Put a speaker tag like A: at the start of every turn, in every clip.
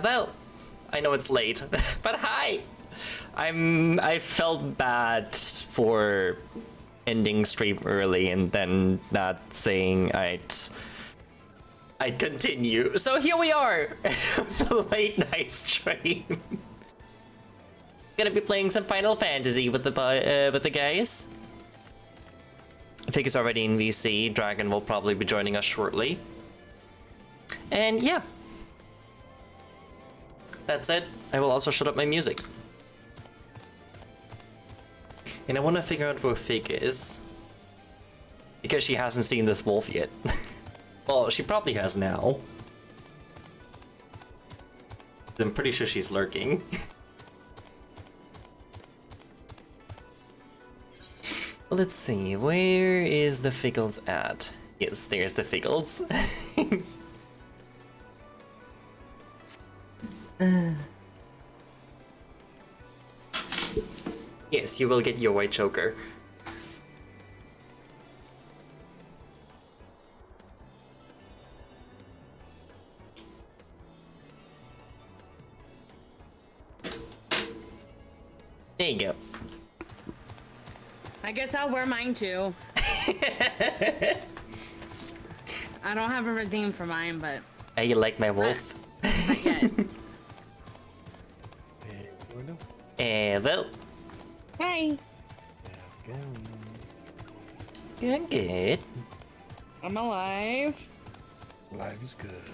A: Well, I know it's late, but hi! I felt bad for ending stream early and then not saying I'd continue. So here we are, the late night stream. Gonna be playing some Final Fantasy with the guys. Fig is already in VC. Dragon will probably be joining us shortly. And yeah. That's it. I will also shut up my music. And I want to figure out where Fig is. Because she hasn't seen this wolf yet. Well, she probably has now. I'm pretty sure she's lurking. Let's see, where is the Figgles at? Yes, there's the Figgles. Yes, you will get your white choker. There you go.
B: I guess I'll wear mine too. I don't have a redeem for mine, but...
A: Hey, you like my wolf?
B: I get.
A: Hello.
B: Hi.
C: How's it going?
A: Good.
B: I'm alive.
C: Life is good.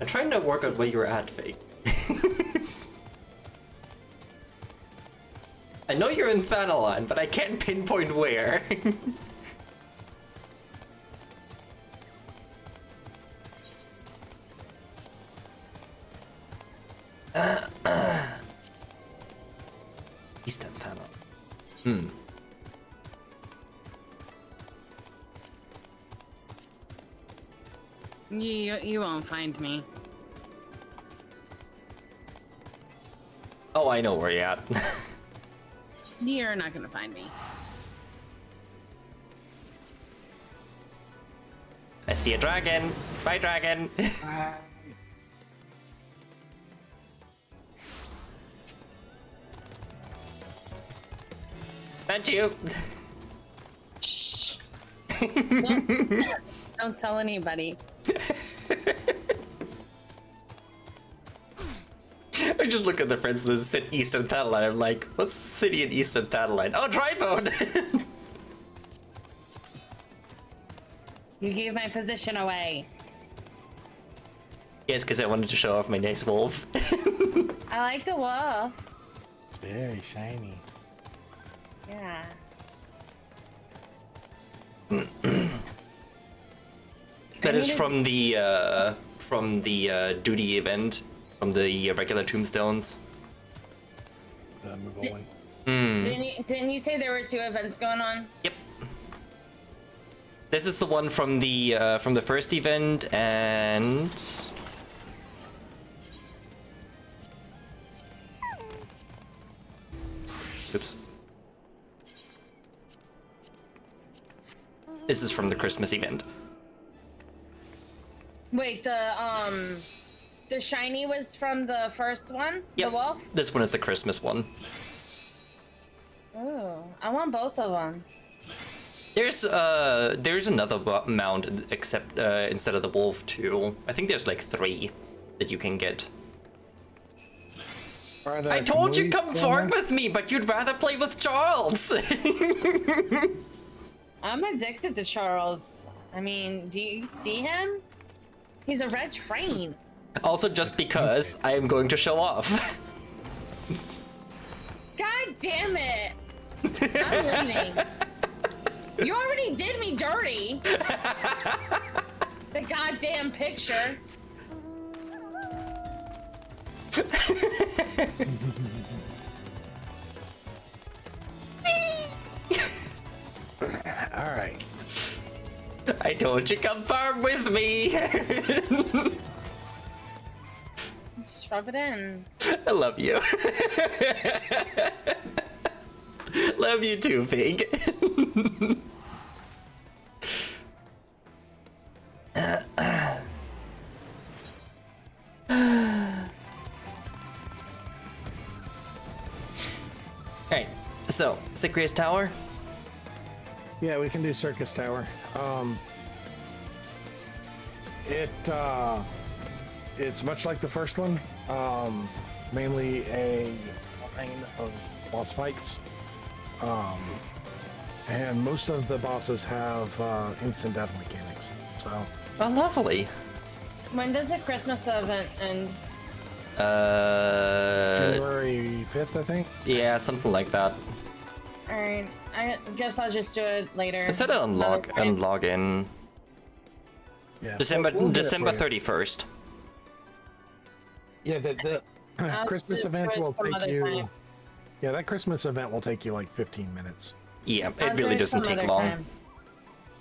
A: I'm trying to work out where you're at, Fake. I know you're in Thanalan, but I can't pinpoint where. Eastern Thanalan.
B: You won't find me.
A: Oh, I know where you're at.
B: You're not gonna find me.
A: I see a dragon. Bye, dragon. Thank you.
B: Shh. Don't tell anybody.
A: I just look at the friends that sit Eastern Thanalan. I'm like, what's the city in Eastern Thanalan? Oh, Tribone!
B: You gave my position away.
A: Yes, because I wanted to show off my nice wolf.
B: I like the wolf.
C: Very shiny.
B: Yeah.
A: That is from the duty event, from the regular tombstones.
C: The movable one.
B: Didn't you say there were 2 events going on?
A: Yep. This is the one from the first event, and oops. This is from the Christmas event.
B: Wait, the shiny was from the first one?
A: Yep.
B: The wolf?
A: This one is the Christmas one.
B: Oh, I want both of them.
A: There's another mount except instead of the wolf too. I think there's like 3 that you can get. I told you come farm with me, but you'd rather play with Charles.
B: I'm addicted to Charles. I mean, do you see him? He's a red train.
A: Also, just because I am going to show off.
B: God damn it! I'm leaving. You already did me dirty. The goddamn picture.
C: All right.
A: I told you come farm with me.
B: Just rub it in.
A: I love you. Love you too, Fig. Alright, so, Sicrius Tower?
C: Yeah, we can do Circus Tower. It's much like the first one. Mainly a line of boss fights. And most of the bosses have instant death mechanics. So.
A: Oh, lovely.
B: When does the Christmas event end?
C: January 5th, I think.
A: Yeah, something like that.
B: Alright, I guess I'll just do it later.
A: I said it on log in.
C: Yeah.
A: December
C: we'll do it
A: December
C: for you.
A: 31st.
C: Yeah, the
B: I'll
C: Christmas
B: just
C: event
B: do it
C: will
B: some
C: take
B: other
C: you.
B: time.
C: Yeah, that Christmas event will take you like 15 minutes.
A: Yeah,
B: I'll
A: it
B: do
A: really
B: some
A: doesn't take
B: other
A: long.
B: time.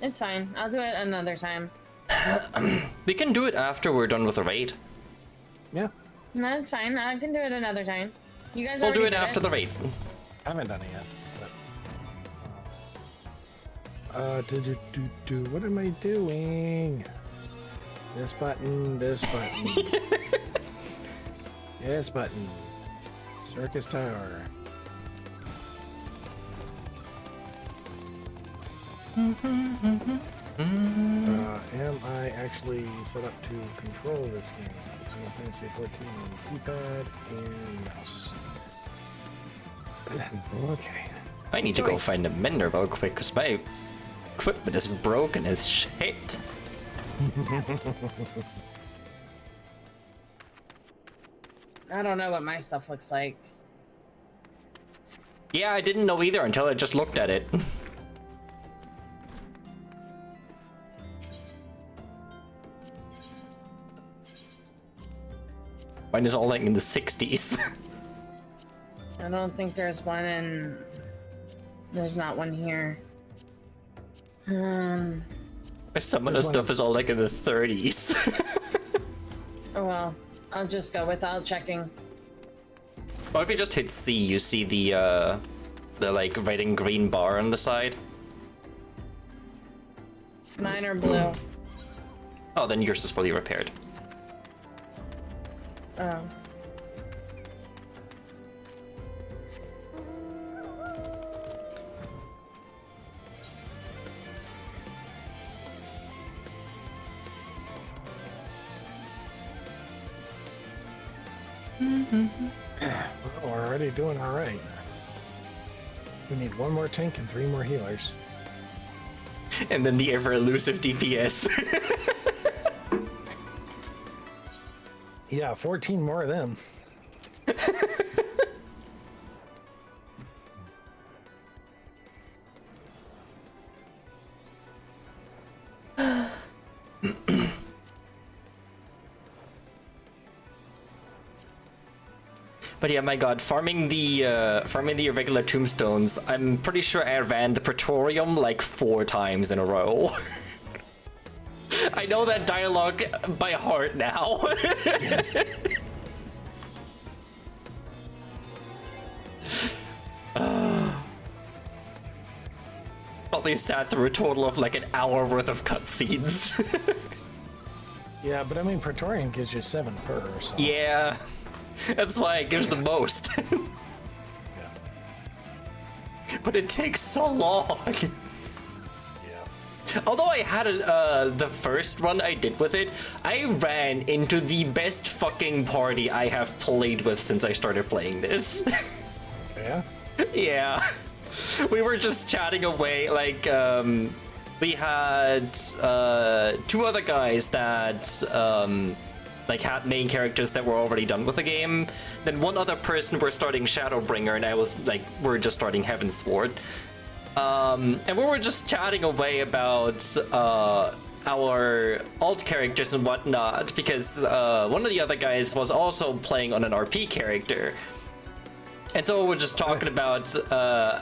B: It's fine. I'll do it another time.
A: We can do it after we're done with the raid.
C: Yeah,
B: No, it's fine. I can do it another time. You guys
A: We'll do
B: already
A: it
B: did
A: after the raid.
C: I haven't done it yet. But, what am I doing? This button, this button. This button. Circus Tower. Am I actually set up to control this game? Final Fantasy 14 on keypad and mouse. Okay.
A: I need to go find a mender real quick because my equipment is broken as shit.
B: I don't know what my stuff looks like.
A: Yeah, I didn't know either until I just looked at it. Mine is all like in the 60s.
B: I don't think there's one in... There's not one here.
A: Some of the stuff is all like in the 30s.
B: Oh well. I'll just go without checking.
A: Or if you just hit C, you see the like red and green bar on the side.
B: Mine are blue.
A: Oh, then yours is fully repaired.
B: Oh.
C: We're already doing all right. We need one more tank and 3 more healers.
A: And then the ever elusive DPS.
C: Yeah, 14 more of them.
A: But yeah, my god, farming the irregular tombstones, I'm pretty sure I ran the Praetorium like 4 times in a row. I know that dialogue by heart now. Probably sat through a total of like an hour worth of cutscenes.
C: Yeah, but I mean, Praetorian gives you 7 per, so.
A: Yeah, that's why it gives the most.
C: Yeah.
A: But it takes so long.
C: Yeah.
A: Although I had the first run I did with it, I ran into the best fucking party I have played with since I started playing this.
C: Yeah?
A: Yeah. We were just chatting away, like, we had 2 other guys that, like, had main characters that were already done with the game. Then one other person were starting Shadowbringer, and I was, like, we're just starting Heavensward. And we were just chatting away about our alt characters and whatnot, because one of the other guys was also playing on an RP character. And so we're just talking about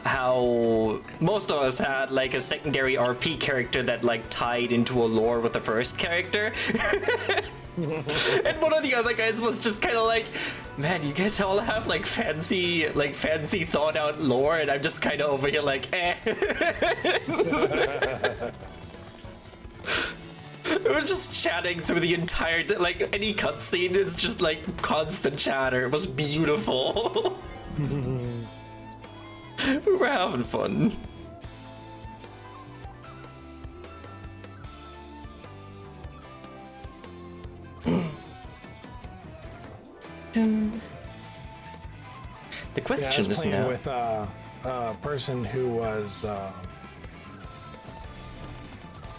A: how most of us had like a secondary RP character that like tied into a lore with the first character. And one of the other guys was just kind of like, man, you guys all have like fancy thought out lore, and I'm just kind of over here like, eh. We were just chatting through the entire, like, any cutscene is just like constant chatter. It was beautiful. We were having fun. The question
C: I was
A: is
C: playing
A: now.
C: with a person who was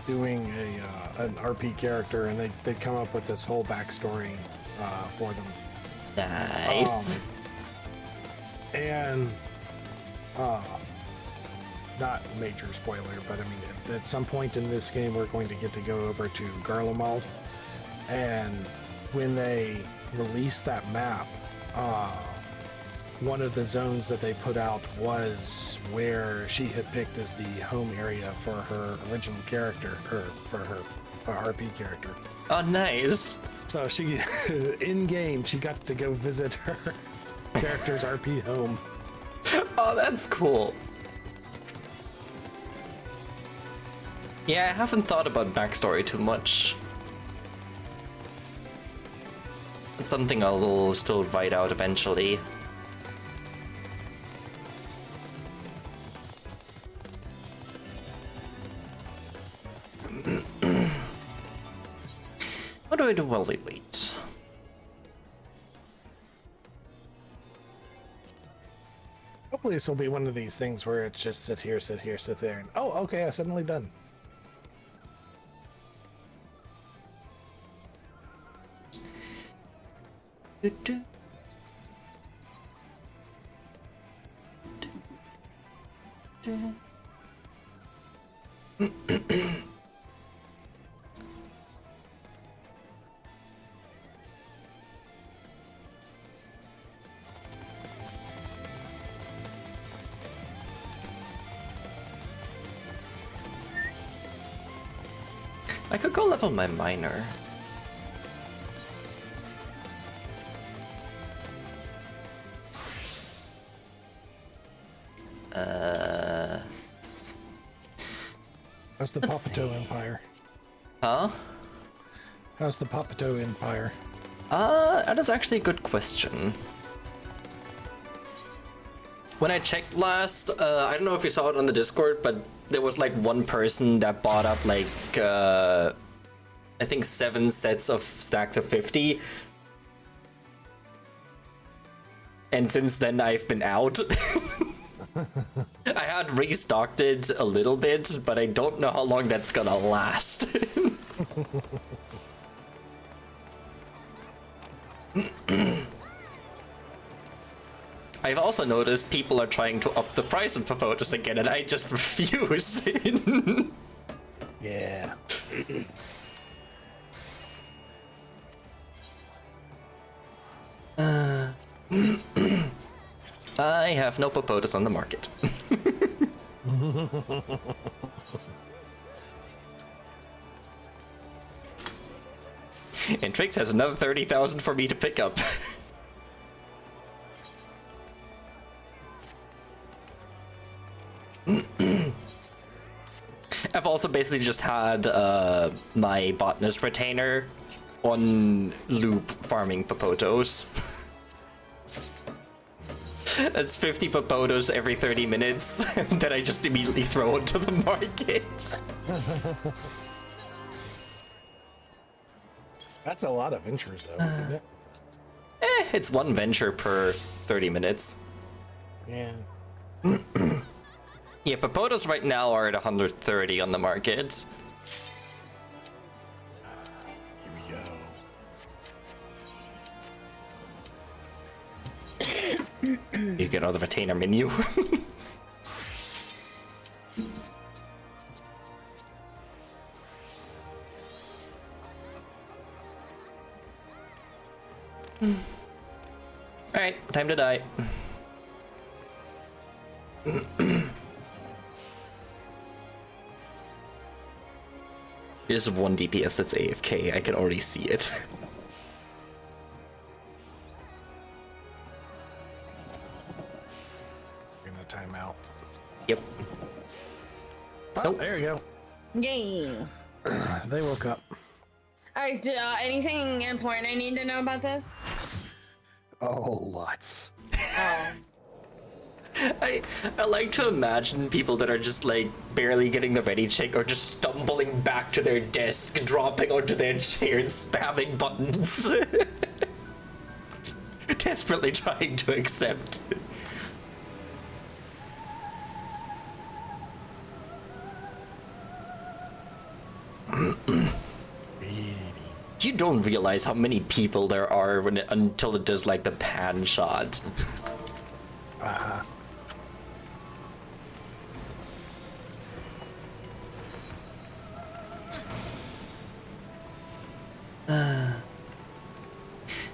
C: doing an RP character, and they'd come up with this whole backstory for them.
A: Nice.
C: And not major spoiler, but I mean, at some point in this game, we're going to get to go over to Garlemald, and when they released that map, one of the zones that they put out was where she had picked as the home area for her original character, or for her RP character.
A: Oh, nice.
C: So she, in game, she got to go visit her character's RP home.
A: Oh, that's cool. Yeah, I haven't thought about backstory too much. It's something I'll still write out eventually. What do I do while we wait?
C: Hopefully this will be one of these things where it's just sit here, sit here, sit there, and oh, okay, I'm suddenly done.
A: I could go level my miner.
C: How's the
A: Let's
C: Papato
A: see.
C: Empire?
A: Huh?
C: How's the Papato Empire?
A: That is actually a good question. When I checked last, I don't know if you saw it on the Discord, but there was like one person that bought up like, I think 7 sets of stacks of 50. And since then I've been out. I had restocked it a little bit, but I don't know how long that's gonna last. I've also noticed people are trying to up the price of Papotus again, and I just refuse.
C: Yeah.
A: I have no Papotus on the market. And Trix has another 30,000 for me to pick up. I've also basically just had my botanist retainer on loop farming Papotos. That's 50 Papotos every 30 minutes that I just immediately throw into the market.
C: That's a lot of ventures, though, isn't it?
A: It's one venture per 30 minutes.
C: Yeah.
A: Yeah, Papotos right now are at 130 on the market.
C: Here we go.
A: You get out of the retainer menu. Alright, time to die. There's one DPS that's AFK, I can already see it. Yep.
C: Oh,
A: Nope.
C: there you go.
B: Yay.
C: They woke up.
B: Alright, anything important I need to know about this?
C: Oh, lots.
B: Oh.
A: I like to imagine people that are just like barely getting the ready check or just stumbling back to their desk, dropping onto their chair and spamming buttons. Desperately trying to accept. You don't realize how many people there are until it does like the pan shot.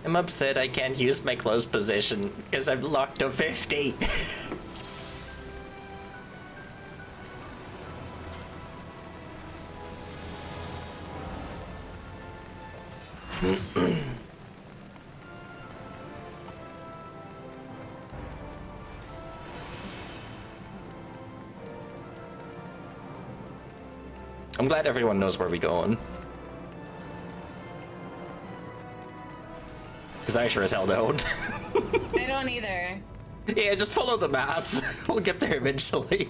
A: I'm upset I can't use my close position because I'm locked to 50. I'm glad everyone knows where we're going. Because I sure as hell don't.
B: I don't either.
A: Yeah, just follow the mass. We'll get there eventually.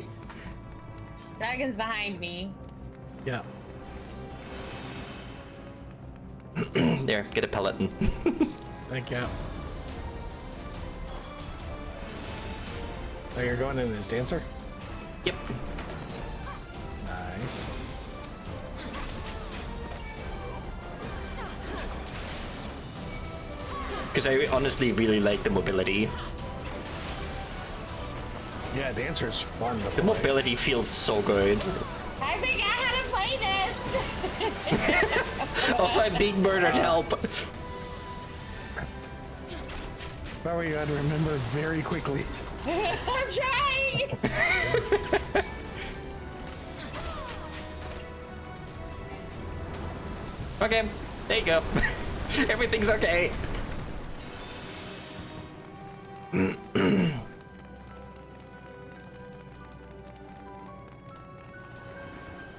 B: Dragon's behind me.
C: Yeah.
A: There, get a pellet.
C: Thank you. Oh, you're going in as dancer?
A: Yep.
C: Nice.
A: Because I honestly really like the mobility.
C: Yeah, dancer's fun to
A: The
C: play.
A: mobility feels so good.
B: I forgot how to play this!
A: Also, I'm being murdered, help!
C: That way you had to remember very quickly.
B: I'm trying!
A: Okay, there you go. Everything's okay.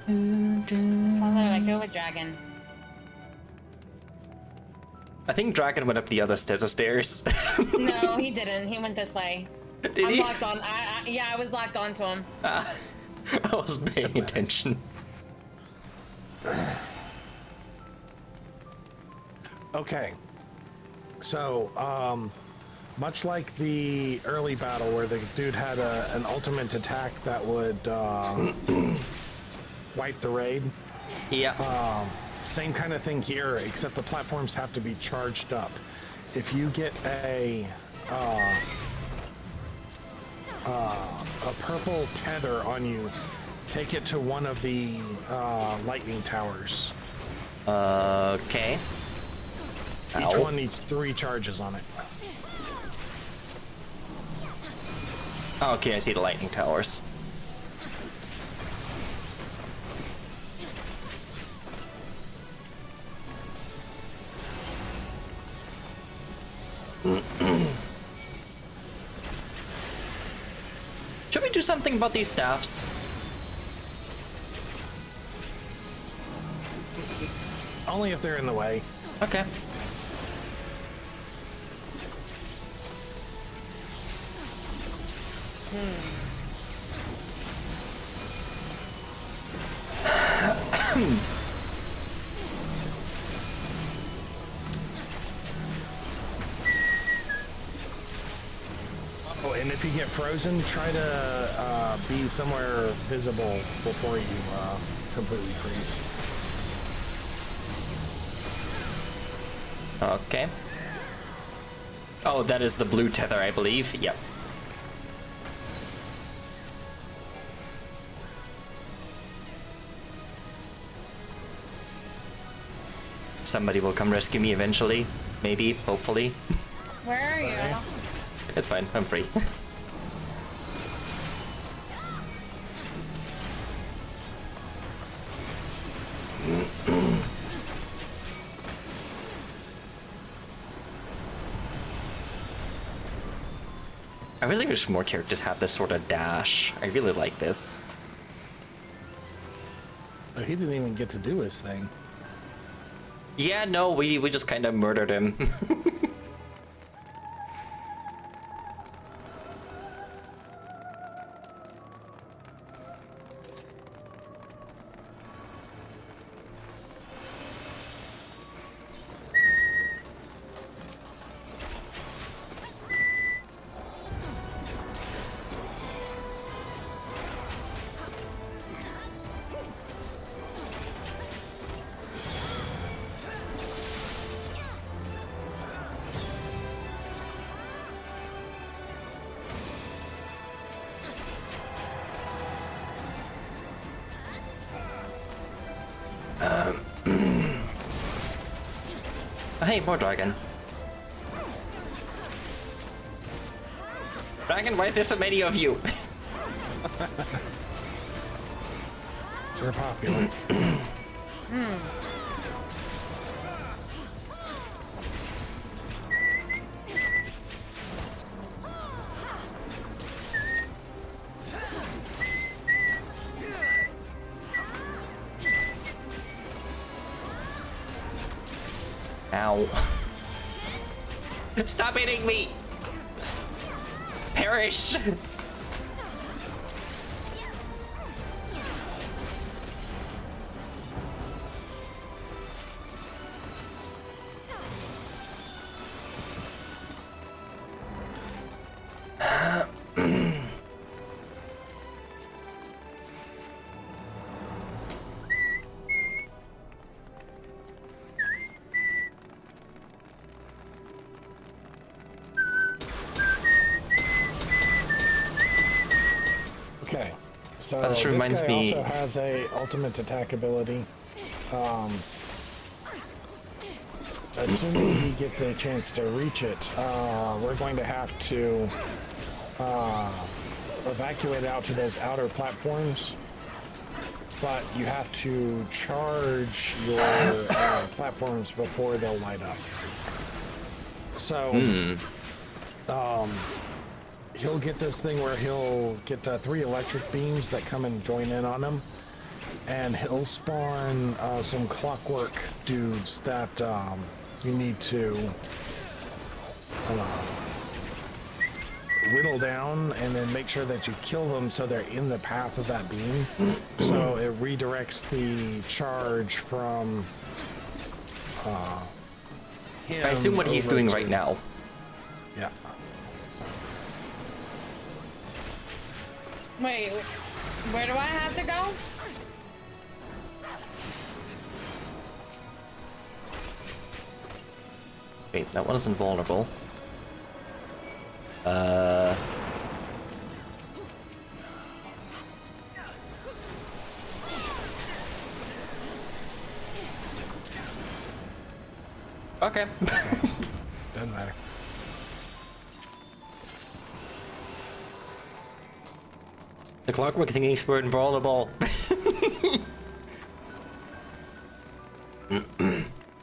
B: Although I go with Dragon.
A: I think Dragon went up the other set of stairs.
B: No, he didn't. He went this way.
A: Did
B: I'm
A: he?
B: locked on. Yeah, I was locked onto him.
A: I wasn't paying attention.
C: Okay. So, much like the early battle where the dude had an ultimate attack that would wipe the raid,
A: Yeah.
C: same kind of thing here, except the platforms have to be charged up. If you get a purple tether on you, take it to one of the lightning towers.
A: Okay.
C: Each
A: Ow.
C: one needs 3 charges on it.
A: Okay, I see the lightning towers. Should we do something about these staffs?
C: Only if they're in the way.
A: Okay.
C: Oh, and if you get frozen, try to be somewhere visible before you completely freeze.
A: Okay. Oh, that is the blue tether, I believe. Yep. Somebody will come rescue me eventually. Maybe, hopefully.
B: Where are you?
A: It's fine, I'm free. I really wish more characters have this sort of dash. I really like this.
C: Oh, he didn't even get to do his thing.
A: Yeah, no, we just kind of murdered him. Hey, more dragon. Dragon, why is there so many of you?
C: They're popular.
A: Ow. Stop hitting me! Perish!
C: Okay, so
A: That just reminds
C: this guy
A: me-
C: also has a ultimate attack ability. Assuming he gets a chance to reach it, we're going to have to evacuate out to those outer platforms. But you have to charge your platforms before they'll light up. So, he'll get this thing where he'll get 3 electric beams that come and join in on him, and he'll spawn some clockwork dudes that you need to whittle down and then make sure that you kill them so they're in the path of that beam. So it redirects the charge from him.
A: I assume what he's
C: over
A: doing
C: to-
A: right now.
C: Yeah.
B: Wait, where do I have to go?
A: Wait, that one is invulnerable. Okay.
C: Doesn't matter.
A: The clockwork thingies were invulnerable.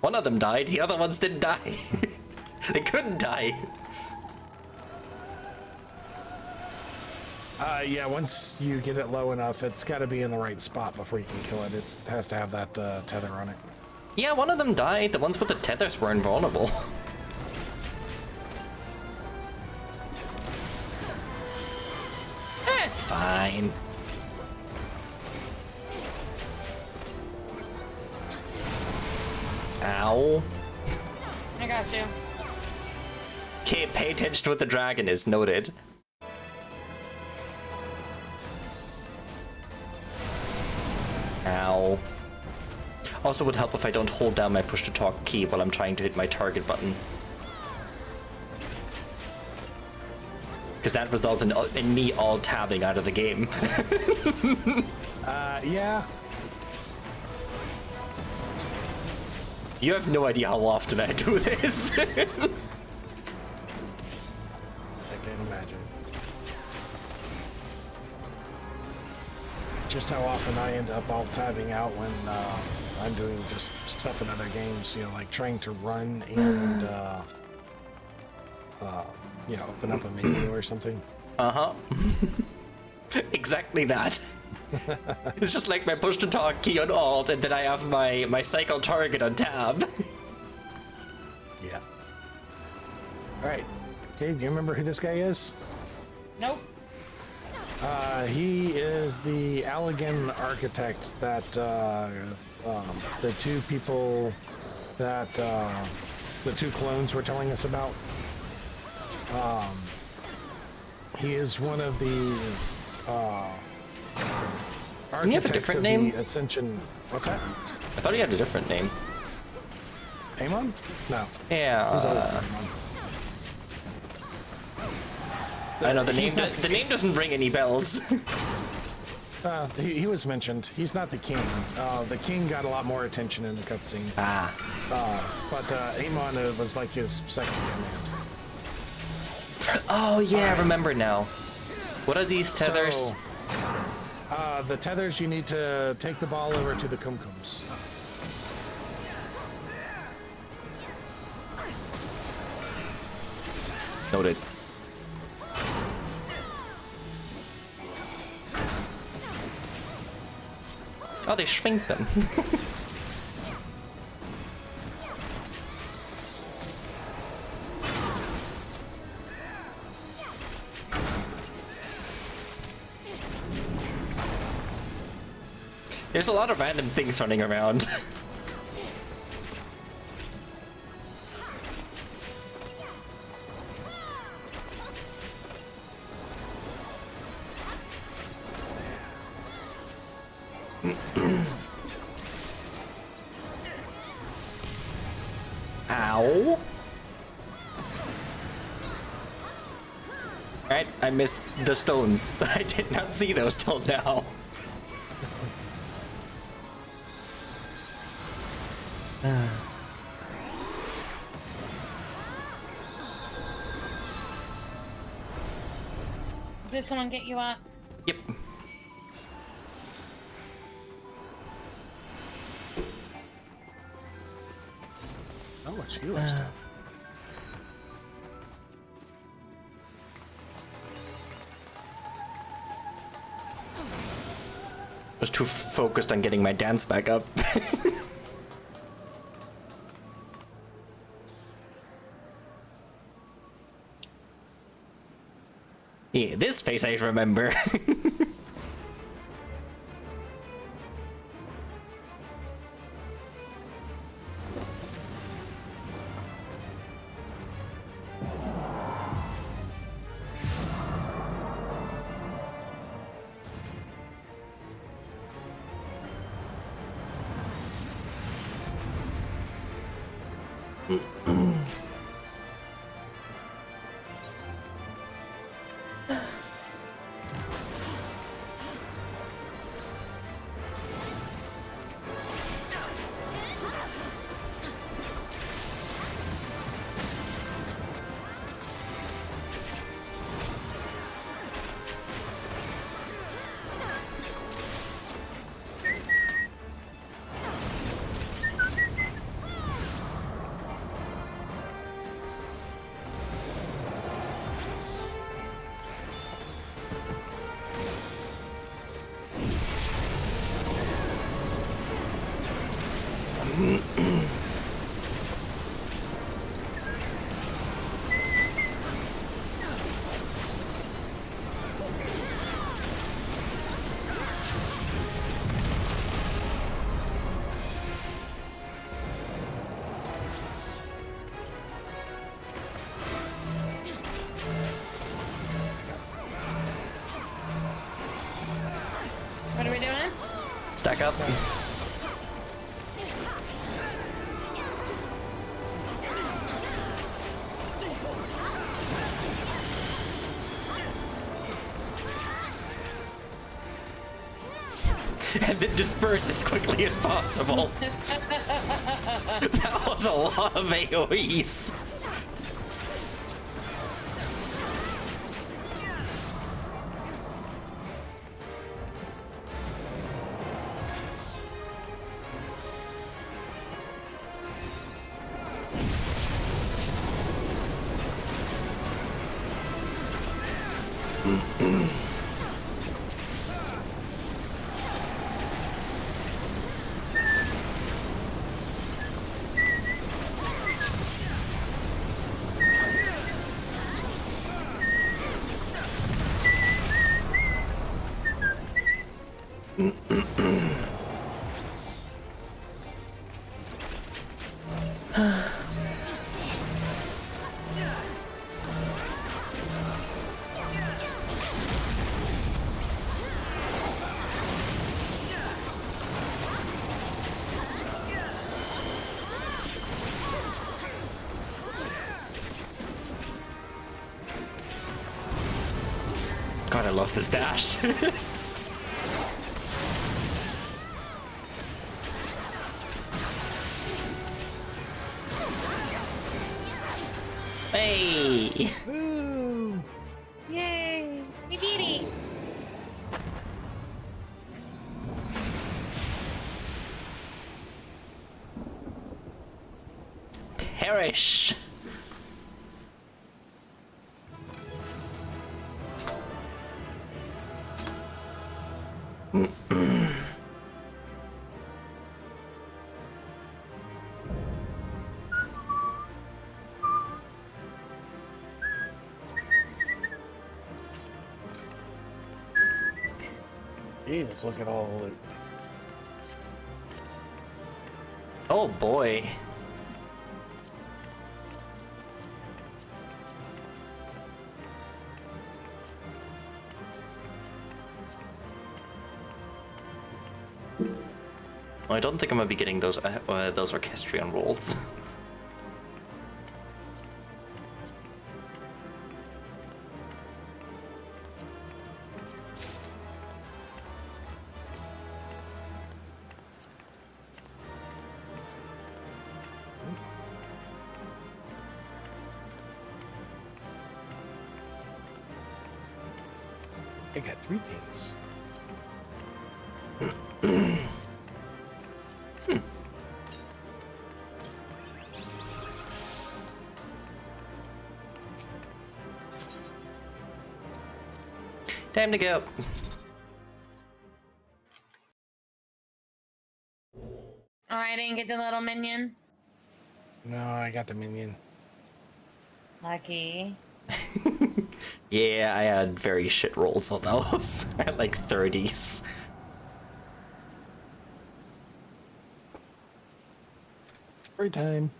A: One of them died, the other ones didn't die. They couldn't die.
C: Yeah, once you get it low enough, it's got to be in the right spot before you can kill it. It has to have that tether on it.
A: Yeah, one of them died. The ones with the tethers were invulnerable. That's fine. Ow.
B: I got you.
A: Okay, pay attention to what the dragon is, noted. Ow. Also would help if I don't hold down my push to talk key while I'm trying to hit my target button. Because that results in me all tabbing out of the game.
C: Yeah.
A: You have no idea how often I do this.
C: I can't imagine. Just how often I end up all tabbing out when I'm doing just stuff in other games, you know, like trying to run and Yeah, open up a menu or something.
A: Uh-huh. Exactly that. It's just like my push to talk key on Alt, and then I have my cycle target on tab.
C: Yeah. Alright. Okay, do you remember who this guy is?
B: Nope.
C: He is the Allegan architect that the two people that the two clones were telling us about. He is one of the architects
A: he have a different
C: of
A: name?
C: the Ascension. What's that?
A: I thought he had a different name.
C: Amon? No.
A: Yeah.
C: He's always Amon.
A: I know the name.
C: He's not-
A: The name doesn't ring any bells.
C: He was mentioned. He's not the king. The king got a lot more attention in the cutscene.
A: Ah.
C: But Amon was like his second command.
A: Oh yeah, I remember now. What are these tethers?
C: So, the tethers, you need to take the ball over to the Kumkums.
A: Noted. Oh, they shrink them. There's a lot of random things running around. Ow. Alright, I missed the stones. I did not see those till now.
B: Did someone get you up?
A: Yep.
C: How much healer stuff?
A: Was too focused on getting my dance back up. Yeah, this face I remember.
B: What are we doing?
A: Stack up. And then disperse as quickly as possible. That was a lot of AoEs. God, I love this dash. Hey!
B: Woo! Yay! We did it!
A: Perish!
C: Jesus, look at all the loot.
A: Oh boy. I don't think I'm gonna be getting those orchestrion rolls.
C: I got 3 things.
A: Time to go.
B: Oh, I didn't get the little minion.
C: No, I got the minion.
B: Lucky.
A: Yeah, I had very shit rolls on those. I had like 30s.
C: Free time.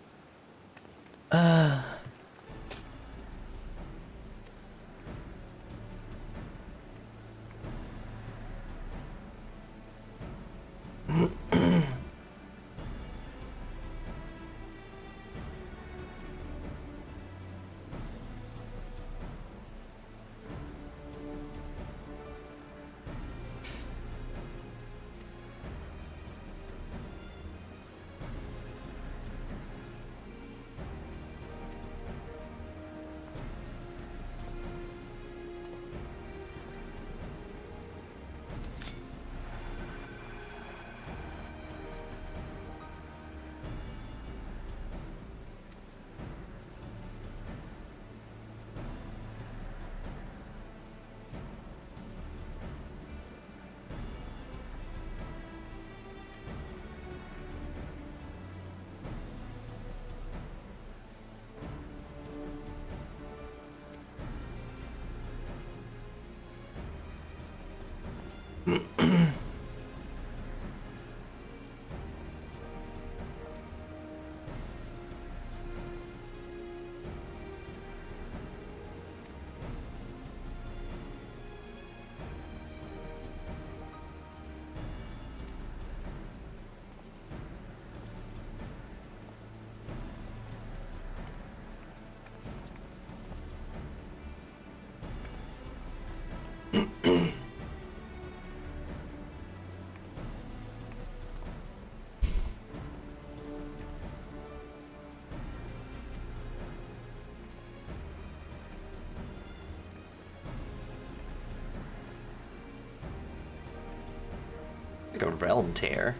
A: Like a realm tear.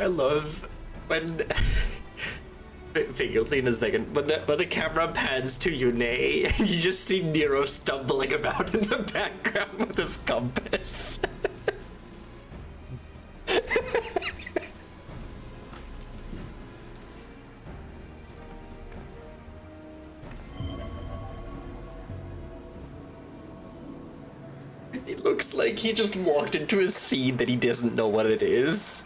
A: I love when you'll see in a second, when the camera pans to Yune and you just see Nero stumbling about in the background with his compass. He looks like he just walked into a scene that he doesn't know what it is.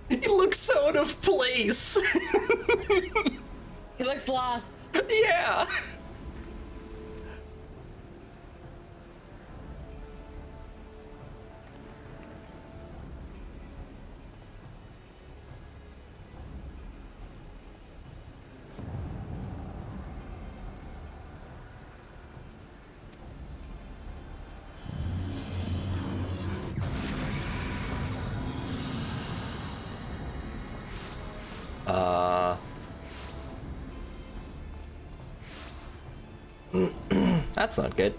A: He looks so out of place.
B: He looks lost.
A: Yeah. That's not good.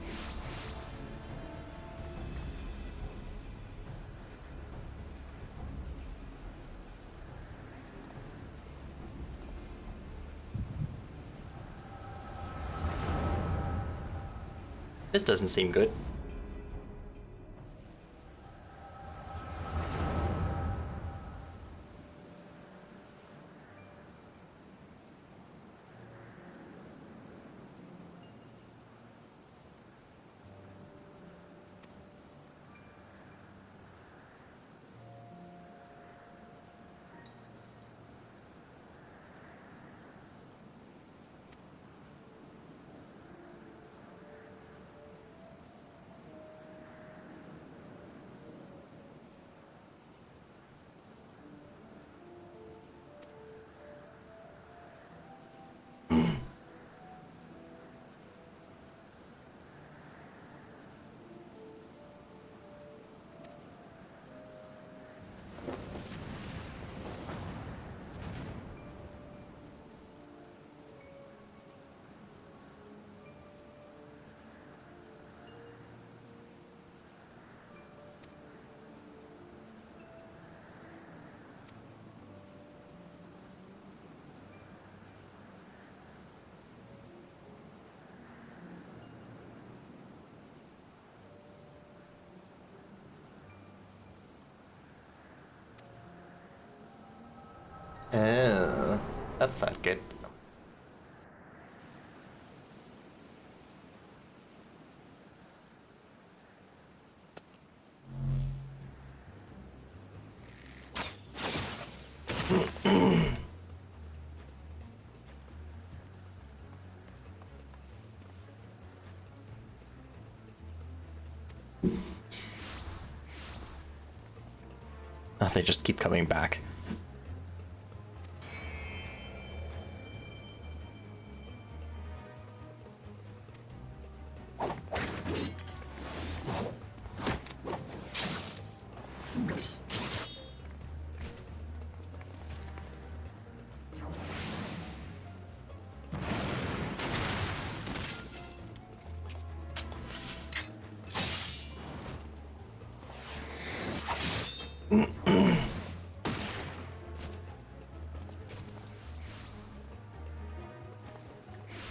A: This doesn't seem good. Oh, that's not good. Oh, they just keep coming back.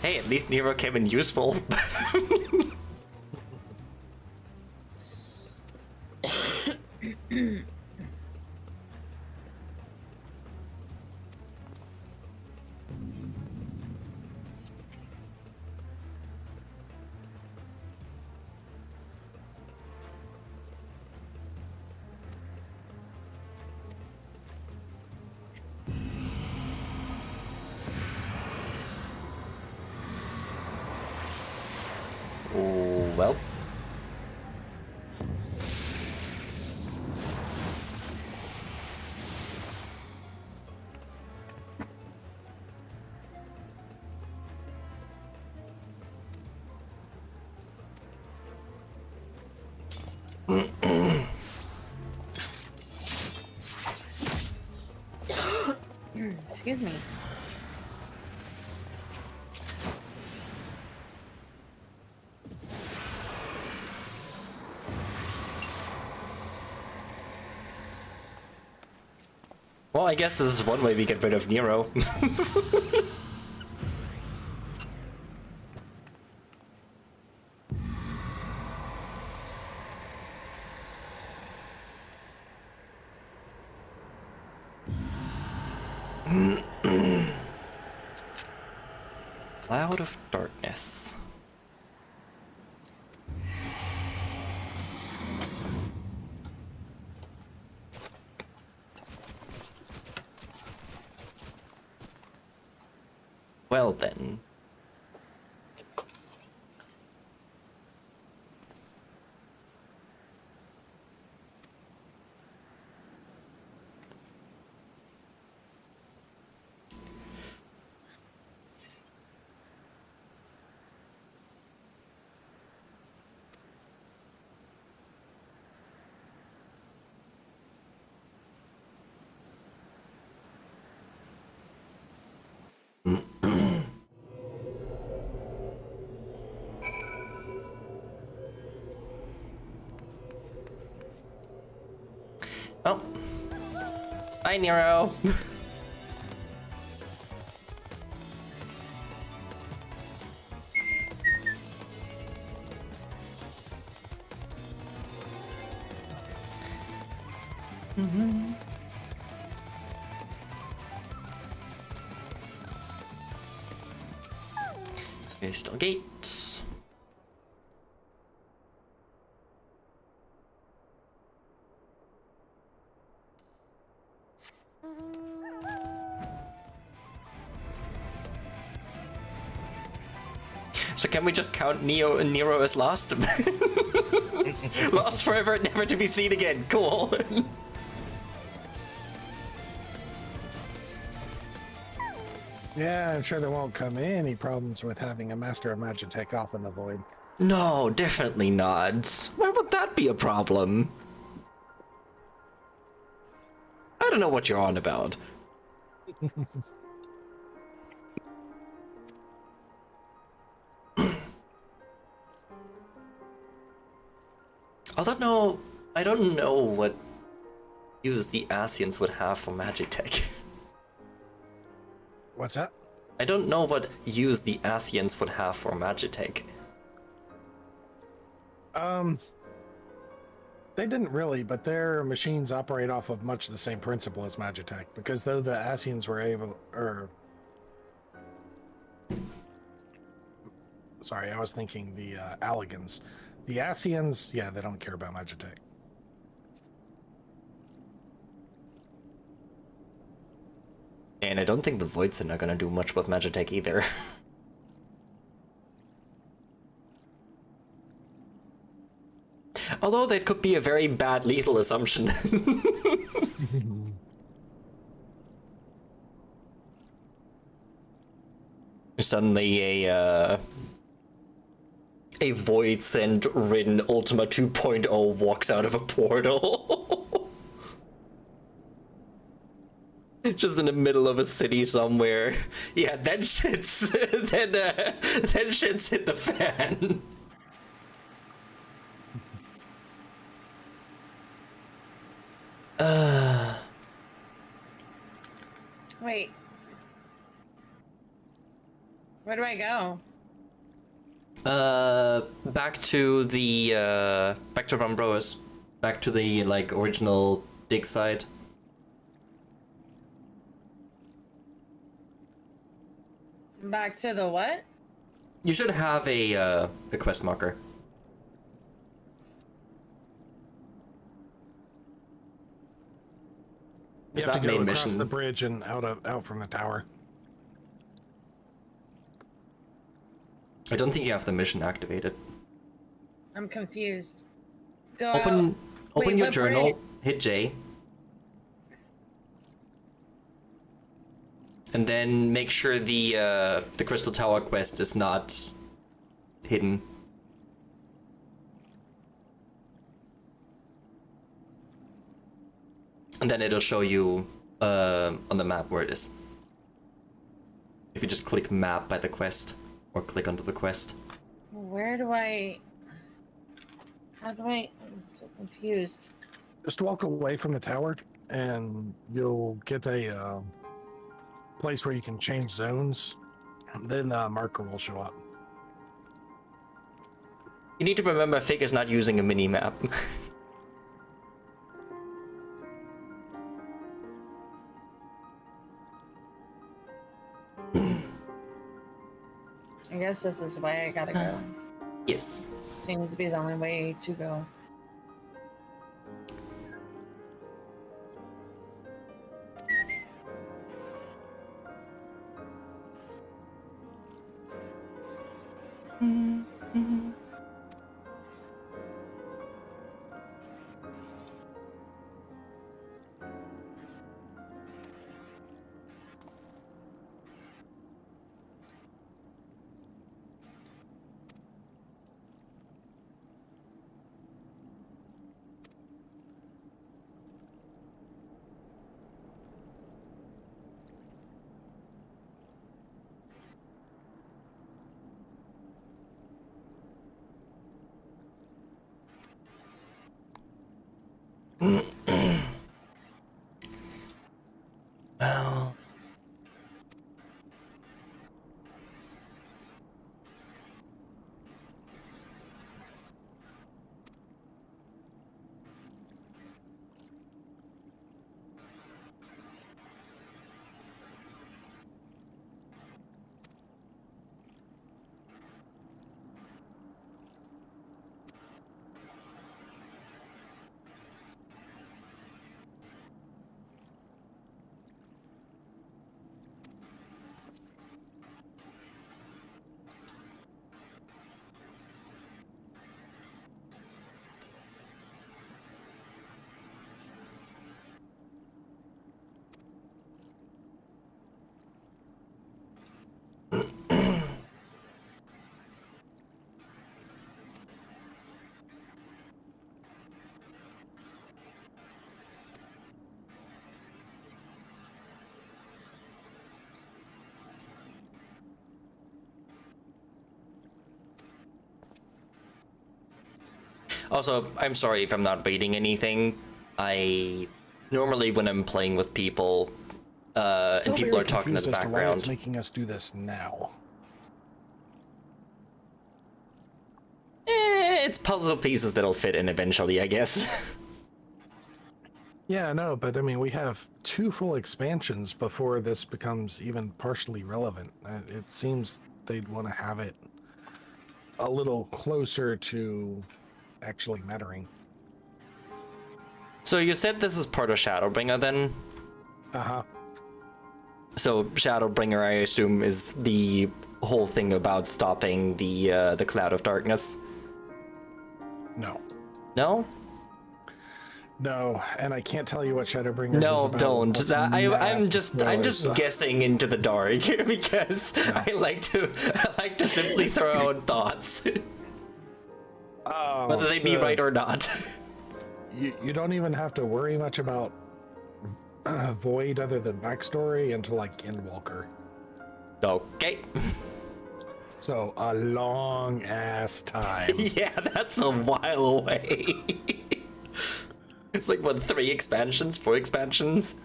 A: Hey, at least Nero came in useful. Well.
B: Excuse me.
A: Well, I guess this is one way we get rid of Nero. Cloud of darkness. Well then. Oh. Bye, Nero. Crystal gates. So can we just count Nero as lost? Lost forever, never to be seen again. Cool.
C: Yeah, I'm sure there won't come any problems with having a Master of Magitech off in the void.
A: No, definitely not. Why would that be a problem? I don't know what you're on about. I don't know what use the Asians would have for Magitech.
C: What's that?
A: I don't know what use the Asians would have for Magitech.
C: They didn't really, but their machines operate off of much the same principle as Magitech, because though the Asians were able, sorry, I was thinking the Alligans. The Asians, yeah, they don't care about Magitech.
A: And I don't think the Voidson are gonna do much with Magitech either. Although that could be a very bad lethal assumption. Suddenly a Voidsent Rin Ultima 2.0 walks out of a portal. Just in the middle of a city somewhere. Yeah, then shit's then shit's hit the fan.
B: Wait. Where do I go?
A: Back to the back to Rumbroas. Back to the like original dig site.
B: Back to the what?
A: You should have a quest marker.
C: You have to go across the bridge and out from the tower.
A: I don't think you have the mission activated.
B: I'm confused. Go
A: Open
B: Wait,
A: your
B: what
A: journal,
B: bridge?
A: hit J. And then make sure the Crystal Tower quest is not hidden. and then it'll show you on the map where it is. If you just click map by the quest, or click onto the quest.
B: Where do I... How do I... I'm so confused.
C: Just walk away from the tower, and you'll get a place where you can change zones. Then the marker will show up.
A: You need to remember Fig is not using a mini-map.
B: I guess this is the way I gotta go.
A: Yes.
B: Seems to be the only way to go.
A: Well... Also, I'm sorry if I'm not reading anything. I normally when I'm playing with people, and people are talking in the background.
C: It's making us do this now.
A: It's puzzle pieces that'll fit in eventually, I guess.
C: Yeah, I know, but I mean, we have 2 full expansions before this becomes even partially relevant. It seems they'd want to have it a little closer to actually mattering.
A: So you said this is part of Shadowbringer then?
C: Uh-huh.
A: So Shadowbringer, I assume, is the whole thing about stopping the Cloud of Darkness?
C: No.
A: No?
C: No, and I can't tell you what Shadowbringer is
A: No,
C: about.
A: don't. I'm just guessing into the dark because
C: No.
A: I like to simply throw out thoughts, whether they be right or not.
C: You don't even have to worry much about Void other than backstory until like Endwalker.
A: Okay.
C: So a long ass time.
A: Yeah, that's a while away. It's like what, 3 expansions, 4 expansions?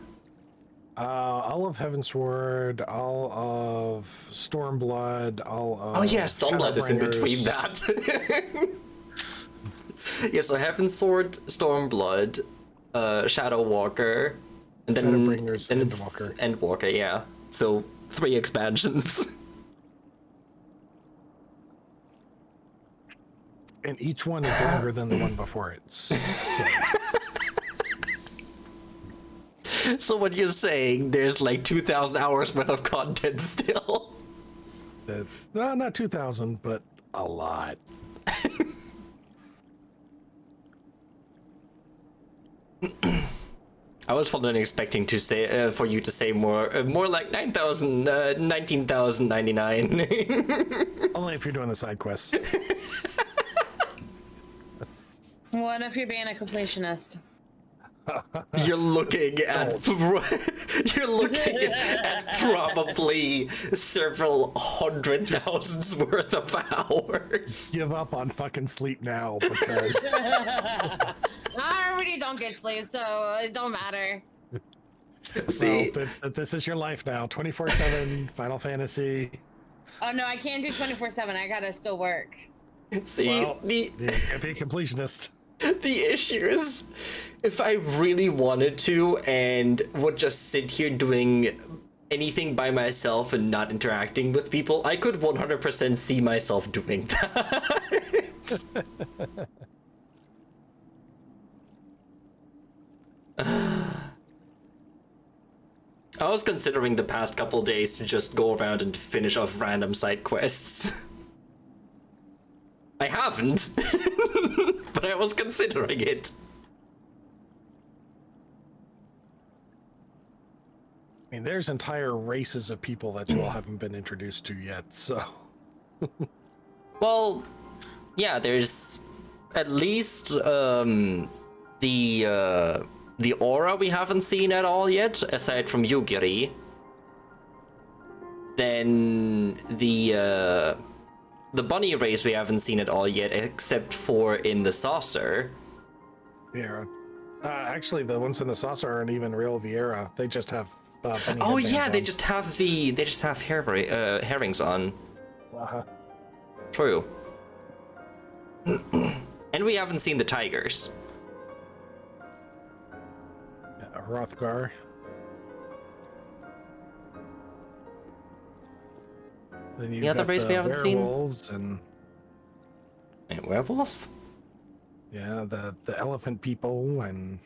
C: All of Heavensward, all of Stormblood, all of...
A: Oh yeah, Stormblood is in between that. Yeah, so Heavensward, Stormblood, Shadowwalker, and then
C: Shadowbringers,
A: it's Endwalker, yeah. So 3 expansions.
C: And each one is longer than the one before it.
A: So what you're saying, there's like 2,000 hours worth of content still.
C: No, not 2,000, but a lot.
A: I was fully expecting to say for you to say more like 9,000, 19,099.
C: Only if you're doing the side quests.
B: What if you're being a completionist?
A: You're looking at you're looking at probably several 100,000s worth of hours.
C: Give up on fucking sleep now because
B: I already don't get sleep, so it don't matter.
A: See,
C: well, this is your life now. 24/7 Final Fantasy.
B: Oh no, I can't do 24/7. I gotta still work.
A: see,
C: Well,
A: the
C: you can't be a completionist.
A: the issue is, if I really wanted to and would just sit here doing anything by myself and not interacting with people, I could 100% see myself doing that. I was considering the past couple days to just go around and finish off random side quests. I haven't, but I was considering it.
C: I mean, there's entire races of people that you all haven't been introduced to yet, so.
A: Well, yeah, there's at least the aura we haven't seen at all yet, aside from Yugiri. Then the bunny race we haven't seen at all yet, except for in the saucer.
C: Yeah. Actually, the ones in the saucer aren't even real Vieira. They just have. Bunny
A: Oh yeah,
C: headbands
A: they
C: on.
A: just have herrings on.
C: Uh-huh.
A: True. And we haven't seen the tigers.
C: Yeah, Hrothgar. Then you
A: The other
C: got
A: race
C: the
A: we haven't seen?
C: werewolves and
A: Wait, werewolves?
C: yeah, the elephant people and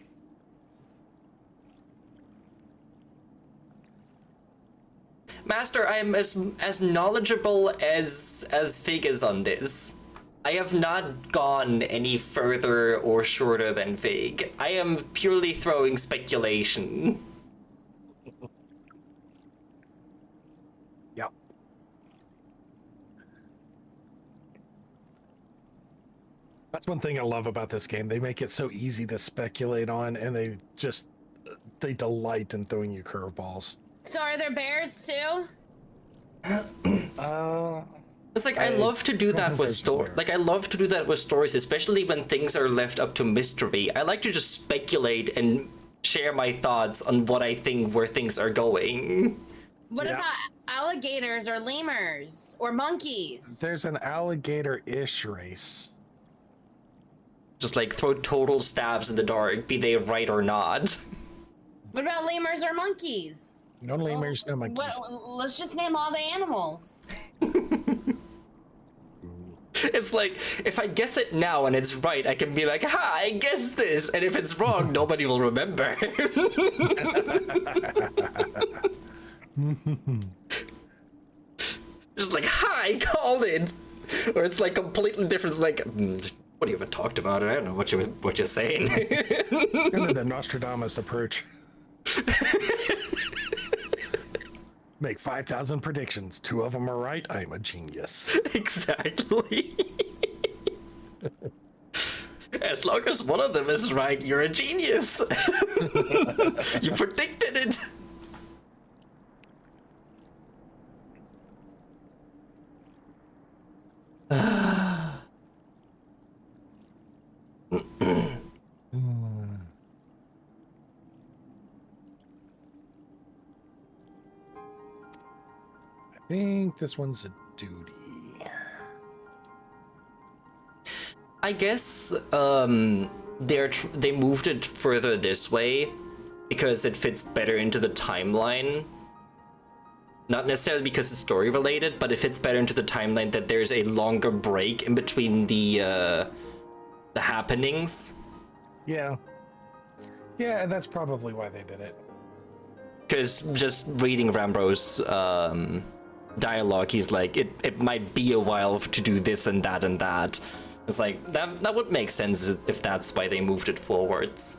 A: Master, I am as knowledgeable as Fig is on this. I have not gone any further or shorter than Fig. I am purely throwing speculation.
C: yep. That's one thing I love about this game. They make it so easy to speculate on, and they delight in throwing you curveballs.
B: So are there bears too?
A: It's like I love to do that with stories. Like I love to do that with stories, especially when things are left up to mystery. I like to just speculate and share my thoughts on what I think where things are going.
B: What
C: Yeah.
B: about alligators or lemurs or monkeys?
C: There's an alligator-ish race.
A: Just like throw total stabs in the dark, be they right or not.
B: What about lemurs or monkeys?
C: No lemurs, no monkeys.
B: Let's just name all the animals.
A: It's like, if I guess it now and it's right, I can be like, ha, I guessed this. And if it's wrong, nobody will remember. Just like, ha, I called it. Or it's like completely different. It's like, what do you even talked about? I don't know what you're saying.
C: Kind of the Nostradamus approach. Make 5,000 predictions. 2 of them are right. I'm a genius.
A: Exactly. As long as one of them is right, you're a genius. You predicted it.
C: I think this one's a duty.
A: I guess they moved it further this way because it fits better into the timeline. Not necessarily because it's story related, but it fits better into the timeline that there's a longer break in between the happenings.
C: Yeah. Yeah, that's probably why they did it.
A: Because just reading Rambro's dialogue, he's like, it might be a while to do this and that and that. It's like, that would make sense if that's why they moved it forwards.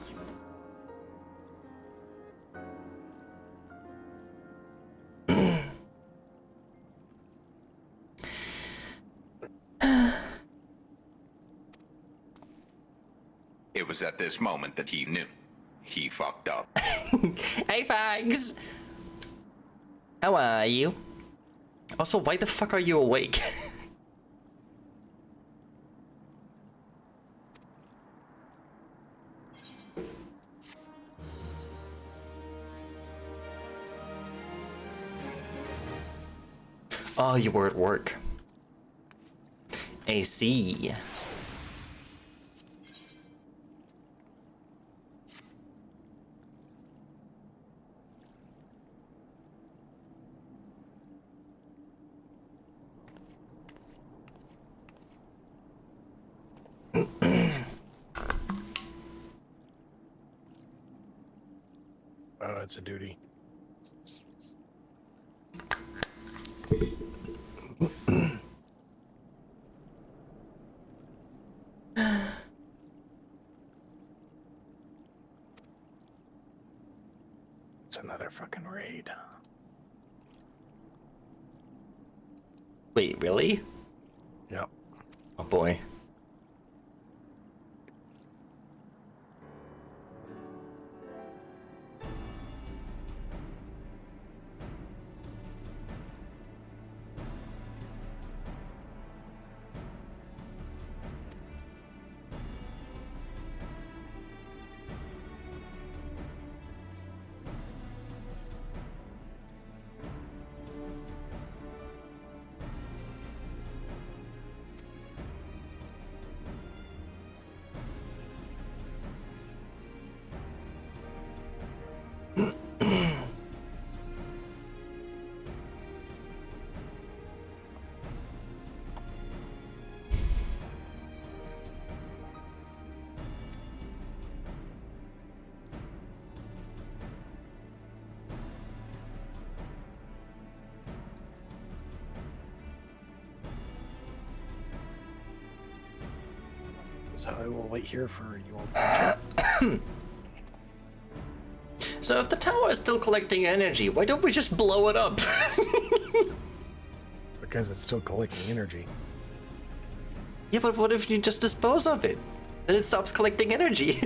D: It was at this moment that he knew. He fucked up.
A: Hey, Fags! How are you? Also, why the fuck are you awake? Oh, you were at work. I see.
C: Oh, it's a duty. It's another fucking raid.
A: Wait, really?
C: Yep.
A: Oh boy.
C: So I will wait here for you all.
A: So if the tower is still collecting energy, why don't we just blow it up?
C: Because it's still collecting energy.
A: Yeah, but what if you just dispose of it? Then it stops collecting energy.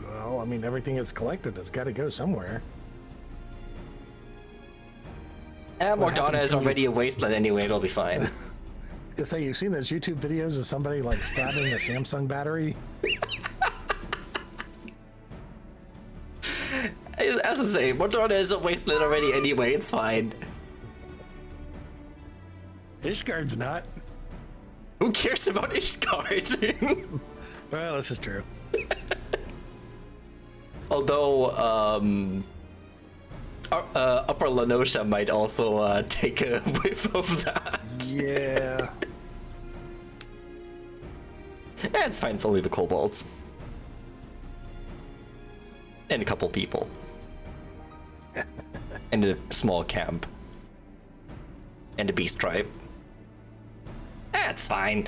C: Well, I mean, everything it's collected has got to go somewhere.
A: Morgana is already a wasteland anyway, it'll be fine.
C: I was gonna say, you've seen those YouTube videos of somebody like stabbing a Samsung battery?
A: As I say, Morgana is a wasteland already anyway, it's fine.
C: Ishgard's not.
A: Who cares about Ishgard?
C: Well, this is true.
A: Although, Upper Lenosha might also take a whiff of that.
C: Yeah.
A: It's fine, it's only the kobolds. And a couple people. And a small camp. And a beast tribe. That's fine.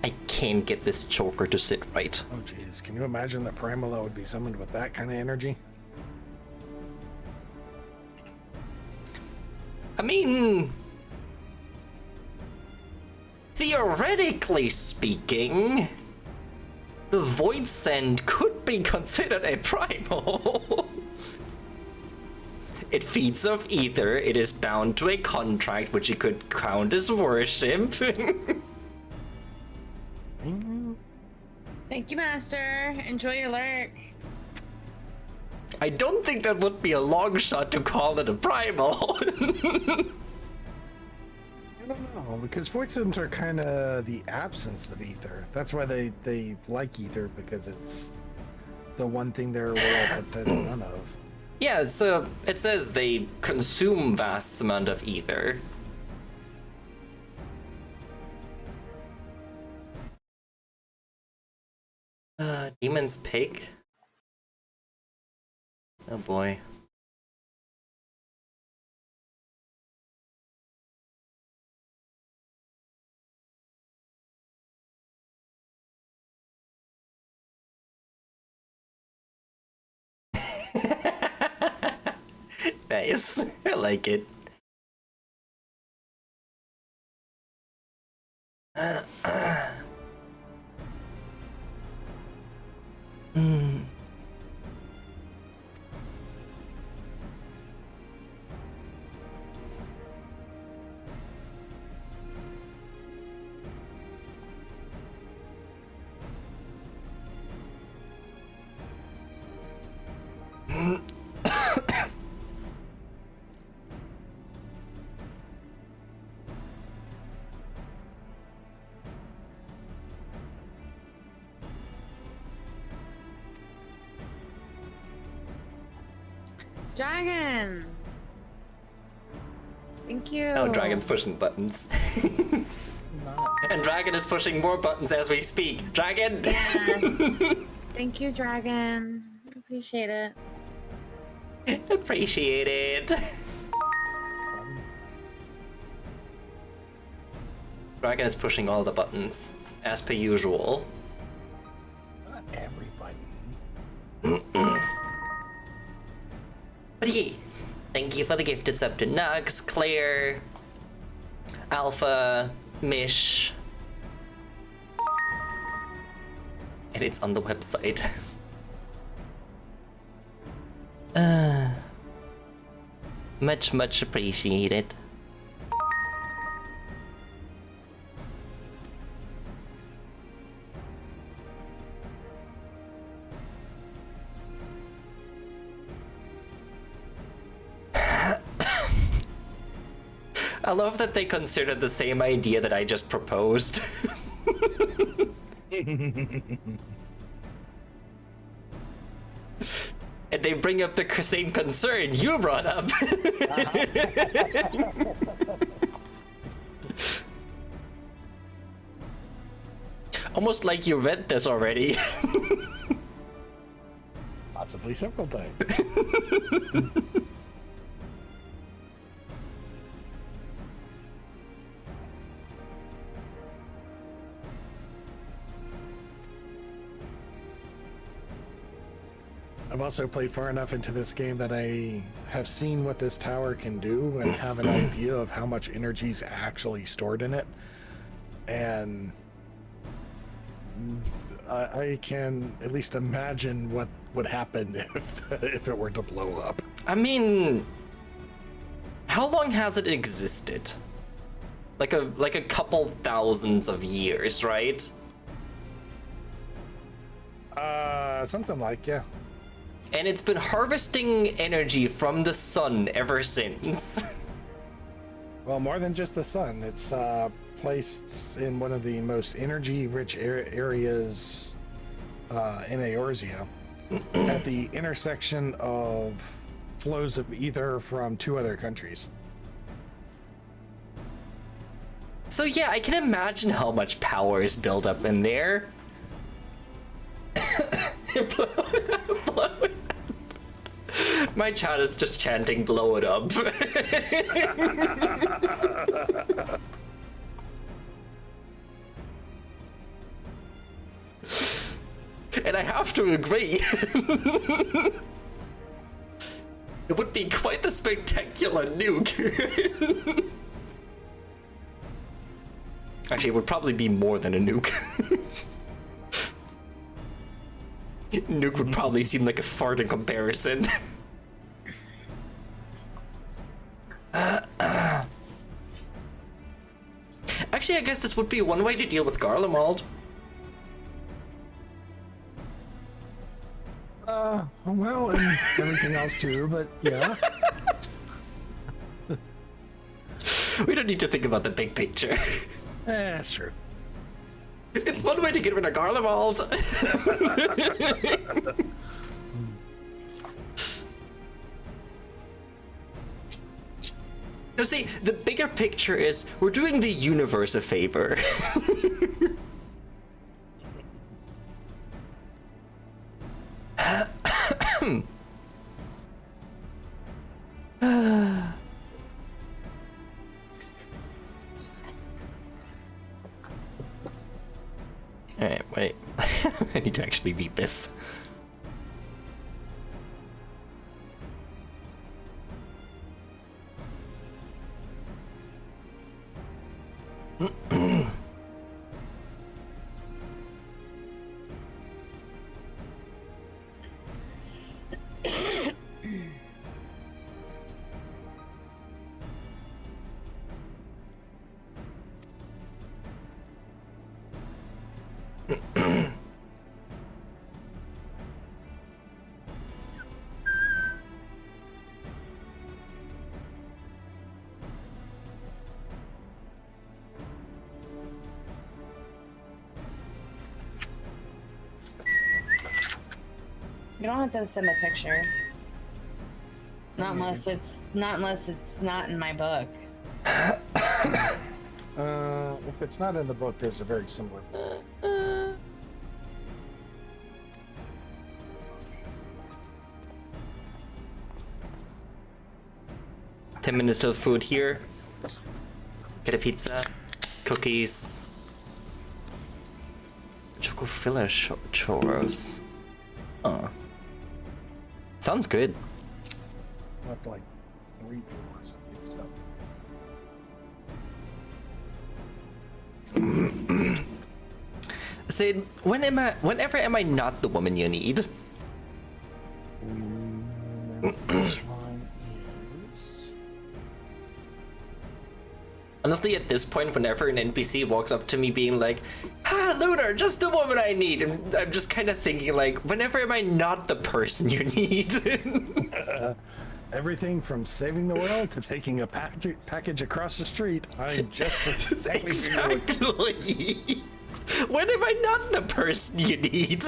A: I can't get this choker to sit right.
C: Oh, jeez. Can you imagine that Primala would be summoned with that kind of energy?
A: I mean, theoretically speaking, the Void Send could be considered a primal. It feeds off ether, it is bound to a contract which you could count as worship.
B: Thank you, Master. Enjoy your lurk.
A: I don't think that would be a long shot to call it a primal.
C: I don't know, because Void Systems are kind of the absence of ether. That's why they like ether, because it's the one thing they're aware of that there's none of.
A: Yeah, so it says they consume vast amount of ether. Demon's Pig? Oh boy. Nice. I like it.
B: Dragon! Thank you.
A: Oh, Dragon's pushing buttons. And Dragon is pushing more buttons as we speak. Dragon!
B: Yeah. Thank you, Dragon. Appreciate it.
A: Appreciate it. Dragon is pushing all the buttons, as per usual.
C: Not everybody.
A: But yeah, thank you for the gifted sub to Nux, Claire, Alpha, Mish. And it's on the website. Much appreciated. I love that they considered the same idea that I just proposed. And they bring up the same concern you brought up. Almost like you read this already.
C: Possibly several times. I've also played far enough into this game that I have seen what this tower can do and have an idea of how much energy is actually stored in it. And I can at least imagine what would happen if it were to blow up.
A: I mean, how long has it existed? Like a couple thousands of years, right?
C: Something like, yeah.
A: And it's been harvesting energy from the sun ever since.
C: Well, more than just the sun. It's placed in one of the most energy-rich areas in Eorzea, at the intersection of flows of ether from two other countries.
A: So yeah, I can imagine how much power is built up in there. My chat is just chanting blow it up. And I have to agree. It would be quite the spectacular nuke. Actually, it would probably be more than a nuke. Nuke would probably seem like a fart in comparison. Actually, I guess this would be one way to deal with Garlemald.
C: Well, and everything else too, but yeah.
A: We don't need to think about the big picture.
C: That's true.
A: It's one way to get rid of Garlemald. Now see, the bigger picture is we're doing the universe a favor. Alright, wait. I need to actually beat this.
B: don't have to send a picture. Not unless it's not in my book.
C: If it's not in the book, there's a very similar book.
A: 10 minutes of food here. Get a pizza, cookies, Chocofilla churros. Oh, sounds good.
C: Left like 3 drawers of pizza.
A: Sid, whenever am I not the woman you need?
C: This one is...
A: Honestly, at this point, whenever an NPC walks up to me being like, "Ah, Lunar, just the woman I need," and I'm just kind of thinking like, whenever am I not the person you need?
C: Everything from saving the world to taking a package across the street. I'm just
A: exactly. When am I not the person you need?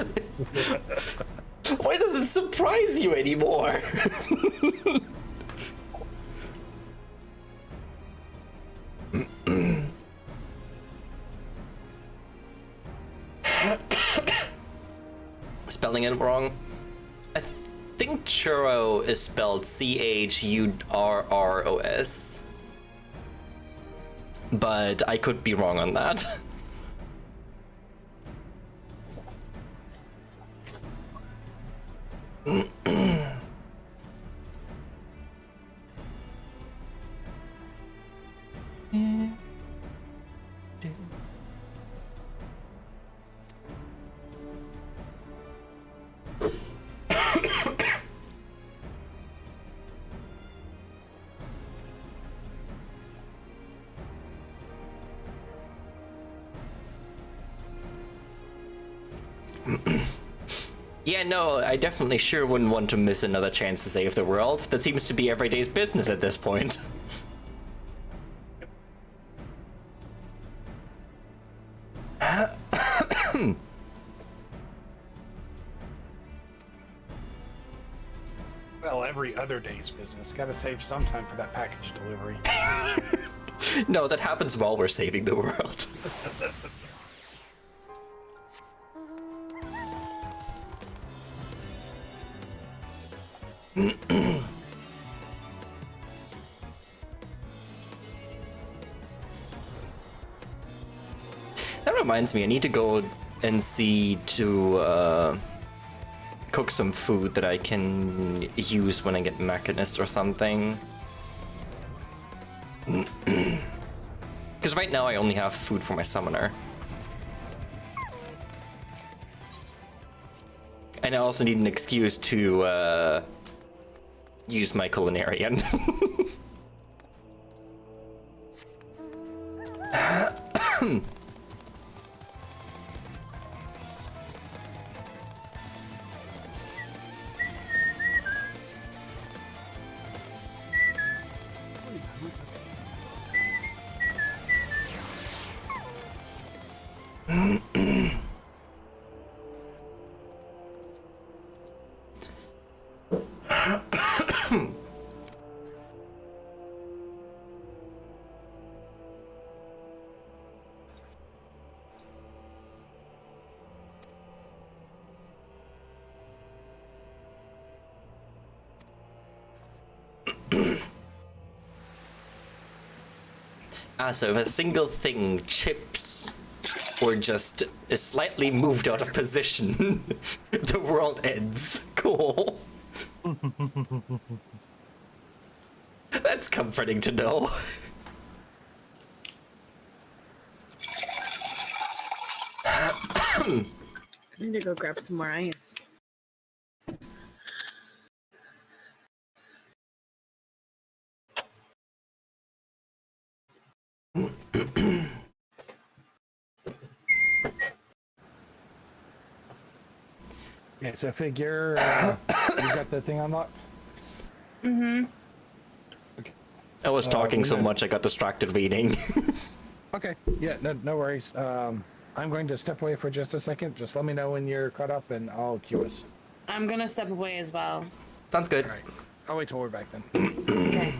A: Why does it surprise you anymore? Spelling it wrong. I think churro is spelled Churros, but I could be wrong on that. Yeah, no, I definitely sure wouldn't want to miss another chance to save the world. That seems to be every day's business at this point.
C: Well, every other day's business. Gotta save some time for that package delivery.
A: No, that happens while we're saving the world. That reminds me, I need to go and see to cook some food that I can use when I get Mechanist or something. Because right now I only have food for my summoner. And I also need an excuse to use my culinarian. So if a single thing chips or just is slightly moved out of position, the world ends. Cool. That's comforting to know.
B: I need to go grab some more ice.
C: Okay, so figure, you got the thing unlocked?
B: Mm-hmm.
C: Okay.
A: I was talking so much I got distracted reading.
C: Okay, yeah, no worries. I'm going to step away for just a second. Just let me know when you're caught up and I'll cue us.
B: I'm gonna step away as well.
A: Sounds good.
C: All right. I'll wait till we're back then.
B: Okay.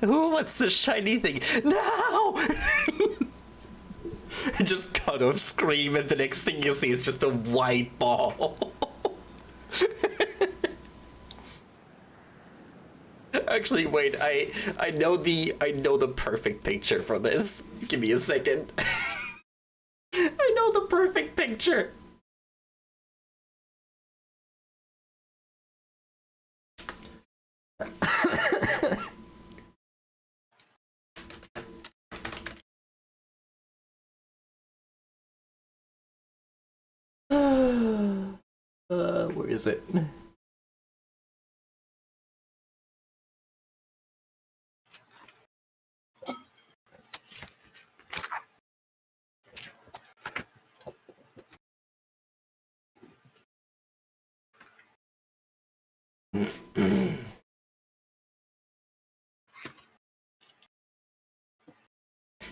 A: Who wants the shiny thing? No! Just kind of scream, and the next thing you see is just a white ball. Actually, wait. I know the perfect picture for this. Give me a second. I know the perfect picture. Where is it?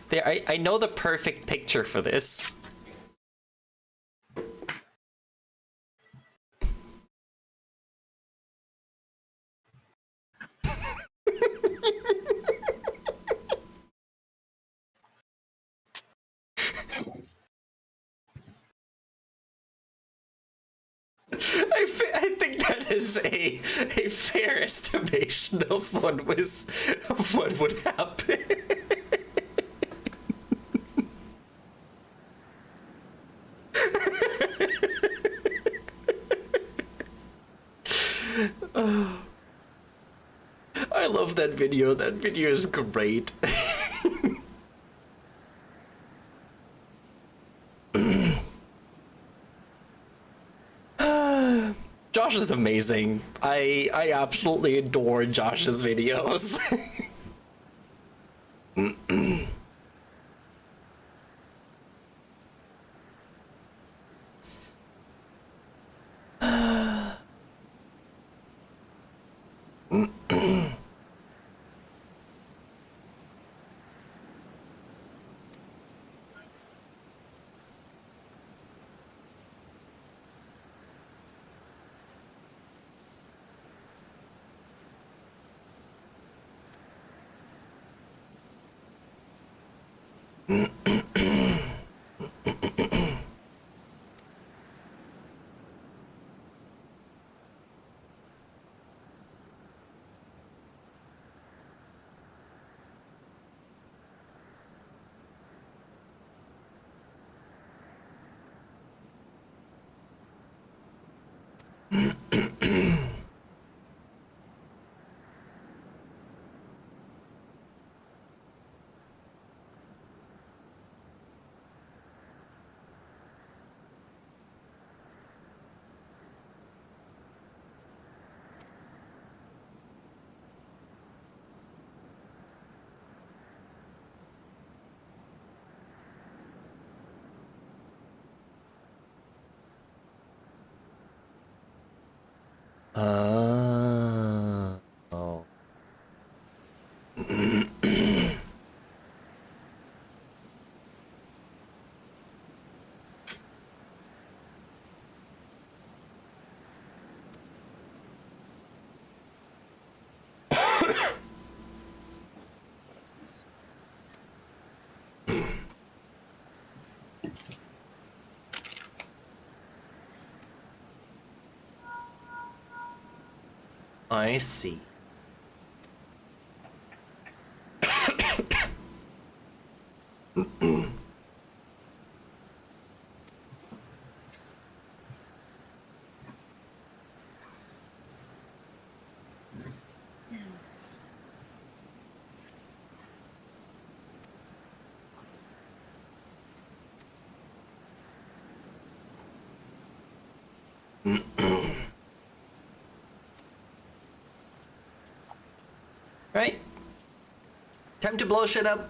A: There, I know the perfect picture for this. I think that is a fair estimation of what would happen. I love that video. That video is great. Josh is amazing. I absolutely adore Josh's videos. Oh. I see. Right? Time to blow shit up.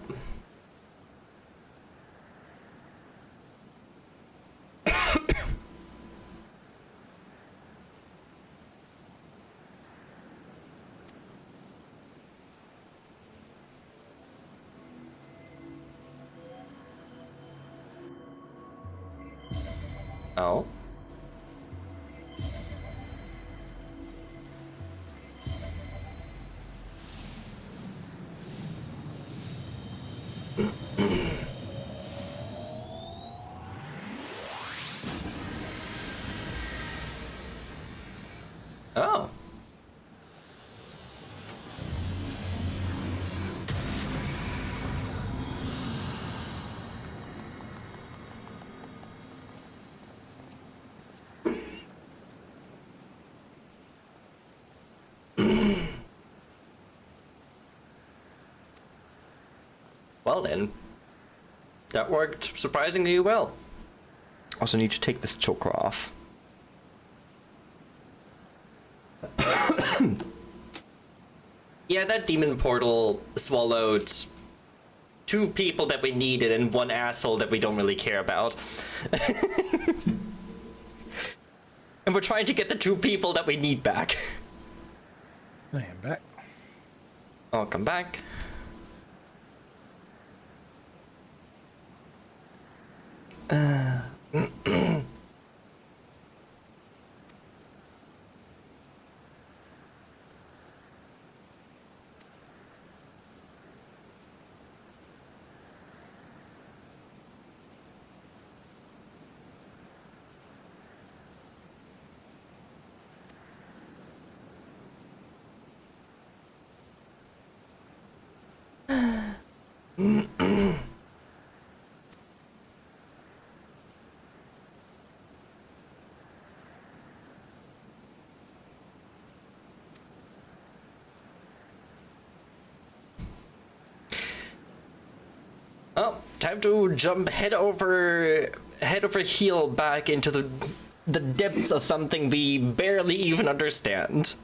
A: Oh. Oh. Well then, that worked surprisingly well. Also need to take this choker off. Yeah, that demon portal swallowed 2 people that we needed and 1 asshole that we don't really care about. And we're trying to get the 2 people that we need back.
C: I am back.
A: I'll come back. Well, time to jump head over heel back into the depths of something we barely even understand.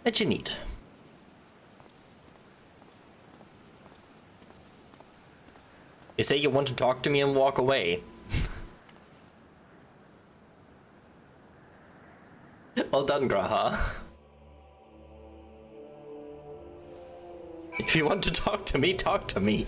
A: That you need. You say you want to talk to me and walk away. Well done, Graha. If you want to talk to me, talk to me.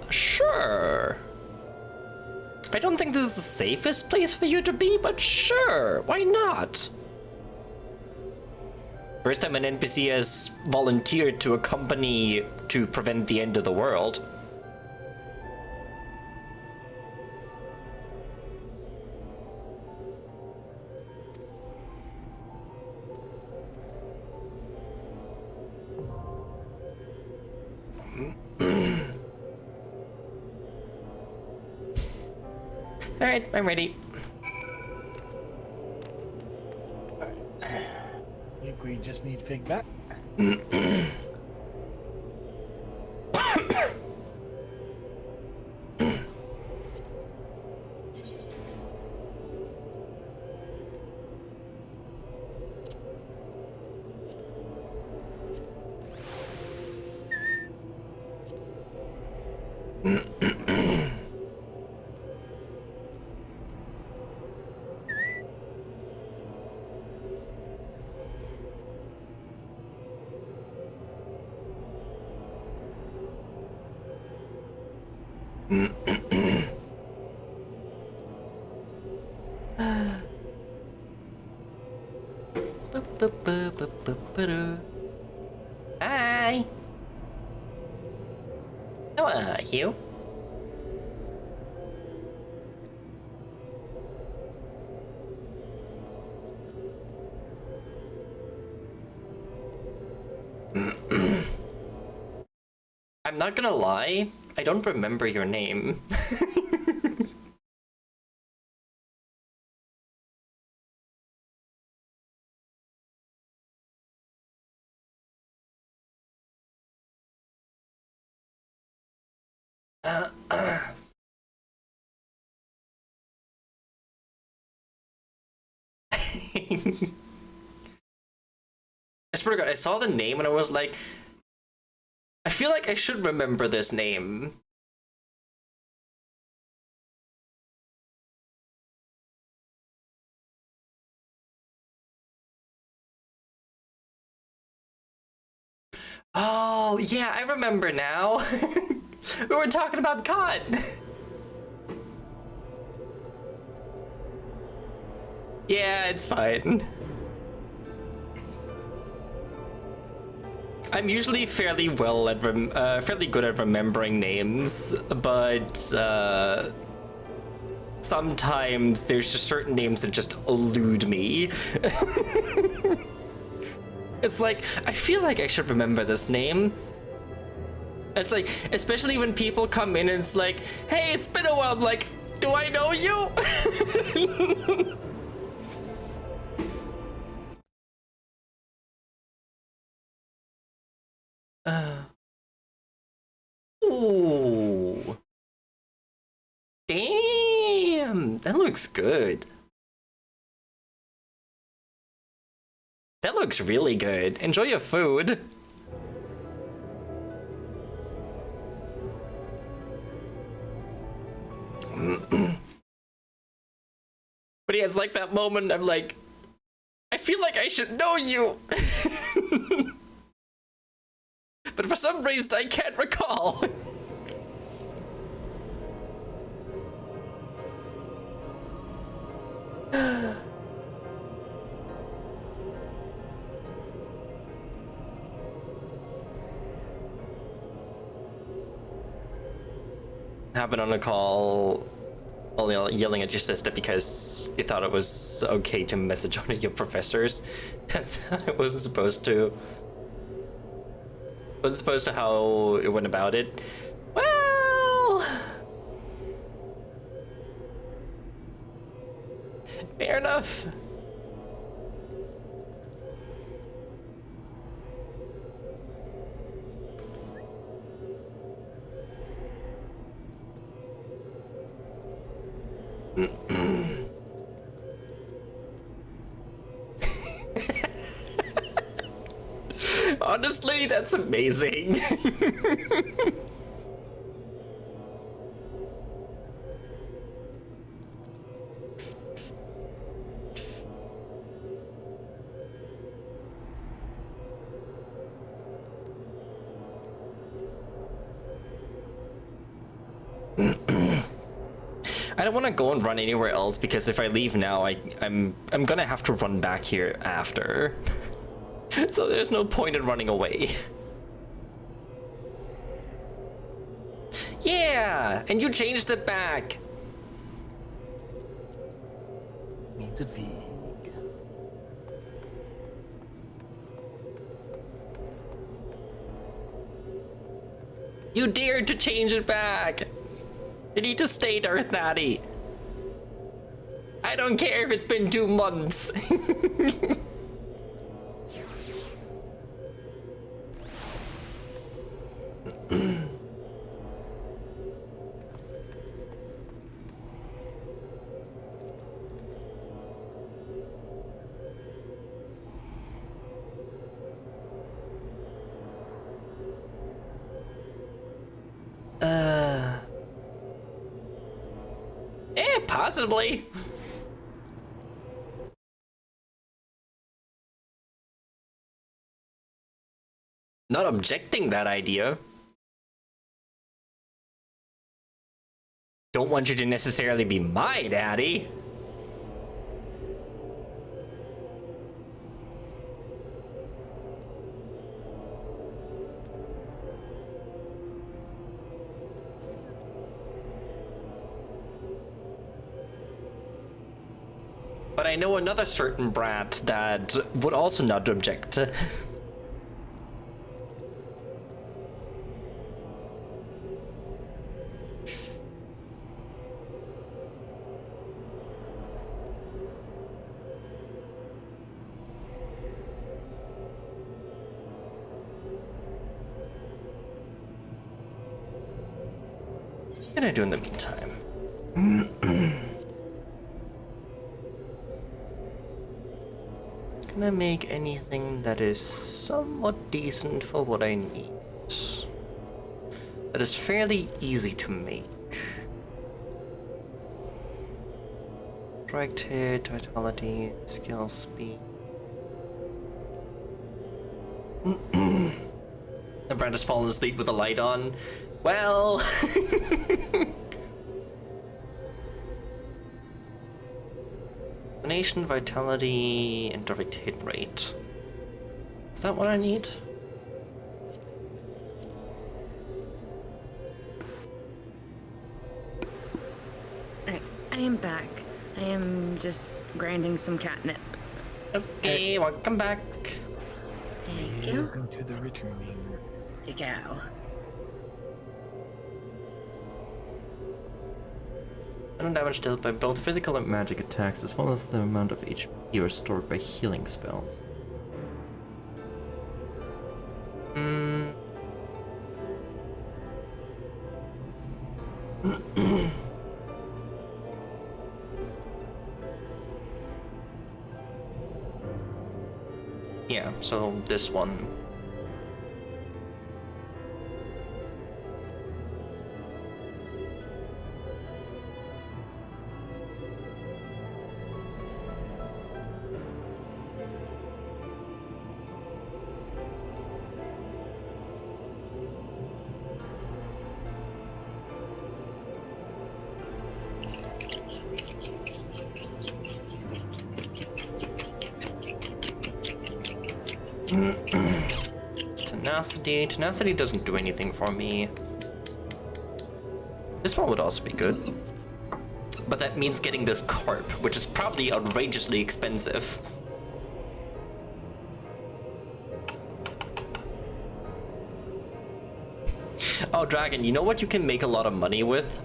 A: Sure. I don't think this is the safest place for you to be, but sure, why not? First time an NPC has volunteered to accompany to prevent the end of the world. Alright, I'm ready.
C: I think we just need Fig back.
A: Hi. How are you? I'm not gonna lie, I don't remember your name. I swear to God, I saw the name and I was like, I feel like I should remember this name. Oh, yeah, I remember now. We were talking about Khan. Yeah, it's fine. I'm usually fairly well at fairly good at remembering names, but sometimes there's just certain names that just elude me. It's like, I feel like I should remember this name. It's like, especially when people come in and it's like, hey, it's been a while. I'm like, do I know you? Ooh. Damn, that looks good. That looks really good. Enjoy your food. But yeah, it's like that moment I'm like, I feel like I should know you. But for some reason I can't recall. Happened on a call, only yelling at your sister because you thought it was okay to message one of your professors. That's how it wasn't supposed to. Wasn't supposed to how it went about it. Well, fair enough. Honestly, that's amazing. I don't want to go and run anywhere else because if I leave now, I'm gonna have to run back here after. So there's no point in running away. Yeah, and you changed it back.
D: Needs a V.
A: You dared to change it back. You need to stay there, Thaddy. I don't care if it's been 2 months. Possibly. Not objecting that idea. don't want you to necessarily be my daddy. But I know another certain brat that would also not object. What can I do in the meantime? Can I make anything that is somewhat decent for what I need? That is fairly easy to make. Direct hit, vitality, skill, speed. The brand has fallen asleep with the light on. Well... Nation, vitality, and direct hit rate. Is that what I need?
B: Alright, I am back. I am just grinding some catnip.
A: Okay, welcome back.
B: Thank you.
D: Welcome to the returning.
B: There you go.
A: Damage dealt by both physical and magic attacks, as well as the amount of HP restored by healing spells. Yeah, so this one. Tenacity. Tenacity doesn't do anything for me. This one would also be good. But that means getting this carp, which is probably outrageously expensive. Oh, Dragon, you know what you can make a lot of money with?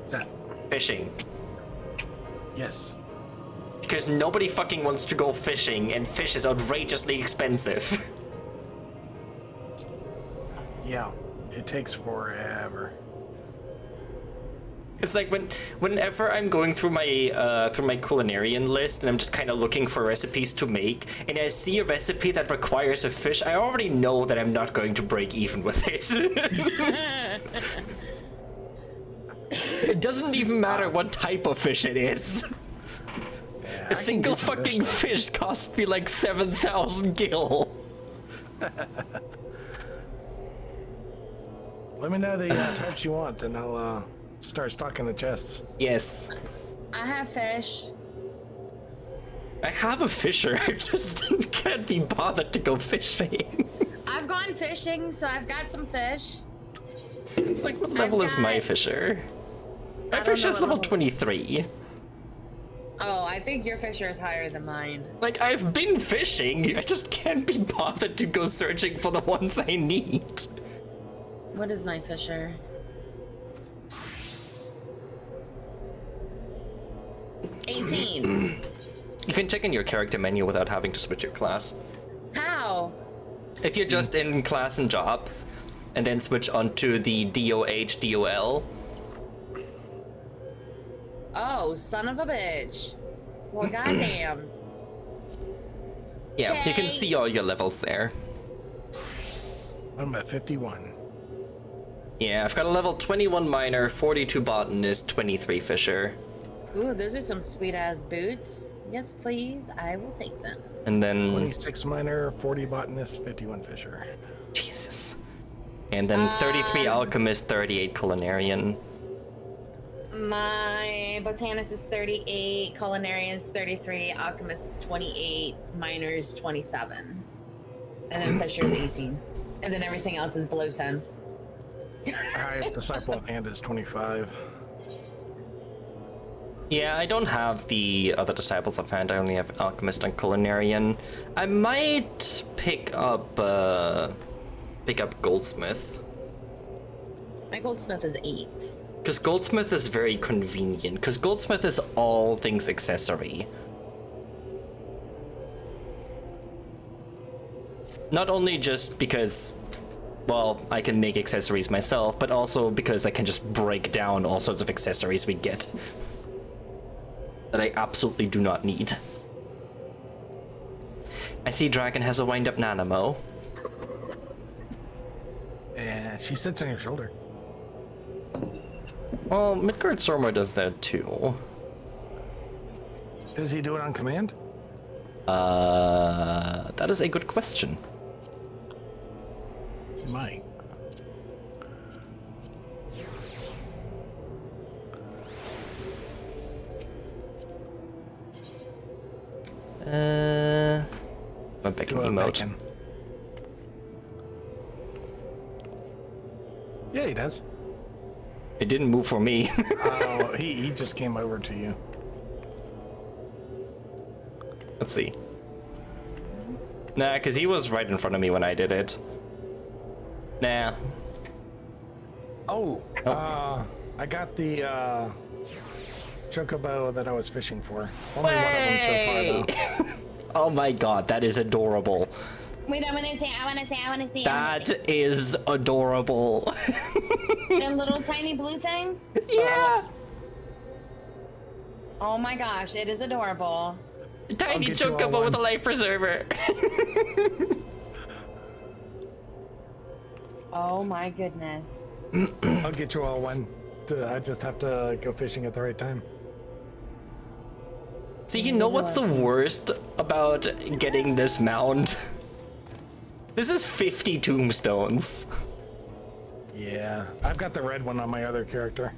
C: What's that?
A: Fishing.
C: Yes.
A: Because nobody fucking wants to go fishing, and fish is outrageously expensive.
C: Yeah, it takes forever.
A: It's like whenever I'm going through my culinarian list and I'm just kind of looking for recipes to make, and I see a recipe that requires a fish, I already know that I'm not going to break even with it. It doesn't even matter what type of fish it is.
C: Yeah,
A: A single fucking fish cost me like 7,000 gil.
C: Let me know the types you want, and I'll start stocking the chests.
A: Yes.
B: I have fish.
A: I have a fisher, I just can't be bothered to go fishing.
B: I've gone fishing, so I've got some fish.
A: It's like, what level is my fisher? My fisher is level 23.
B: Oh, I think your fisher is higher than mine.
A: Like, I've been fishing, I just can't be bothered to go searching for the ones I need.
B: What is my fisher? $18.
A: You can check in your character menu without having to switch your class.
B: How?
A: If you're just in class and jobs, and then switch onto the DOH, DOL.
B: Oh, son of a bitch. Well, goddamn.
A: Yeah, you can
B: Okay.
A: see all your levels there.
C: I'm at 51.
A: Yeah, I've got a level 21 miner, 42 botanist, 23 fisher.
B: Ooh, those are some sweet ass boots. Yes, please. I will take them.
A: And then
C: 26 miner, 40 botanist, 51 fisher.
A: Jesus. And then 33 alchemist, 38 culinarian.
B: My botanist is 38, culinarian is 33, alchemist is 28, miner's 27, and then fisher's 18, and then everything else is below 10.
C: Highest disciple of hand is 25.
A: Yeah, I don't have the other disciples of hand. I only have alchemist and culinarian. I might pick up goldsmith.
B: My goldsmith is 8.
A: Because goldsmith is very convenient. Because goldsmith is all things accessory. Not only just because, well, I can make accessories myself, but also because I can just break down all sorts of accessories we get that I absolutely do not need. I see Dragon has a wind-up Nanamo.
C: And she sits on your shoulder.
A: Well, Midgard Stormer does that too.
C: Does he do it on command?
A: That is a good question.
C: He might.
A: I'm picking emote.
C: Yeah, he does.
A: It didn't move for me.
C: Oh, he just came over to you.
A: Let's see. Nah, because he was right in front of me when I did it. Nah.
C: Oh, I got the chocobo that I was fishing for. Only one of them so far, though.
A: Oh my god, that is adorable.
B: Wait, I want to see.
A: That is adorable.
B: The little tiny blue thing?
A: Yeah.
B: Oh my gosh, it is adorable.
A: Tiny chocobo with a life preserver.
B: Oh my goodness.
C: I'll get you all one. I just have to go fishing at the right time.
A: See, you know what's the worst about getting this mount? This is 50 tombstones.
C: Yeah, I've got the red one on my other character.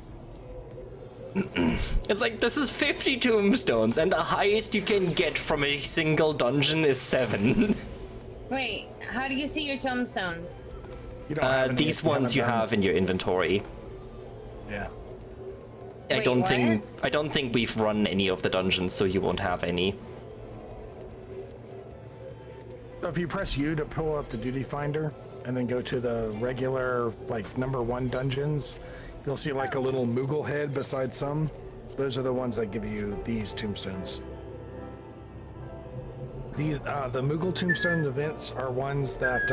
A: It's like, this is 50 tombstones, and the highest you can get from a single dungeon is 7.
B: Wait, how do you see your tombstones?
C: You don't have any
A: These
C: if you
A: ones you
C: haven't done-
A: have in your inventory.
C: Yeah.
A: I
B: Wait,
A: don't
B: what?
A: think we've run any of the dungeons, so you won't have any.
C: So if you press U to pull up the duty finder, and then go to the regular, like, #1 dungeons, you'll see like a little Moogle head beside some. Those are the ones that give you these tombstones. The Moogle tombstone events are ones that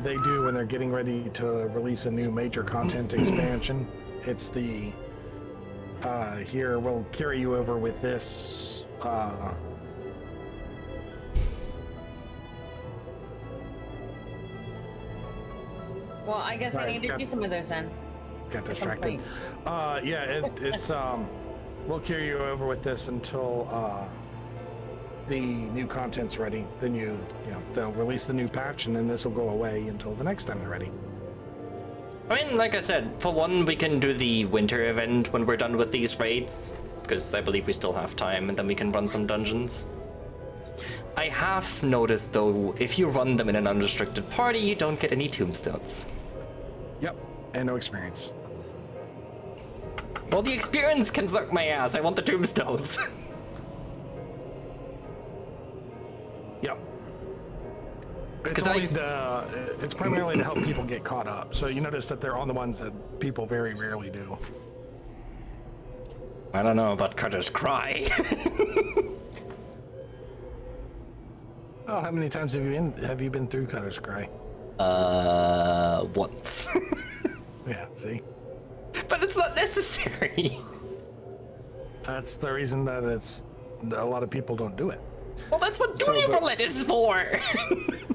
C: they do when they're getting ready to release a new major content expansion. It's the here, we'll carry you over with this
B: Well, I guess I
C: Right,
B: need to
C: got-
B: do some of those then.
C: got distracted. It's we'll carry you over with this until the new content's ready. Then you know they'll release the new patch, and then this will go away until the next time they're ready.
A: I mean, like I said, for one, we can do the winter event when we're done with these raids, because I believe we still have time, and then we can run some dungeons. I have noticed, though, if you run them in an unrestricted party, you don't get any tombstones.
C: Yep, and no experience.
A: Well, the experience can suck my ass. I want the tombstones.
C: Yep. It's
A: 'Cause
C: only it's primarily to help people get caught up. So you notice that they're on the ones that people very rarely do.
A: I don't know about Cutter's Cry.
C: Oh, how many times have you been through Cutter's Cry?
A: Once.
C: Yeah, see?
A: But it's not necessary.
C: That's the reason that a lot of people don't do it.
A: Well, that's what
C: So,
A: Duty
C: but-
A: Roulette is for.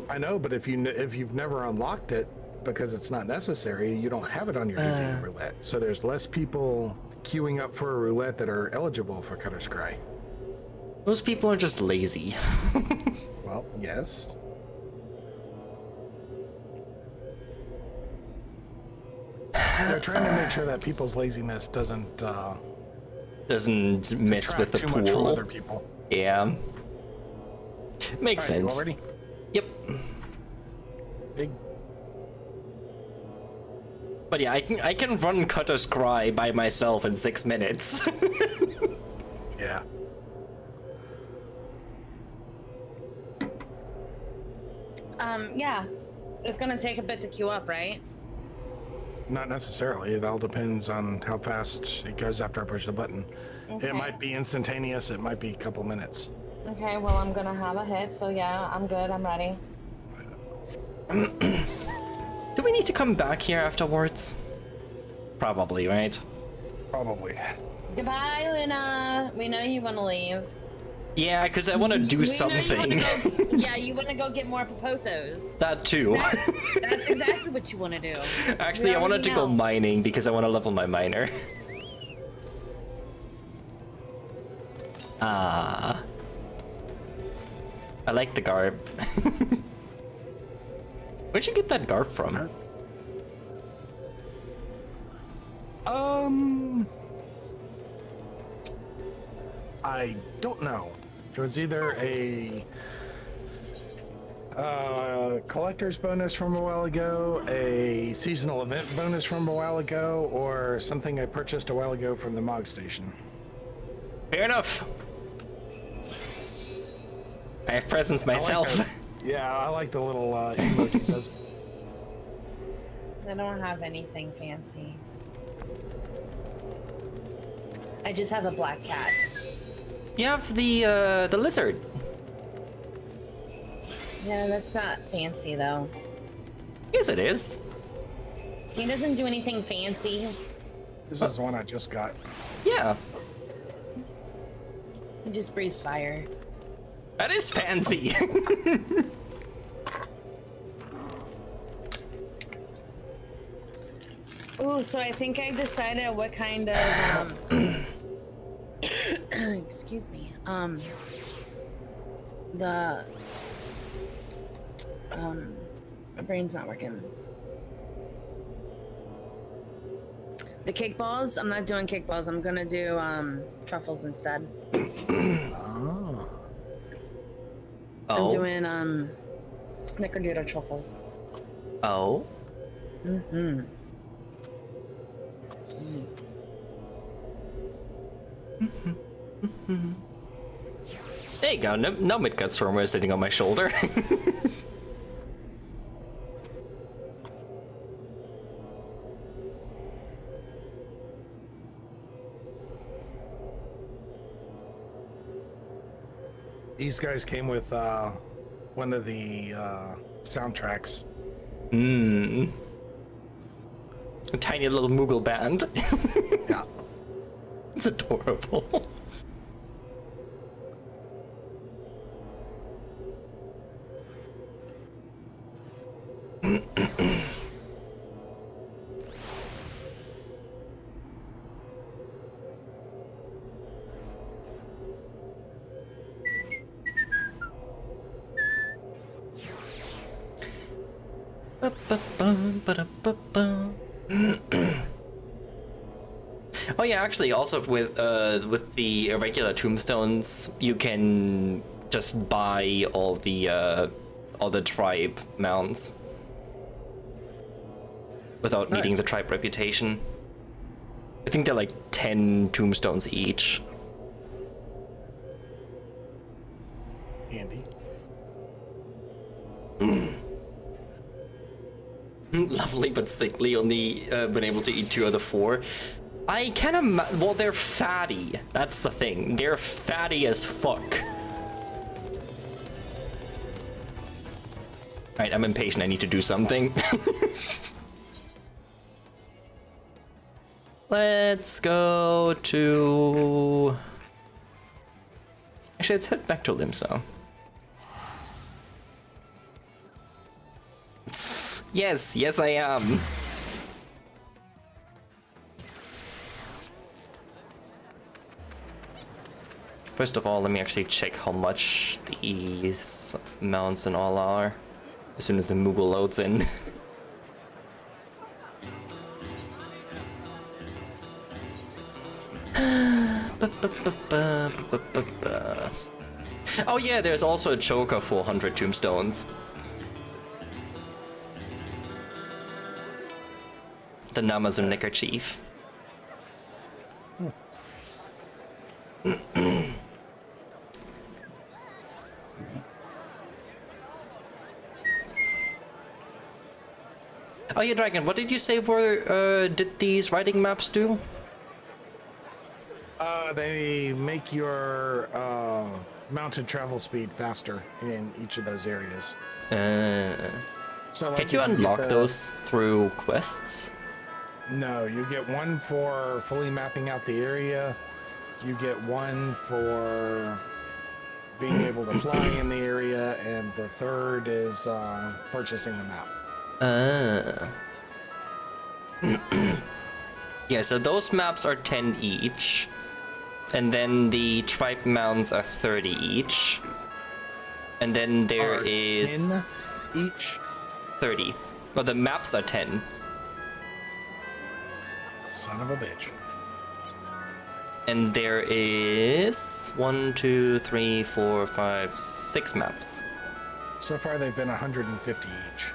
C: I know, but if you've never unlocked it because it's not necessary, you don't have it on your duty roulette. So there's less people queuing up for a roulette that are eligible for Cutter's Cry.
A: Those people are just lazy.
C: Well, yes. They're trying to make sure that people's laziness doesn't
A: mess with the
C: too much from
A: pool.
C: other people.
A: Yeah. Makes
C: All right, you
A: sense.
C: all ready?
A: Yep.
C: Big.
A: But yeah, I can run Cutter's Cry by myself in 6 minutes.
C: Yeah.
B: Yeah. It's gonna take a bit to queue up, right?
C: Not necessarily. It all depends on how fast it goes after I push the button.
B: Okay.
C: It might be instantaneous. It might be a couple minutes.
B: Okay, well, I'm gonna have a hit, so yeah, I'm good, I'm ready.
A: Do we need to come back here afterwards? Probably, right?
C: Probably.
B: Goodbye, Luna. We know you wanna leave.
A: Yeah, because I want to do
B: We know
A: something.
B: you wanna go, yeah, you wanna go get more popotos.
A: That too.
B: That's exactly what you wanna do.
A: Actually,
B: We
A: I wanted
B: already
A: to go
B: know.
A: mining because I want to level my miner. Ah. I like the garb. Where'd you get that garb from?
C: I don't know. It was either a collector's bonus from a while ago, a seasonal event bonus from a while ago, or something I purchased a while ago from the Mog Station.
A: Fair enough. I have presents myself.
C: I like the little emoji it does.
B: I don't have anything fancy. I just have a black cat.
A: You have the lizard.
B: Yeah, that's not fancy though.
A: Yes, it is.
B: He doesn't do anything fancy.
C: This is the one I just got.
A: Yeah,
B: He just breathes fire.
A: that is fancy.
B: Ooh, so I think I decided what kind of excuse me. My brain's not working. The cake balls, I'm not doing cake balls. I'm gonna do truffles instead.
C: Oh.
B: I'm
A: Oh.
B: doing snickerdoodle truffles.
A: Oh.
B: Mm-hmm. Jeez.
A: There you go. No midgut stormer is sitting on my shoulder.
C: These guys came with one of the soundtracks.
A: A tiny little Moogle band.
C: Yeah.
A: It's adorable. Oh yeah, actually, also with the irregular tombstones, you can just buy all the tribe mounts without needing
C: Nice.
A: the tribe reputation. I think they're like 10 tombstones each.
C: Handy.
A: Lovely but sickly, only been able to eat 2 of the 4. I can well, they're fatty. That's the thing. They're fatty as fuck. Alright, I'm impatient. I need to do something. Let's go to... Actually, let's head back to Limso. Yes, I am. First of all, let me actually check how much these mounts and all are as soon as the Moogle loads in. Oh yeah, there's also a choker for 100 tombstones. The Namazun neckerchief. Oh yeah, Dragon, what did you say did these writing maps do?
C: They make your mounted travel speed faster in each of those areas. So
A: Can you unlock those through quests?
C: No, you get one for fully mapping out the area. You get one for being able to fly in the area, and the third is purchasing the map.
A: Yeah, so those maps are 10 each. And then the tribe mounts are 30 each. And then there is
C: 10 each?
A: 30. Well, the maps are 10.
C: Son of a bitch.
A: And there is 1, 2, 3, 4, 5, 6 maps.
C: So far, they've been 150 each.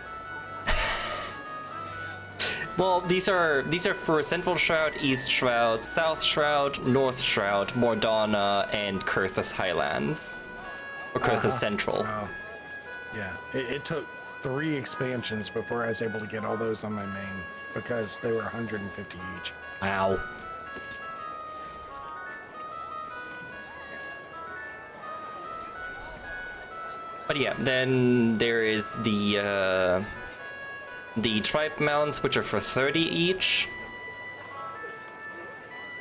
A: Well, these are for Central Shroud, East Shroud, South Shroud, North Shroud, Mordana, and Kurthus Highlands. Or Kurthus Central.
C: So, yeah, it took 3 expansions before I was able to get all those on my main, because they were 150 each.
A: Wow. But yeah, then there is the tribe mounts, which are for 30 each.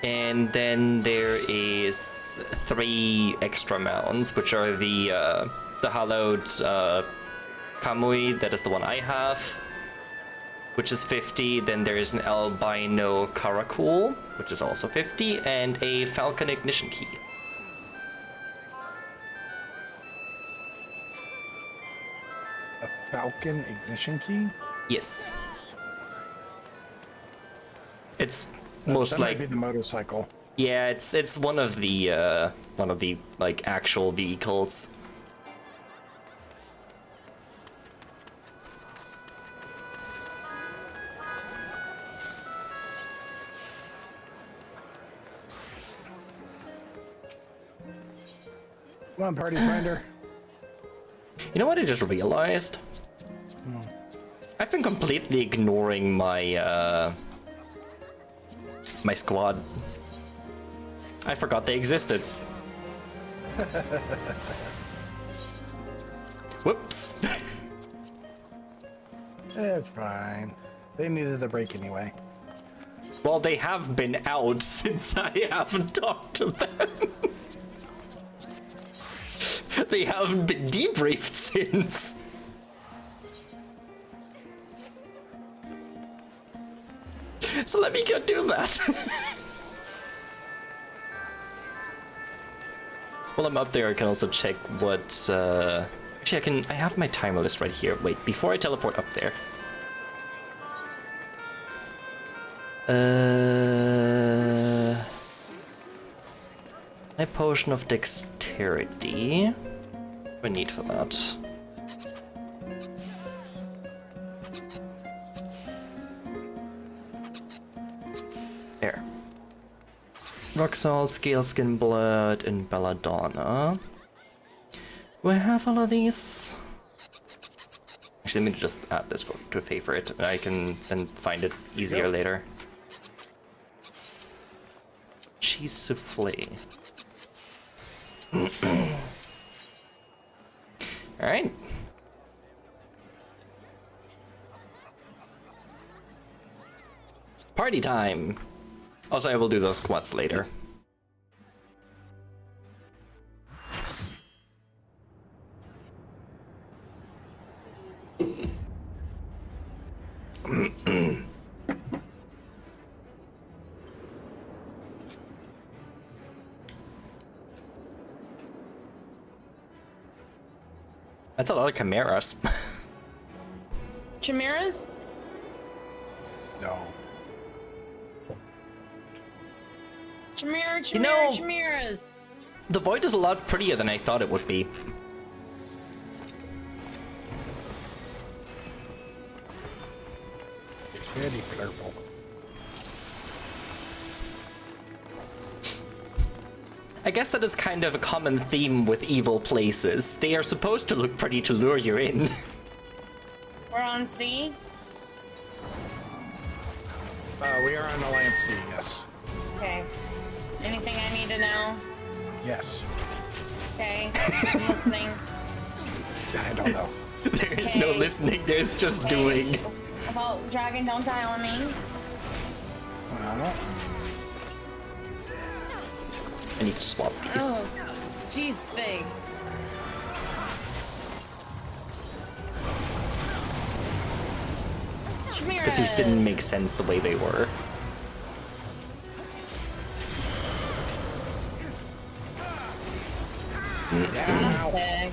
A: And then there is 3 extra mounts, which are the hallowed Kamui, that is the one I have, which is 50. Then there is an albino Karakul, which is also 50, and a Falcon Ignition Key.
C: A Falcon Ignition Key?
A: Yes. It's most
C: that
A: like
C: might be the motorcycle.
A: yeah, it's one of the like actual vehicles.
C: Come on, party finder.
A: You know what I just realized? I've been completely ignoring my my squad. I forgot they existed. Whoops.
C: It's fine. They needed the break anyway.
A: Well, they have been out since I haven't talked to them. They haven't been debriefed since. So let me go do that. While I'm up there, I can also check what. Actually, I have my timer list right here. Wait, before I teleport up there. My potion of dexterity. What do I need for that? There. Rock salt, scale skin blood, and belladonna. Do I have all of these? Actually, let me just add this to a favorite, and I can then find it easier later. Cheese souffle. Alright. Party time! Also, I will do those squats later. That's a lot of chimeras.
B: Chimera,
A: You know-
B: chimeras.
A: The void is a lot prettier than I thought it would be.
C: It's very purple.
A: I guess that is kind of a common theme with evil places. They are supposed to look pretty to lure you in.
B: We're on C.
C: We are on the land sea, yes.
B: Okay. Anything I need to know?
C: Yes.
B: Okay. I'm listening.
C: I don't know.
A: There is no
B: Okay.
A: listening, there's just doing.
B: About dragon, don't die on me.
A: I need to swap these.
B: Oh, jeez, Fig. Chimera.
A: Because these didn't make sense the way they were.
B: Fig.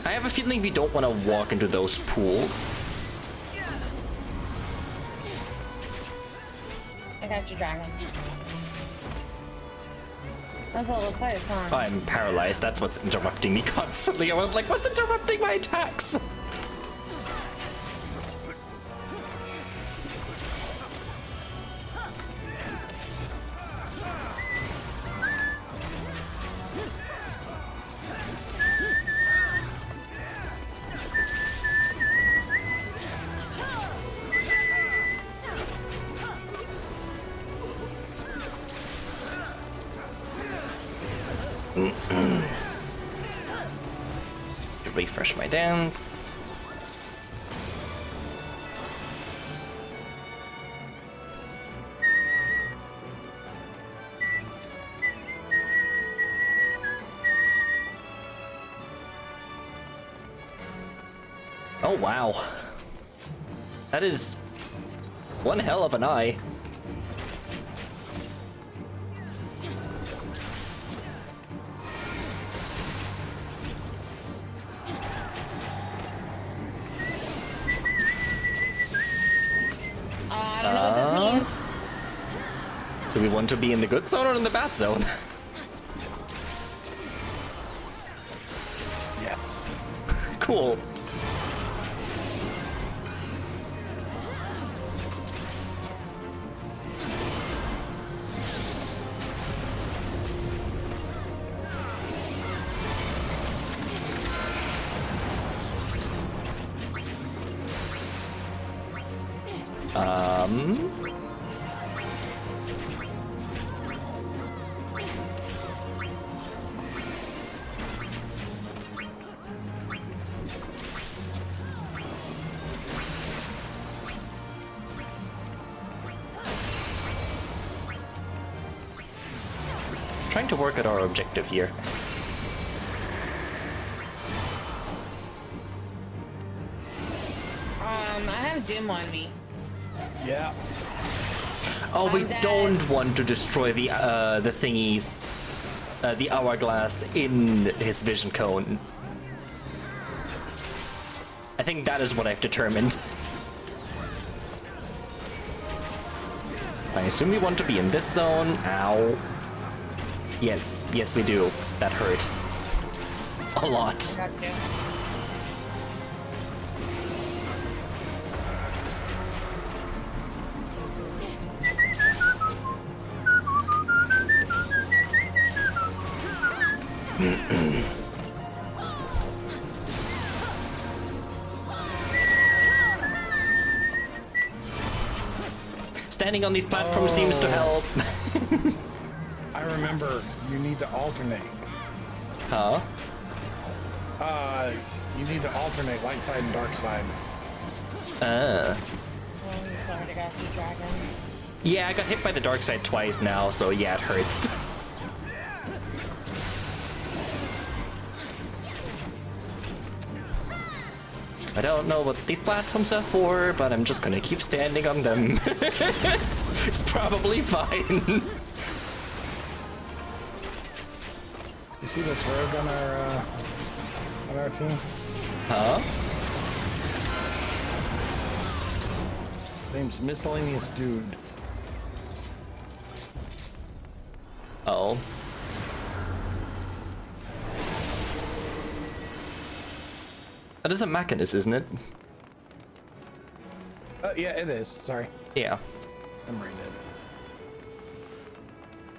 A: I have a feeling we don't want to walk into those pools.
B: I got your dragon. That's a little close, huh?
A: I'm paralyzed, that's what's interrupting me constantly. I was like, what's interrupting my attacks? Refresh my dance. Oh wow. That is one hell of an eye.
B: I don't know what this means.
A: Do we want to be in the good zone or in the bad zone?
C: Yes.
A: Cool. Trying to work at our objective here.
B: I have Doom on me.
C: Yeah.
A: Oh, we
B: I'm dead.
A: don't want to destroy the thingies, the hourglass in his vision cone. I think that is what I've determined. I assume we want to be in this zone. Ow. Yes, yes we do. That hurt. A lot.
B: Got Doom.
A: Standing on these platforms seems to help.
C: I remember you need to alternate.
A: Huh?
C: You need to alternate light side and dark side.
B: Oh, he's already got the dragon.
A: Yeah, I got hit by the dark side twice now, so yeah, it hurts. I don't know what these platforms are for, but I'm just gonna keep standing on them. It's probably fine.
C: You see this rogue on our team?
A: Huh?
C: Name's Miscellaneous Dude.
A: Oh. That is a Machinus, isn't it?
C: Yeah, it is. Sorry.
A: Yeah.
C: I'm reading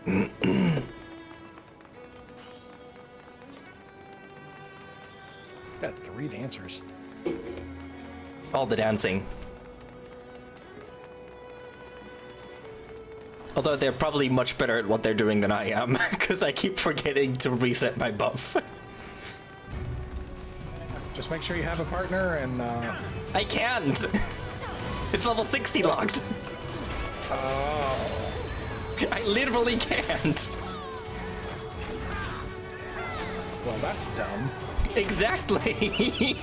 C: it. Got 3 dancers.
A: All the dancing. Although they're probably much better at what they're doing than I am, because I keep forgetting to reset my buff.
C: Just make sure you have a partner and,
A: I can't! It's level 60 locked!
C: Oh.
A: I literally can't!
C: Well, that's dumb.
A: Exactly!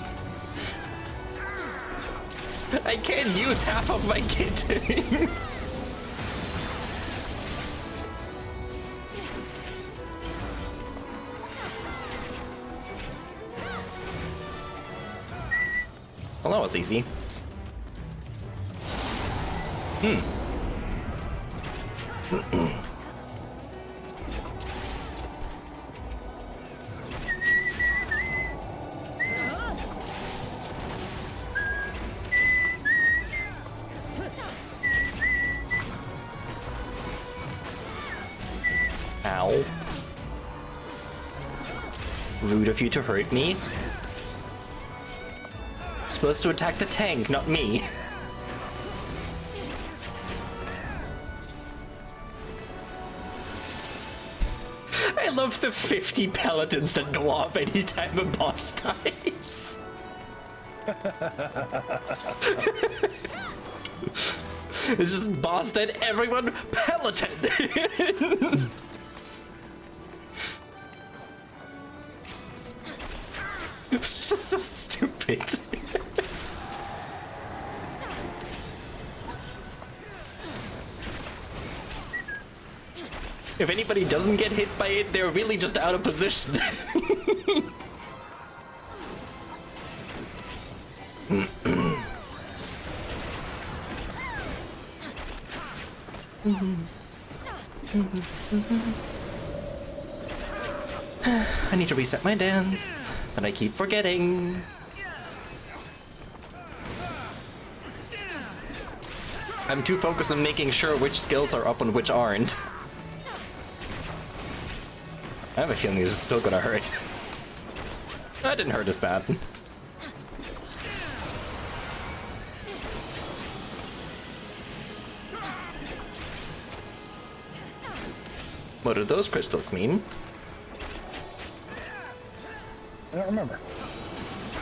A: I can't use half of my kit. Well, that was easy. Ow. Rude of you to hurt me. Supposed to attack the tank, not me. I love the 50 paladins that go off anytime a boss dies. It's just boss dead, everyone paladin. It's just so stupid. If anybody doesn't get hit by it, they're really just out of position. I need to reset my dance, and I keep forgetting. I'm too focused on making sure which skills are up and which aren't. I have a feeling this is still gonna hurt. That didn't hurt as bad. What do those crystals mean?
C: I don't remember.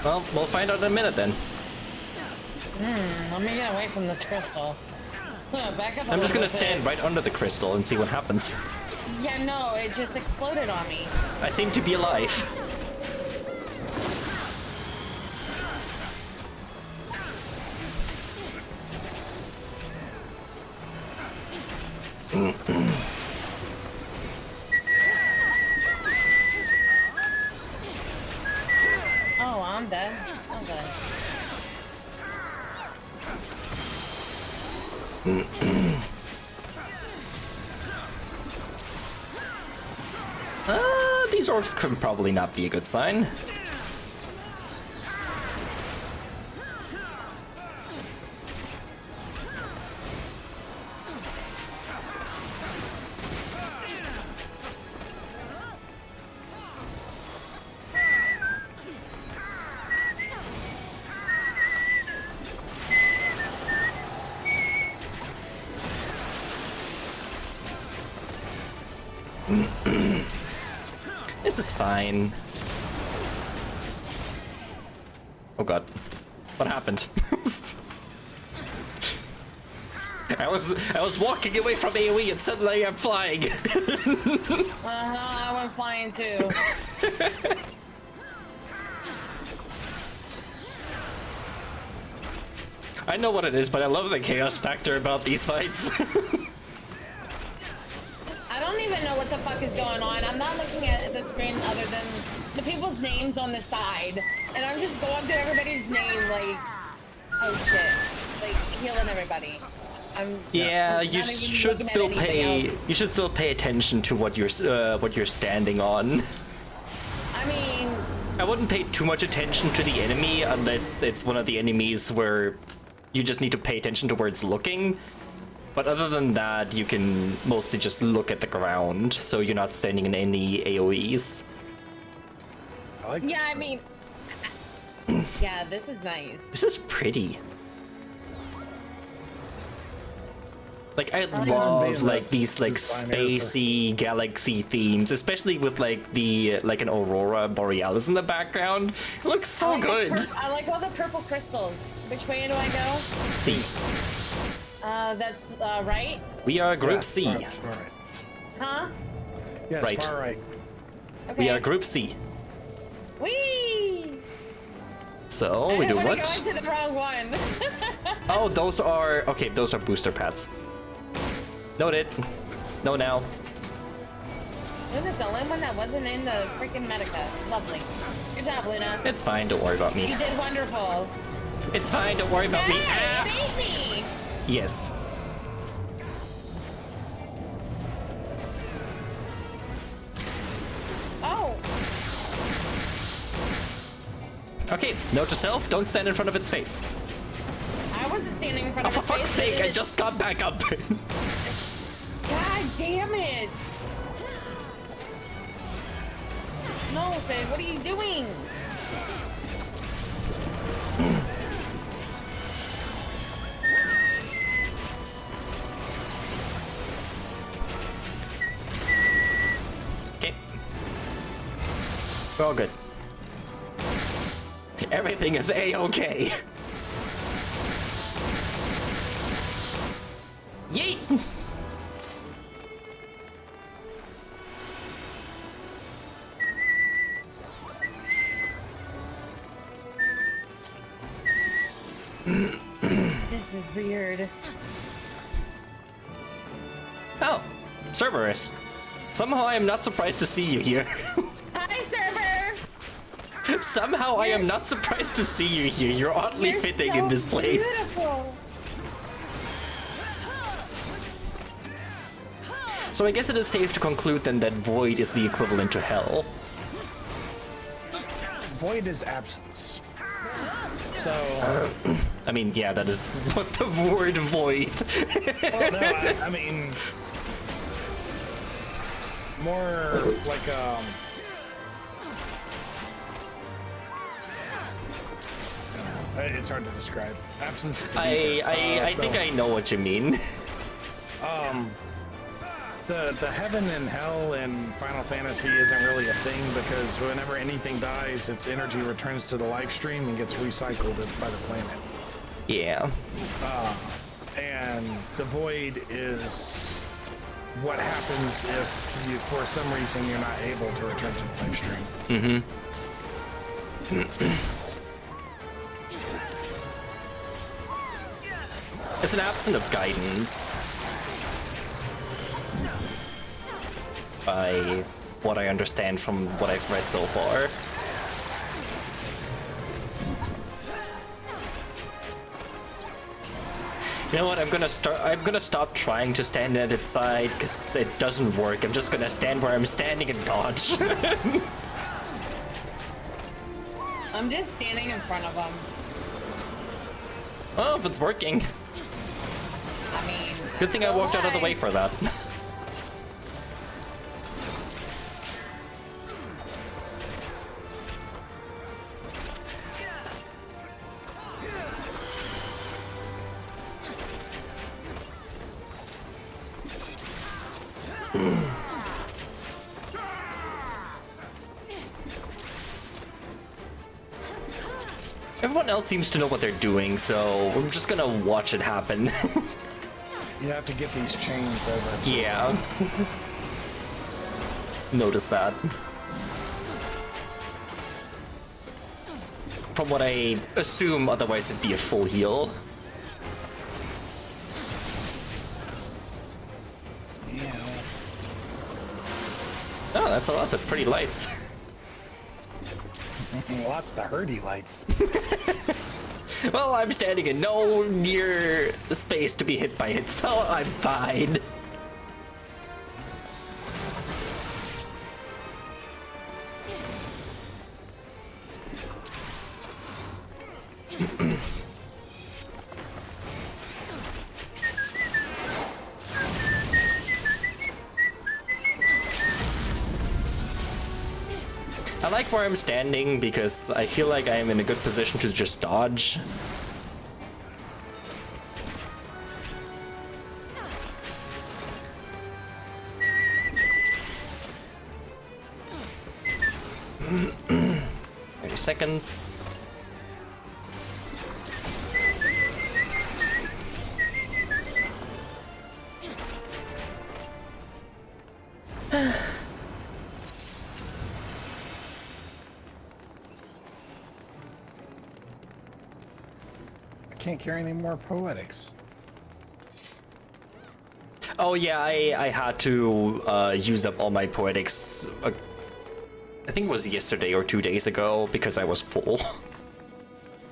A: Well, we'll find out in a minute then.
B: Let me get away from this crystal. Back up.
A: I'm just gonna stand right under the crystal and see what happens.
B: Yeah, no, it just exploded on me.
A: I seem to be alive.
B: Oh, I'm dead. I'm dead.
A: These orbs could probably not be a good sign. This is fine. Oh god. What happened? I was walking away from AoE and suddenly I'm flying.
B: I went flying too.
A: I know what it is, but I love the chaos factor about these fights.
B: I don't even know what the fuck is going on. I'm not looking at the screen other than the people's names on the side. And I'm just going through everybody's name like, oh shit. Like, healing everybody.
A: Yeah,
B: not
A: you
B: even
A: should
B: looking at
A: still
B: anything
A: pay.
B: else.
A: You should still pay attention to what you're standing on.
B: I mean,
A: I wouldn't pay too much attention to the enemy unless it's one of the enemies where you just need to pay attention to where it's looking. But other than that, you can mostly just look at the ground, so you're not standing in any AoEs.
C: I like
B: yeah, I mean, yeah, this is nice.
A: This is pretty. Like I
C: being
A: love
C: the
A: like these like
C: designer
A: spacey galaxy themes, especially with like an aurora borealis in the background. It looks so
B: I like the
A: good.
B: I like all the purple crystals. Which way do I go?
A: C.
B: That's right.
A: We are Group
C: Yeah,
A: C.
C: Far right.
B: Huh?
C: Yes,
A: Right.
C: far right.
B: Okay.
A: We are Group C.
B: Whee!
A: So we do
B: I'm
A: what?
B: going to the wrong one.
A: Oh, those are okay. Those are booster pads. Noted. No now.
B: Luna's the only one that wasn't in the freaking Medica. Lovely. Good job, Luna.
A: It's fine. Don't worry about
B: You
A: me.
B: did wonderful.
A: It's fine. Don't worry about me.
B: Hey,
A: Ah!
B: it ate me.
A: Yes.
B: Oh,
A: Okay. Note to self: don't stand in front of its face.
B: I wasn't standing in front
A: Oh,
B: of
A: for
B: his
A: fuck's
B: face.
A: sake! I just got back up.
B: God damn it! No, Fig, what are you doing?
A: Okay. We're all good. Everything is A-okay. Yeet!
B: This is weird.
A: Oh, Cerberus. Somehow I am not surprised to see you here.
B: Hi, server!
A: Somehow I am not surprised to see you here. You're oddly
B: You're
A: fitting
B: so
A: in this place.
B: Beautiful.
A: So I guess it is safe to conclude then that Void is the equivalent to Hell.
C: Void is absence. So,
A: I mean, yeah, that is what the word Void.
C: well, no, I mean, more like it's hard to describe. Absence. Of the
A: I think I know what you mean.
C: The heaven and hell in Final Fantasy isn't really a thing because whenever anything dies, its energy returns to the life stream and gets recycled by the planet.
A: Yeah.
C: And the void is what happens if you, for some reason, you're not able to return to the life stream.
A: It's an absence of guidance. By what I understand from what I've read so far. You know what? I'm gonna stop trying to stand at its side because it doesn't work. I'm just gonna stand where I'm standing and dodge.
B: I'm just standing in front of him.
A: Oh, if it's working.
B: I mean,
A: Good thing I walked out of the way for that. Everyone else seems to know what they're doing, so we're just gonna watch it happen.
C: You have to get these chains over.
A: Yeah. Notice that. From what I assume, otherwise it'd be a full heal.
C: Yeah.
A: Oh, that's lots of pretty lights.
C: Lots of hurdy lights.
A: Well, I'm standing in no near space to be hit by it, so I'm fine. I like where I'm standing because I feel like I am in a good position to just dodge. Seconds.
C: I can't carry any more poetics.
A: Oh yeah, I had to use up all my poetics. I think it was yesterday or 2 days ago because I was full.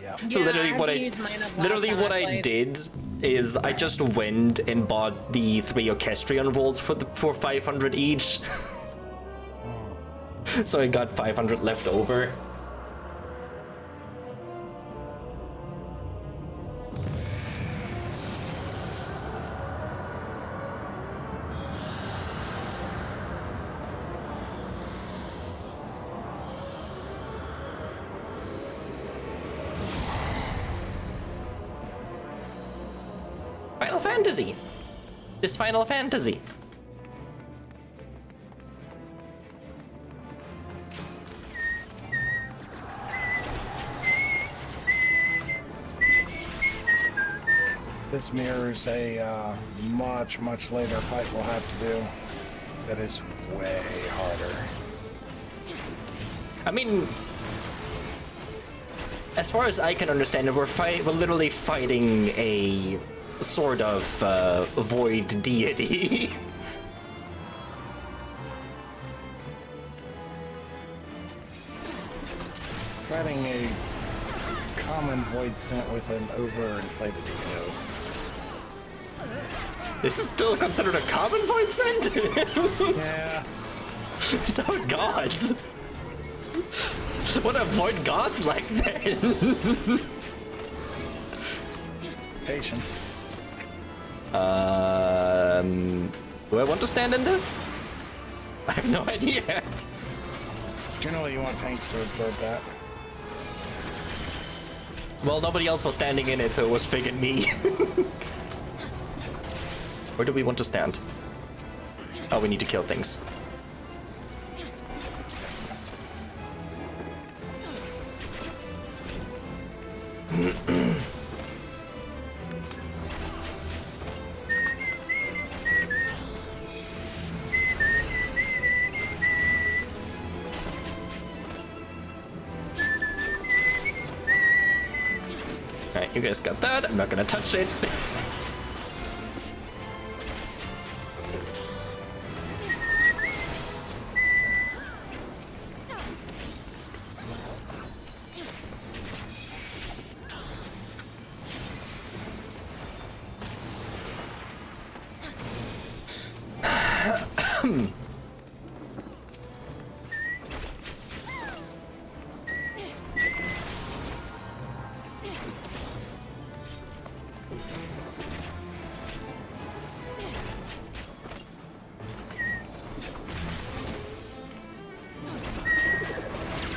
C: Yeah.
A: So
B: Yeah,
A: literally
B: I
A: what
B: had to use mine up last
A: literally
B: time
A: what
B: I
A: I
B: played.
A: did is I just went and bought the 3 Orchestrion rolls for 500 each. So I got 500 left over. Final Fantasy. This Final Fantasy.
C: This mirrors a much later fight we'll have to do. That is way harder.
A: I mean, as far as I can understand it, we're literally fighting a sort of void deity.
C: Fighting a common void scent with an overinflated ego.
A: This is still considered a common void scent?
C: Yeah.
A: Oh god. What are void gods like then?
C: Patience.
A: Do I want to stand in this? I have no idea.
C: Generally, you want tanks to absorb that.
A: Well, nobody else was standing in it, so it was Fig and me. Where do we want to stand? Oh, we need to kill things. Alright, you guys got that. I'm not gonna touch it.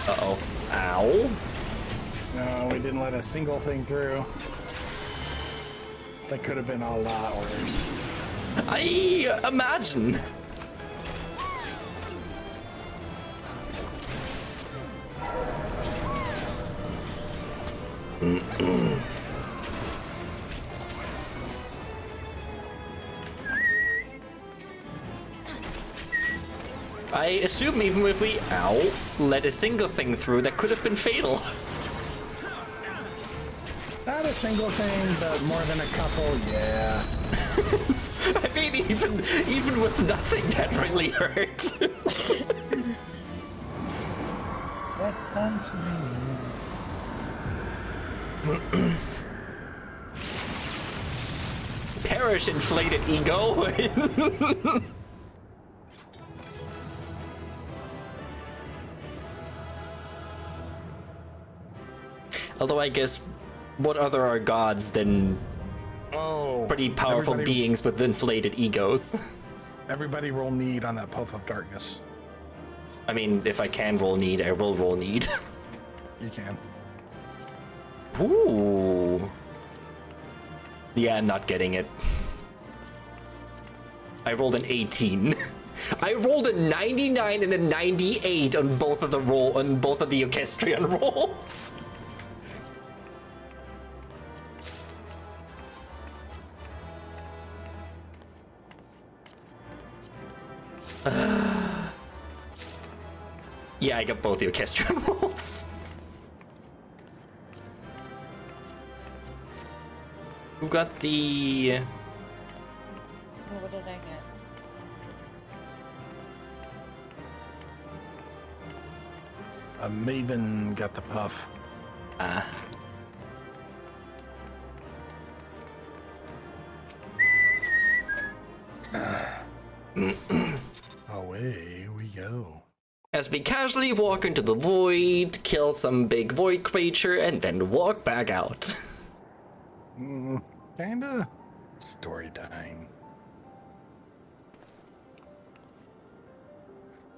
A: Uh-oh. Ow.
C: No, we didn't let a single thing through. That could have been a lot worse.
A: I imagine. I assume even if we, let a single thing through, that could have been fatal.
C: Not a single thing, but more than a couple, yeah.
A: I mean, even with nothing, that really hurt.
C: That sounds to me.
A: Perish, inflated ego. Although I guess, what other are gods than pretty powerful beings with inflated egos?
C: Everybody roll need on that puff of darkness.
A: I mean, if I can roll need, I will roll need.
C: You can.
A: Ooh. Yeah, I'm not getting it. I rolled an 18. I rolled a 99 and a 98 on both of the Equestrian rolls. Yeah, I got both the Equestrian rolls. Who got the...
B: What did I get?
C: A Maven got the puff.
A: Ah.
C: Away we go.
A: As we casually walk into the void, kill some big void creature, and then walk back out.
C: Kinda. Story time.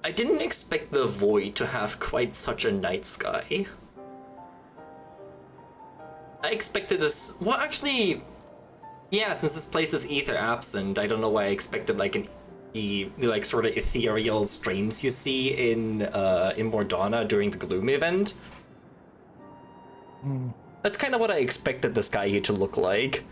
A: I didn't expect the void to have quite such a night sky. I expected this. Well, actually, yeah, since this place is ether absent, I don't know why I expected like the sort of ethereal streams you see in Mordana during the Gloom event. That's kind of what I expected the sky here to look like.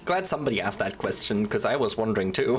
A: Glad somebody asked that question, because I was wondering too.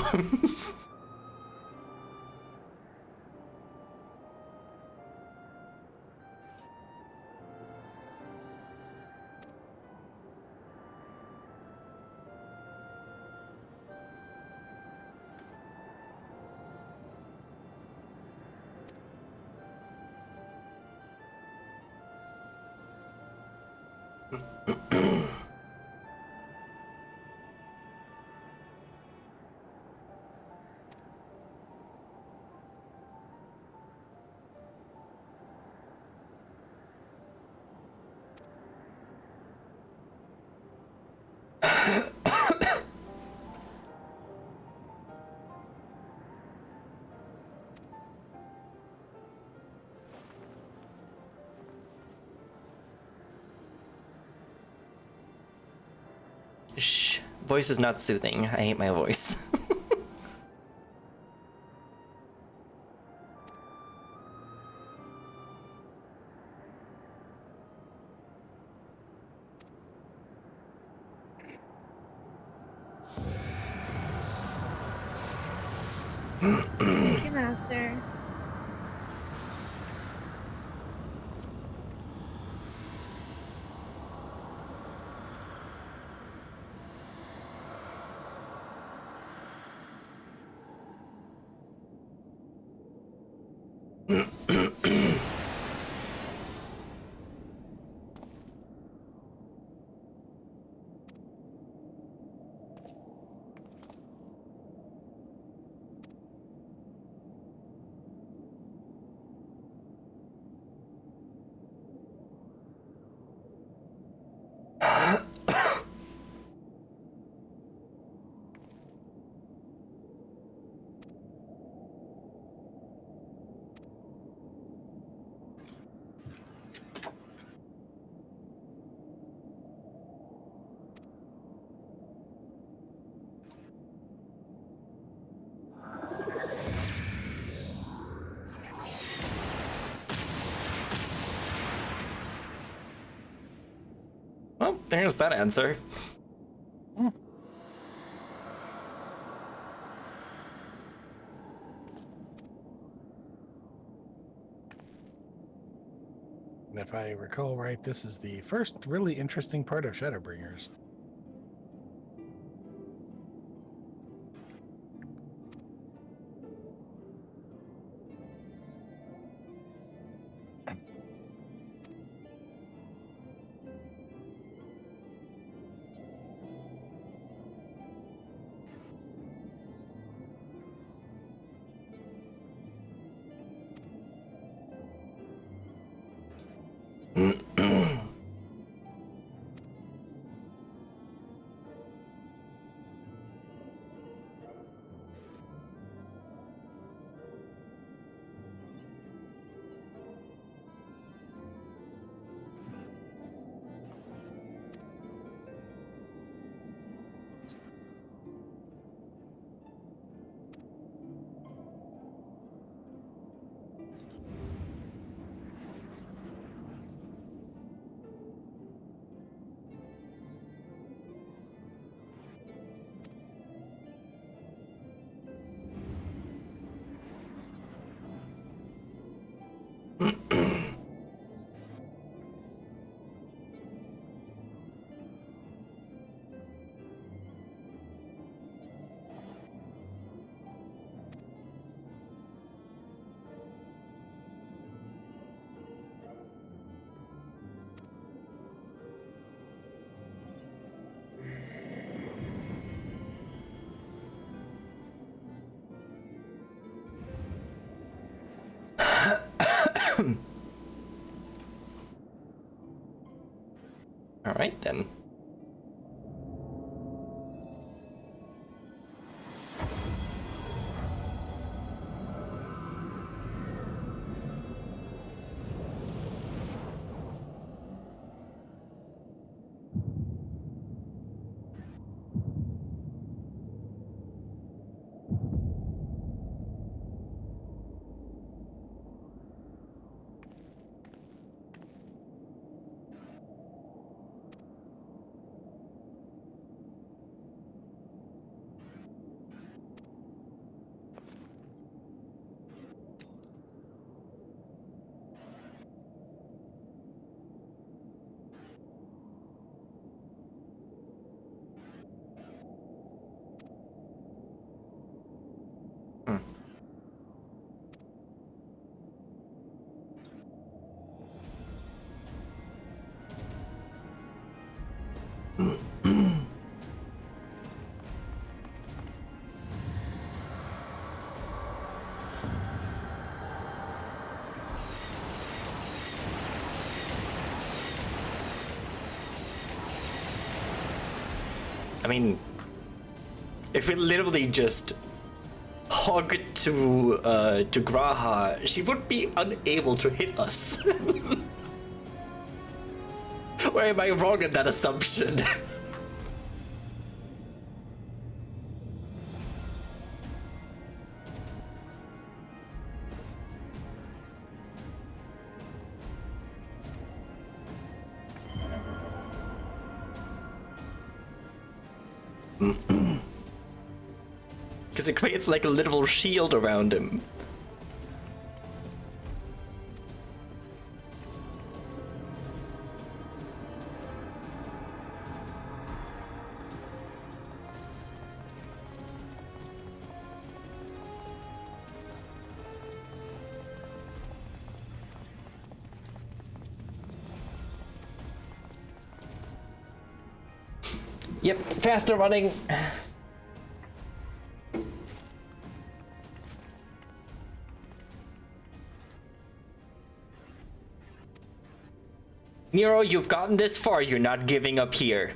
A: Shh. Voice is not soothing. I hate my voice.
B: Thank you, Master.
A: Well, there's that answer.
C: And if I recall right, this is the first really interesting part of Shadowbringers.
A: All right, then. I mean, if we literally just hug to Graha, she would be unable to hit us. Or am I wrong in that assumption? Because it creates like a literal shield around him. Yep, faster running. Nero, you've gotten this far, you're not giving up here.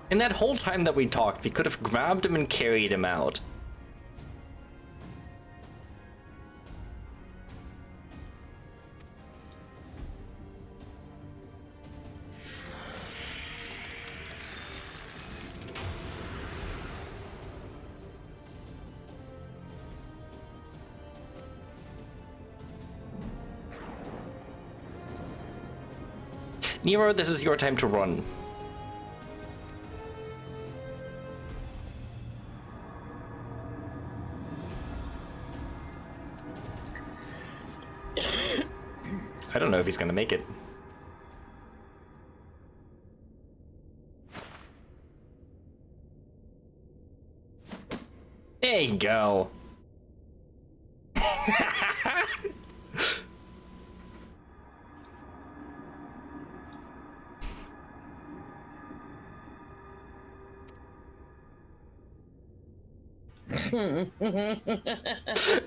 A: In that whole time that we talked, we could have grabbed him and carried him out. Nero, this is your time to run. I don't know if he's gonna make it. There you go.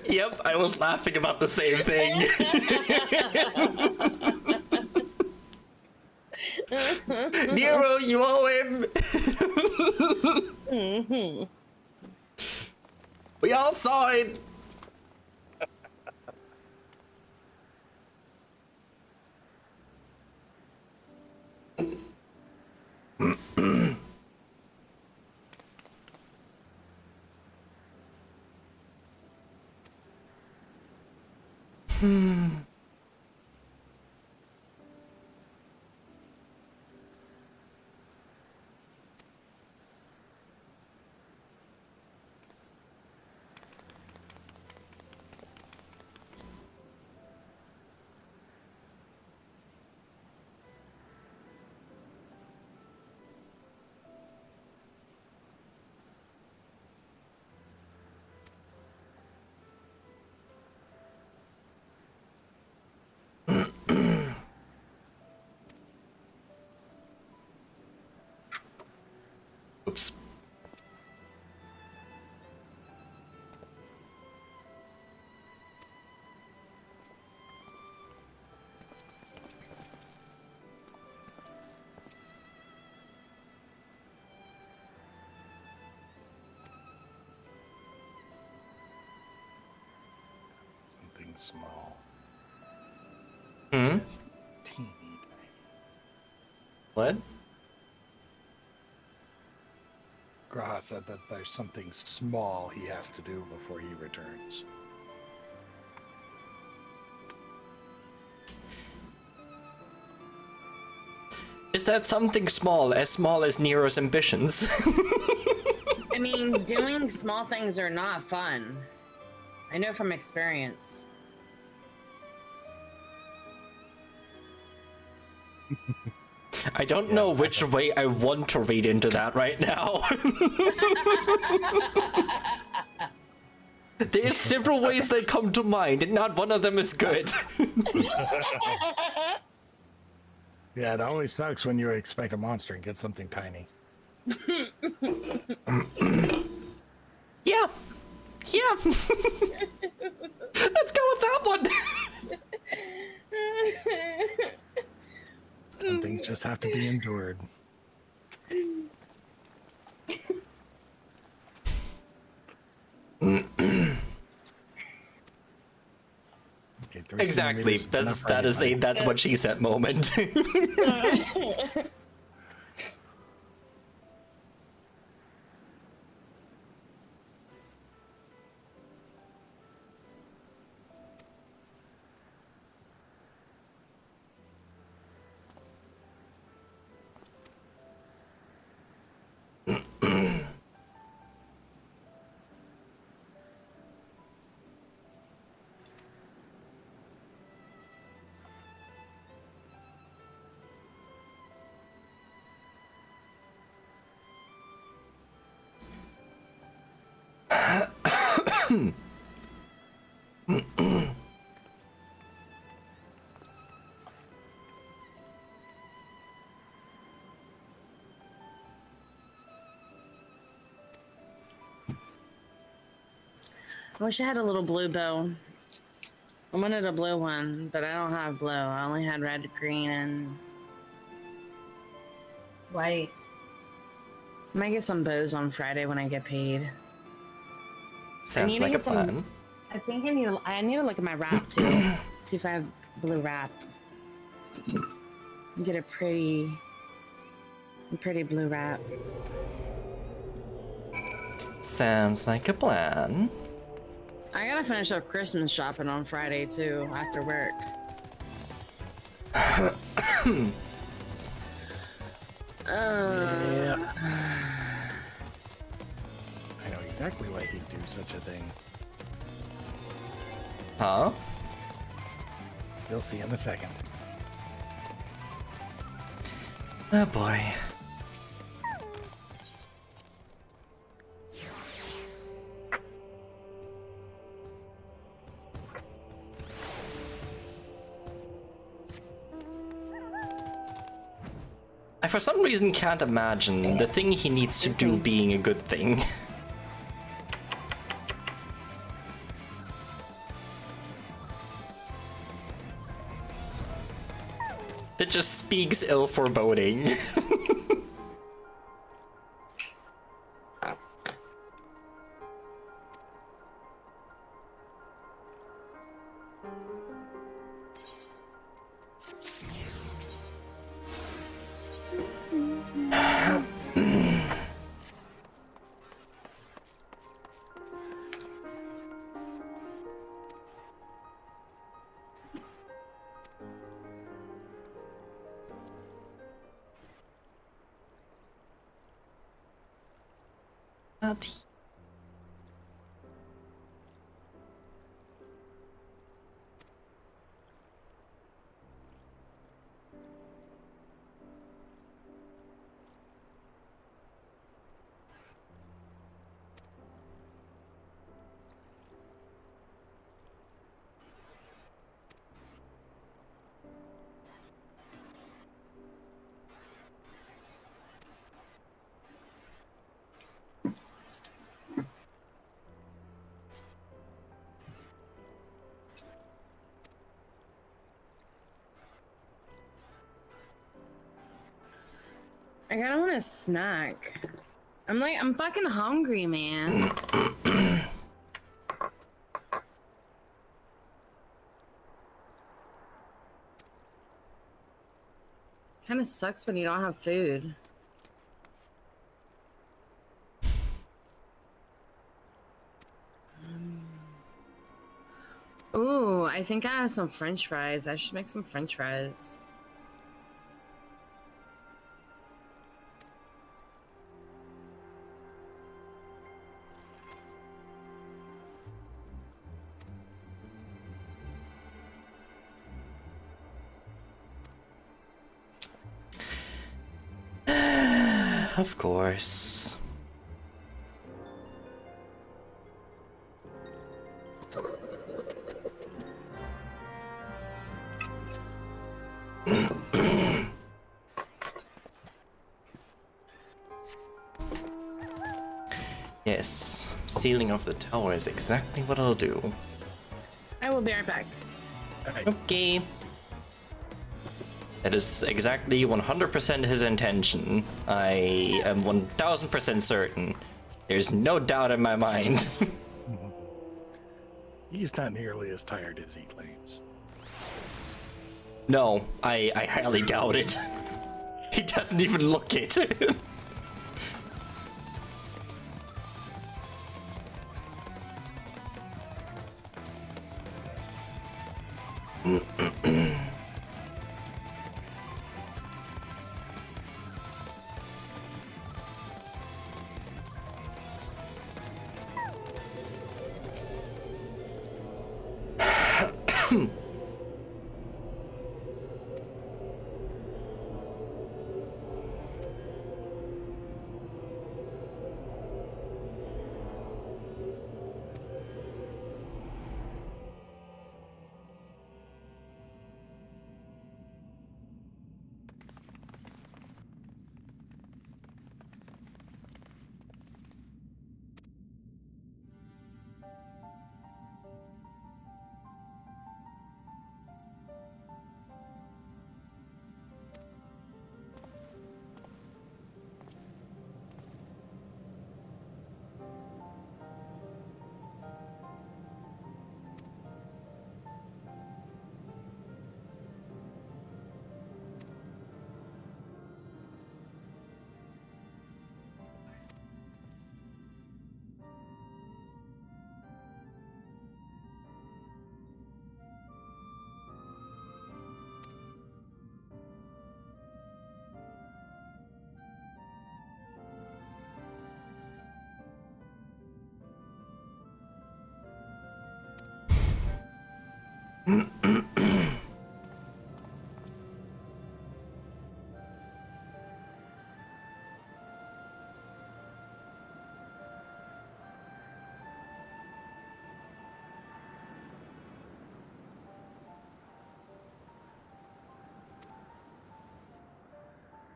A: Yep, I was laughing about the same thing. Nero, you owe him. We all saw it. Oops.
C: Something small.
A: Hmm?
C: Just teeny tiny.
A: What?
C: Graha said that there's something small he has to do before he returns.
A: Is that something small as Nero's ambitions?
B: I mean, doing small things are not fun. I know from experience.
A: I don't know which way I want to read into that right now. There's several ways that come to mind, and not one of them is good.
C: Yeah, it always sucks when you expect a monster and get something tiny.
A: Yeah. Yeah. Let's go with that one.
C: Some things just have to be endured.
A: Exactly. That's what she said moment.
B: I wish I had a little blue bow. I wanted a blue one, but I don't have blue. I only had red, green, and white. Might get some bows on Friday when I get paid.
A: Sounds
B: to
A: like a
B: get some-
A: plan.
B: I think I need to look at my wrap too. See if I have blue wrap. Get a pretty blue wrap.
A: Sounds like a plan.
B: I gotta finish up Christmas shopping on Friday too after work.
C: Yeah. I know exactly why he'd do such a thing.
A: Huh?
C: You'll see in a second.
A: Oh boy. I for some reason can't imagine the thing he needs to do being a good thing. That just speaks ill foreboding.
B: I kinda want a snack. I'm fucking hungry, man. Kinda sucks when you don't have food. Ooh, I think I have some French fries. I should make some French fries.
A: Of course. Yes, sealing of the tower is exactly what I'll do.
B: I will be right back.
A: Okay. That is exactly 100% his intention. I am 1000% certain. There's no doubt in my mind.
C: He's not nearly as tired as he claims.
A: No, I highly doubt it. He doesn't even look it.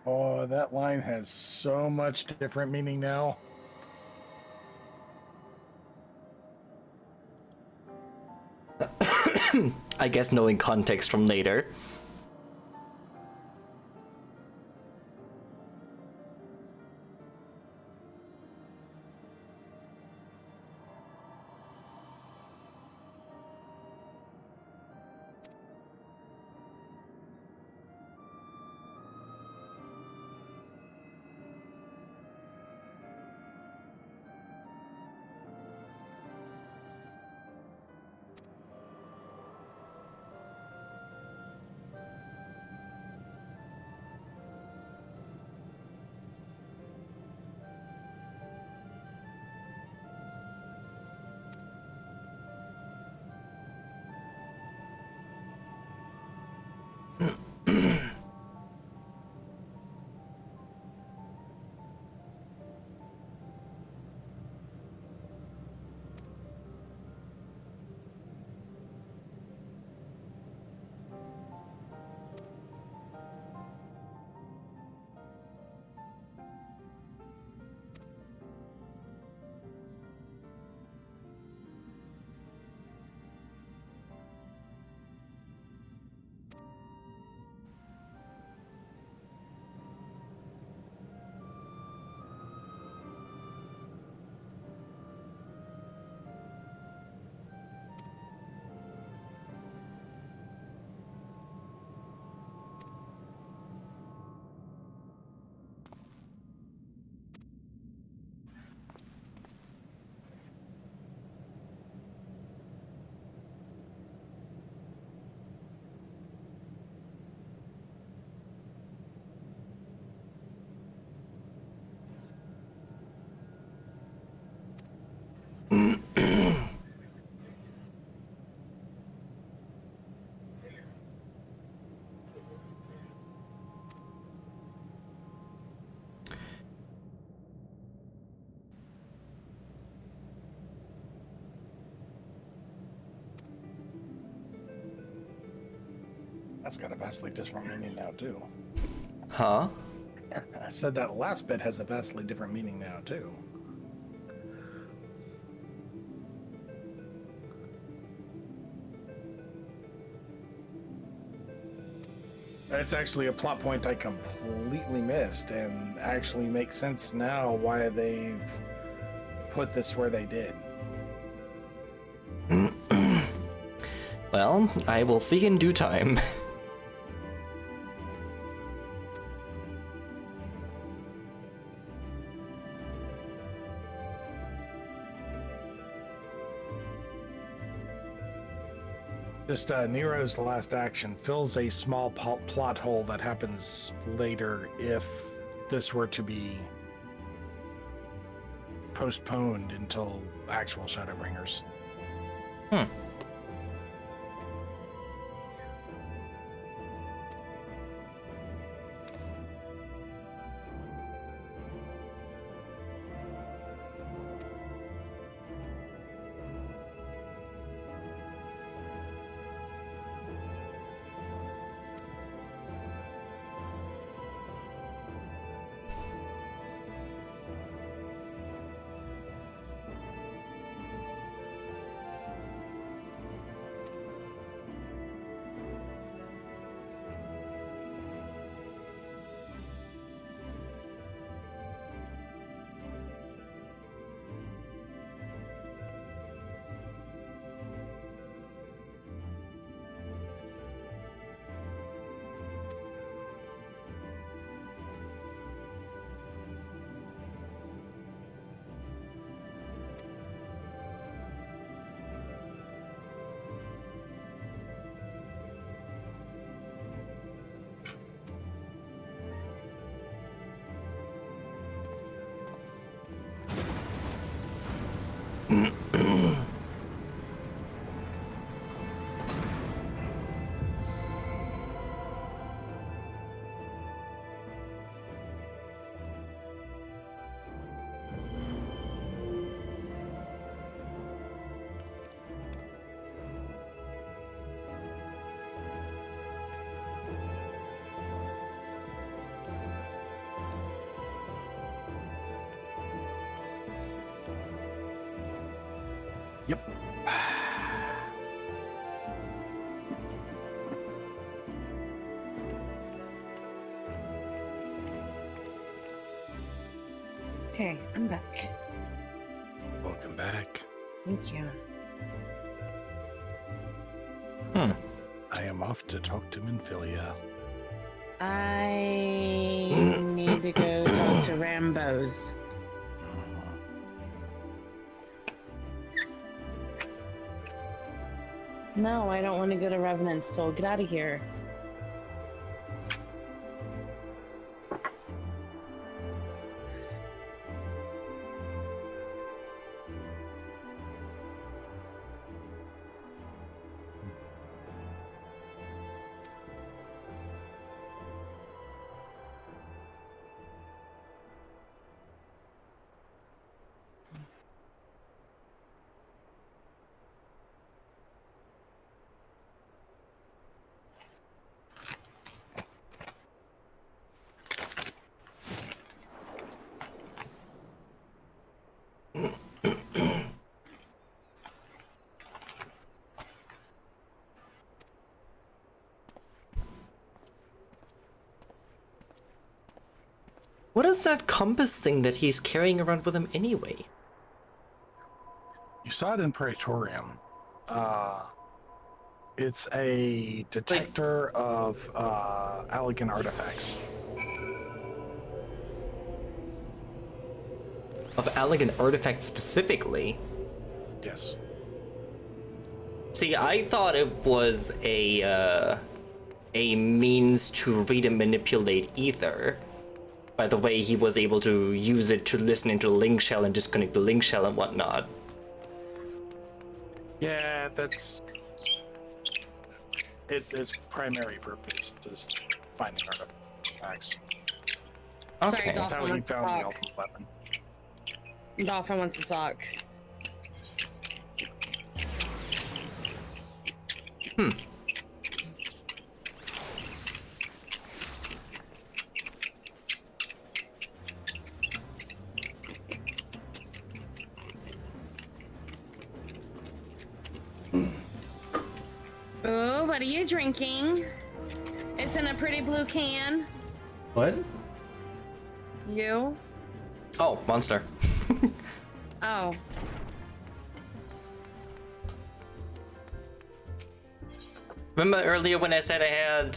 C: Oh, that line has so much different meaning now.
A: I guess knowing context from later.
C: That's got a vastly different meaning now, too.
A: Huh?
C: I said that last bit has a vastly different meaning now, too. That's actually a plot point I completely missed, and actually makes sense now why they've put this where they did.
A: Well, I will see in due time.
C: Just Nero's last action fills a small plot hole that happens later if this were to be postponed until actual Shadowbringers.
A: Hmm.
C: Yep.
B: Okay, I'm back.
C: Welcome back.
B: Thank you.
C: I am off to talk to Minfilia.
B: I need to go talk to Rambo's. No, I don't want to go to Revenant's Toll. Get out of here.
A: What is that compass thing that he's carrying around with him anyway?
C: You saw it in Praetorium. It's a detector of elegant artifacts.
A: Of elegant artifacts specifically?
C: Yes.
A: See, I thought it was a means to read and manipulate ether. By the way, he was able to use it to listen into the link shell and disconnect the link shell and whatnot.
C: Yeah, that's its primary purpose is finding artifacts.
B: Sorry,
A: Okay.
C: That's how
B: Dolphin
C: he
B: wants to
C: found the
B: talk.
C: ultimate weapon.
B: Dolphin wants to talk. Oh, what are you drinking? It's in a pretty blue can.
A: What?
B: You?
A: Oh, Monster.
B: Oh.
A: Remember earlier when I said I had,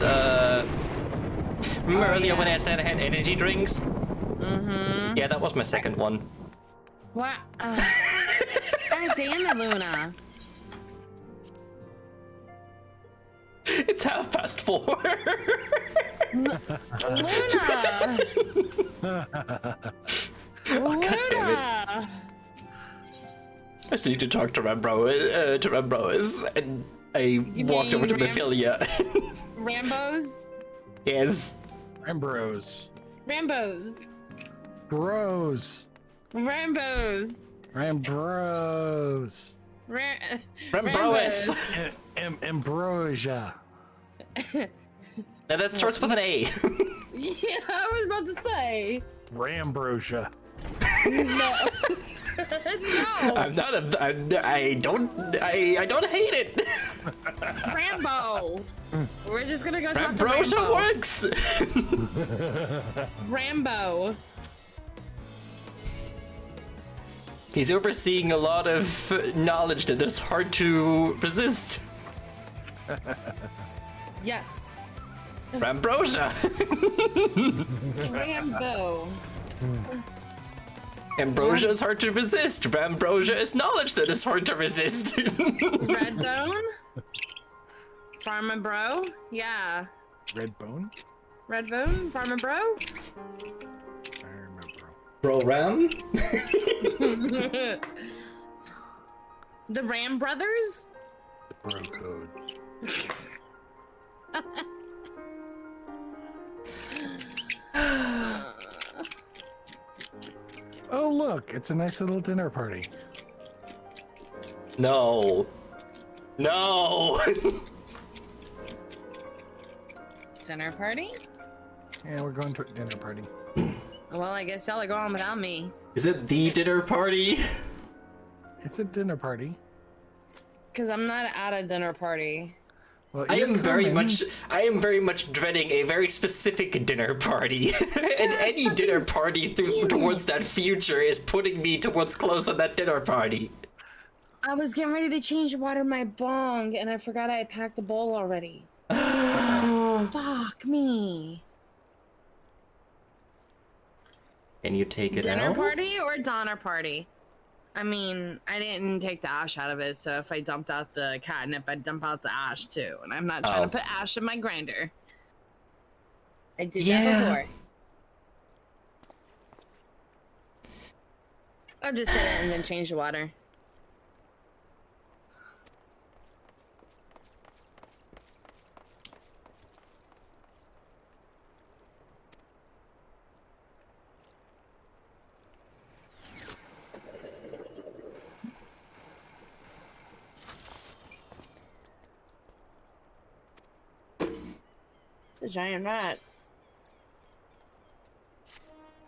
A: when I said I had energy drinks?
B: Mm-hmm.
A: Yeah, that was my second one.
B: What? God damn it, Luna.
A: It's 4:30.
B: Luna!
A: God damn it.
B: Luna!
A: I just need to talk to Rambrois, and I walked over to Mephilia.
B: Rambo's?
A: Yes.
C: Rambros.
B: Rambo's.
C: Bros.
B: Rambos.
C: Rambros.
A: Rambrois.
C: Ambrosia.
A: Now that starts with an A.
B: Yeah, I was about to say.
C: Rambrosia.
B: No. No.
A: I'm not I don't hate it.
B: Rambo. We're just gonna go talk to
A: Rambrosia
B: Rambo.
A: works.
B: Rambo.
A: He's overseeing a lot of knowledge that is hard to resist.
B: Yes.
A: Rambrosia.
B: Rambo.
A: Ambrosia is hard to resist. Rambrosia is knowledge that is hard to resist.
B: Redbone. Pharma Bro. Yeah.
C: Redbone?
B: Redbone. Pharma Bro.
C: I remember.
A: Bro Ram?
B: The Ram Brothers.
C: Bro code. Oh look, it's a nice little dinner party.
A: No. No.
B: Dinner party?
C: Yeah, we're going to a dinner party.
B: Well, I guess y'all are going without me.
A: Is it the dinner party?
C: It's a dinner party.
B: Because I'm not at a dinner party.
C: Well,
A: I
C: you're
A: am very
C: coming.
A: much dreading a very specific dinner party. And any dinner party towards that future is putting me towards close on that dinner party.
B: I was getting ready to change the water in my bong, and I forgot I had packed the bowl already. Fuck me.
A: Can you take it
B: Dinner
A: out?
B: party or Donner party? I mean, I didn't take the ash out of it, so if I dumped out the catnip, I'd dump out the ash too. And I'm not trying to put ash in my grinder. I did that before. I'll just set it and then change the water. It's a giant rat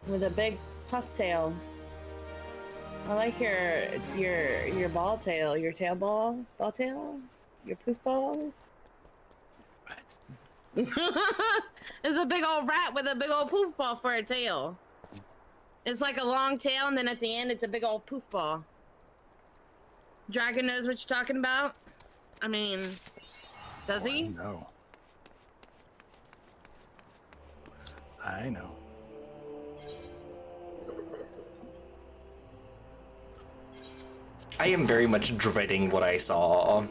B: with a big puff tail. I like your ball tail, your tail ball tail, your poof ball. It's a big old rat with a big old poof ball for a tail. It's like a long tail, and then at the end, it's a big old poof ball. Dragon knows what you're talking about. I mean, does he?
C: No. I know.
A: I am very much dreading what I saw.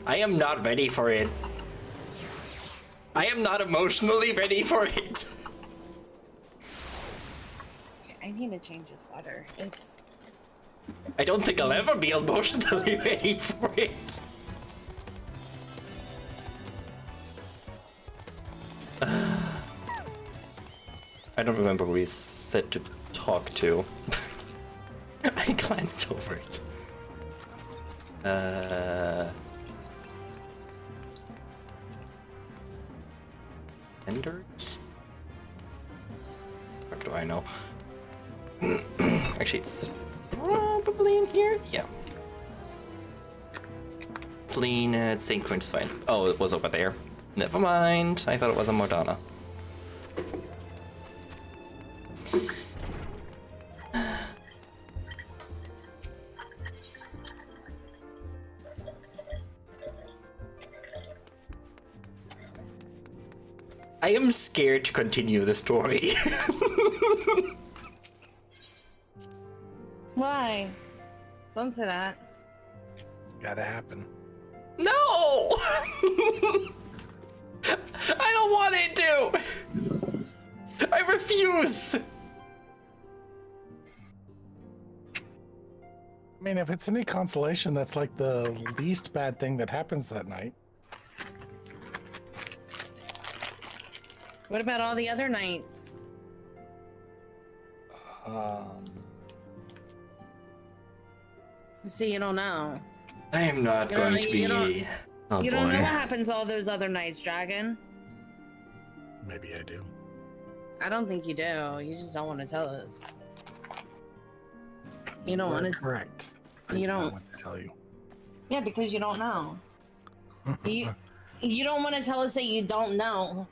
A: I am not ready for it. I am not emotionally ready for it.
B: I need to change his water. It's...
A: I don't think I'll ever be emotionally ready for it. I don't remember who we said to talk to. I glanced over it. Vendors? What do I know? Actually, it's probably in here. Yeah. It's lean. St. Quint's fine. Oh, it was over there. Never mind. I thought it was a Morgana. I am scared to continue the story.
B: Why? Don't say that.
C: Gotta happen.
A: No! I don't want it to! I refuse!
C: I mean, if it's any consolation, that's like the least bad thing that happens that night.
B: What about all the other nights? See, you don't know.
A: I am not going to be...
B: You don't
A: Oh,
B: know what
A: boy.
B: happens all those other nights, Dragon.
C: Maybe I do.
B: I don't think you do. You just don't want to tell us. You don't
C: You're
B: want to.
C: correct.
B: You don't.
C: I want to tell you.
B: Yeah, because you don't know. You don't want to tell us that you don't know.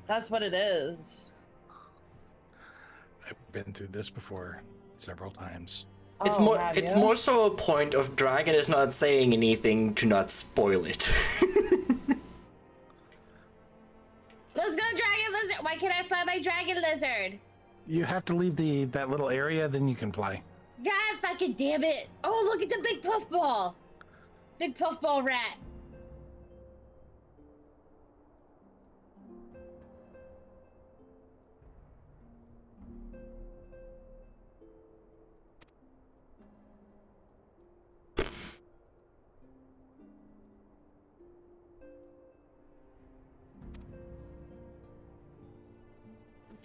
B: That's what it is.
C: I've been through this before several times.
A: It's
B: Oh,
A: more.
B: have
A: It's
B: you?
A: more so a point of Dragon is not saying anything to not spoil it.
B: Let's go, Dragon Lizard. Why can't I fly my Dragon Lizard?
C: You have to leave that little area, then you can fly.
B: God fucking damn it. Oh, look at the big puffball. Big puffball rat.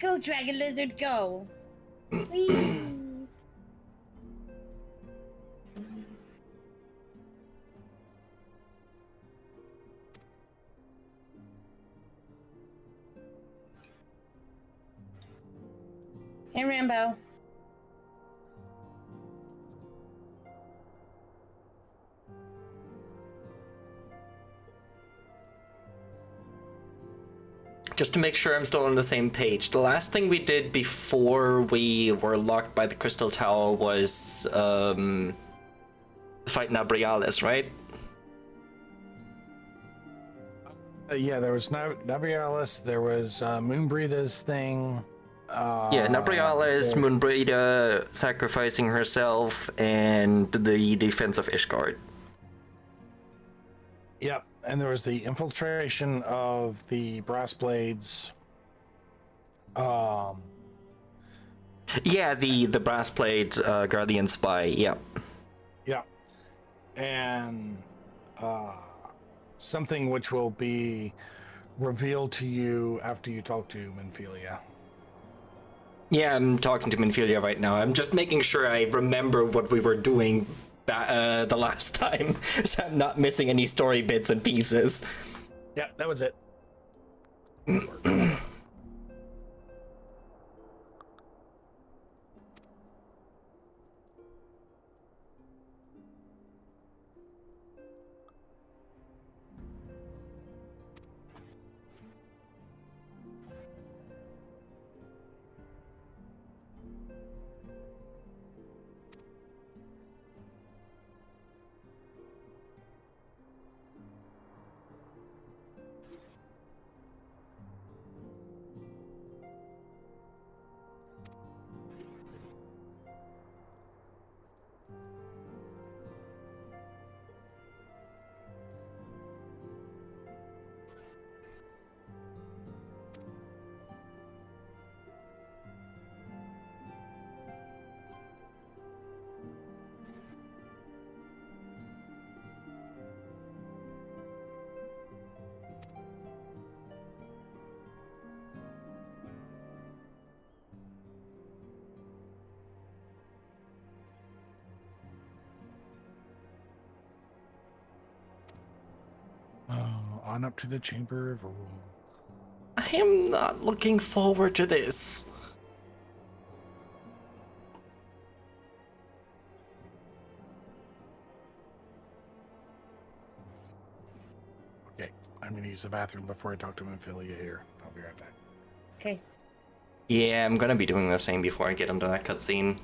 B: Go, Dragon Lizard, go. Whee. Hey, Rambo.
A: Just to make sure I'm still on the same page, the last thing we did before we were locked by the Crystal Tower was fight Nabrialis, right?
C: Yeah, there was Nabrialis, there was Moonbreeda's thing.
A: Yeah, Nabrialis, Moonbreeda sacrificing herself, and the defense of Ishgard.
C: Yep, and there was the infiltration of the Brass Blades.
A: Yeah, the brass plate Guardian Spy. Yeah.
C: Yeah, and something which will be revealed to you after you talk to Minfilia.
A: Yeah, I'm talking to Minfilia right now. I'm just making sure I remember what we were doing the last time, so I'm not missing any story bits and pieces.
C: Yeah, that was it. On up to the Chamber of Rule.
A: I am not looking forward to this.
C: Okay, I'm gonna use the bathroom before I talk to Minfilia here. I'll be right back.
B: Okay.
A: Yeah, I'm gonna be doing the same before I get into that cutscene.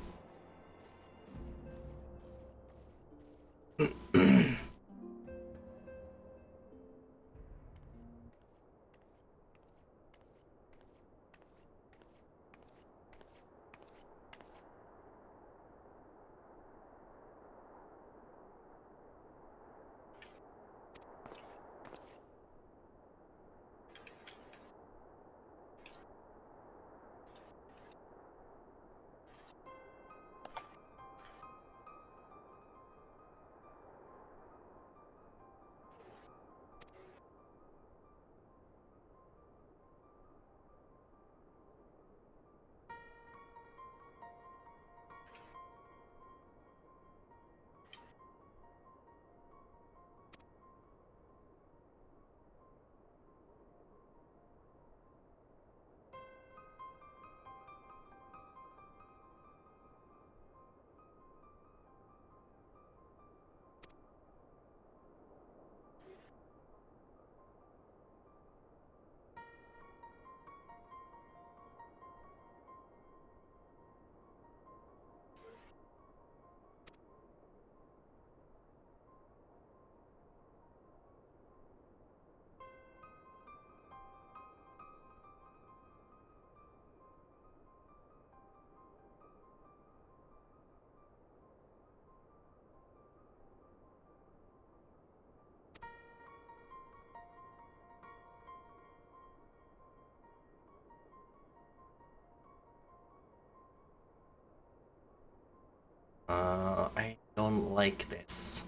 A: I don't like this.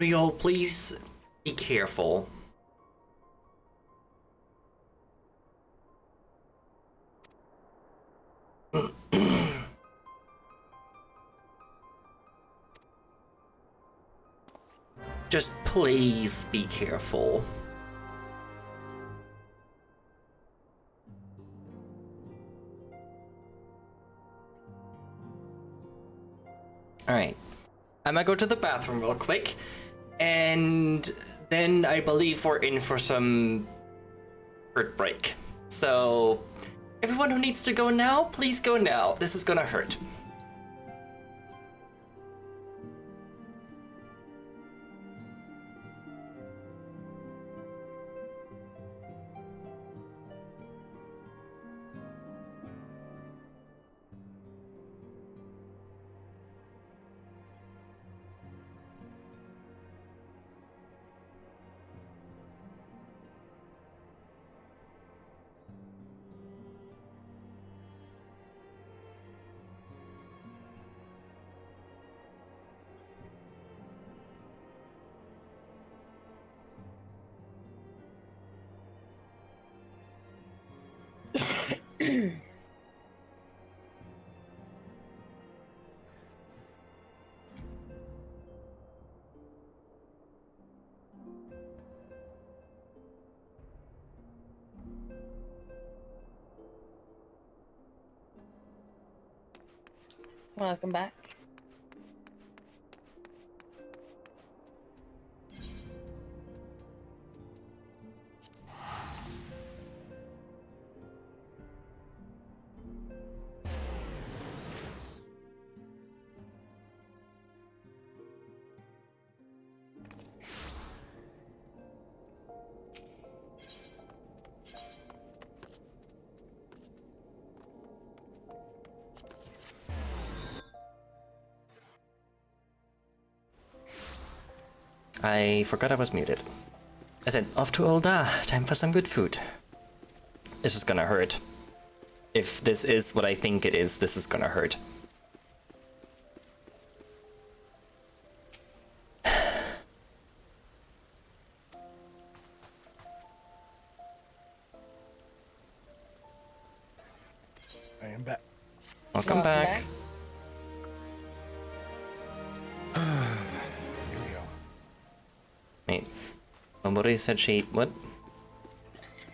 A: Rio, please be careful. Just please be careful. Alright. I'm gonna go to the bathroom real quick. And then I believe we're in for some hurt break. So, everyone who needs to go now, please go now. This is gonna hurt.
B: Welcome back.
A: I forgot I was muted. I said, off to Olda, time for some good food. This is gonna hurt. If this is what I think it is, this is gonna hurt.
C: I am back.
A: Welcome back.
C: Here we go.
A: Wait. Somebody said she... What?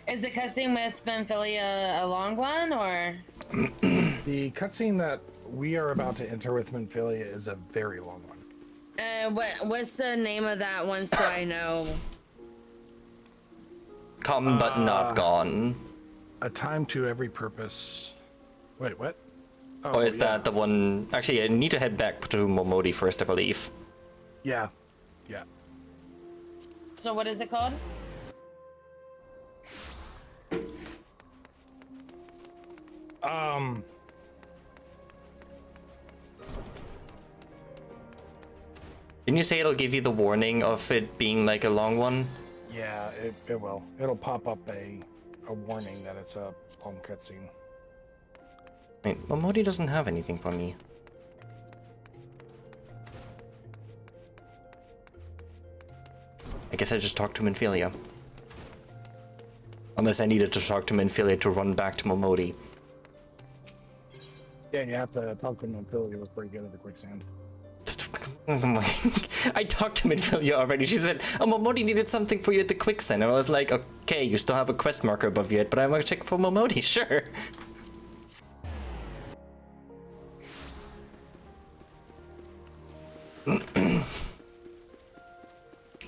B: Is the cutscene with Benphilia a long one, or?
C: The cutscene that we are about to enter with Moonlight is a very long one.
B: What's the name of that one, so I know?
A: Come but not gone.
C: A time to every purpose. Wait, what?
A: Or is that the one... Actually, I need to head back to Momodi first, I believe.
C: Yeah. Yeah.
B: So what is it called?
A: Didn't you say it'll give you the warning of it being like a long one?
C: Yeah, it will. It'll pop up a warning that it's a long cutscene.
A: Wait, Momodi doesn't have anything for me. I guess I just talked to Minfilia. Unless I needed to talk to Minfilia to run back to Momodi.
C: Yeah, you have to talk to him. Moonlight was pretty good at the quicksand.
A: I talked to Minfilia already. She said, oh, Momodi needed something for you at the quicksand. I was like, okay, you still have a quest marker above your head, but I'm gonna check for Momodi, sure.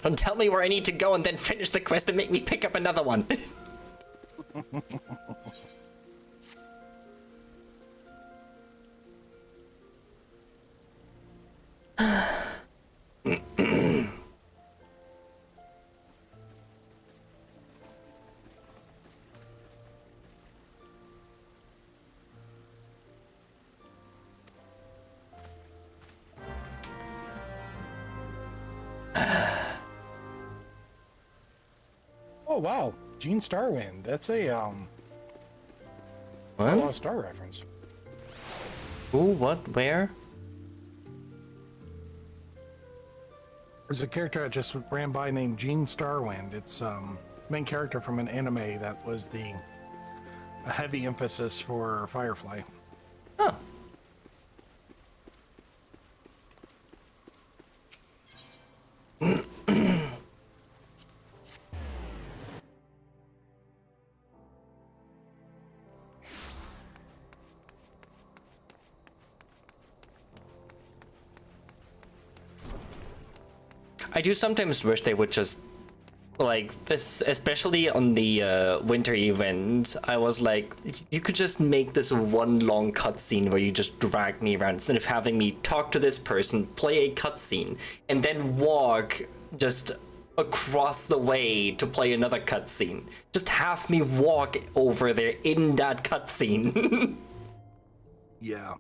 A: Don't tell me where I need to go and then finish the quest and make me pick up another one.
C: Oh wow, Gene Starwind. That's a
A: What?
C: Lost Star reference.
A: Who? What? Where?
C: There's a character I just ran by named Gene Starwind. It's main character from an anime that was a heavy emphasis for Firefly.
A: Huh. I do sometimes wish they would just, like, this, especially on the winter event, I was like, you could just make this one long cutscene where you just drag me around instead of having me talk to this person, play a cutscene, and then walk just across the way to play another cutscene. Just have me walk over there in that cutscene.
C: Yeah.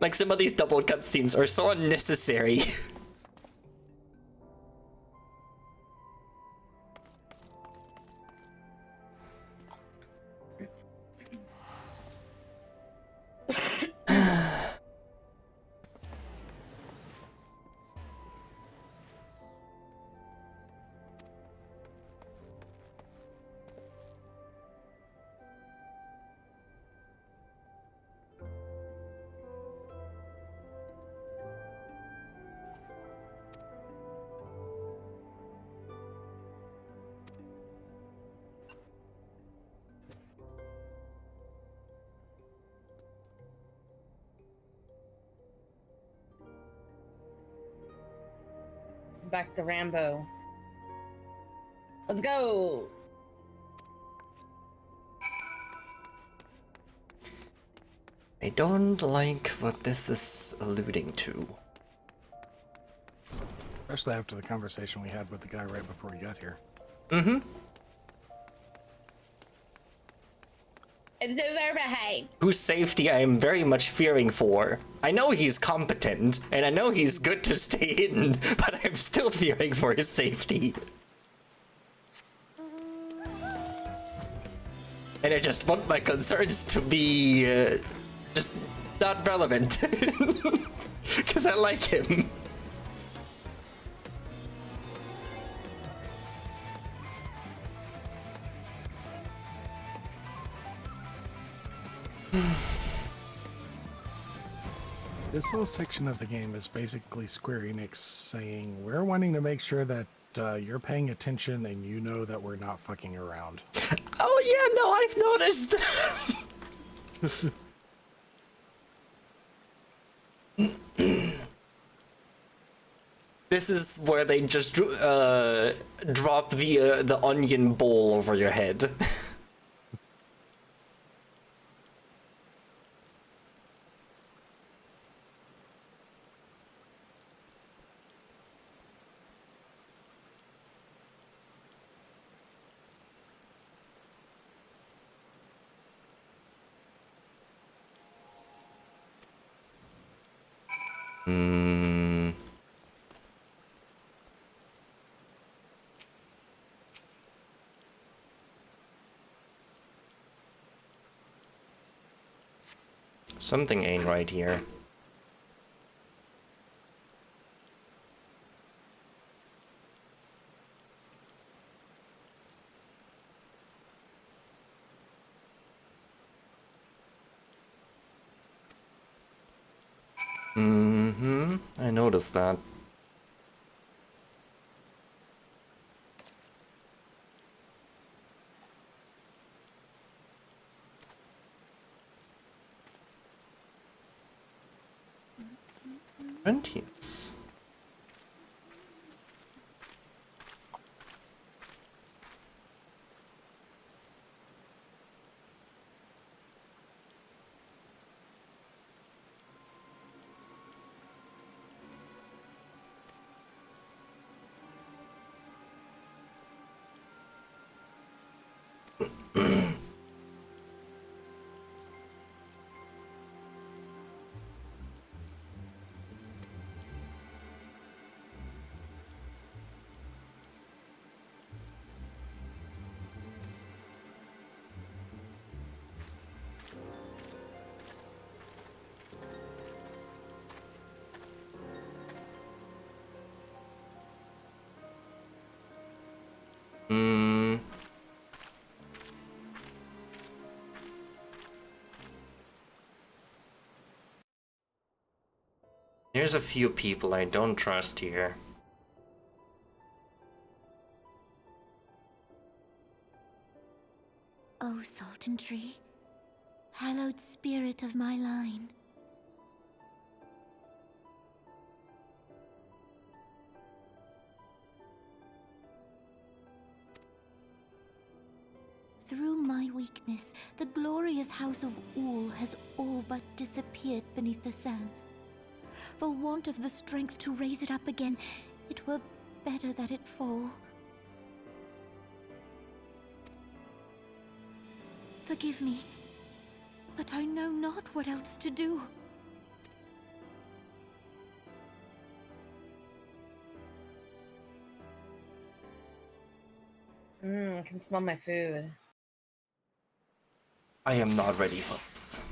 A: Like, some of these double cutscenes are so unnecessary.
B: Back to Rambo. Let's go.
A: I don't like what this is alluding to.
C: Especially after the conversation we had with the guy right before we got here.
A: Mm-hmm.
B: It's overhyped.
A: Whose safety I am very much fearing for. I know he's competent, and I know he's good to stay hidden, but I'm still fearing for his safety. And I just want my concerns to be, just not relevant. Because I like him.
C: This whole section of the game is basically Square Enix saying, we're wanting to make sure that you're paying attention and you know that we're not fucking around.
A: Oh yeah, no, I've noticed. This is where they just drop the onion bowl over your head. Something ain't right here. Mm-hmm. I noticed that. Yes. There's a few people I don't trust here.
E: O Sultan Tree, hallowed spirit of my line. Through my weakness, the glorious house of Ul has all but disappeared beneath the sands. For want of the strength to raise it up again, it were better that it fall. Forgive me, but I know not what else to do.
B: I can smell my food.
A: I am not ready for this.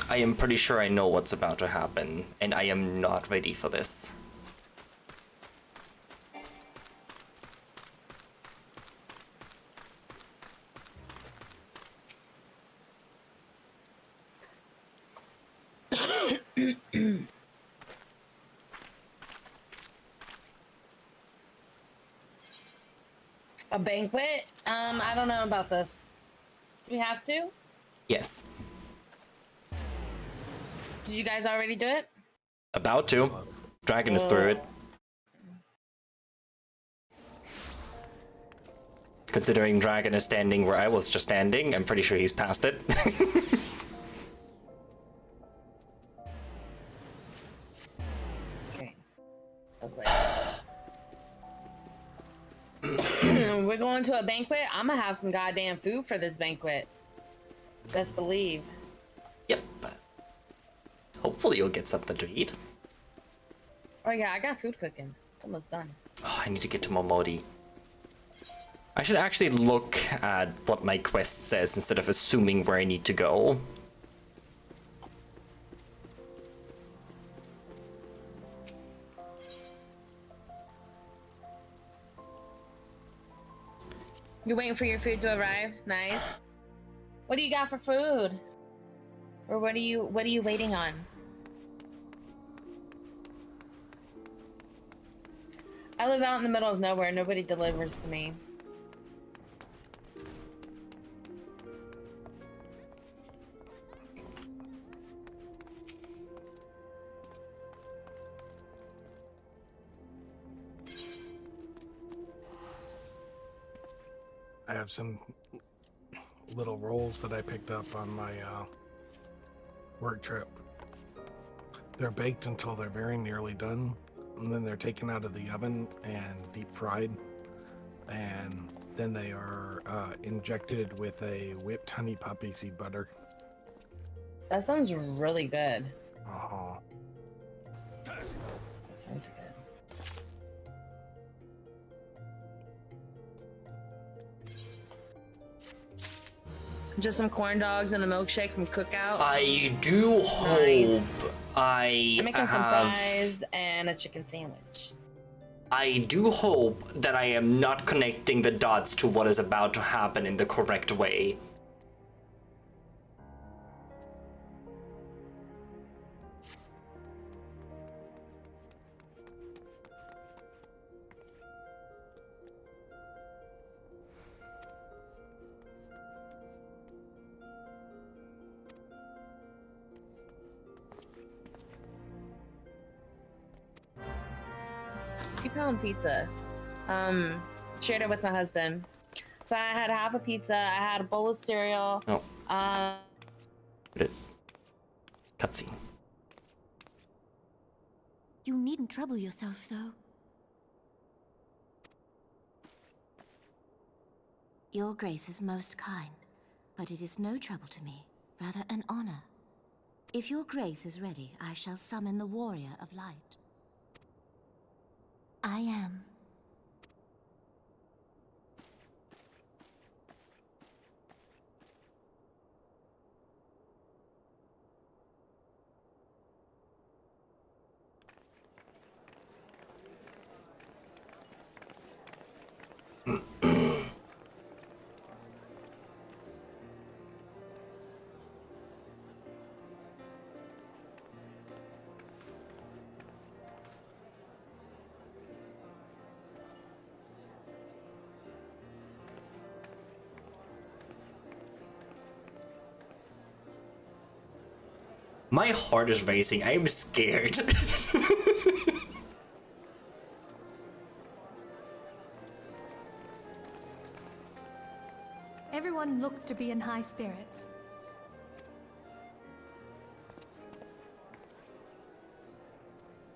A: I am pretty sure I know what's about to happen, and I am not ready for this.
B: A banquet? I don't know about this. Do we have to?
A: Yes.
B: Did you guys already do it?
A: About to. Dragon is through it. Considering Dragon is standing where I was just standing, I'm pretty sure he's past it.
B: Okay. We're going to a banquet. I'm gonna have some goddamn food for this banquet. Best believe.
A: Yep. Hopefully you'll get something to eat.
B: Oh yeah, I got food cooking. It's almost done.
A: Oh, I need to get to Momodi. I should actually look at what my quest says instead of assuming where I need to go.
B: You're waiting for your food to arrive? Nice. What do you got for food? Or what are you waiting on? I live out in the middle of nowhere. Nobody delivers to me.
C: I have some little rolls that I picked up on my work trip. They're baked until they're very nearly done, and then they're taken out of the oven and deep fried, and then they are injected with a whipped honey poppy seed butter.
B: That sounds really good.
C: Uh-huh.
B: That sounds good. Just some corn dogs and a milkshake from Cookout.
A: I do hope I
B: I'm making some
A: have...
B: fries and a chicken sandwich.
A: I do hope that I am not connecting the dots to what is about to happen in the correct way.
B: £2 pizza. Shared it with my husband. So I had half a pizza. I had a bowl of cereal.
A: Oh. Cutscene.
E: You needn't trouble yourself so. Your Grace is most kind, but it is no trouble to me, rather an honor. If your Grace is ready, I shall summon the Warrior of Light. I am.
A: My heart is racing. I'm scared.
F: Everyone looks to be in high spirits.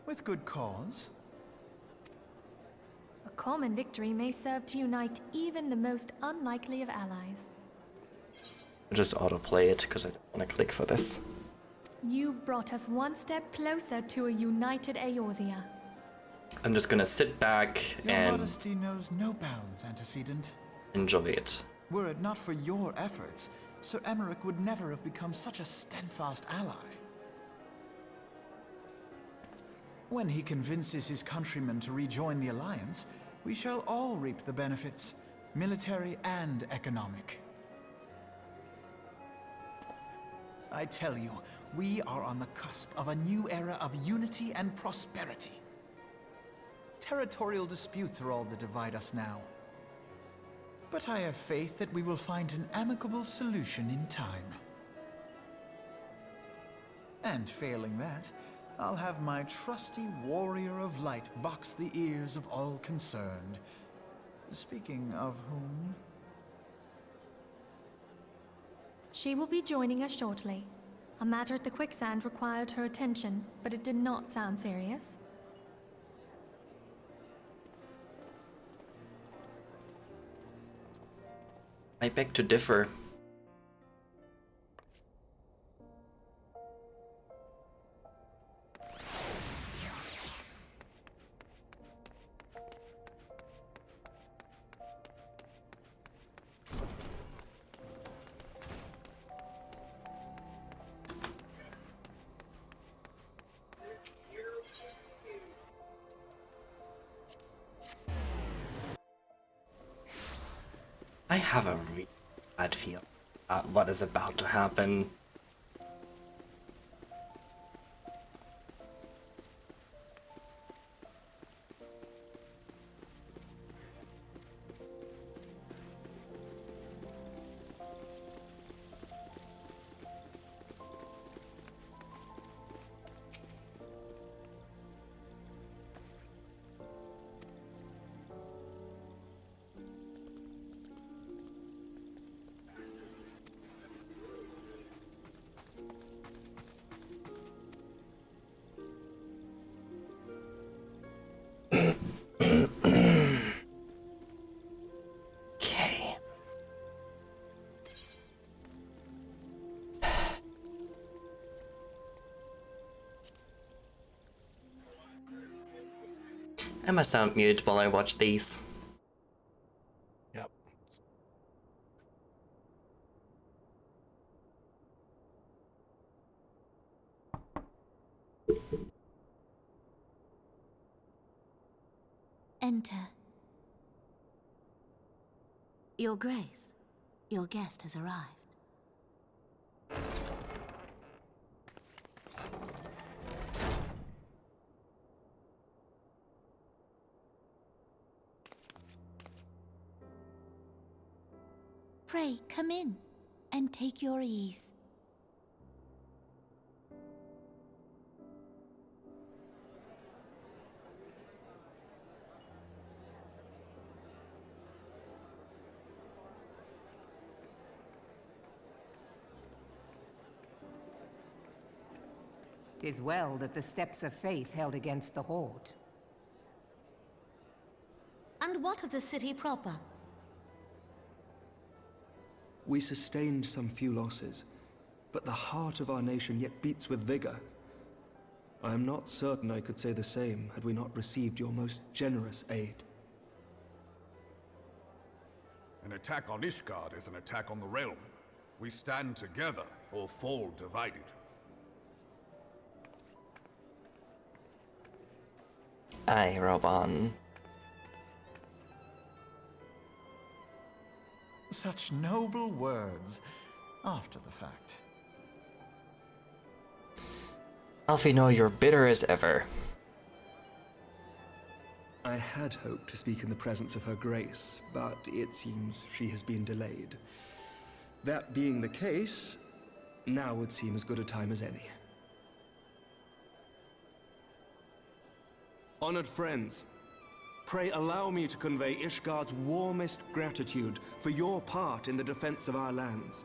D: With good cause.
F: A common victory may serve to unite even the most unlikely of allies.
A: I'll just autoplay it because I don't want to click for this.
F: You've brought us one step closer to a united Eorzea.
A: I'm just gonna sit back
D: Your
A: and
D: modesty knows no bounds, antecedent.
A: enjoy it.
D: Were it not for your efforts, Sir Emmerich would never have become such a steadfast ally. When he convinces his countrymen to rejoin the Alliance, we shall all reap the benefits, military and economic. I tell you, we are on the cusp of a new era of unity and prosperity. Territorial disputes are all that divide us now. But I have faith that we will find an amicable solution in time. And failing that, I'll have my trusty warrior of light box the ears of all concerned. Speaking of whom...
F: She will be joining us shortly. A matter at the quicksand required her attention, but it did not sound serious.
A: I beg to differ. I have a really bad feel about what is about to happen. Okay. I must sound muted while I watch these.
C: Yep.
E: Enter. Your Grace, your guest has arrived. Pray, come in and take your ease.
G: Tis well that the steps of faith held against the Horde.
E: And what of the city proper?
H: We sustained some few losses, but the heart of our nation yet beats with vigor. I am not certain I could say the same had we not received your most generous aid.
I: An attack on Ishgard is an attack on the realm. We stand together or fall divided.
A: Aye, Robon.
D: Such noble words after the fact.
A: Alfino, you're bitter as ever.
H: I had hoped to speak in the presence of her grace, but it seems she has been delayed. That being the case, now would seem as good a time as any. Honored friends, pray allow me to convey Ishgard's warmest gratitude for your part in the defense of our lands.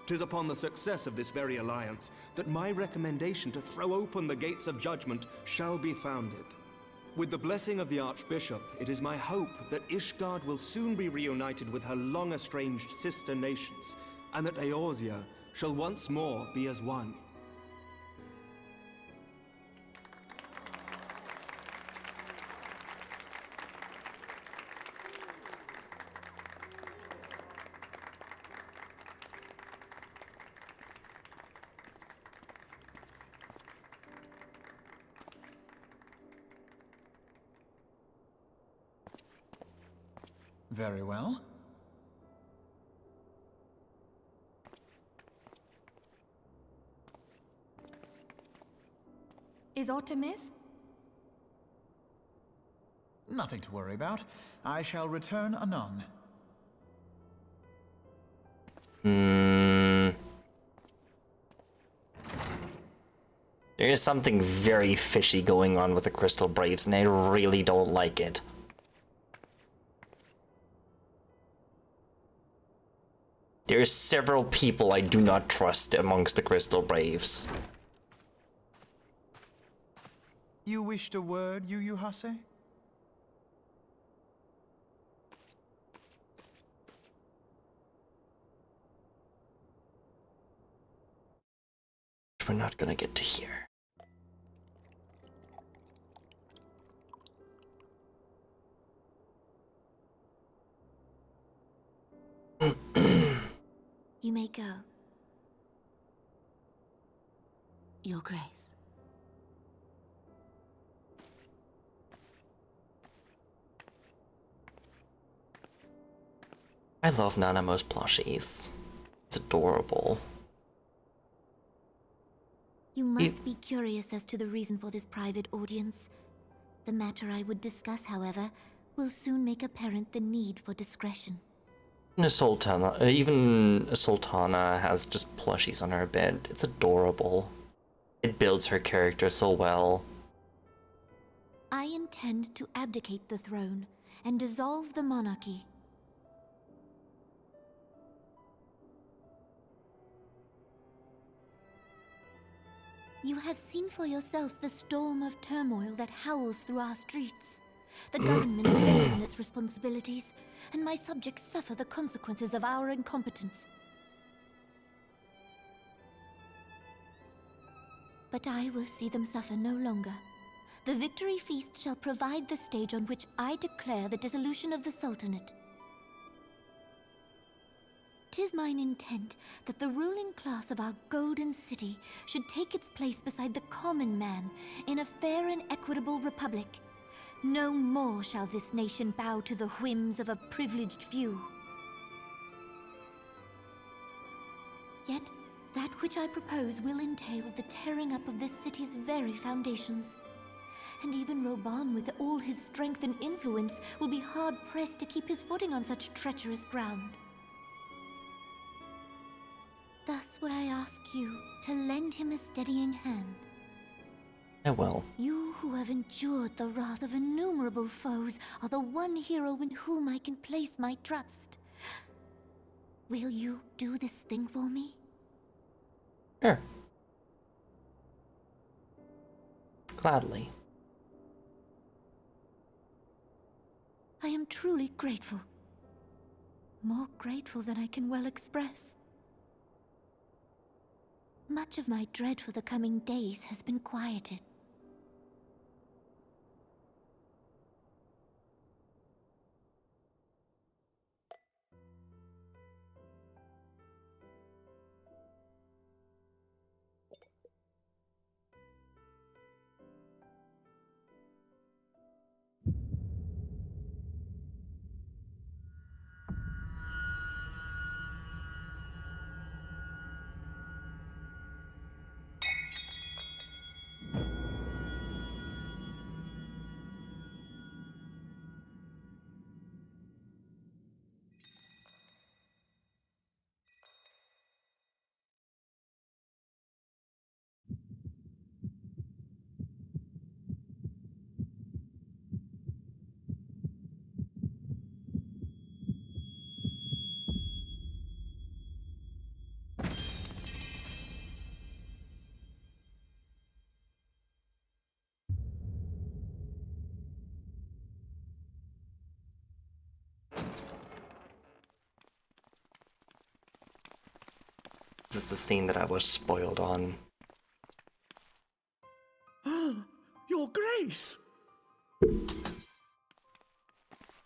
H: Tis upon the success of this very alliance that my recommendation to throw open the gates of judgment shall be founded. With the blessing of the Archbishop, it is my hope that Ishgard will soon be reunited with her long-estranged sister nations, and that Eorzea shall once more be as one.
D: Very well.
F: Is aught amiss?
D: Nothing to worry about. I shall return anon.
A: There is something very fishy going on with the Crystal Braves, and I really don't like it. There's several people I do not trust amongst the Crystal Braves.
D: You wished a word, Yu Hase?
A: We're not gonna get to hear.
E: You may go. Your Grace.
A: I love Nanamo's plushies. It's adorable.
E: You must be curious as to the reason for this private audience. The matter I would discuss, however, will soon make apparent the need for discretion.
A: Even a Sultana has just plushies on her bed. It's adorable. It builds her character so well.
E: I intend to abdicate the throne and dissolve the monarchy. You have seen for yourself the storm of turmoil that howls through our streets. The government fails in its responsibilities, and my subjects suffer the consequences of our incompetence. But I will see them suffer no longer. The victory feast shall provide the stage on which I declare the dissolution of the Sultanate. 'Tis mine intent that the ruling class of our golden city should take its place beside the common man in a fair and equitable republic. No more shall this nation bow to the whims of a privileged few. Yet, that which I propose will entail the tearing up of this city's very foundations. And even Roban, with all his strength and influence, will be hard-pressed to keep his footing on such treacherous ground. Thus would I ask you to lend him a steadying hand.
A: I will.
E: You who have endured the wrath of innumerable foes are the one hero in whom I can place my trust. Will you do this thing for me?
A: Sure. Gladly.
E: I am truly grateful. More grateful than I can well express. Much of my dread for the coming days has been quieted.
A: This is the scene that I was spoiled on.
D: Your Grace!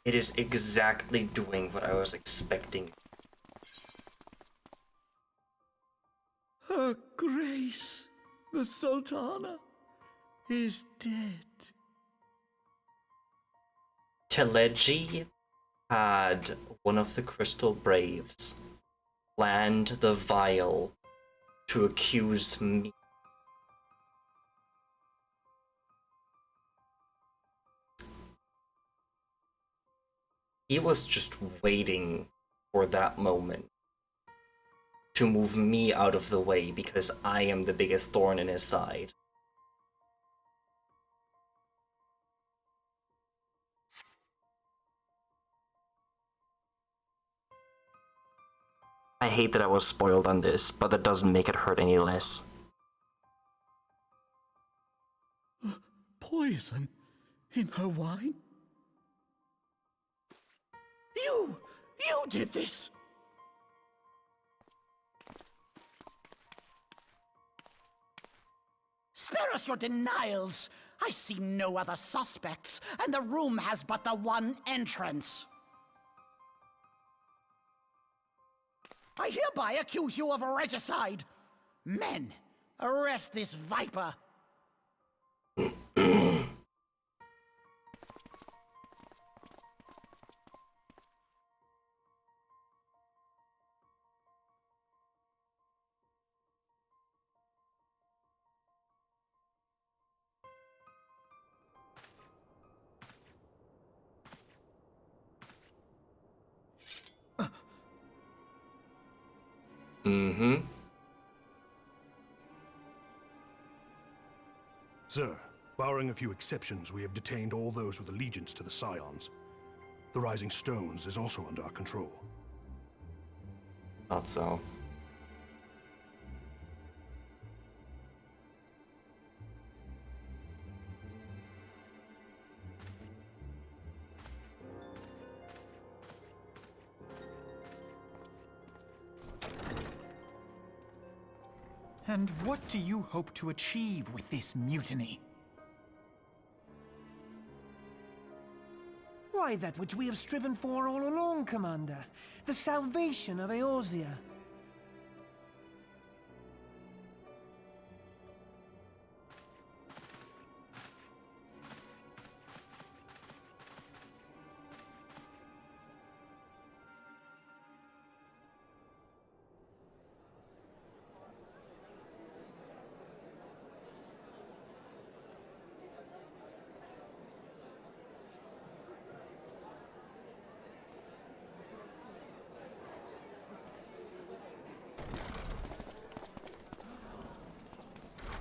A: It is exactly doing what I was expecting.
D: Her Grace, the Sultana, is dead.
A: Teleji had one of the Crystal Braves land the vial to accuse me. He was just waiting for that moment to move me out of the way because I am the biggest thorn in his side. I hate that I was spoiled on this, but that doesn't make it hurt any less.
D: Poison in her wine? You did this!
J: Spare us your denials! I see no other suspects, and the room has but the one entrance. I hereby accuse you of regicide. Men, arrest this viper.
K: Sir, barring a few exceptions, we have detained all those with allegiance to the Scions. The Rising Stones is also under our control.
A: Not so.
D: And what do you hope to achieve with this mutiny?
L: Why, that which we have striven for all along, Commander. The salvation of Eorzea.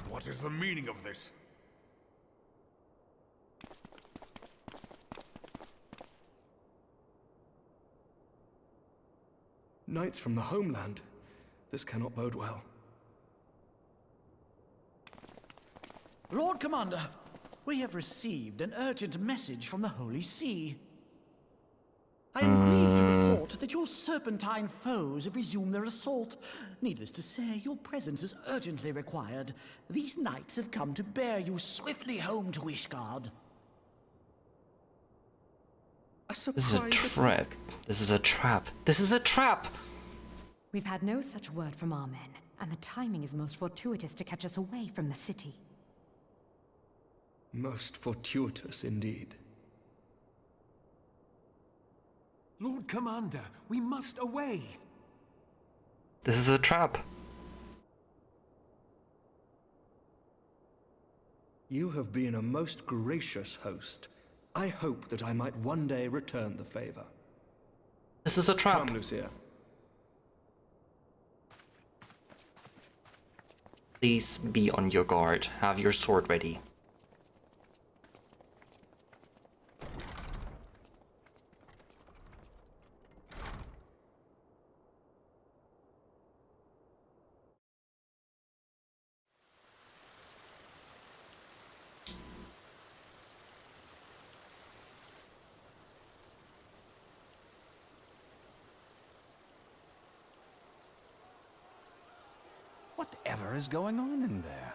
I: What is the meaning of this?
H: Knights from the homeland. This cannot bode well.
J: Lord Commander, we have received an urgent message from the Holy See. I am grieved to report that your serpentine foes have resumed their assault. Needless to say, your presence is urgently required. These knights have come to bear you swiftly home to Ishgard.
A: This is a trap. This is a trap. This is a trap!
M: We've had no such word from our men, and the timing is most fortuitous to catch us away from the city.
H: Most fortuitous indeed.
L: Lord Commander, we must away.
A: This is a trap.
H: You have been a most gracious host. I hope that I might one day return the favor.
A: This is a trap.
H: Come, Lucia.
A: Please be on your guard. Have your sword ready.
N: Whatever is going on in there?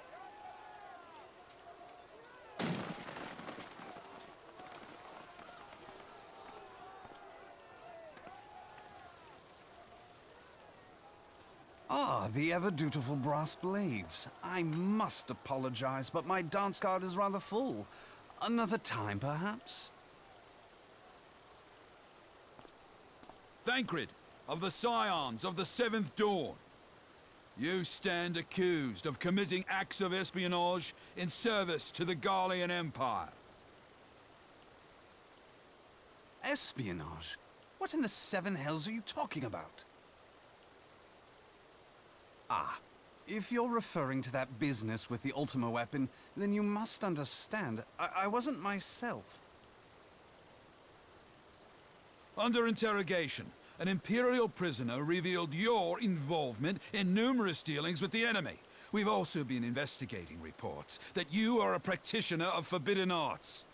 N: Ah, the ever-dutiful brass blades. I must apologize, but my dance card is rather full. Another time, perhaps?
O: Thancred, of the Scions of the Seventh Dawn. You stand accused of committing acts of espionage in service to the Garlean Empire.
N: Espionage? What in the seven hells are you talking about? Ah, if you're referring to that business with the Ultima weapon, then you must understand, I wasn't myself.
O: Under interrogation, an Imperial prisoner revealed your involvement in numerous dealings with the enemy. We've also been investigating reports that you are a practitioner of forbidden arts.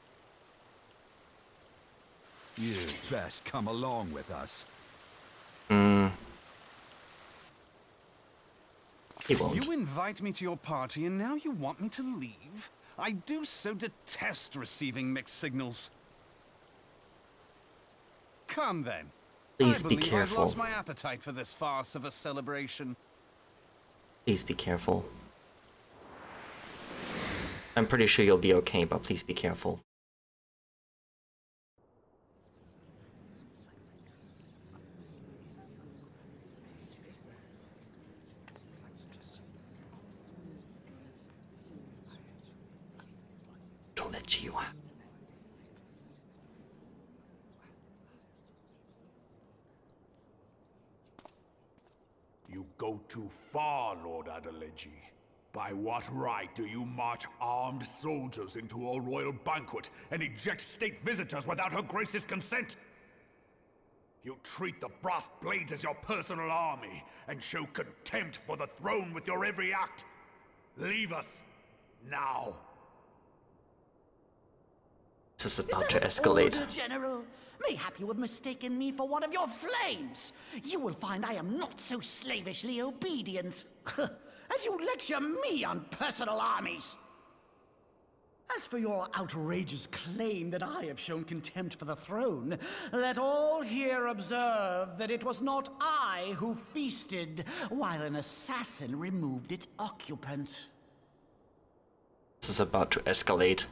O: You best come along with us.
A: He won't.
N: You invite me to your party and now you want me to leave? I do so detest receiving mixed signals. Come then.
A: Please
N: I
A: be
N: believe
A: careful.
N: I've lost my appetite for this farce of a celebration.
A: Please be careful. I'm pretty sure you'll be okay, but please be careful. Don't let you.
I: You go too far, Lord Adeleji. By what right do you march armed soldiers into a royal banquet and eject state visitors without her grace's consent? You treat the brass blades as your personal army and show contempt for the throne with your every act. Leave us now.
A: This is about to escalate.
J: Order, General. Mayhap you have mistaken me for one of your flames. You will find I am not so slavishly obedient. As you lecture me on personal armies. As for your outrageous claim that I have shown contempt for the throne, let all here observe that it was not I who feasted while an assassin removed its occupant.
A: This is about to escalate.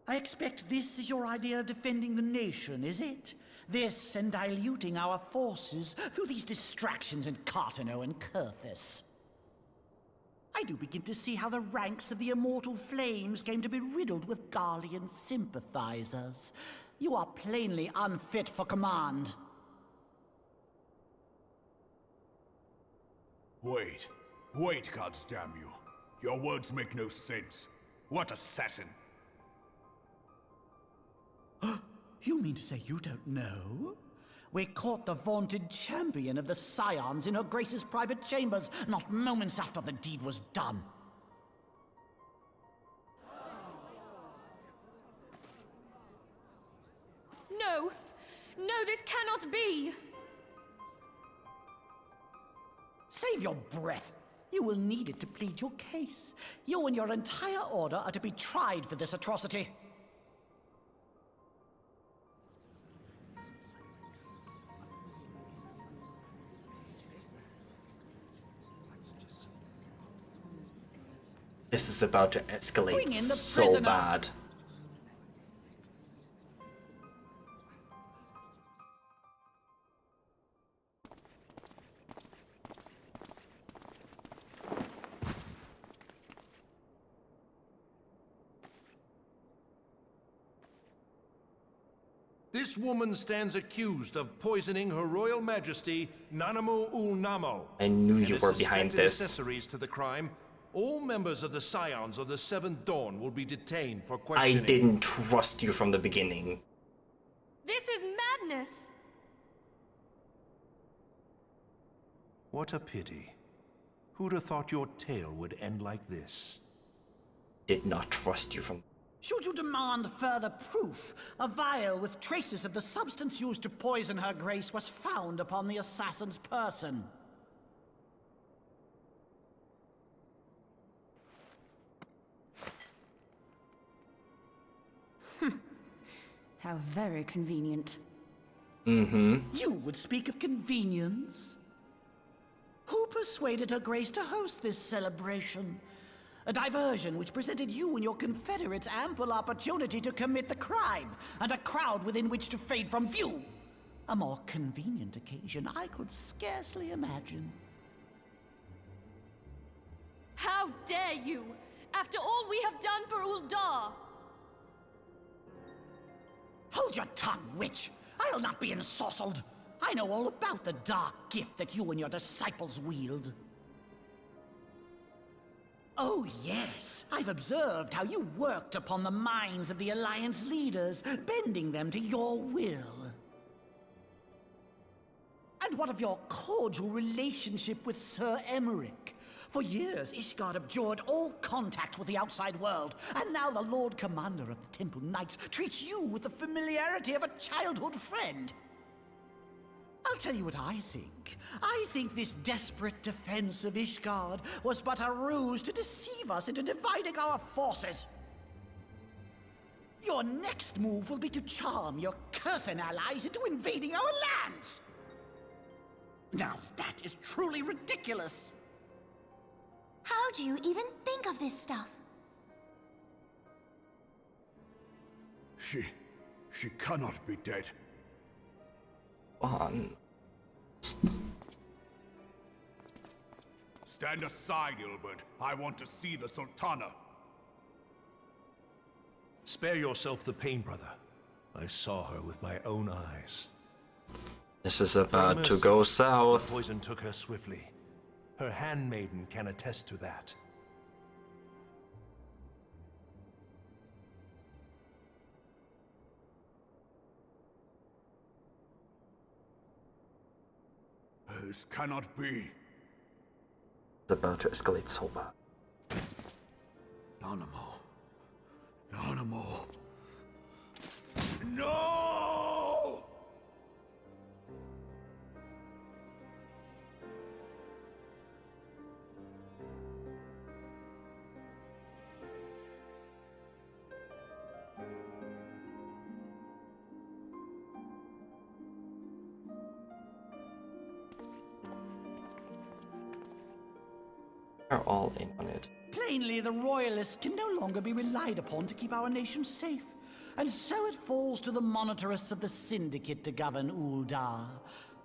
J: I expect this is your idea of defending the nation, is it? This and diluting our forces through these distractions in Cartano and Kurthis. I do begin to see how the ranks of the Immortal Flames came to be riddled with Garlean sympathizers. You are plainly unfit for command.
I: Wait, goddamn you. Your words make no sense. What assassin?
J: You mean to say you don't know? We caught the vaunted champion of the Scions in her Grace's private chambers, not moments after the deed was done.
F: No! No, this cannot be!
J: Save your breath. You will need it to plead your case. You and your entire order are to be tried for this atrocity.
A: This is about to escalate
J: Bring in the
A: so
J: prisoner.
A: bad.
K: This woman stands accused of poisoning Her Royal Majesty Nanamu ul Namo.
A: I knew you
K: and
A: were
K: as
A: behind
K: suspected
A: this.
K: accessories to the crime. All members of the Scions of the Seventh Dawn will be detained for
A: I
K: questioning.
A: didn't trust you from the beginning.
F: This is madness!
K: What a pity. Who'd have thought your tale would end like this?
A: Did not trust you from.
J: Should you demand further proof, a vial with traces of the substance used to poison her grace was found upon the assassin's person.
M: How very convenient.
J: You would speak of convenience? Who persuaded her grace to host this celebration? A diversion which presented you and your confederates ample opportunity to commit the crime, and a crowd within which to fade from view. A more convenient occasion I could scarcely imagine.
P: How dare you! After all we have done for Uldar!
J: Hold your tongue, witch! I'll not be ensorcelled! I know all about the dark gift that you and your disciples wield. Oh, yes. I've observed how you worked upon the minds of the Alliance leaders, bending them to your will. And what of your cordial relationship with Sir Emmerich? For years, Ishgard abjured all contact with the outside world, and now the Lord Commander of the Temple Knights treats you with the familiarity of a childhood friend. I'll tell you what I think. I think this desperate defense of Ishgard was but a ruse to deceive us into dividing our forces. Your next move will be to charm your Kurthan allies into invading our lands. Now that is truly ridiculous.
E: How do you even think of this stuff?
I: She cannot be dead. Stand aside, Ilbert. I want to see the Sultana.
K: Spare yourself the pain, brother. I saw her with my own eyes.
A: This is about to go south.
K: The poison took her swiftly. Her handmaiden can attest to that.
I: This cannot be.
A: It's about to escalate so bad.
I: None more. No!
A: Are all in on it.
J: Plainly, the Royalists can no longer be relied upon to keep our nation safe. And so it falls to the monitorists of the Syndicate to govern Uldar.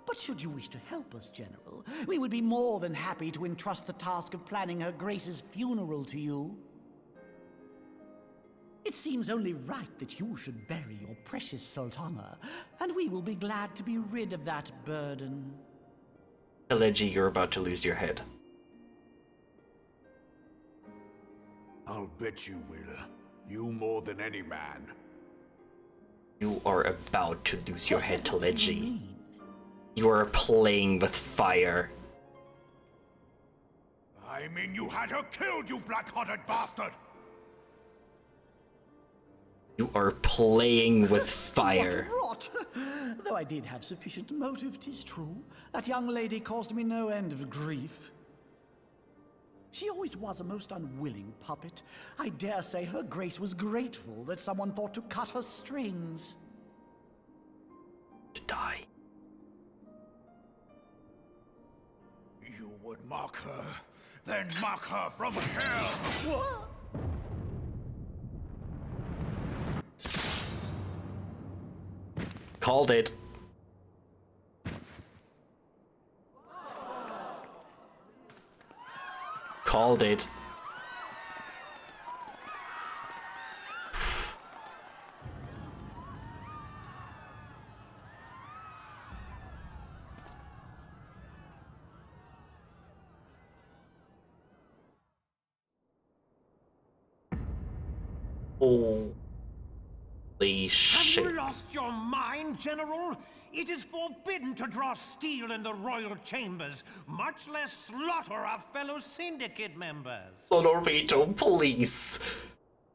J: But should you wish to help us, General, we would be more than happy to entrust the task of planning Her Grace's funeral to you. It seems only right that you should bury your precious Sultana, and we will be glad to be rid of that burden.
A: Elegy, you're about to lose your head.
I: I'll bet you will. You more than any man.
A: You are about to lose your head, Telegy. You are playing with fire.
I: I mean you had her killed, you black-hearted bastard!
A: You are playing with fire.
J: What rot! Though I did have sufficient motive, 'tis true. That young lady caused me no end of grief. She always was a most unwilling puppet. I dare say Her Grace was grateful that someone thought to cut her strings.
A: To die.
I: You would mock her, then mock her from hell!
J: What?
A: Called it. Called it. Holy shit.
L: Have you lost your mind, General? It is forbidden to draw steel in the royal chambers, much less slaughter our fellow syndicate members.
A: Lord Orvito, please.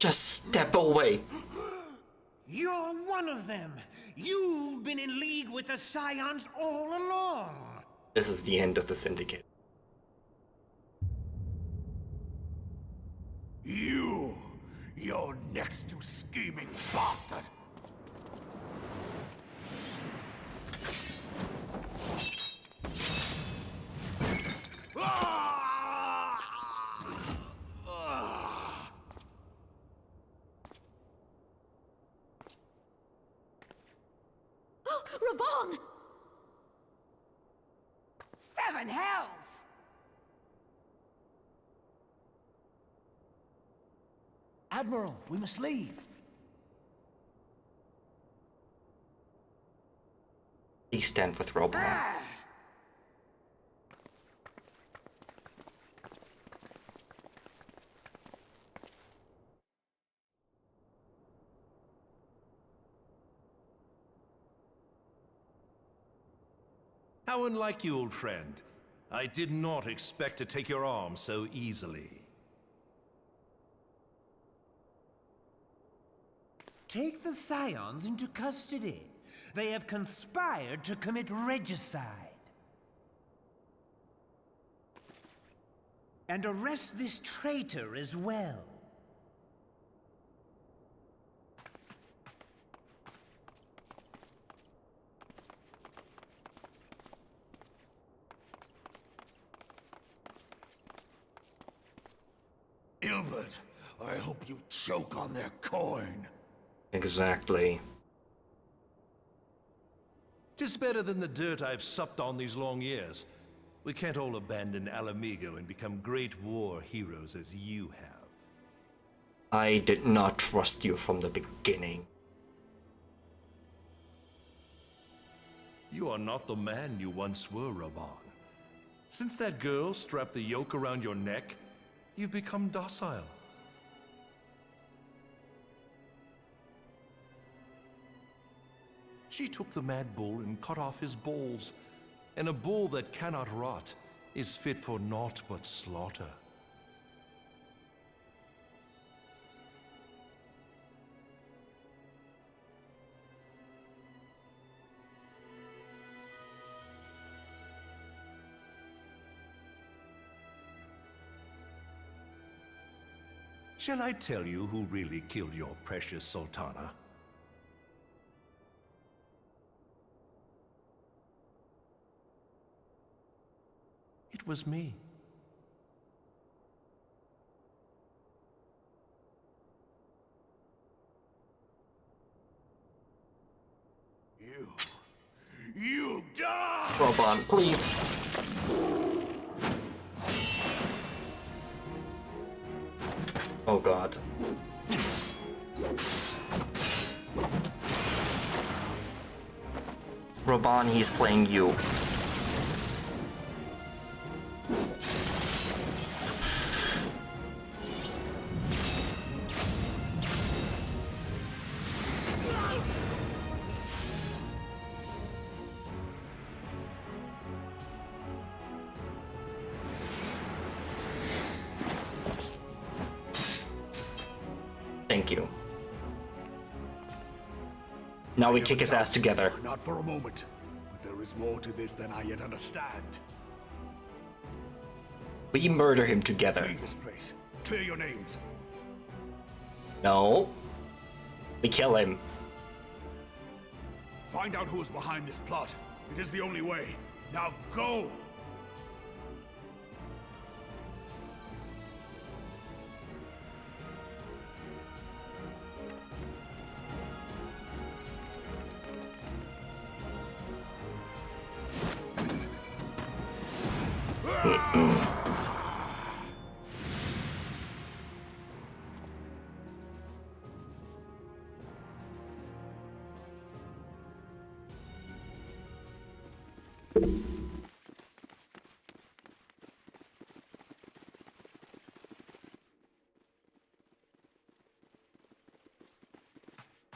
A: Just step away.
L: You're one of them. You've been in league with the Scions all along.
A: This is the end of the Syndicate.
I: You're next, you scheming bastard.
P: Oh, Raban!
G: 7 hells!
J: Admiral, we must leave.
A: Please stand with Roban.
Q: How unlike you, old friend. I did not expect to take your arm so easily.
L: Take the Scions into custody. They have conspired to commit regicide. And arrest this traitor as well.
I: Ilbert, I hope you choke on their coin.
A: Exactly.
Q: 'Tis better than the dirt I've supped on these long years. We can't all abandon Alamigo and become great war heroes as you have.
A: I did not trust you from the beginning.
Q: You are not the man you once were, Raban. Since that girl strapped the yoke around your neck, you've become docile. She took the mad bull and cut off his balls, and a bull that cannot rot is fit for naught but slaughter. Shall I tell you who really killed your precious Sultana? It was me.
I: You die!
A: Roban, please. Oh god. Roban, he's playing you. Thank you. Now we kick his ass together.
I: Not for a moment, but there is more to this than I yet understand.
A: We murder him together.
I: Flee this place. Clear your names.
A: No. We kill him.
I: Find out who is behind this plot. It is the only way. Now go!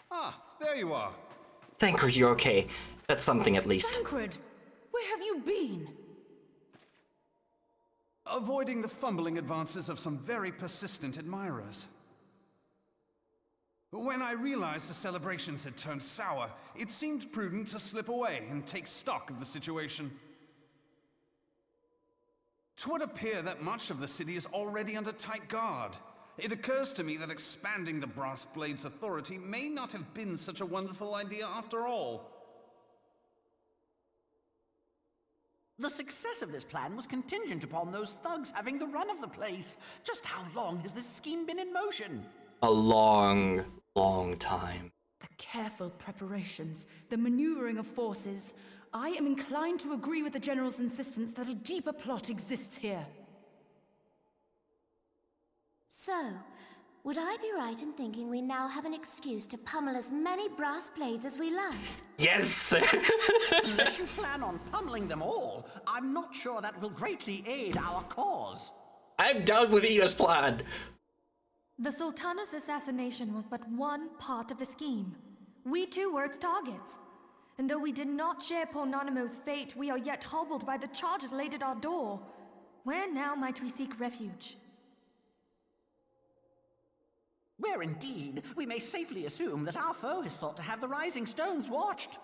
N: Ah, there you are.
A: Thancred, you're okay. That's something at least.
P: Thancred, where have you been?
N: Avoiding the fumbling advances of some very persistent admirers. When I realized the celebrations had turned sour, it seemed prudent to slip away and take stock of the situation. 'Twould appear that much of the city is already under tight guard. It occurs to me that expanding the Brass Blade's authority may not have been such a wonderful idea after all.
J: The success of this plan was contingent upon those thugs having the run of the place. Just how long has this scheme been in motion?
A: A long, long time.
R: The careful preparations, the maneuvering of forces. I am inclined to agree with the General's insistence that a deeper plot exists here.
E: So, would I be right in thinking we now have an excuse to pummel as many brass blades as we like?
A: Yes!
J: Unless you plan on pummeling them all, I'm not sure that will greatly aid our cause.
A: I'm down with Ida's plan!
F: The Sultana's assassination was but one part of the scheme. We too were its targets. And though we did not share Pornonimo's fate, we are yet hobbled by the charges laid at our door. Where now might we seek refuge?
J: Where indeed, we may safely assume that our foe has thought to have the Rising Stones watched.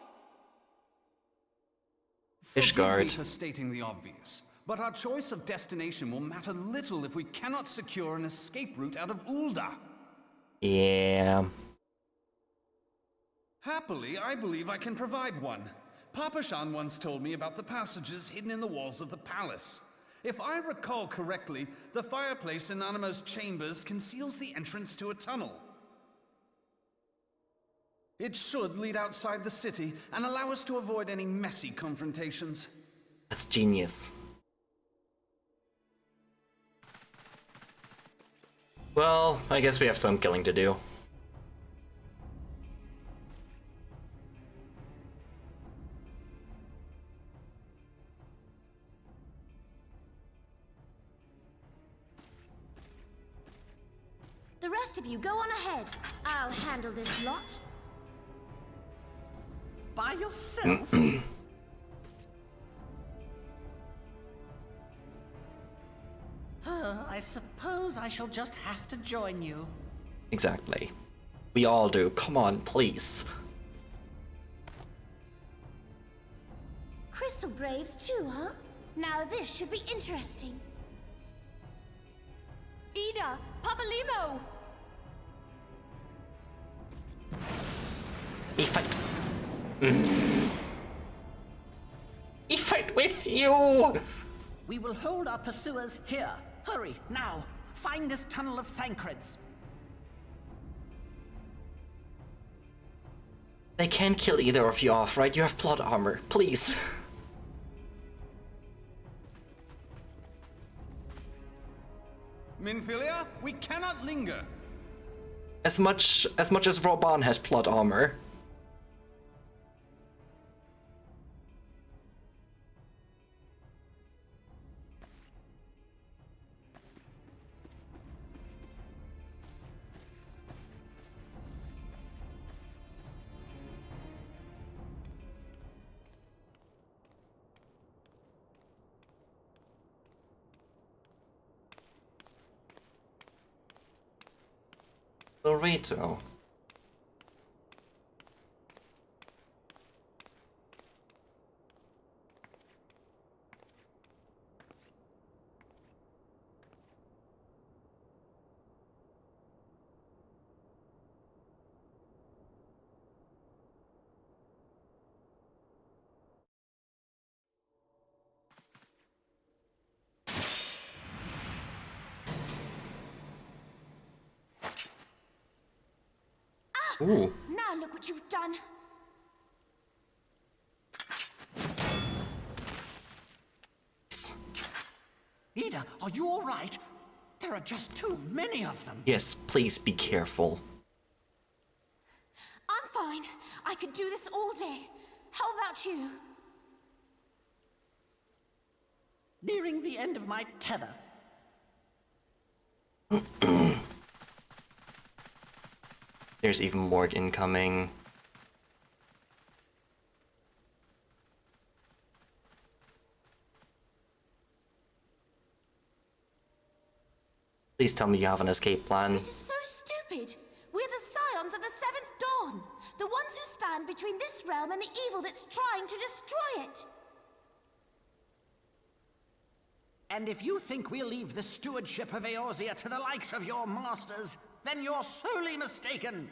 N: Forgive me for stating the obvious, but our choice of destination will matter little if we cannot secure an escape route out of Ul'dah.
A: Yeah.
N: Happily, I believe I can provide one. Papa Shan once told me about the passages hidden in the walls of the palace. If I recall correctly, the fireplace in Animo's chambers conceals the entrance to a tunnel. It should lead outside the city and allow us to avoid any messy confrontations.
A: That's genius. Well, I guess we have some killing to do.
E: The rest of you go on ahead. I'll handle this lot.
J: By yourself? I suppose I shall just have to join you.
A: Exactly. We all do. Come on, please.
E: Crystal Braves too, huh? Now this should be interesting.
P: Ida! Papalimo!
A: We fight. We fight with you!
J: We will hold our pursuers here. Hurry, now! Find this tunnel of Thancreds.
A: They can't kill either of you off, right? You have plot armor. Please.
N: Minfilia, we cannot linger.
A: As much as Roban has plot armor. Loreto. Ooh.
E: Now look what you've done.
J: Ida, are you all right? There are just too many of them.
A: Yes, please be careful.
E: I'm fine. I could do this all day. How about you?
J: Nearing the end of my tether.
A: There's even more incoming. Please tell me you have an escape plan.
E: This is so stupid.
S: We're the scions of the Seventh Dawn, the ones who stand between this realm and the evil that's trying to destroy it.
L: And if you think we'll leave the stewardship of Eorzea to the likes of your masters, then you're sorely mistaken.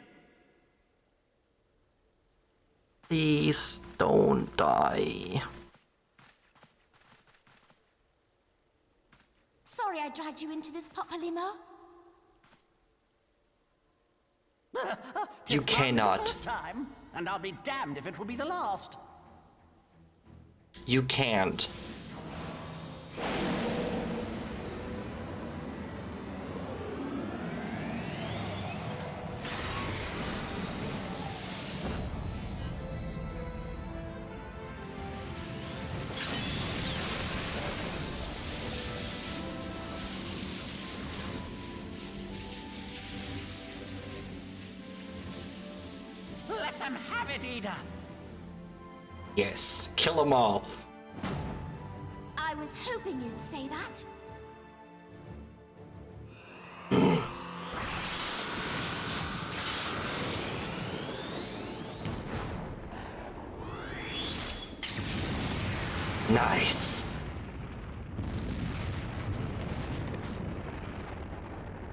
A: Please don't die.
S: Sorry I dragged you into this, Papalymo.
A: You cannot.
L: The first time, and I'll be damned if it will be the last.
A: You can't.
L: Let them have it, Ida.
A: Yes, kill them all.
S: I was hoping you'd say that.
A: Nice.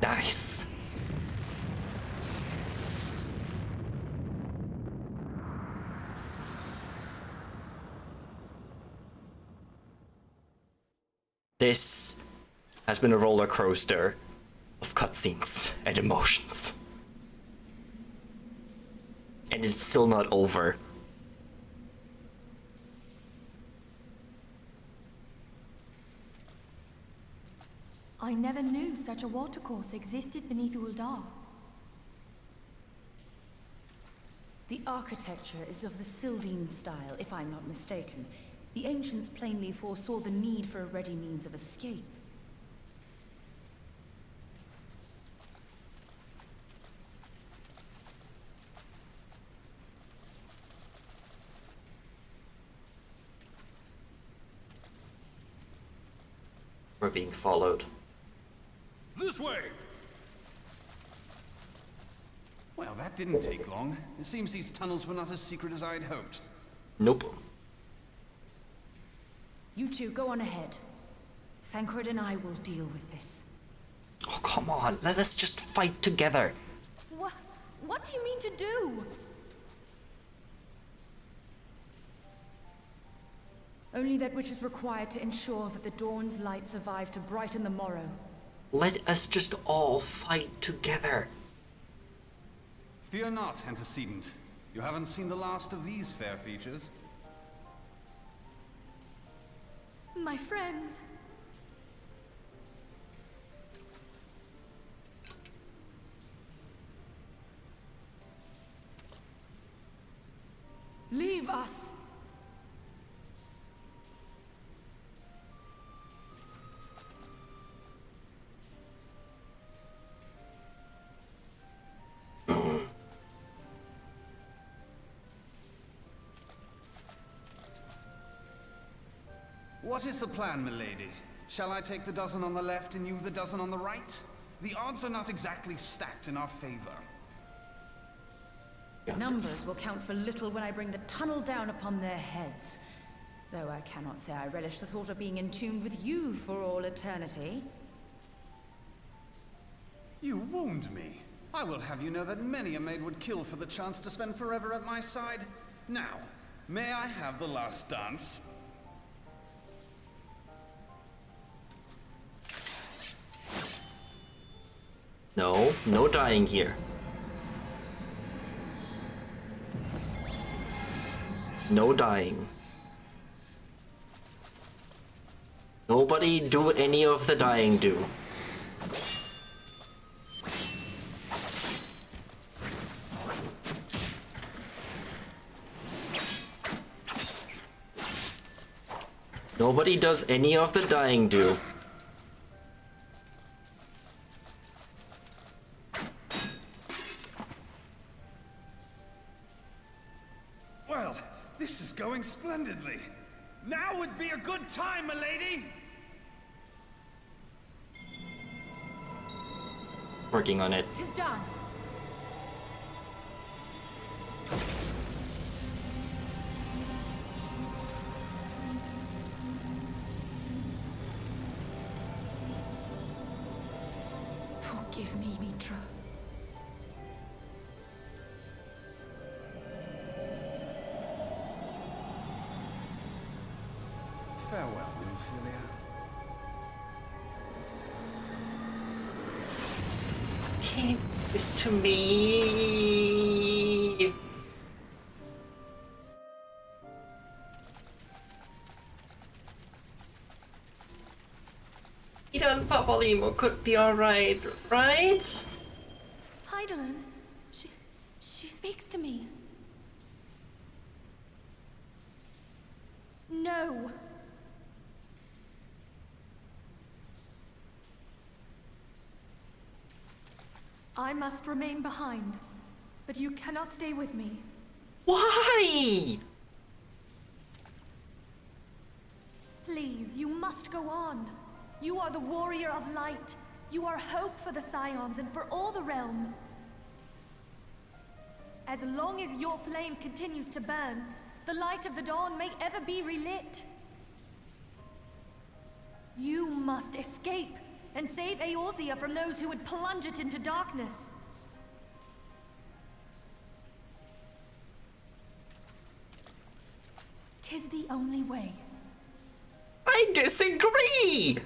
A: Nice. This has been a roller coaster of cutscenes and emotions. And it's still not over.
F: I never knew such a watercourse existed beneath Uldar.
R: The architecture is of the Sildine style, if I'm not mistaken. The ancients plainly foresaw the need for a ready means of escape.
A: We're being followed.
N: This way! Well, that didn't take long. It seems these tunnels were not as secret as I'd hoped.
A: Nope.
R: You two go on ahead. Thancred and I will deal with this.
A: Oh, come on. Let us just fight together.
F: What do you mean to do?
R: Only that which is required to ensure that the dawn's light survive to brighten the morrow.
A: Let us just all fight together.
N: Fear not, antecedent. You haven't seen the last of these fair features.
F: My friends.
R: Leave us.
N: What is the plan, milady? Shall I take the dozen on the left and you the dozen on the right? The odds are not exactly stacked in our favor.
R: Numbers will count for little when I bring the tunnel down upon their heads. Though I cannot say I relish the thought of being entombed with you for all eternity.
N: You wound me. I will have you know that many a maid would kill for the chance to spend forever at my side. Now, may I have the last dance?
A: No, no dying here. No dying. Nobody do any of the dying do. Nobody does any of the dying do.
N: Well, this is going splendidly. Now would be a good time, milady!
A: Working on it.
R: Tis done. Forgive me, Mitra.
I: Farewell, Ophelia.
A: Keep this to me. Ida and Papalymo could be alright, right?
F: Hydaelyn, she speaks to me. No. I must remain behind, but you cannot stay with me.
A: Why?
F: Please, you must go on. You are the warrior of light. You are hope for the Scions and for all the realm. As long as your flame continues to burn, the light of the dawn may ever be relit. You must escape and save Eorzea from those who would plunge it into darkness. "'Tis the only way."
A: I disagree!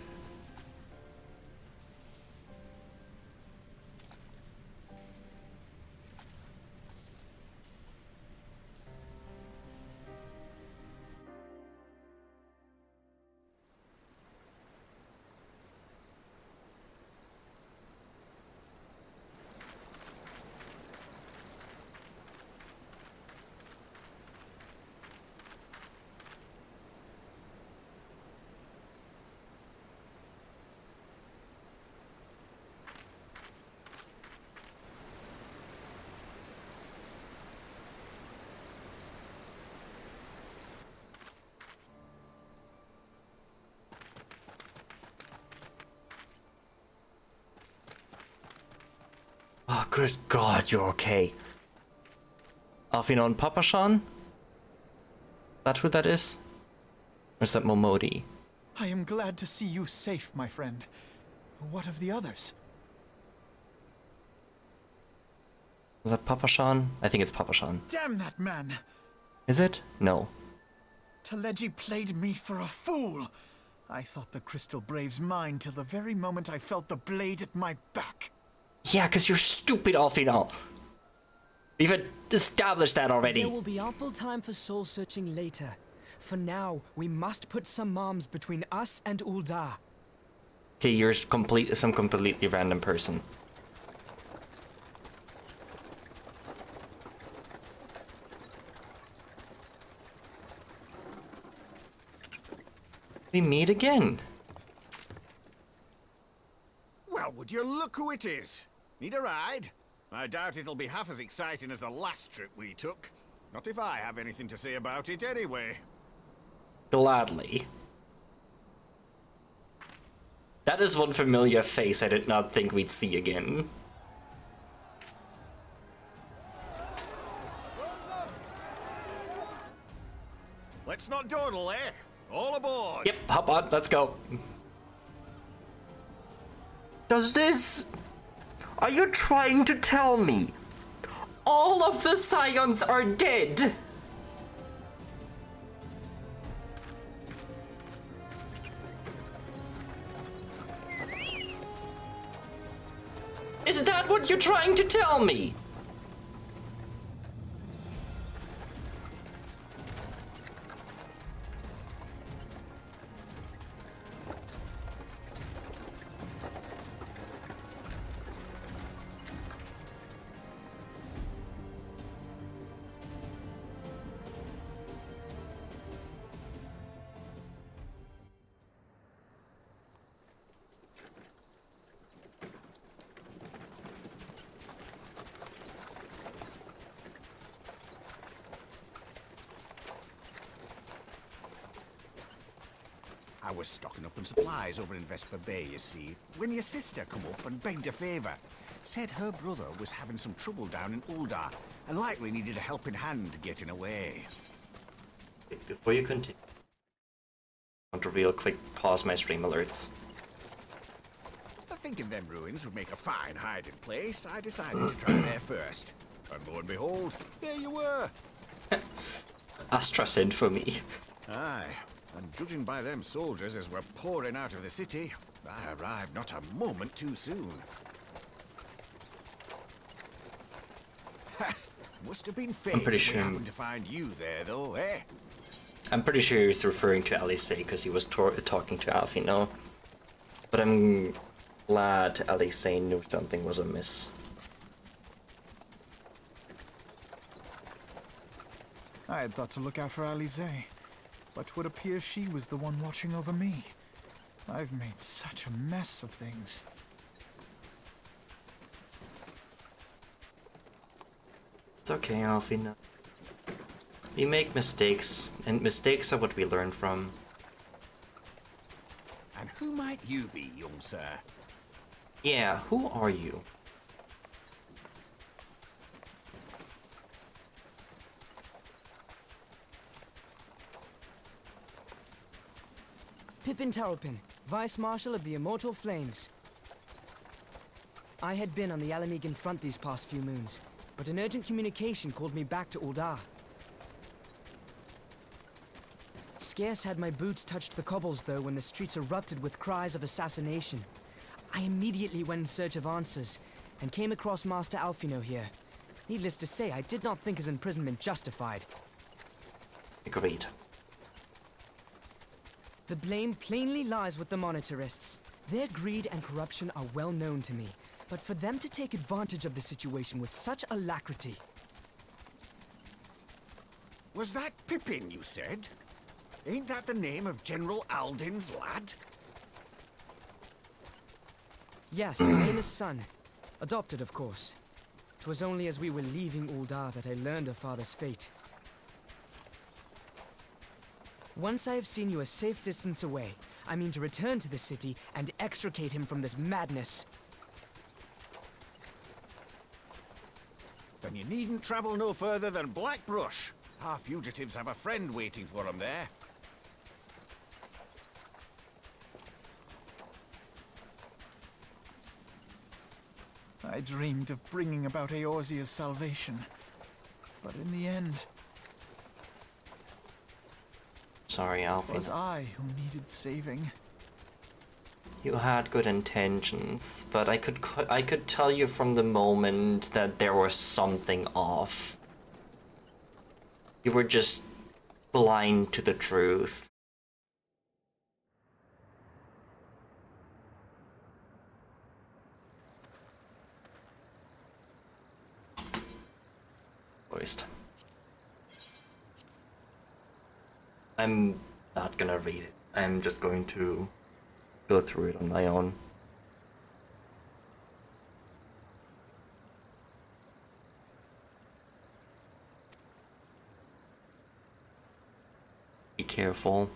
A: Oh, good God, you're okay. Alfinon Papashan? That who that is? Or is that Momodi?
D: I am glad to see you safe, my friend. What of the others?
A: Is that Papashan? I think it's Papashan.
D: Damn that man!
A: Is it? No.
D: Teleji played me for a fool! I thought the Crystal Brave's mine till the very moment I felt the blade at my back.
A: Yeah, because you're stupid, Alfinon. We've established that already.
T: There will be ample time for soul searching later. For now, we must put some arms between us and Ul'dah.
A: Okay, you're some completely random person. We meet again.
I: Well, would you look who it is? Need a ride? I doubt it'll be half as exciting as the last trip we took. Not if I have anything to say about it anyway.
A: Gladly. That is one familiar face I did not think we'd see again.
I: Let's not dawdle, eh? All aboard!
A: Yep, hop on, let's go. Does this... Are you trying to tell me all of the Scions are dead? Is that what you're trying to tell me?
I: I was stocking up on supplies over in Vesper Bay, you see, when your sister come up and begged a favor. Said her brother was having some trouble down in Ul'dah, and likely needed a helping hand getting away.
A: Before you continue, I want to real quick pause my stream alerts.
I: The Thinking them ruins would make a fine hiding place, I decided to try there first. And lo and behold, there you were.
A: Astra sent for me.
I: Aye, and judging by them soldiers as we're pouring out of the city, I arrived not a moment too soon. Ha! Must have been fate.
A: I'm pretty
I: we
A: sure.
I: happened to find you there, though, eh?
A: I'm pretty sure he was referring to Alice because he was talking to Alfino. But I'm glad Alice knew something was amiss.
D: I had thought to look out for Alize, but would appear she was the one watching over me. I've made such a mess of things.
A: It's okay, Alfino. We make mistakes, and mistakes are what we learn from.
I: And who might you be, young sir?
A: Yeah, who are you?
T: Pippin Taropin, Vice Marshal of the Immortal Flames. I had been on the Alamegan front these past few moons, but an urgent communication called me back to Uldar. Scarce had my boots touched the cobbles, though, when the streets erupted with cries of assassination. I immediately went in search of answers, and came across Master Alfino here. Needless to say, I did not think his imprisonment justified.
A: Agreed.
T: The blame plainly lies with the Monitarists. Their greed and corruption are well known to me, but for them to take advantage of the situation with such alacrity...
I: Was that Pippin, you said? Ain't that the name of General Alden's lad?
T: Yes, I am his son. Adopted, of course. 'Twas only as we were leaving Uldar that I learned of father's fate. Once I have seen you a safe distance away, I mean to return to the city and extricate him from this madness.
I: Then you needn't travel no further than Blackbrush. Our fugitives have a friend waiting for them there.
D: I dreamed of bringing about Eorzea's salvation, but in the end,
A: Sorry,
D: it was
A: Alfino.
D: I who needed saving.
A: You had good intentions, but I could tell you from the moment that there was something off. You were just blind to the truth. Voiced. I'm not gonna read it. I'm just going to go through it on my own. Be careful.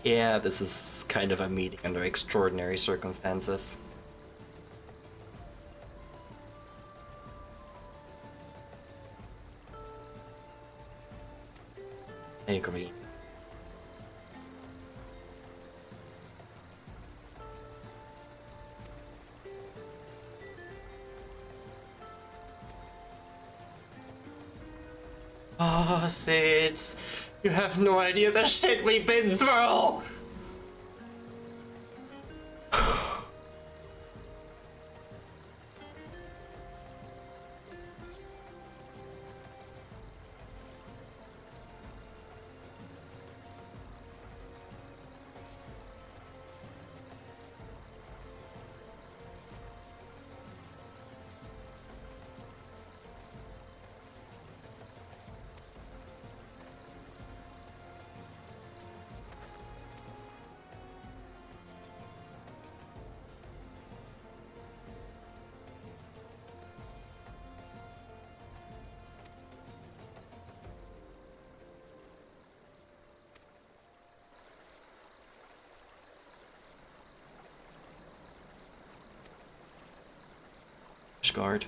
A: Yeah, this is kind of a meeting under extraordinary circumstances. I agree. Oh, Sids, you have no idea the shit we've been through! Guard.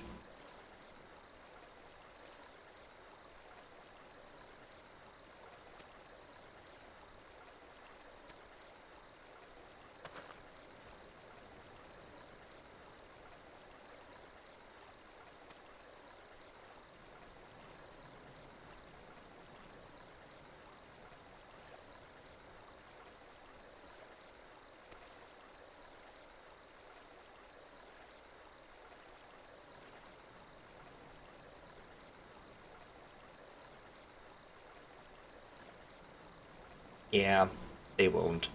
A: Yeah, they won't.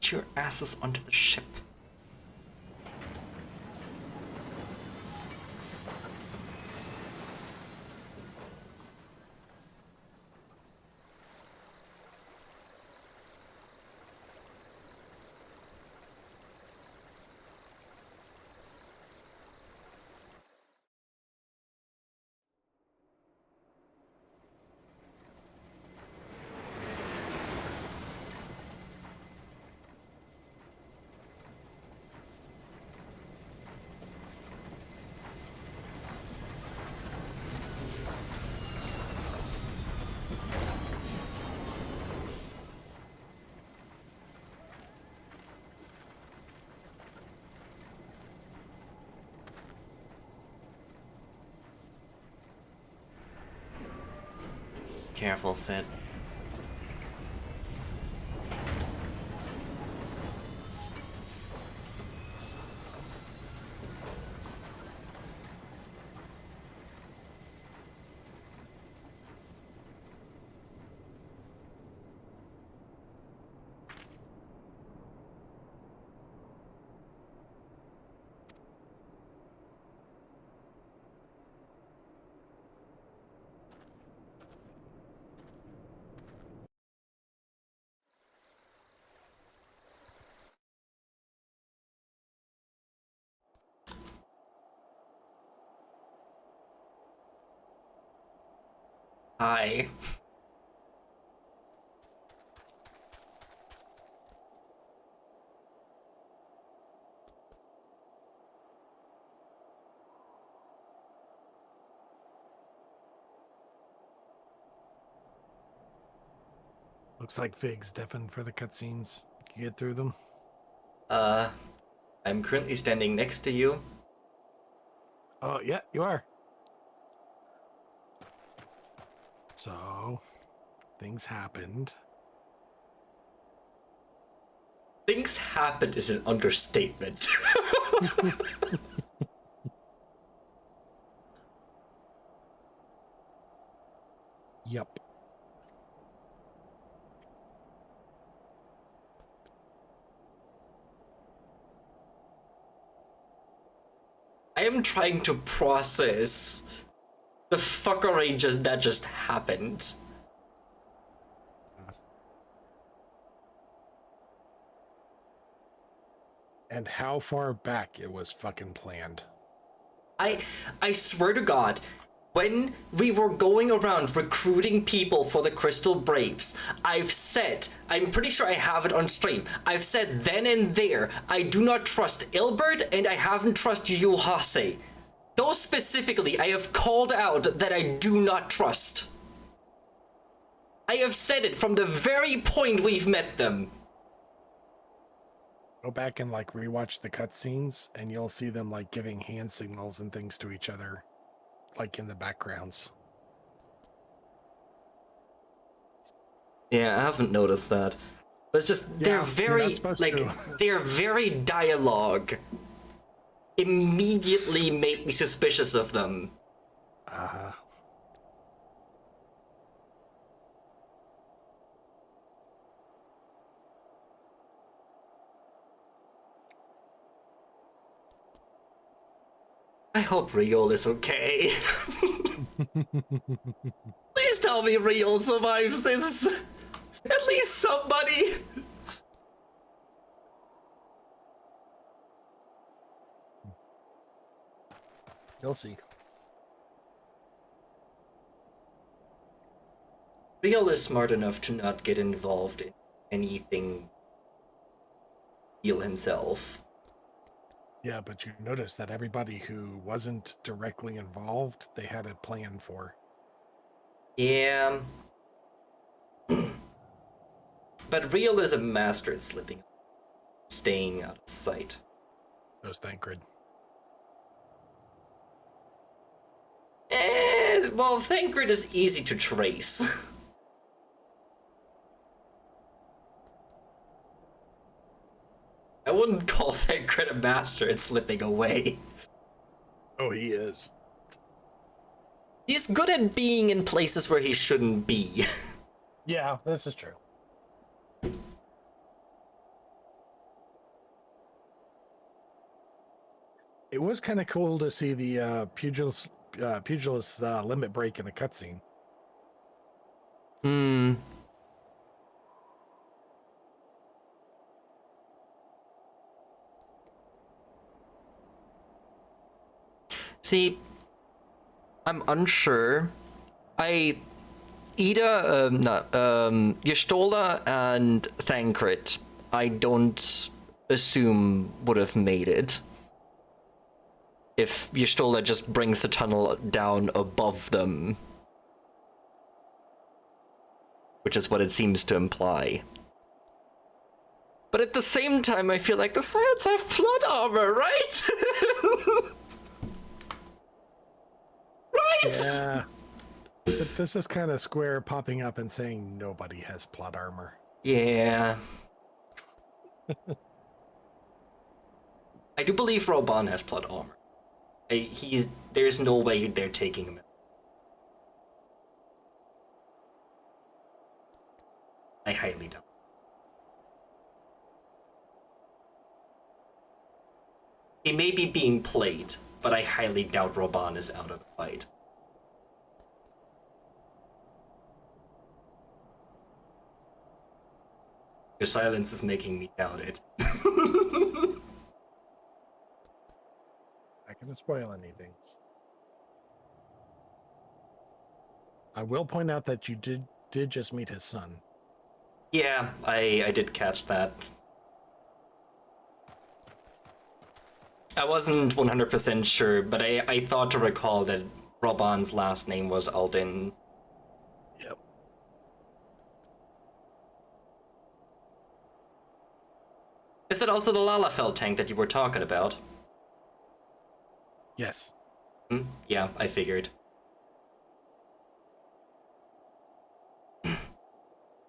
A: Get your asses onto the ship. Careful, Sid. Hi.
C: Looks like Fig's deafened for the cutscenes. Can you get through them?
A: I'm currently standing next to you.
C: Oh, yeah, you are. So, things happened.
A: Things happened is an understatement.
C: Yep.
A: I am trying to process the fuckery that just happened.
C: And how far back it was fucking planned.
A: I swear to God, when we were going around recruiting people for the Crystal Braves, I've said, I'm pretty sure I have it on stream, I've said then and there, I do not trust Ilbert and I haven't trusted Yuhase. Those specifically, I have called out that I do not trust. I have said it from the very point we've met them.
C: Go back and like rewatch the cutscenes and you'll see them like giving hand signals and things to each other, like in the backgrounds.
A: Yeah, I haven't noticed that. But it's just, they're very, like, their very dialogue immediately made me suspicious of them.
C: Uh-huh.
A: I hope Riol is okay. Please tell me Riol survives this. At least somebody.
C: You'll see.
A: Riol is smart enough to not get involved in anything heal himself.
C: Yeah, but you notice that everybody who wasn't directly involved, they had a plan for.
A: Yeah. But Riol is a master at slipping, staying out of sight.
C: Those Thancred.
A: Well, Thancred is easy to trace. I wouldn't call Thancred a master at slipping away.
C: Oh, he is.
A: He's good at being in places where he shouldn't be.
C: Yeah, this is true. It was kind of cool to see the pugilist limit break in a cutscene.
A: Hmm. See, I'm unsure. Y'shtola and Thancred, I don't assume would have made it. If Y'shtola just brings the tunnel down above them. Which is what it seems to imply. But at the same time, I feel like the Scions have flood armor, right? Right?
C: Yeah. But this is kind of Square popping up and saying nobody has plot armor.
A: Yeah. I do believe Roban has plot armor. There's no way they're taking him. I highly doubt. He may be being played, but I highly doubt Roban is out of the fight. Your silence is making me doubt it.
C: Not gonna spoil anything. I will point out that you did just meet his son.
A: Yeah, I did catch that. I wasn't 100% sure, but I thought to recall that Roban's last name was Aldin.
C: Yep.
A: Is it also the Lalafell tank that you were talking about?
C: Yes.
A: Yeah, I figured.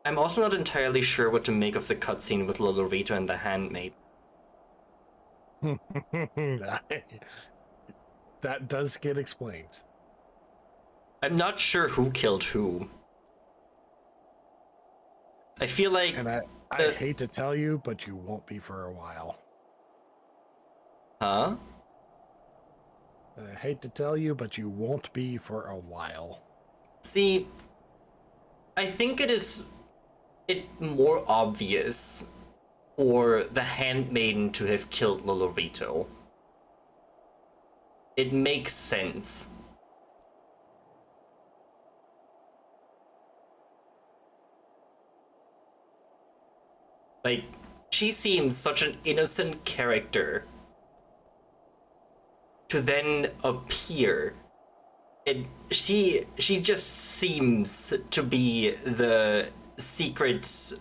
A: I'm also not entirely sure what to make of the cutscene with Lolorito and the handmaid.
C: That does get explained.
A: I'm not sure who killed who. I feel like...
C: And I hate to tell you, but you won't be for a while.
A: Huh?
C: I hate to tell you, but you won't be for a while.
A: See, I think it more obvious for the handmaiden to have killed Lolorito. It makes sense. Like, she seems such an innocent character to then appear. She just seems to be the secret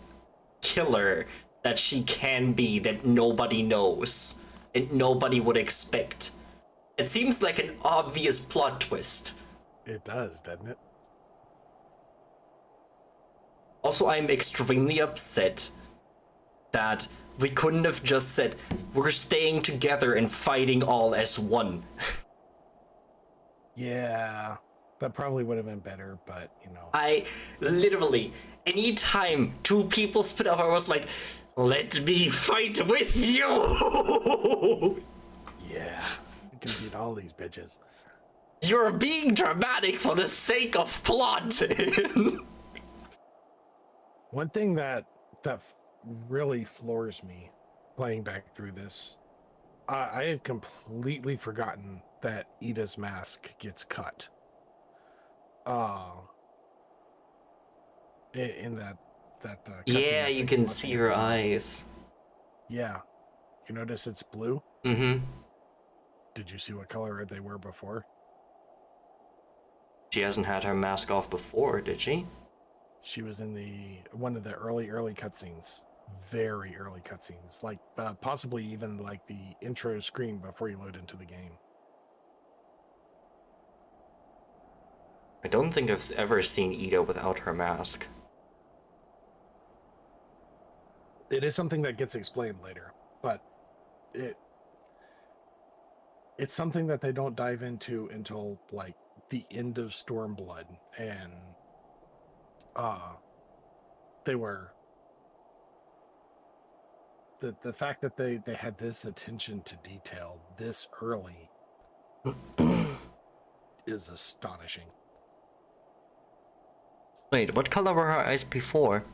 A: killer that she can be, that nobody knows and nobody would expect. It seems like an obvious plot twist.
C: It does, doesn't it?
A: Also, I'm extremely upset that we couldn't have just said, we're staying together and fighting all as one.
C: Yeah, that probably would have been better, but, you know.
A: I literally, anytime two people split up, I was like, let me fight with you!
C: Yeah, you can beat all these bitches.
A: You're being dramatic for the sake of plot!
C: One thing that really floors me playing back through this, I had completely forgotten that Ida's mask gets cut. In that
A: yeah, you can see her eyes.
C: Yeah. You notice it's blue?
A: Mm-hmm.
C: Did you see what color they were before?
A: She hasn't had her mask off before, did she?
C: She was in one of the early cutscenes. Very early cutscenes. Like, possibly even like the intro screen before you load into the game.
A: I don't think I've ever seen Ida without her mask.
C: It is something that gets explained later, but it's something that they don't dive into until like the end of Stormblood, and they were the fact that they had this attention to detail this early is astonishing.
A: Wait, what color were her eyes before?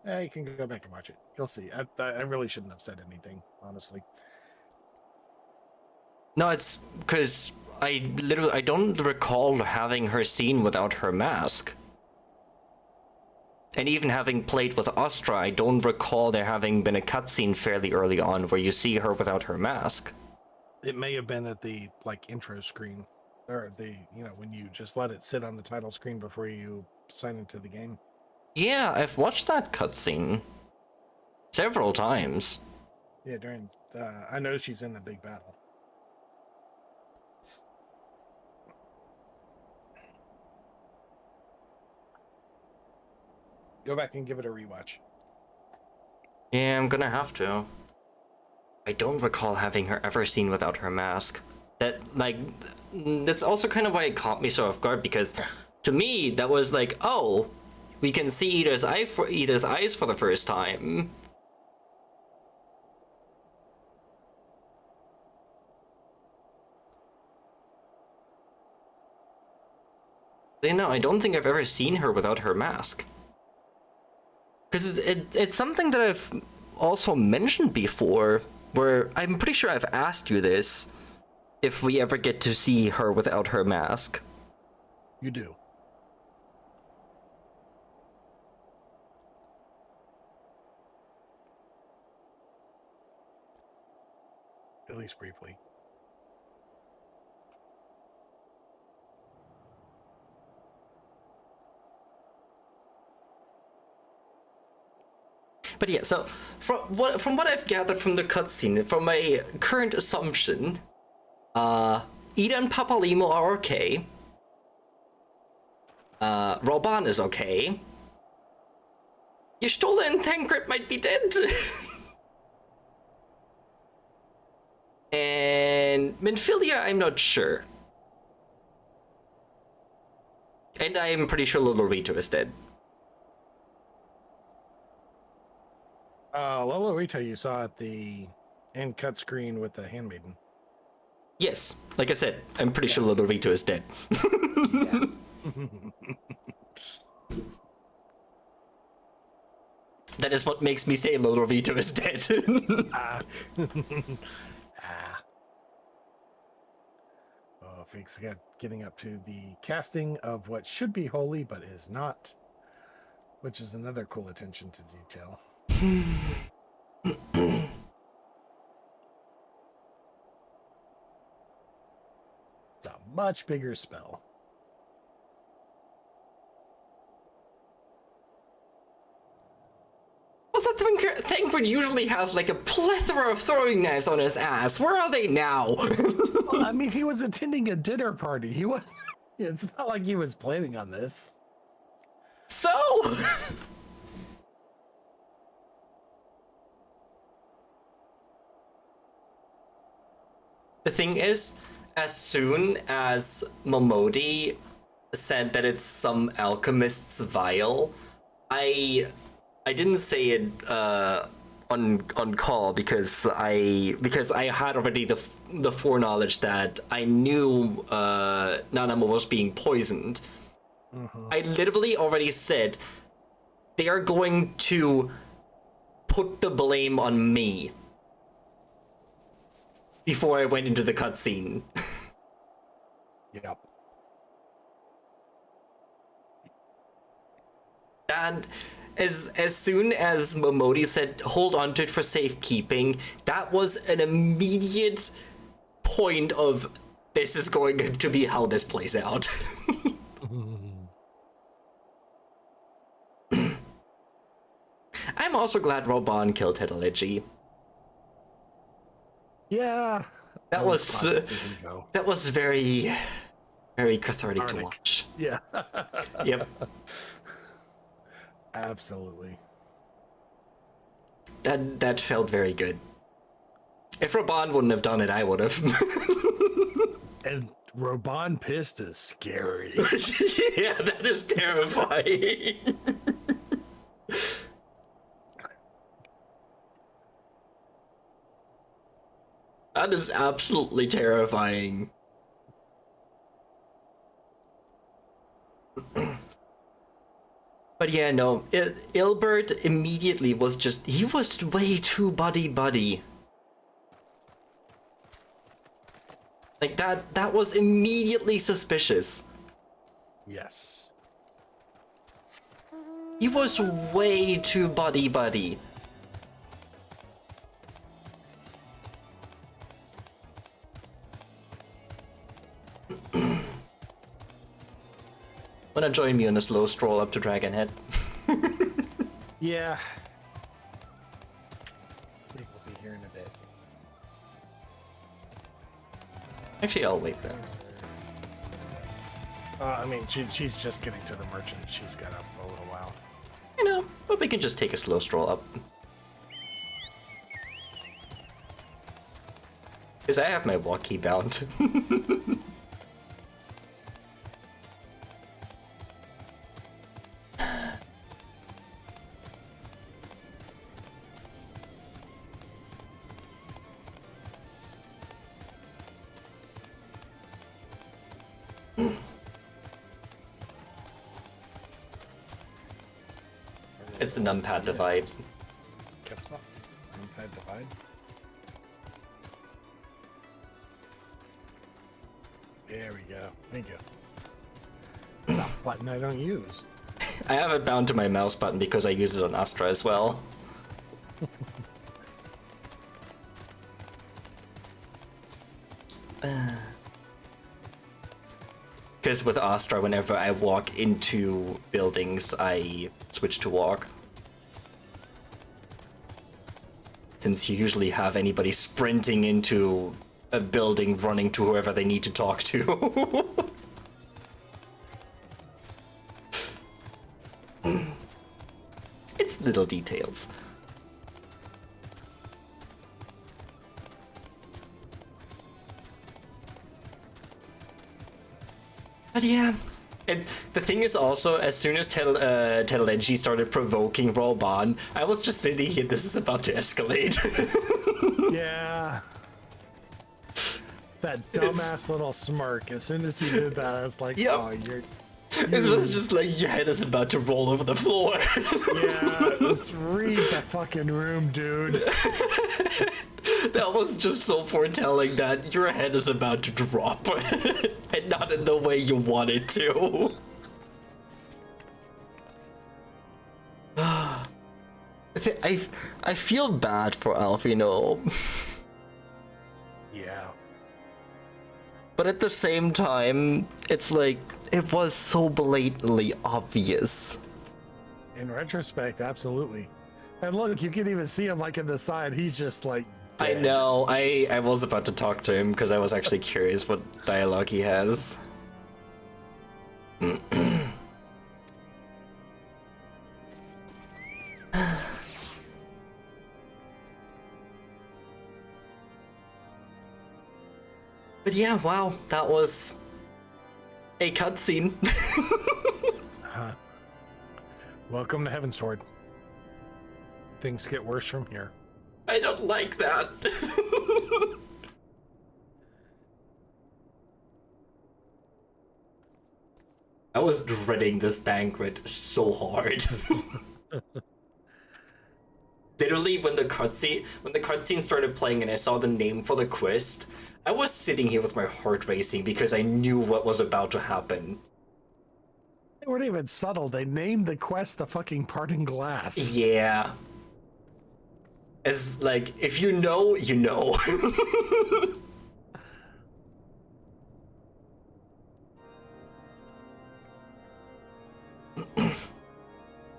C: Yeah, you can go back and watch it. You'll see. I really shouldn't have said anything, honestly.
A: No, it's because I don't recall having her seen without her mask. And even having played with Astra, I don't recall there having been a cutscene fairly early on where you see her without her mask.
C: It may have been at the like intro screen, or when you just let it sit on the title screen before you sign into the game.
A: Yeah, I've watched that cutscene several times.
C: Yeah, I know she's in the big battle. Go back and give it a rewatch.
A: Yeah, I'm gonna have to. I don't recall having her ever seen without her mask. That's also kind of why it caught me so off guard, because to me, that was like, oh, we can see Ida's eyes for the first time. No, I don't think I've ever seen her without her mask. Because it's something that I've also mentioned before, where I'm pretty sure I've asked you this, if we ever get to see her without her mask.
C: You do. At least briefly.
A: But yeah, so from what I've gathered from the cutscene, from my current assumption, Ida and Papalimo are okay. Roban is okay. Y'shtola and Tancred might be dead. And Minfilia, I'm not sure. And I'm pretty sure Lolorito is dead.
C: Lolorito you saw at the end cut screen with the handmaiden.
A: Yes, like I said, I'm pretty sure Lolorito is dead. That is what makes me say Lord Vito is dead.
C: Oh, Freaks getting up to the casting of what should be holy but is not, which is another cool attention to detail. It's a much bigger spell.
A: Also, Thancred usually has like a plethora of throwing knives on his ass. Where are they now?
C: Well, I mean, he was attending a dinner party. He was. It's not like he was planning on this.
A: So. The thing is, as soon as Momodi said that it's some alchemist's vial, I didn't say it on call because I had already the foreknowledge that I knew Nanamo was being poisoned. I literally already said they are going to put the blame on me before I went into the cutscene.
C: Yep.
A: And as soon as Momodi said, hold on to it for safekeeping, that was an immediate point of, this is going to be how this plays out. I'm also glad Roban killed Hedelegy.
C: Yeah.
A: That was very, very cathartic to watch.
C: Yeah.
A: Yep.
C: Absolutely.
A: That felt very good. If Roban wouldn't have done it, I would have.
C: And Roban pissed is scary.
A: Yeah, that is terrifying. That is absolutely terrifying. But yeah, no, Ilbert immediately was just, he was way too buddy-buddy. Like, that was immediately suspicious.
C: Yes.
A: He was way too buddy-buddy. Wanna join me on a slow stroll up to Dragonhead?
C: Yeah. I think we'll be here in a bit.
A: Actually, I'll wait then.
C: I mean, she's just getting to the merchant. She's got up for a little while.
A: You know, but we can just take a slow stroll up. Because I have my walk key bound. It's a numpad divide.
C: Caps lock. Numpad divide. There we go. Thank you. It's a button I don't use.
A: I have it bound to my mouse button because I use it on Astra as well. Because with Astra, whenever I walk into buildings, I switch to walk. Since you usually have anybody sprinting into a building, running to whoever they need to talk to. It's little details. But yeah, the thing is also, as soon as Tedeleji started provoking Roban, I was just sitting here, this is about to escalate.
C: Yeah. That dumbass little smirk. As soon as he did that, I was like,
A: yep.
C: Oh, you're...
A: It was just like your head is about to roll over the floor.
C: Yeah, just read the fucking room, dude.
A: That was just so foretelling that your head is about to drop, and not in the way you want it to. I feel bad for Alfino.
C: Yeah.
A: But at the same time, it's like, it was so blatantly obvious.
C: In retrospect, absolutely. And look, you can even see him like in the side. He's just like dead.
A: I know. I was about to talk to him because I was actually curious what dialogue he has. But yeah, wow, that was a cutscene.
C: Welcome to Heaven's Sword. Things get worse from here.
A: I don't like that. I was dreading this banquet so hard. Literally, when the cutscene started playing and I saw the name for the quest, I was sitting here with my heart racing because I knew what was about to happen.
C: They weren't even subtle. They named the quest the fucking Parting Glass.
A: Yeah. It's like, if you know, you know.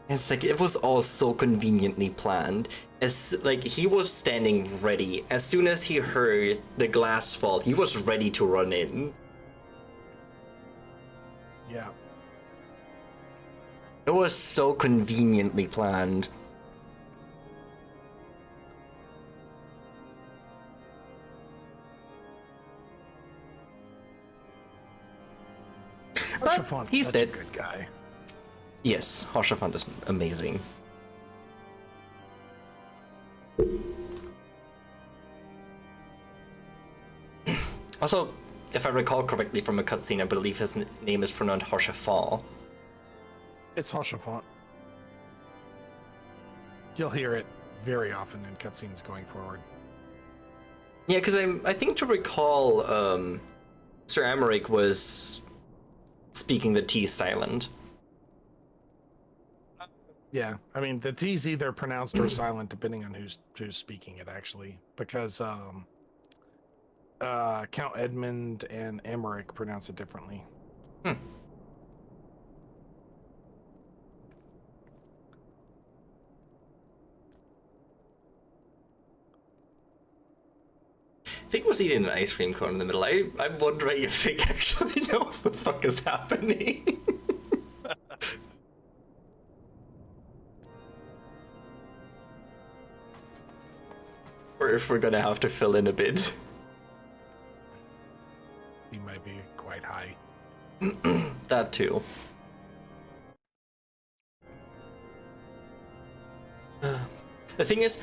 A: It's like, it was all so conveniently planned. As like, he was standing ready. As soon as he heard the glass fall, he was ready to run in.
C: Yeah.
A: It was so conveniently planned. But he's dead.
C: A good guy.
A: Yes, Hoshafant is amazing. Also, if I recall correctly from a cutscene, I believe his name is pronounced Hoshafant.
C: It's Hoshafant. You'll hear it very often in cutscenes going forward.
A: Yeah, because I think to recall, Sir Amaric was speaking the T silent.
C: Yeah, I mean the T's either pronounced or silent depending on who's speaking it actually, because Count Edmund and Amaric pronounce it differently.
A: Hmm. Fig was eating an ice cream cone in the middle. I'm wondering if Fig actually knows what the fuck is happening. Or if we're gonna have to fill in a bit.
C: He might be quite high.
A: That too. The thing is,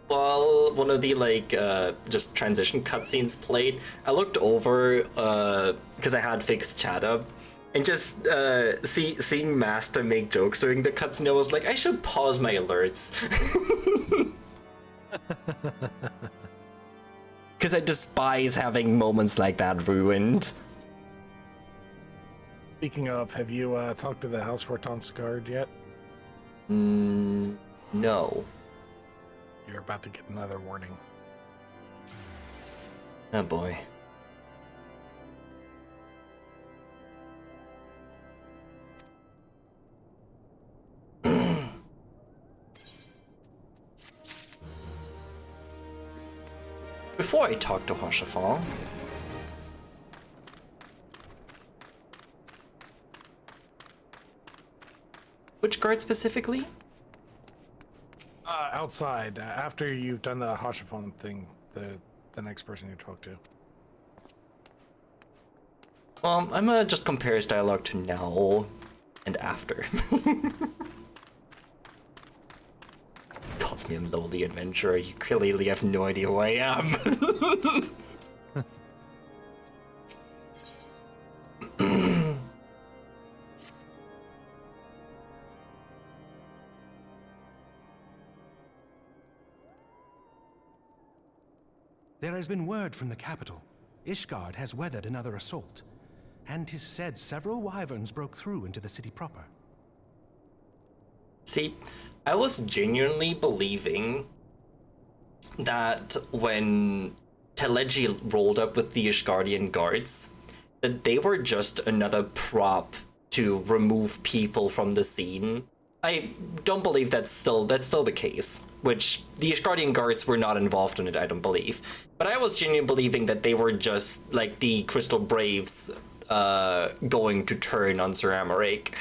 A: while one of the just transition cutscenes played, I looked over because I had Fig's chat up, and just seeing Master make jokes during the cutscene, I was like, I should pause my alerts. Because I despise having moments like that ruined.
C: Speaking of, have you talked to the House for Tom's Guard yet?
A: No.
C: You're about to get another warning.
A: Oh boy. Before I talk to Hoshafant, which guard specifically?
C: Outside, after you've done the Hoshafant thing, the next person you talk to.
A: I'm gonna just compare his dialogue to now and after. Calls me a lowly adventurer. You clearly have no idea who I am.
U: There has been word from the capital. Ishgard has weathered another assault. And 'tis said several wyverns broke through into the city proper.
A: See, I was genuinely believing that when Teleji rolled up with the Ishgardian guards, that they were just another prop to remove people from the scene. I don't believe that's still the case, which the Ishgardian guards were not involved in it, I don't believe. But I was genuinely believing that they were just like the Crystal Braves going to turn on Sir Amarek.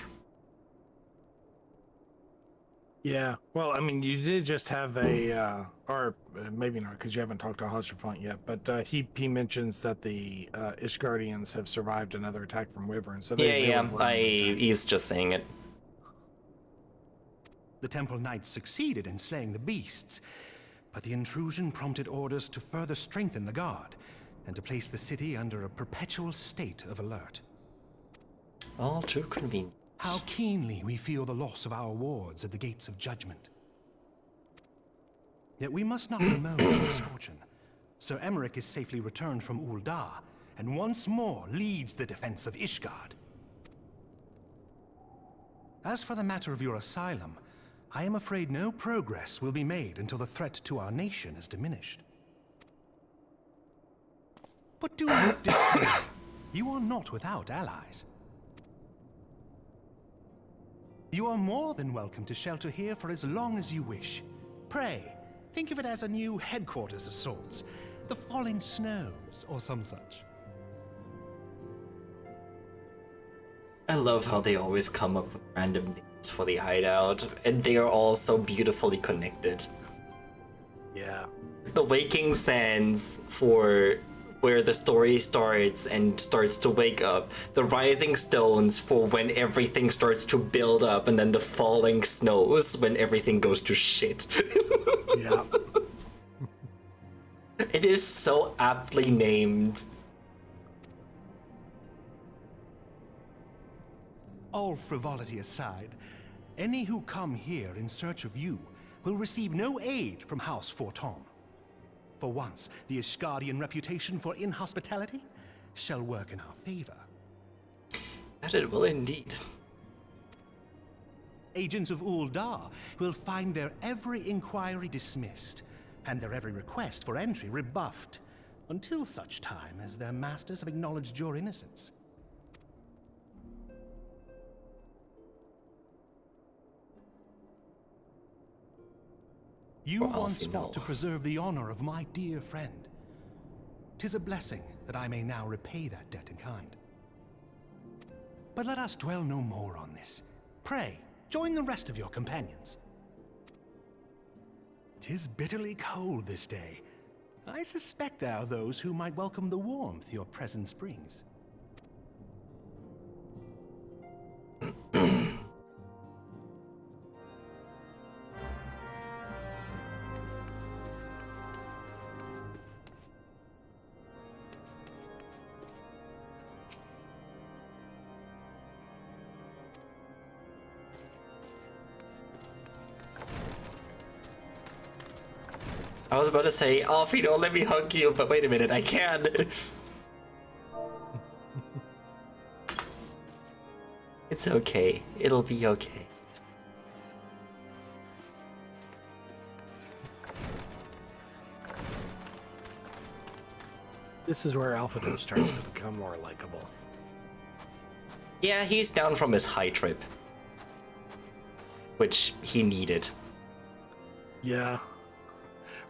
C: Yeah, well, I mean, you did just have a, or maybe not, because you haven't talked to Hosserfont yet, but he mentions that the Ishgardians have survived another attack from Wyvern, so they
A: he's just saying it.
U: The Temple Knights succeeded in slaying the beasts, but the intrusion prompted orders to further strengthen the guard, and to place the city under a perpetual state of alert.
A: All too convenient.
U: How keenly we feel the loss of our wards at the gates of judgment. Yet we must not bemoan misfortune. Sir Emmerich is safely returned from Ul'dah, and once more leads the defense of Ishgard. As for the matter of your asylum, I am afraid no progress will be made until the threat to our nation is diminished. But do not despair. You are not without allies. You are more than welcome to shelter here for as long as you wish. Pray, think of it as a new headquarters of sorts. The Falling Snows, or some such.
A: I love how they always come up with random names for the hideout, and they are all so beautifully connected.
C: Yeah.
A: The Waking Sands for where the story starts and starts to wake up. The Rising Stones for when everything starts to build up, and then the Falling Snows when everything goes to shit.
C: Yeah.
A: It is so aptly named.
U: All frivolity aside, any who come here in search of you will receive no aid from House Forton. For once, the Ishgardian reputation for inhospitality shall work in our favor.
A: That it will indeed.
U: Agents of Ul'dah will find their every inquiry dismissed, and their every request for entry rebuffed, until such time as their masters have acknowledged your innocence. You once fought to preserve the honor of my dear friend. 'Tis a blessing that I may now repay that debt in kind. But let us dwell no more on this. Pray, join the rest of your companions. 'Tis bitterly cold this day. I suspect there are those who might welcome the warmth your presence brings.
A: I was about to say, Alfie, don't let me hug you, but wait a minute, I can. It's okay. It'll be okay.
C: This is where Alphados starts to become more likable.
A: Yeah, he's down from his high trip. Which he needed.
C: Yeah.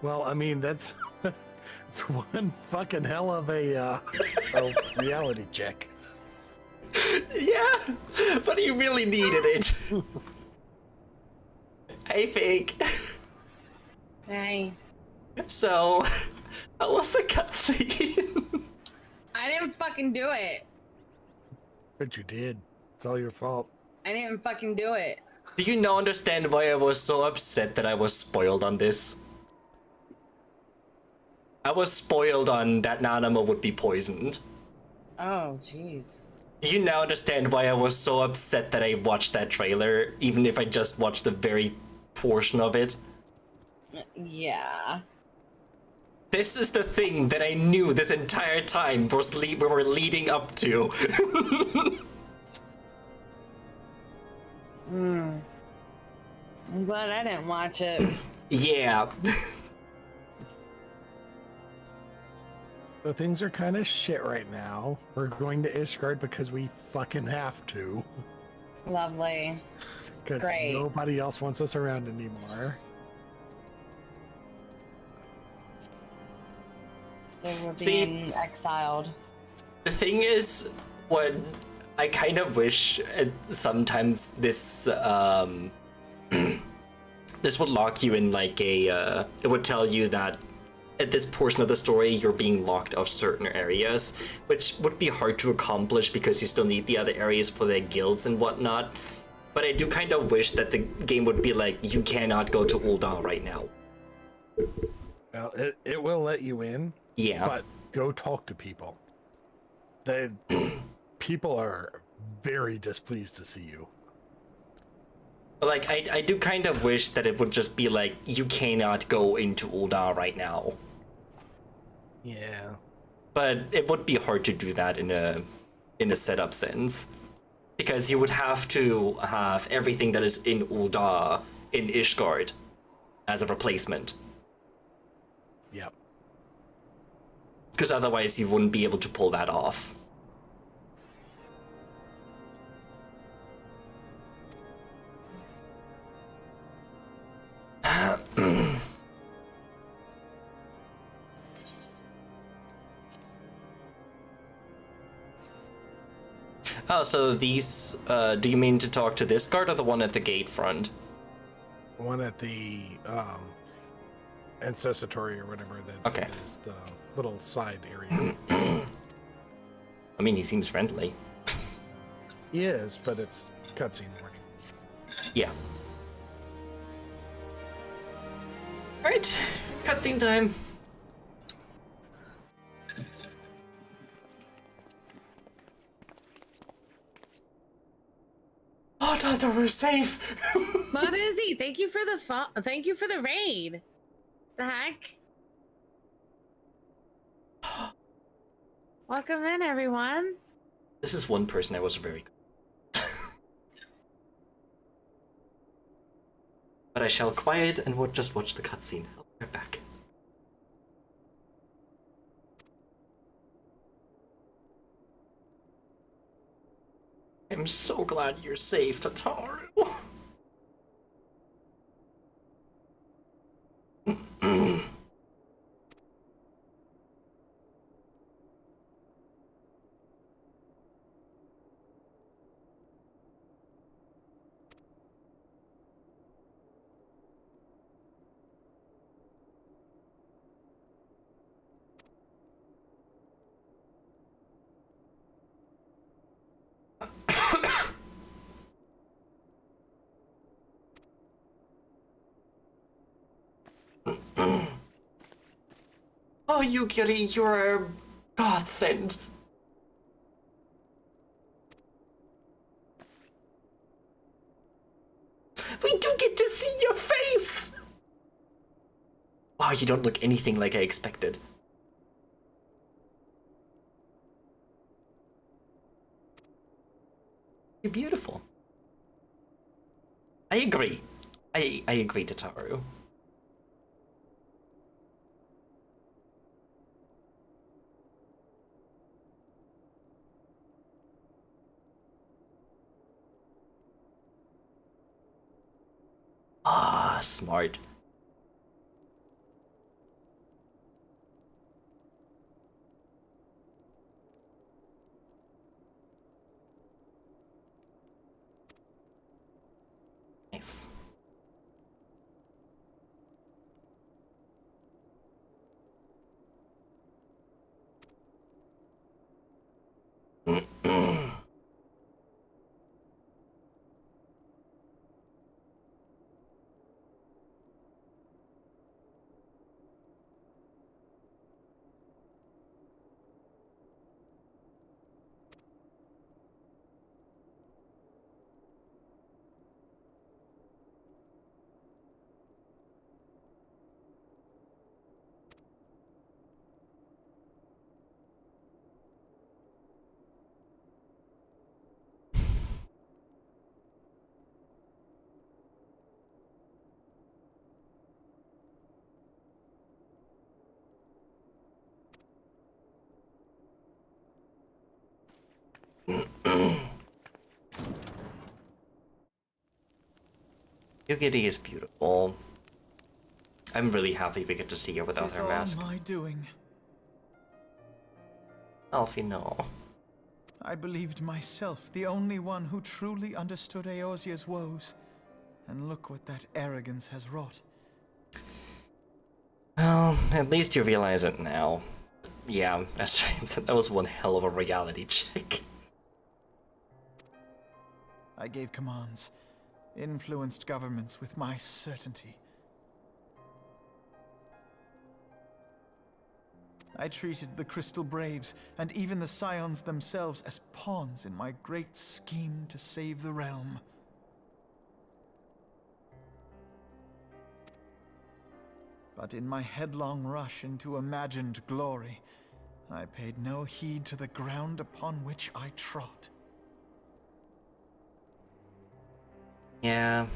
C: Well, I mean, that's it's one fucking hell of a reality check.
A: Yeah, but he really needed it. I think.
B: Hey.
A: So, how was the cutscene?
B: I didn't fucking do it.
C: But you did. It's all your fault.
B: I didn't fucking do it.
A: Do you now understand why I was so upset that I was spoiled on this? I was spoiled on that Nanama would be poisoned.
B: Oh, jeez.
A: Do you now understand why I was so upset that I watched that trailer, even if I just watched a very portion of it?
B: Yeah.
A: This is the thing that I knew this entire time we were leading up to.
B: I'm glad I didn't watch it.
A: Yeah.
C: So things are kind of shit right now. We're going to Ishgard because we fucking have to.
B: Lovely.
C: Because
B: Great.
C: nobody else wants us around anymore.
B: So we're being exiled.
A: The thing is, what I kind of wish sometimes this this would lock you in like a it would tell you that at this portion of the story you're being locked off certain areas, which would be hard to accomplish because you still need the other areas for their guilds and whatnot. But I do kind of wish that the game would be like, you cannot go to Ul'dah right now.
C: Well, it will let you in.
A: Yeah.
C: But go talk to people. The people are very displeased to see you.
A: Like, I do kind of wish that it would just be like, you cannot go into Ul'dah right now.
C: Yeah.
A: But it would be hard to do that in a setup sense. Because you would have to have everything that is in Ul'dah in Ishgard as a replacement.
C: Yep.
A: Because otherwise you wouldn't be able to pull that off. Oh, so these, do you mean to talk to this guard or the one at the gate front?
C: One at the ancestatory or whatever that is, the little side area.
A: I mean, he seems friendly.
C: He is, but it's cutscene warning.
A: Yeah. Alright, cutscene time. Oh, Tata, we're safe.
B: What is he? Thank you for the raid. The heck? Welcome in, everyone.
A: This is one person I was very good. But I shall quiet and just watch the cutscene. I'll be right back. I'm so glad you're safe, Tataru. Oh, Yukiri, you're a godsend. We do get to see your face! Wow, you don't look anything like I expected. You're beautiful. I agree. I agree, Tataru. Ah, smart. Nice. Yogiri is beautiful. I'm really happy we get to see her without her mask.
D: All my doing.
A: Alfie, no.
D: I believed myself the only one who truly understood Eorzea's woes. And look what that arrogance has wrought.
A: Well, at least you realize it now. Yeah, that's right. That was one hell of a reality check.
D: I gave commands, influenced governments with my certainty. I treated the Crystal Braves and even the Scions themselves as pawns in my great scheme to save the realm. But in my headlong rush into imagined glory, I paid no heed to the ground upon which I trod.
A: Yeah.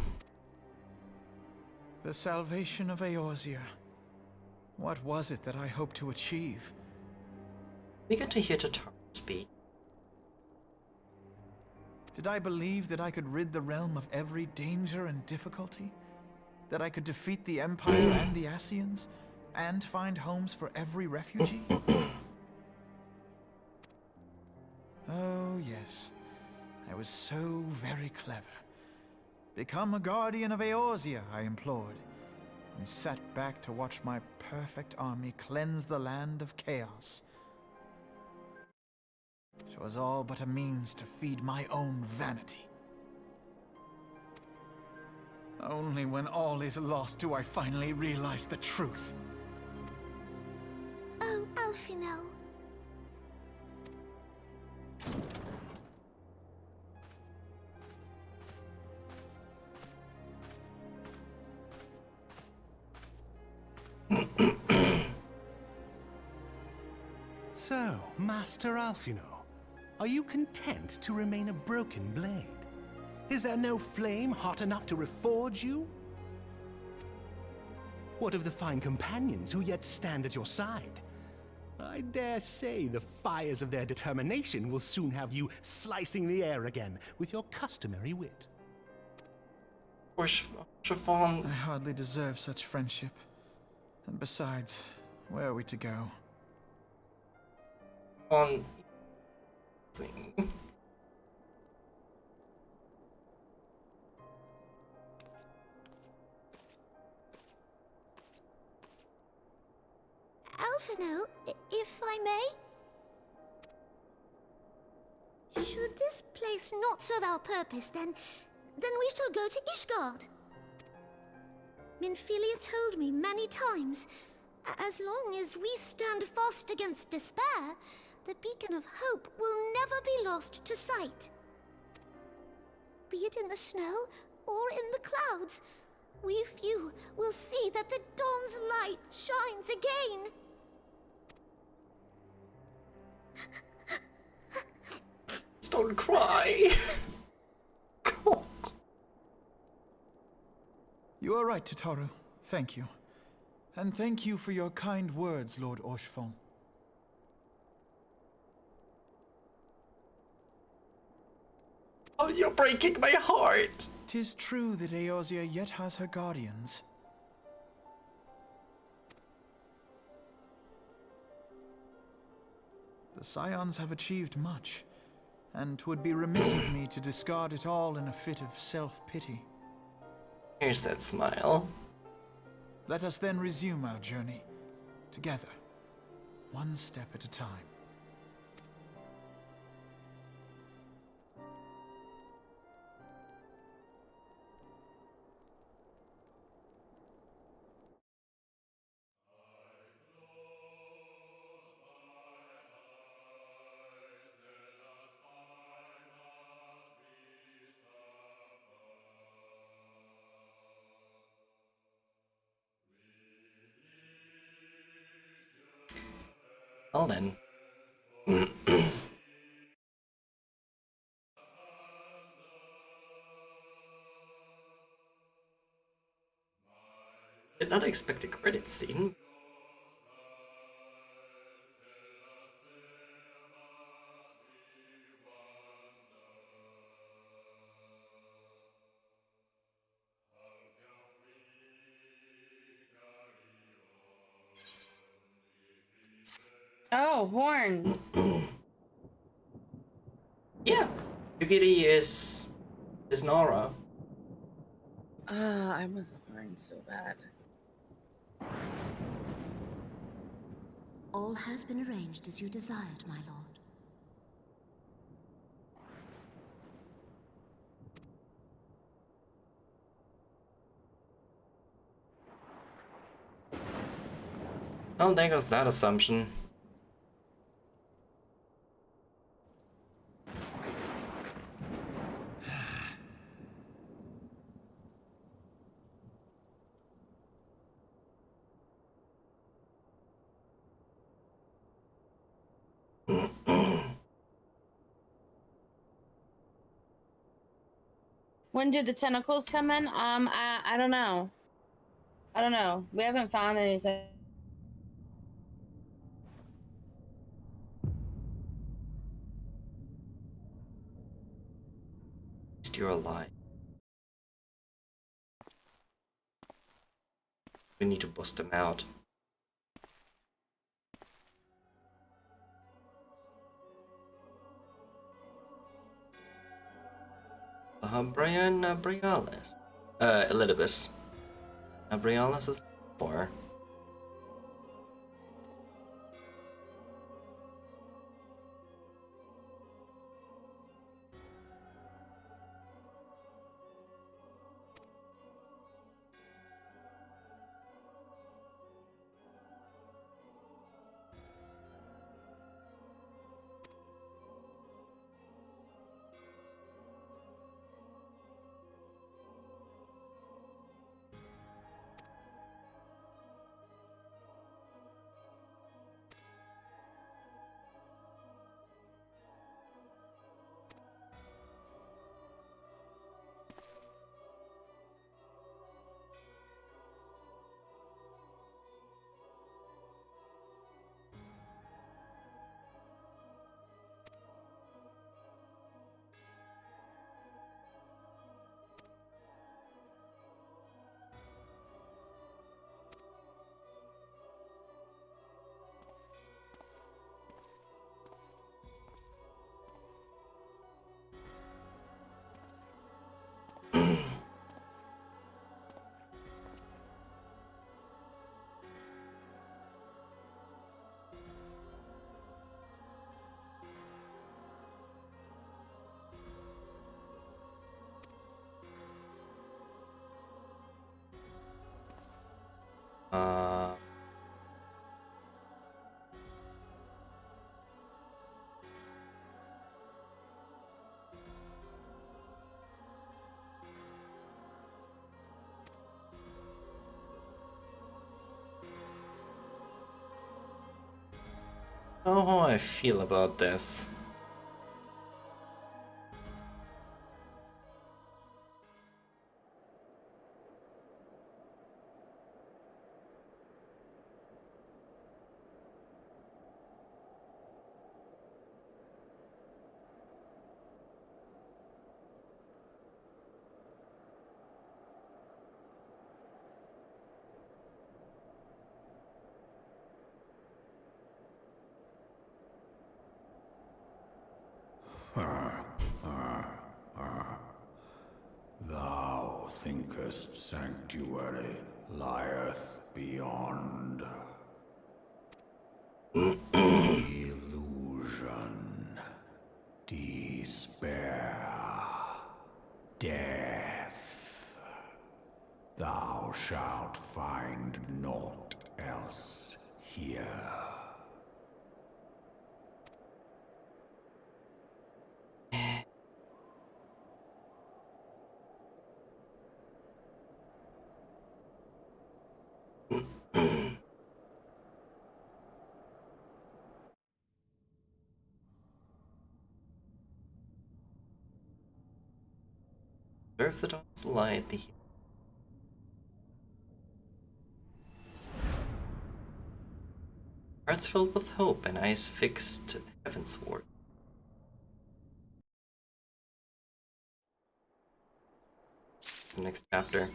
D: The salvation of Eorzea. What was it that I hoped to achieve?
A: We get to hear Tataru speak.
D: Did I believe that I could rid the realm of every danger and difficulty? That I could defeat the Empire and the Ascians, and find homes for every refugee? Oh, yes. I was so very clever. Become a guardian of Eorzea, I implored, and sat back to watch my perfect army cleanse the land of chaos. It was all but a means to feed my own vanity. Only when all is lost do I finally realize the truth.
S: Oh, Alfino.
U: So, Master Alfino, are you content to remain a broken blade? Is there no flame hot enough to reforge you? What of the fine companions who yet stand at your side? I dare say the fires of their determination will soon have you slicing the air again with your customary wit.
A: Chiffon.
D: I hardly deserve such friendship. And besides, where are we to go?
A: On.
S: Alfino, if I may? Should this place not serve our purpose, then we shall go to Ishgard. Minfilia told me many times, as long as we stand fast against despair, the beacon of hope will never be lost to sight. Be it in the snow or in the clouds, we few will see that the dawn's light shines again.
A: Don't cry. God.
D: You are right, Tataru. Thank you. And thank you for your kind words, Lord Orchefon.
A: Oh, you're breaking my heart.
D: 'Tis true that Eorzea yet has her guardians. The Scions have achieved much, and 'twould be remiss of me to discard it all in a fit of self-pity.
A: Here's that smile.
D: Let us then resume our journey, together, one step at a time.
A: Well then. Did not expect a credit scene.
B: Oh, horns.
A: Yeah, Yukiri is Nora.
B: I was a horn so bad.
E: All has been arranged as you desired, my lord.
A: Oh, there goes that assumption.
B: When do the tentacles come in? I don't know. I don't know. We haven't found anything.
A: You're alive. We need to bust them out. Brian Brialis. Elidibus. Brialis is 4. How I feel about this.
I: Thou thinkest sanctuary lieth beyond. Illusion, despair, death. Thou shalt find naught else here.
A: Observe the dawn's light, the hearts filled with hope and eyes fixed heavensward. It's the next chapter.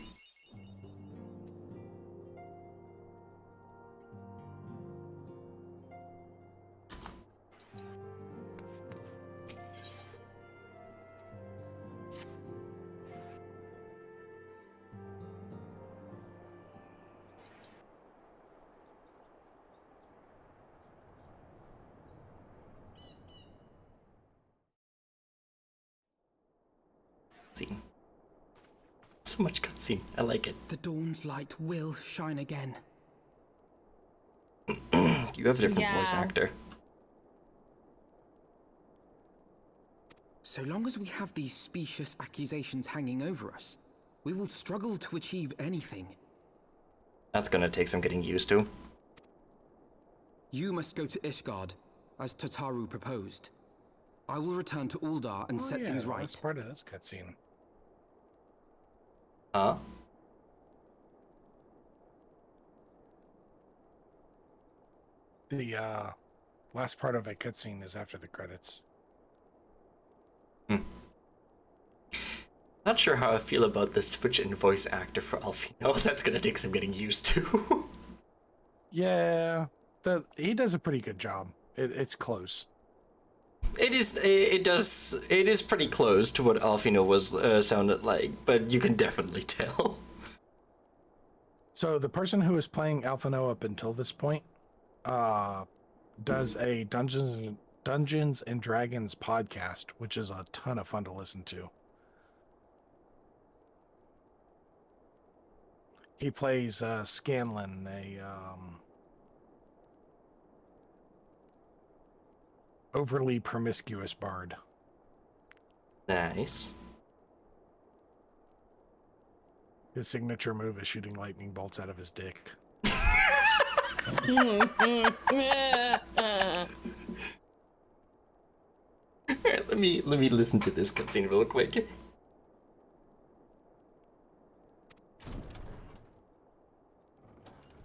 A: cutscene. So much cutscene. I like it.
T: The dawn's light will shine again.
A: You have a different voice actor.
T: So long as we have these specious accusations hanging over us, we will struggle to achieve anything.
A: That's gonna take some getting used to.
T: You must go to Ishgard, as Tataru proposed. I will return to Uldar and set things right.
C: That's part of this cutscene.
A: Huh?
C: The last part of a cutscene is after the credits.
A: Not sure how I feel about the switch in voice actor for Alfino. That's gonna take some getting used to.
C: Yeah, he does a pretty good job. It's close.
A: It is pretty close to what Alfino was sounded like, but you can definitely tell.
C: So the person who is playing Alfino up until this point does a Dungeons and Dragons podcast, which is a ton of fun to listen to. He plays Scanlan, a overly promiscuous bard.
A: Nice.
C: His signature move is shooting lightning bolts out of his dick.
A: Alright, let me listen to this cutscene real quick.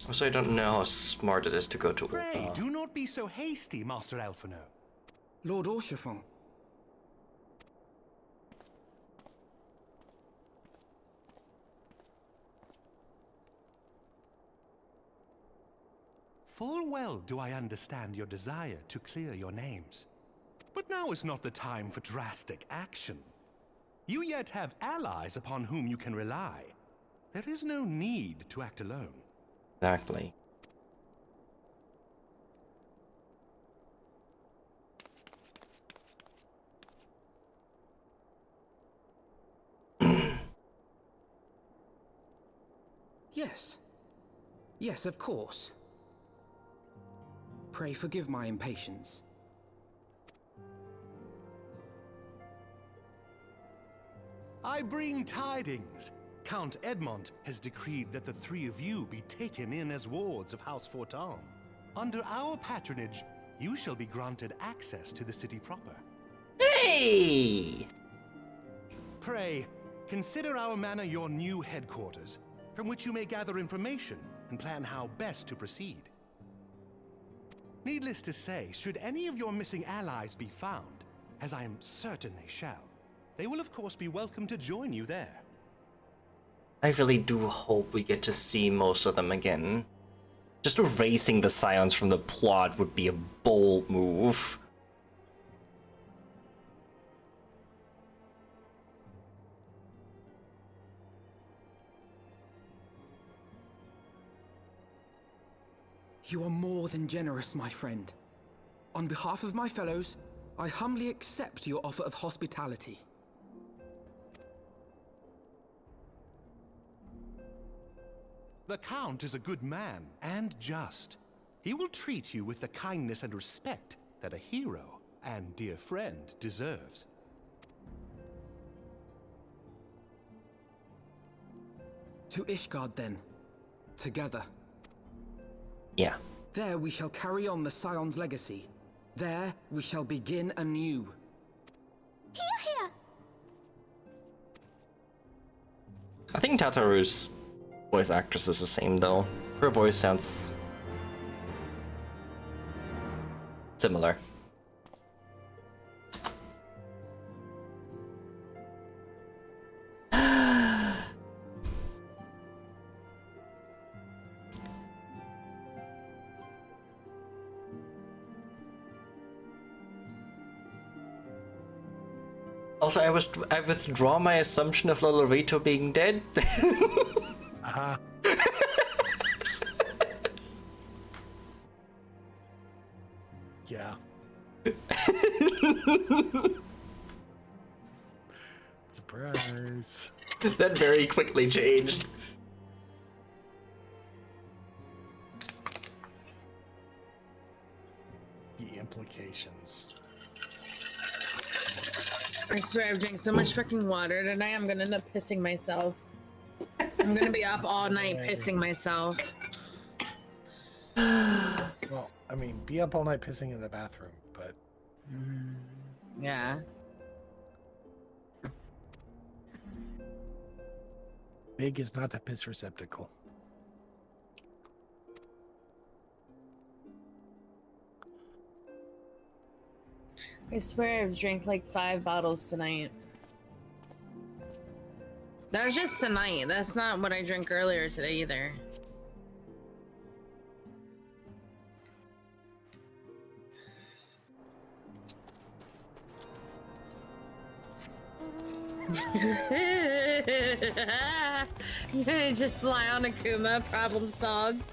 A: Also, I don't know how smart it is to go to
U: Pray, do not be so hasty, Master Alphino.
T: Lord Orchiffon.
U: Full well do I understand your desire to clear your names. But now is not the time for drastic action. You yet have allies upon whom you can rely. There is no need to act alone.
A: Exactly.
T: Yes. Yes, of course. Pray forgive my impatience.
U: I bring tidings. Count Edmond has decreed that the three of you be taken in as wards of House Fortan. Under our patronage, you shall be granted access to the city proper.
A: Hey!
U: Pray, consider our manor your new headquarters, from which you may gather information and plan how best to proceed. Needless to say, should any of your missing allies be found, as I am certain they shall, they will of course be welcome to join you there.
A: I really do hope we get to see most of them again. Just erasing the Scions from the plot would be a bold move.
T: You are more than generous, my friend. On behalf of my fellows, I humbly accept your offer of hospitality.
U: The Count is a good man, and just. He will treat you with the kindness and respect that a hero and dear friend deserves.
T: To Ishgard, then. Together.
A: Yeah.
T: There we shall carry on the Scion's legacy. There we shall begin anew.
S: Here, here!
A: I think Tataru's voice actress is the same though. Her voice sounds similar. Also, I withdraw my assumption of Lolorito being dead.
C: Uh-huh. Yeah. It's a Surprise.
A: That very quickly changed.
C: The implications.
B: I swear I've drank so much fucking water tonight, I'm gonna end up pissing myself. I'm gonna be up all night pissing myself.
C: Well, I mean, be up all night pissing in the bathroom, but...
B: Yeah.
C: Big is not a piss receptacle.
B: I swear I've drank like 5 bottles tonight. That's just tonight. That's not what I drank earlier today either. Just lie on Akuma, problem solved.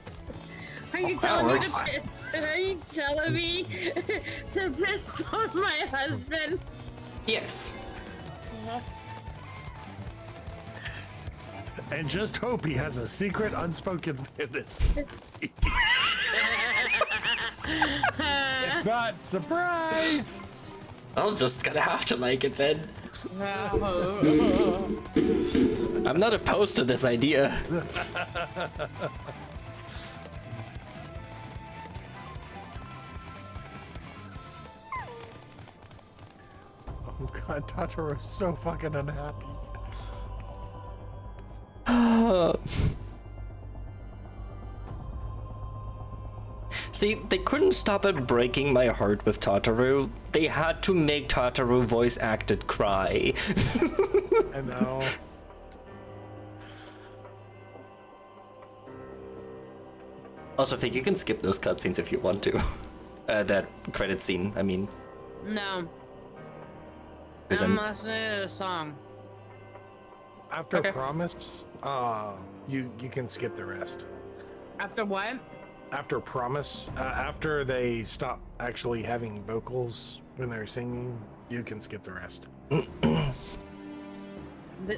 B: Are you telling me to are you telling me to piss on my husband?
A: Yes.
C: And just hope he has a secret unspoken fantasy. If not, surprise!
A: I'll just gonna have to like it then. I'm not opposed to this idea.
C: Oh god, Tataro's so fucking unhappy.
A: See, they couldn't stop at breaking my heart with Tataru. They had to make Tataru voice acted cry.
C: I know.
A: Also, I think you can skip those cutscenes if you want to. That credit scene, I mean.
B: No.
A: There's
B: I'm listening to the song.
C: After Promise, you can skip the rest.
B: After what?
C: After Promise, after they stop actually having vocals when they're singing, you can skip the rest.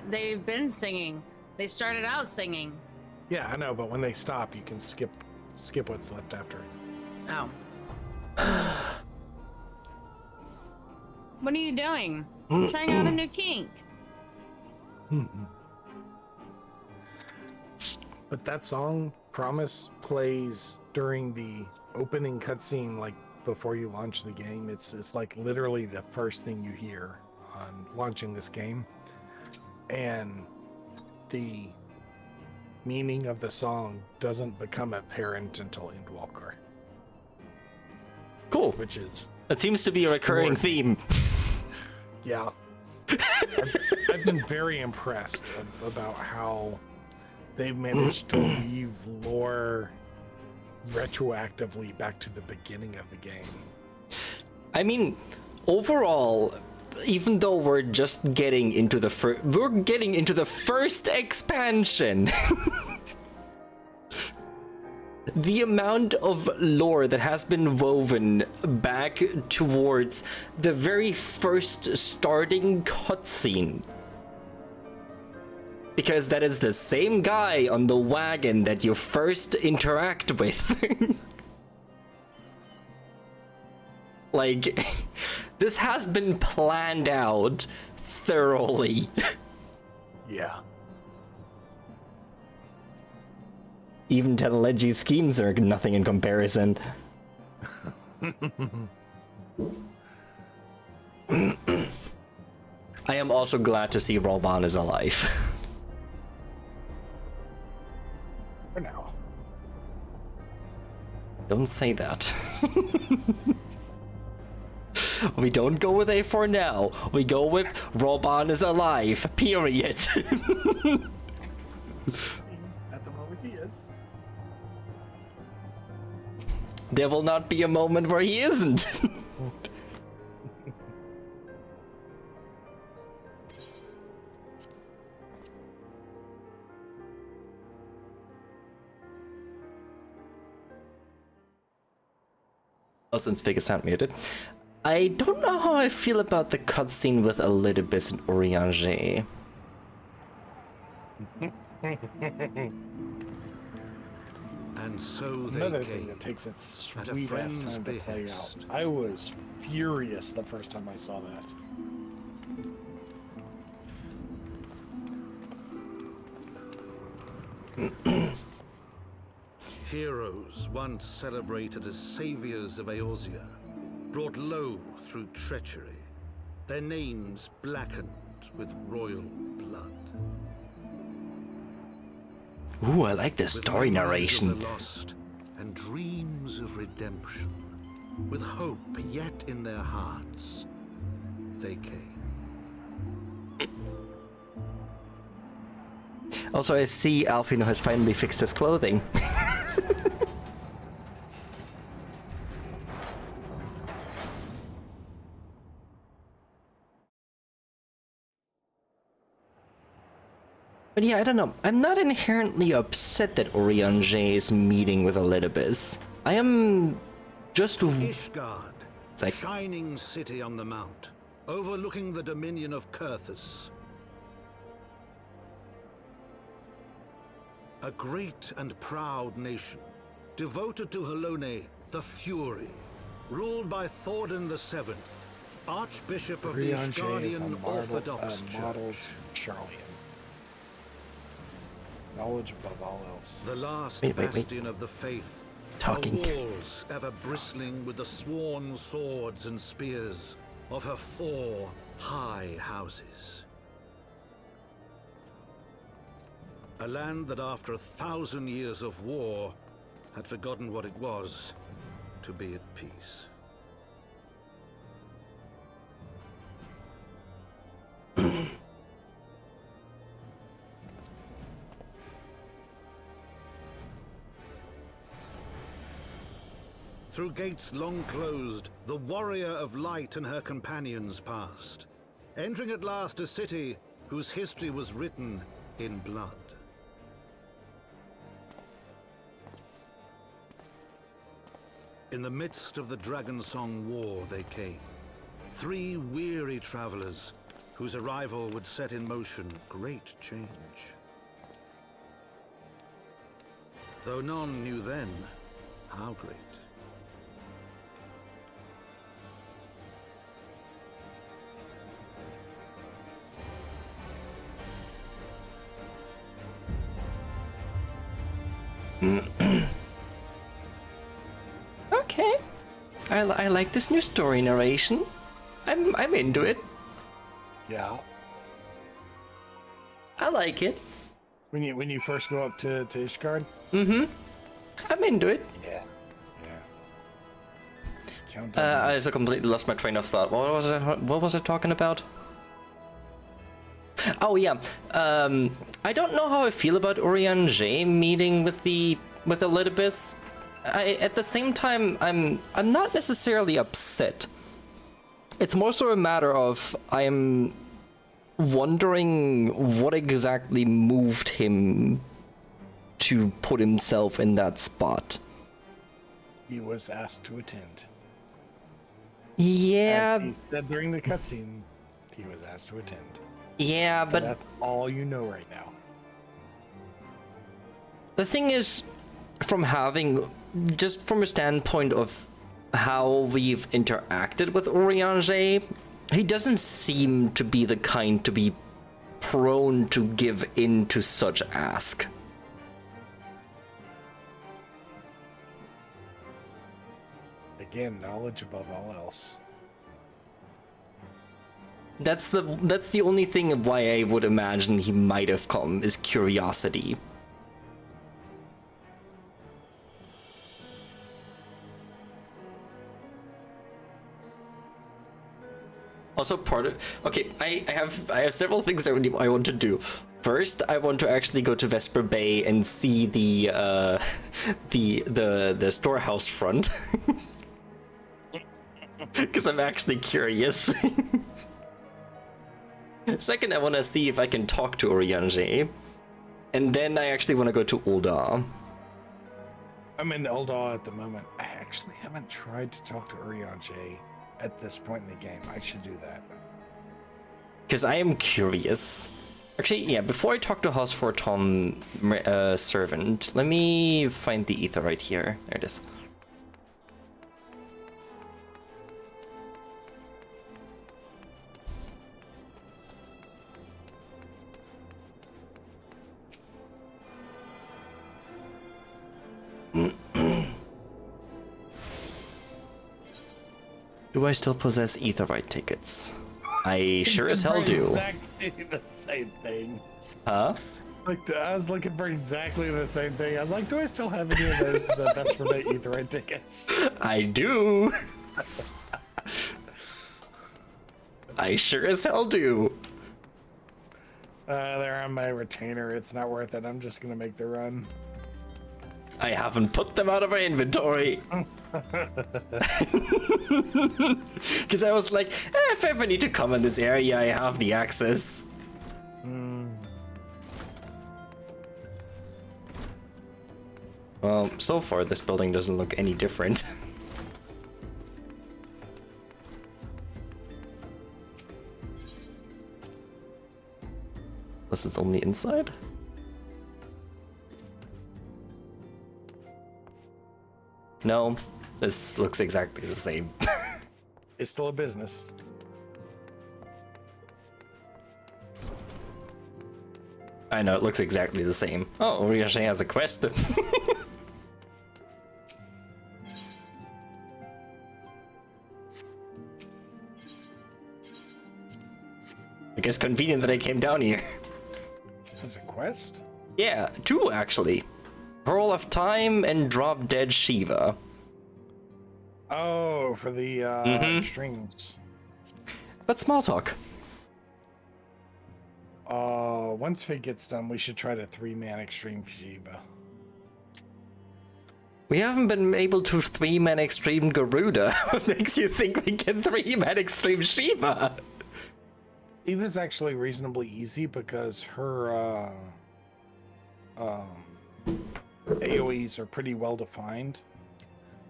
B: They've been singing. They started out singing.
C: Yeah, I know, but when they stop, you can skip what's left after.
B: Oh. What are you doing? Trying out a new kink.
C: But that song, Promise, plays during the opening cutscene, like before you launch the game. It's like literally the first thing you hear on launching this game. And the meaning of the song doesn't become apparent until Endwalker.
A: Cool.
C: Which is...
A: That seems to be a recurring theme.
C: Yeah. I've been very impressed about how they've managed to weave lore retroactively back to the beginning of the game.
A: I mean, overall, even though we're just getting into the first expansion. The amount of lore that has been woven back towards the very first starting cutscene. Because that is the same guy on the wagon that you first interact with. Like, this has been planned out thoroughly.
C: Yeah.
A: Even Tedelegi's schemes are nothing in comparison. I am also glad to see Rolban is alive.
C: For now.
A: Don't say that. We don't go with a for now. We go with Rolban is alive, period.
C: At the moment he is.
A: There will not be a moment where he isn't. Oh, since Vegas had muted. I don't know how I feel about the cutscene with Elidibus and Urianger.
H: And so they
C: Another thing
H: came.
C: that takes its
H: At a
C: sweet ass
H: friend's
C: time to play
H: behest.
C: out. I was furious the first time I saw that.
H: Heroes once celebrated as saviors of Eorzea, brought low through treachery, their names blackened with royal blood.
A: Ooh, I like this
H: With
A: story
H: memories of
A: narration.
H: the lost and dreams of redemption, with hope yet in their hearts, they came.
A: Also, I see Alfino has finally fixed his clothing. But yeah, I don't know. I'm not inherently upset that Urianger is meeting with Elidibus. I am just...
H: Ishgard,
A: It's like...
H: shining city on the mount, overlooking the dominion of Kurthus. A great and proud nation, devoted to Helone, the Fury, ruled by Thordan VII, Archbishop of the
C: Urianger is a
H: Ishgardian Orthodox
C: model
H: Church.
C: Charlian. Knowledge above all else.
H: The last
A: Wait.
H: bastion of the faith.
A: Talking.
H: Her walls ever bristling with the sworn swords and spears of her 4 high houses. A land that after 1,000 years of war had forgotten what it was to be at peace. Through gates long closed, the warrior of light and her companions passed, entering at last a city whose history was written in blood. In the midst of the Dragonsong War they came, 3 weary travelers whose arrival would set in motion great change. Though none knew then how great.
A: Okay. I like this new story narration. I'm into it.
C: Yeah.
A: I like it.
C: When you first go up to Ishgard?
A: Mm-hmm. I'm into it.
C: Yeah.
A: I also completely lost my train of thought. What was I talking about? Oh yeah. I don't know how I feel about Urianger meeting with Elidibus. At the same time, I'm not necessarily upset. It's more so a matter of I'm wondering what exactly moved him to put himself in that spot.
C: He was asked to attend.
A: Yeah.
C: As he said during the cutscene, he was asked to attend.
A: Yeah, but
C: that's all you know right now.
A: The thing is, just from a standpoint of how we've interacted with Urianger, he doesn't seem to be the kind to be prone to give in to such ask.
C: Again, knowledge above all else.
A: That's the only thing of why I would imagine he might have come, is curiosity. Also I have several things I want to do. First, I want to actually go to Vesper Bay and see the storehouse front. Because I'm actually curious. Second, I want to see if I can talk to Urianger. And then I actually want to go to Ul'dah.
C: I'm in Ul'dah at the moment. I actually haven't tried to talk to Urianger at this point in the game. I should do that.
A: Because I am curious. Actually, yeah, before I talk to House for Tom servant, let me find the ether right here. There it is. Do I still possess Aetherite tickets? I sure as hell do.
C: Exactly the same thing.
A: Huh?
C: Like, I was looking for exactly the same thing. I was like, do I still have any of those Best for Day Aetherite tickets?
A: I do. I sure as hell do.
C: They're on my retainer. It's not worth it. I'm just gonna make the run.
A: I haven't put them out of my inventory. Because I was like, if I ever need to come in this area, I have the access. Well, so far this building doesn't look any different. Unless it's only inside. No, this looks exactly the same.
C: It's still a business.
A: I know, it looks exactly the same. Oh, Oriyashi has a quest. I guess convenient that I came down here.
C: That's a quest?
A: Yeah, 2 actually. Pearl of Time and Drop Dead Shiva.
C: Oh, for the extremes.
A: But small talk.
C: Once Fig gets done, we should try the 3-man extreme Shiva.
A: We haven't been able to 3-man extreme Garuda. What makes you think we can 3-man extreme Shiva?
C: Shiva's actually reasonably easy because her AoEs are pretty well defined,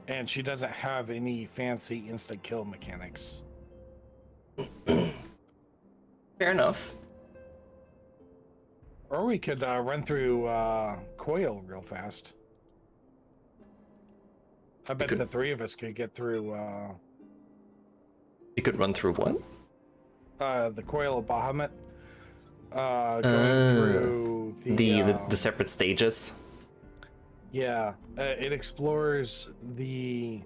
C: and she doesn't have any fancy instant kill mechanics.
A: Fair enough.
C: Or we could run through Coil real fast. I bet the 3 of us could get through.
A: You could run through what?
C: The Coil of Bahamut. Going through
A: the separate stages.
C: Yeah, it explores the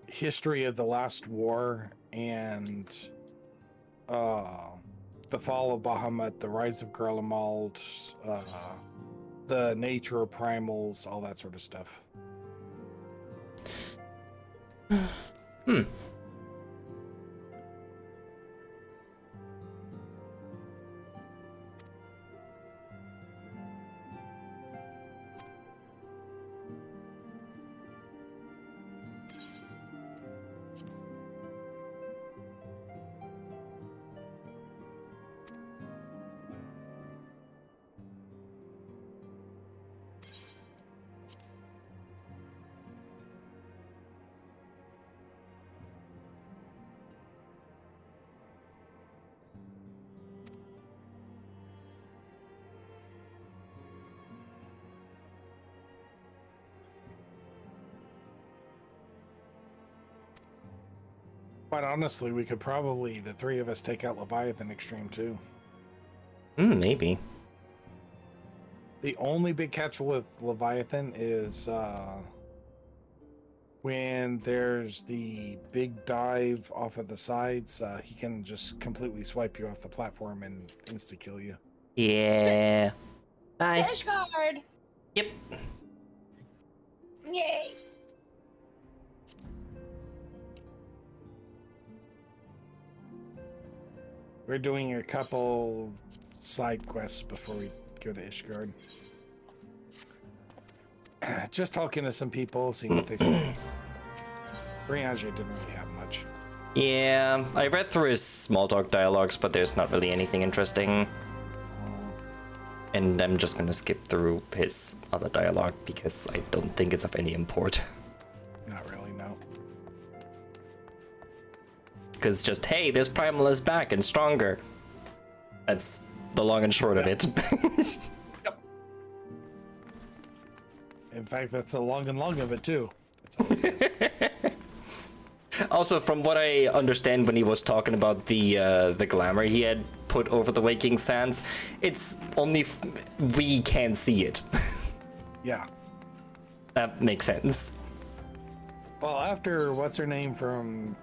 C: history of the last war and the fall of Bahamut, the rise of Garlemald, the nature of primals, all that sort of stuff. Quite honestly, we could probably, the 3 of us, take out Leviathan Extreme too.
A: Maybe.
C: The only big catch with Leviathan is when there's the big dive off of the sides, he can just completely swipe you off the platform and insta-kill you.
A: Yeah. Bye.
B: Fish guard.
A: Yep.
B: Yay.
C: We're doing a couple side quests before we go to Ishgard. Just talking to some people, seeing what they say. Briange didn't really have much.
A: Yeah, I read through his small talk dialogues, but there's not really anything interesting. And I'm just gonna skip through his other dialogue because I don't think it's of any import.
C: Not really, no.
A: because just, hey, this primal is back and stronger. That's the long and short of it.
C: In fact, that's the long and long of it, too. That's all it says.
A: Also, from what I understand when he was talking about the glamour he had put over the Waking Sands, it's only we can't see it.
C: Yeah.
A: That makes sense.
C: Well, after what's-her-name from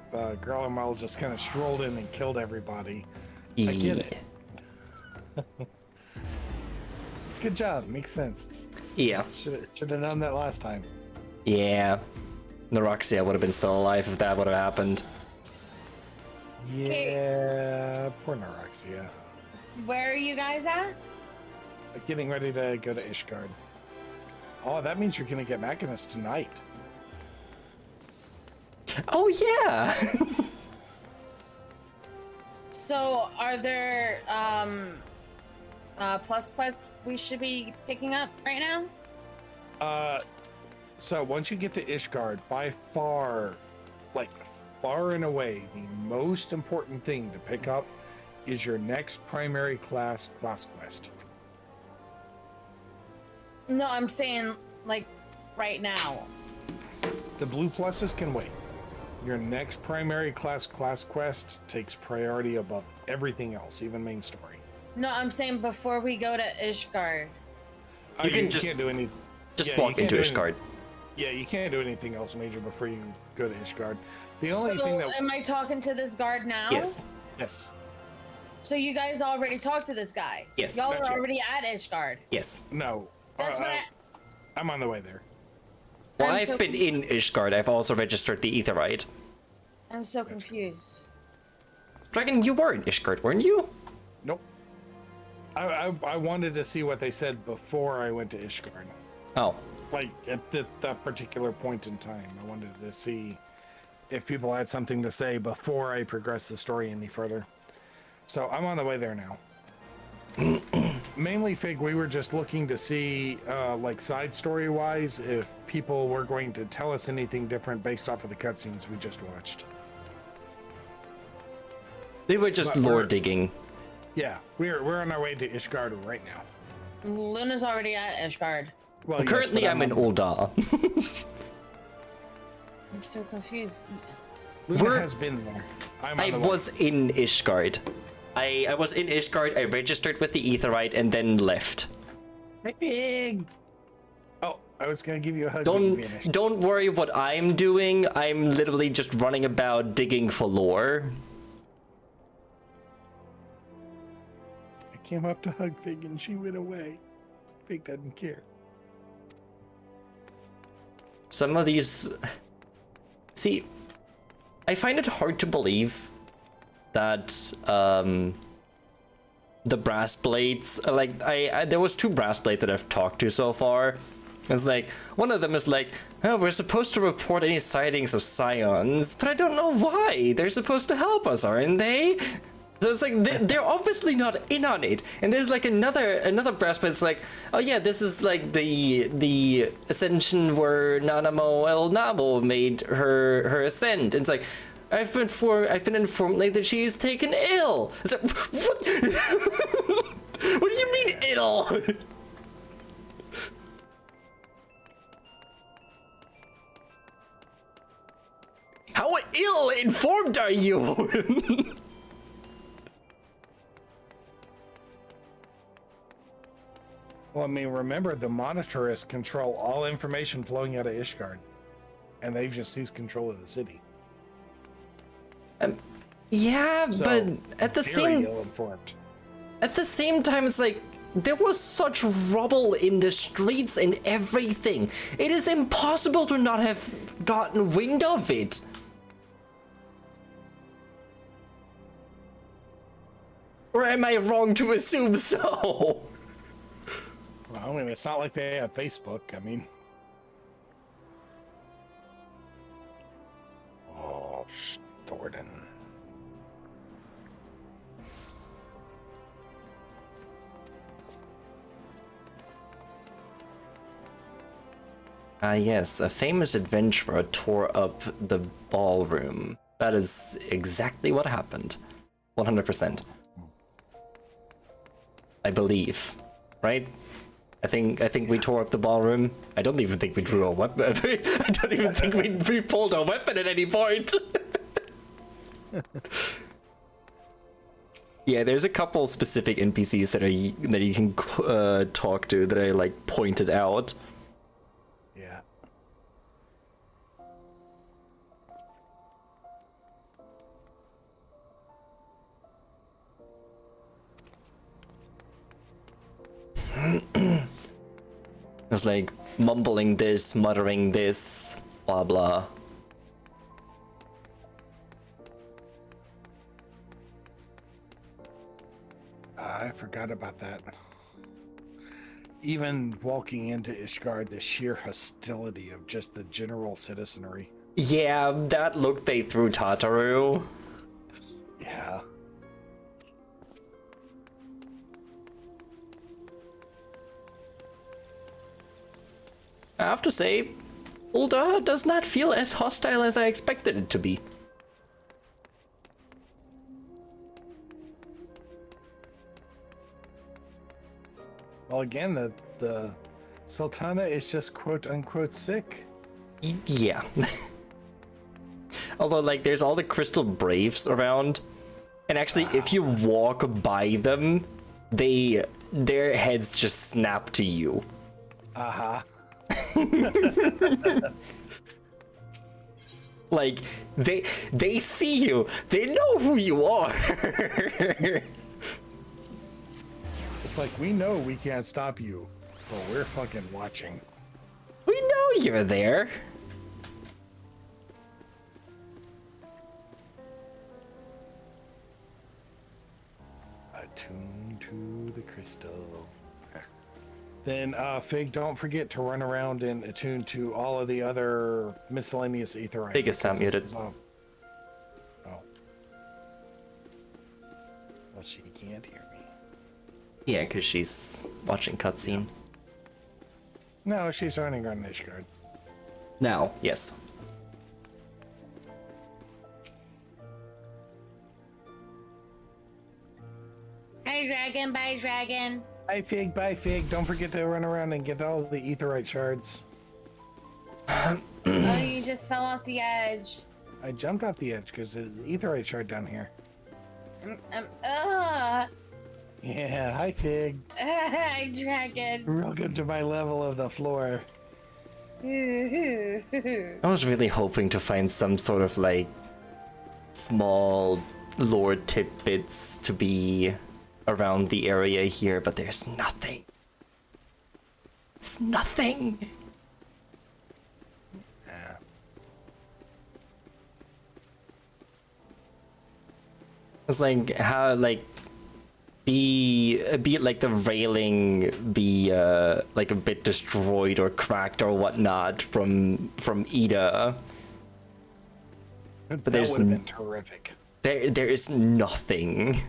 C: Girl and Miles just kind of strolled in and killed everybody, I get it. Good job. Makes sense.
A: Yeah.
C: Should have done that last time.
A: Yeah. Neroxia would have been still alive if that would have happened.
C: Yeah, poor Neroxia.
B: Where are you guys at?
C: Getting ready to go to Ishgard. Oh, that means you're gonna get Machinus tonight.
A: Oh yeah.
B: So, are there plus quests we should be picking up right now?
C: So once you get to Ishgard, by far, like far and away, the most important thing to pick up is your next primary class quest.
B: No, I'm saying like right now.
C: The blue pluses can wait. Your next primary class quest takes priority above everything else, even main story.
B: No, I'm saying before we go to Ishgard.
A: You can
C: can't do any.
A: Just walk into Ishgard.
C: Yeah, you can't do anything else major before you go to Ishgard. The only thing that.
B: Am I talking to this guard now?
A: Yes.
C: Yes.
B: So you guys already talked to this guy?
A: Yes.
B: Y'all are already at Ishgard?
A: Yes.
C: No.
B: That's what
C: I'm on the way there.
A: Well, I've been in Ishgard. I've also registered the Aetherite.
B: I'm so confused.
A: Dragon, you were in Ishgard, weren't you?
C: Nope. I wanted to see what they said before I went to Ishgard.
A: Oh.
C: Like, at that particular point in time, I wanted to see if people had something to say before I progressed the story any further. So I'm on the way there now. Mainly, Fig, we were just looking to see, like, side story-wise, if people were going to tell us anything different based off of the cutscenes we just watched.
A: They were just lore digging.
C: Yeah, we're on our way to Ishgard right now.
B: Luna's already at Ishgard.
C: Well,
A: currently I'm in Ul'dah.
B: I'm so confused.
C: Luna has been there.
A: I was in Ishgard. I was in Ishgard, I registered with the Aetherite, and then left.
C: Hey, Big! Oh, I was gonna give you a hug.
A: Don't worry what I'm doing. I'm literally just running about digging for lore.
C: I came up to hug Fig and she went away. Fig doesn't care.
A: Some of these... See, I find it hard to believe that the brass blades, like, there was 2 brass blades that I've talked to so far. It's like, one of them is like, oh, we're supposed to report any sightings of scions, but I don't know why. They're supposed to help us, aren't they? So it's like, they're obviously not in on it. And there's like another brass plate. It's like, oh yeah, this is like the ascension where Nanamo El Nabo made her ascend. And it's like, I've been informed like that she is taken ill. It's like, what? What do you mean ill? How ill informed are you?
C: Well, I mean, remember, the monitorists control all information flowing out of Ishgard, and they've just seized control of the city.
A: Yeah, so, but at the same time, it's like there was such rubble in the streets and everything. It is impossible to not have gotten wind of it. Or am I wrong to assume so?
C: Well, I mean, it's not like they have Facebook. I mean, oh, Thornton.
A: Ah, yes, a famous adventurer tore up the ballroom. That is exactly what happened. 100%. I believe, right? I think we tore up the ballroom. I don't even think we drew a weapon. I don't even think we pulled a weapon at any point. Yeah, there's a couple specific NPCs that you can talk to that I like pointed out.
C: Yeah.
A: I was like mumbling this, muttering this, blah blah.
C: I forgot about that. Even walking into Ishgard, the sheer hostility of just the general citizenry.
A: Yeah, that look they threw Tataru.
C: Yeah.
A: I have to say, Ul'dah does not feel as hostile as I expected it to be.
C: Well, again, the Sultana is just quote-unquote sick.
A: Yeah. Although, like, there's all the Crystal Braves around, and actually, if you walk by them, their heads just snap to you.
C: Uh-huh.
A: Like, they see you. They know who you are.
C: It's like, we know we can't stop you, but we're fucking watching.
A: We know you're there.
C: Attuned to the crystal. Then, Fig, don't forget to run around and attune to all of the other miscellaneous aetherites.
A: Fig is sound muted.
C: Oh. Well, she can't hear me.
A: Yeah, because she's watching cutscene.
C: No, she's running on Ishgard.
A: Now, yes.
B: Hey, dragon, bye, dragon.
C: Bye, Fig. Don't forget to run around and get all the aetherite shards.
B: Oh, you just fell off the edge.
C: I jumped off the edge because there's an aetherite shard down here. Yeah, hi, Fig.
B: Hi, dragon.
C: Welcome to my level of the floor.
A: I was really hoping to find some sort of like small lore tidbits to be around the area here, but there's nothing. It's nothing.
C: Yeah.
A: It's like how like be it like the railing be like a bit destroyed or cracked or whatnot from Ida. But
C: that
A: there's
C: would have been terrific.
A: There is nothing.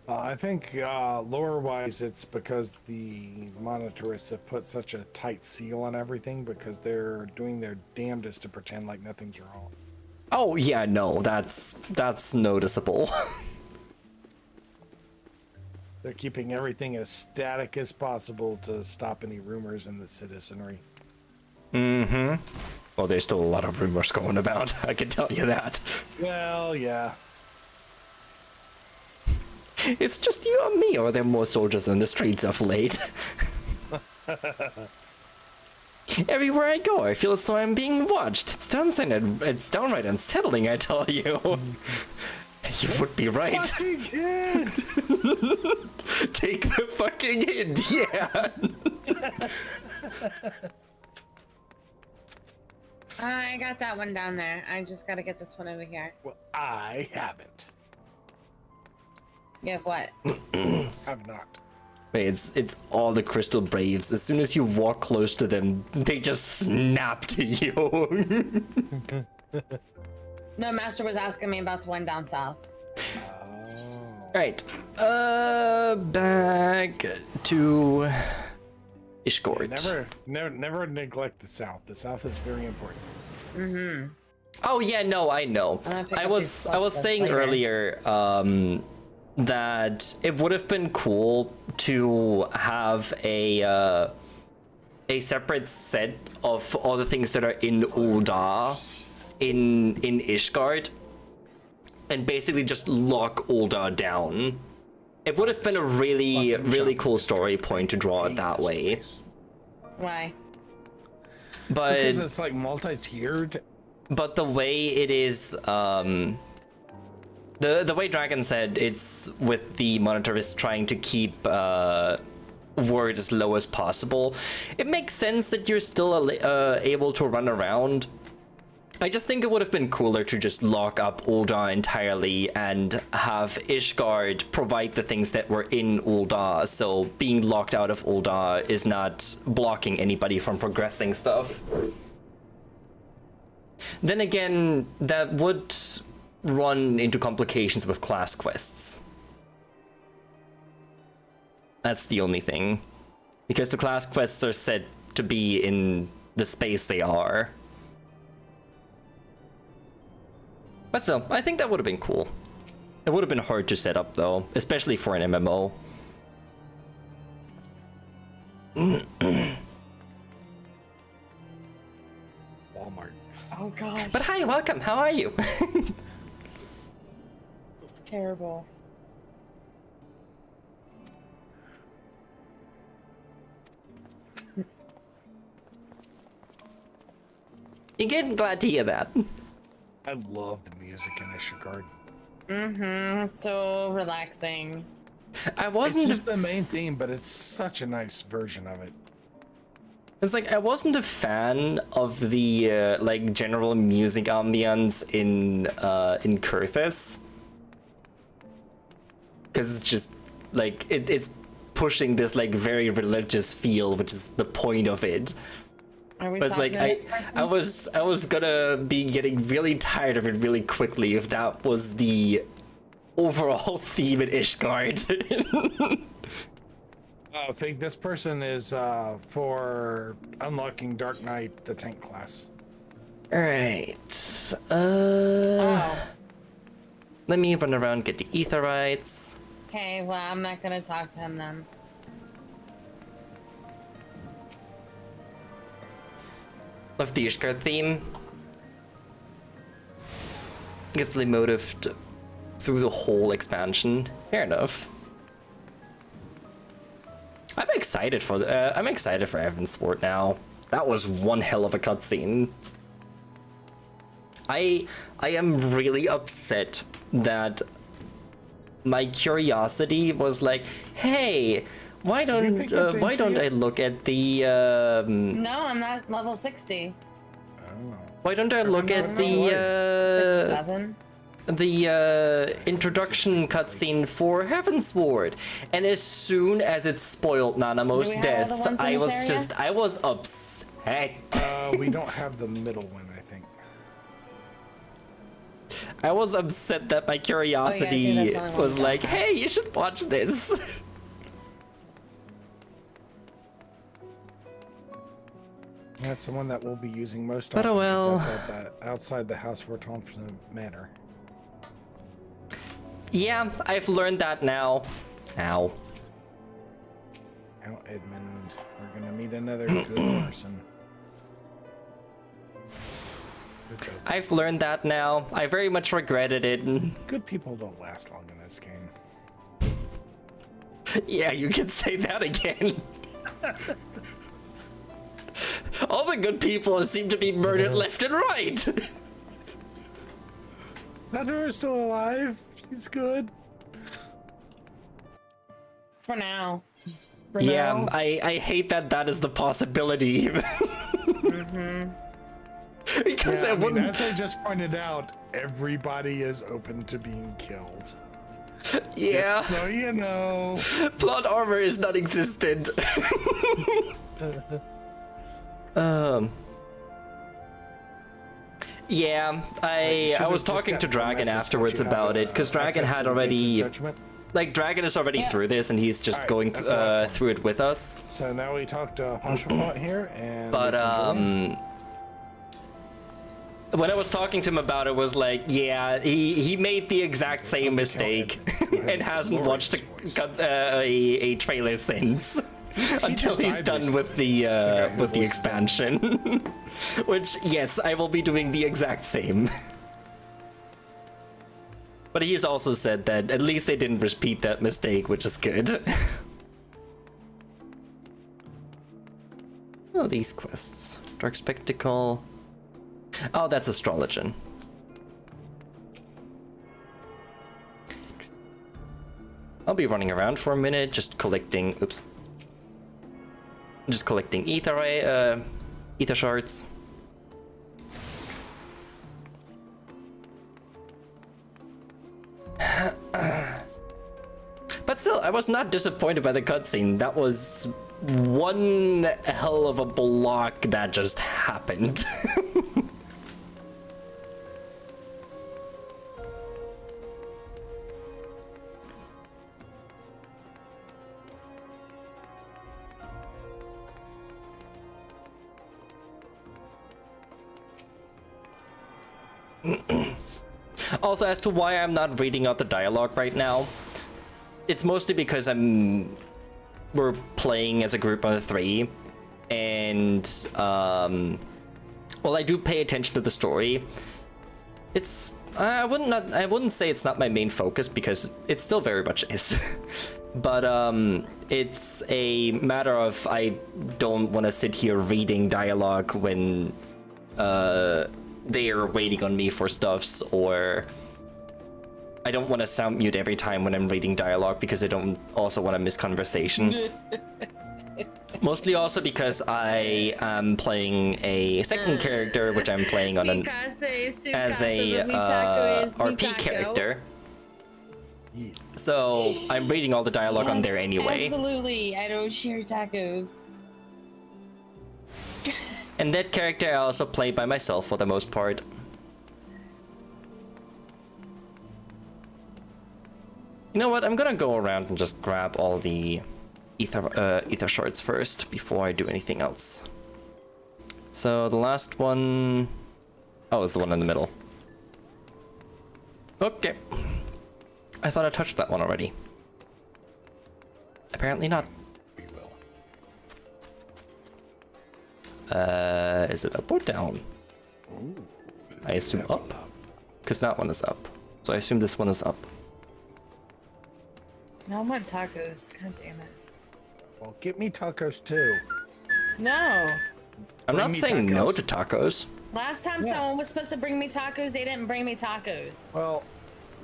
C: I think lore-wise, it's because the monitorists have put such a tight seal on everything because they're doing their damnedest to pretend like nothing's wrong.
A: Oh yeah, no, that's noticeable.
C: They're keeping everything as static as possible to stop any rumors in the citizenry.
A: Mm-hmm. Well, there's still a lot of rumors going about, I can tell you that.
C: Well, yeah.
A: It's just you and me, or are there more soldiers in the streets of late? Everywhere I go, I feel as though I'm being watched. It's downright unsettling, I tell you. You would be right.
C: Fucking hint!
A: Take the fucking hint, yeah.
B: I got that one down there. I just gotta get this one over here.
C: Well, I haven't.
B: You have what?
C: Have not.
A: Wait, it's all the Crystal Braves. As soon as you walk close to them, they just snap to you.
B: No, Master was asking me about the one down south.
A: Right. Back to Ishgard.
C: Never neglect the south. The south is very important.
B: Mm-hmm.
A: Oh yeah, no, I know. I was saying earlier that it would have been cool to have a separate set of all the things that are in Ul'dah in Ishgard, and basically just lock Ul'dah down. It would have been a really cool story point to draw it that way.
B: Why?
A: But
C: because it's like multi-tiered.
A: But the way it is, the way Dragon said, it's with the monetarist trying to keep word as low as possible. It makes sense that you're still able to run around. I just think it would have been cooler to just lock up Ul'dah entirely and have Ishgard provide the things that were in Ul'dah, so being locked out of Ul'dah is not blocking anybody from progressing stuff. Then again, that would run into complications with class quests. That's the only thing. Because the class quests are said to be in the space they are. But still, I think that would have been cool. It would have been hard to set up though, especially for an MMO.
C: Walmart.
B: Oh gosh.
A: But hi, welcome. How are you?
B: It's terrible.
A: Again, glad to hear that.
C: I love the music in Ishgard.
B: Mm-hmm. So relaxing.
A: I wasn't
C: It's just the main theme, but it's such a nice version of it.
A: It's like I wasn't a fan of the like general music ambience in Kurthus, because it's just like it's pushing this like very religious feel, which is the point of it. But it's like I was gonna be getting really tired of it really quickly if that was the overall theme in Ishgard.
C: I think this person is for unlocking Dark Knight, the tank class.
A: Alright. Let me run around, get the Aetherites.
B: Okay, well, I'm not gonna talk to him then.
A: Love the Ishgard theme. Gets the motive through the whole expansion. Fair enough. I'm excited for Evansward now. That was one hell of a cutscene. I am really upset that my curiosity was like, hey, why don't I look at the
B: No, I'm not level 60.
A: Why don't I look at the introduction cutscene for Heavensward? And as soon as it spoiled Nanamo's death, I was upset.
C: We don't have the middle one, I think.
A: I was upset that my curiosity was like, hey, you should watch this.
C: That's the one that we'll be using most
A: But
C: often.
A: oh well.
C: Outside the house for Thompson Manor.
A: Yeah, I've learned that now. Ow.
C: Now, Edmund, we're gonna meet another good person.
A: I've learned that now. I very much regretted it.
C: Good people don't last long in this game.
A: Yeah, you can say that again. All the good people seem to be murdered left and right.
C: Hunter is still alive. She's good.
B: For now.
A: Yeah, I hate that is the possibility. Because
C: yeah,
A: I wouldn't.
C: As I just pointed out, everybody is open to being killed.
A: Yeah.
C: Just so you know.
A: Plot armor is non-existent. Yeah, I was talking to Dragon afterwards about it, because Dragon had already, like, Dragon is already through this, and he's just going through it with us.
C: So now we talked to Ponchafont here, and.
A: But when I was talking to him about it, was like, yeah, he made the exact same mistake and hasn't watched a trailer since until he's done with the expansion. Which, yes, I will be doing the exact same. But he's also said that at least they didn't repeat that mistake, which is good. Oh, these quests. Dark Spectacle. Oh, that's Astrologian. I'll be running around for a minute, just collecting... Oops. Just collecting ether shards. But still, I was not disappointed by the cutscene. That was one hell of a block that just happened. Also, as to why I'm not reading out the dialogue right now, it's mostly because we're playing as a group of 3, and well, I do pay attention to the story. It's I wouldn't say it's not my main focus, because it still very much is. But it's a matter of I don't want to sit here reading dialogue when they're waiting on me for stuffs, or I don't want to sound mute every time when I'm reading dialogue, because I don't also want to miss conversation. Mostly also because I am playing a second character, which I'm playing on as a RP character. So I'm reading all the dialogue on there anyway.
B: Absolutely, I don't share tacos.
A: And that character I also play by myself for the most part. You know what? I'm gonna go around and just grab all the ether shards first before I do anything else. So the last one... Oh, it's the one in the middle. Okay. I thought I touched that one already. Apparently not. Is it up or down?
C: Ooh,
A: I assume up. Because that one is up. So I assume this one is up.
B: No, I want tacos. God damn it.
C: Well, get me tacos too.
B: No.
A: I'm not saying no to tacos.
B: Last time someone was supposed to bring me tacos, they didn't bring me tacos.
C: Well,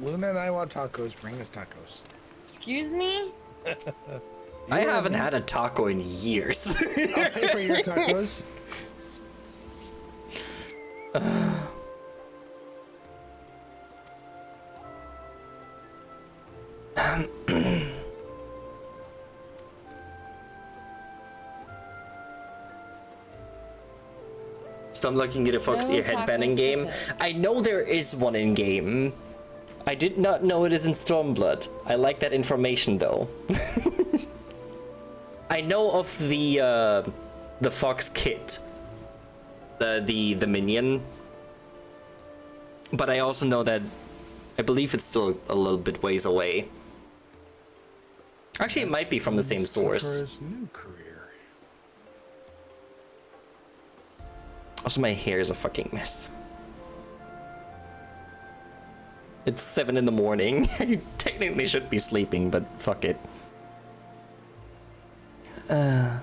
C: Luna and I want tacos. Bring us tacos.
B: Excuse me?
A: I haven't had a taco in years.
C: I'll pay for your tacos.
A: Stop looking at a Fox Ear headbanding game. I know there is one in game. I did not know it is in Stormblood. I like that information though. I know of the Fox kit, the minion, but I also know that I believe it's still a little bit ways away. Actually, it might be from the same source.
C: New career.
A: Also, my hair is a fucking mess. It's 7 in the morning. You technically should be sleeping, but fuck it. Yeah,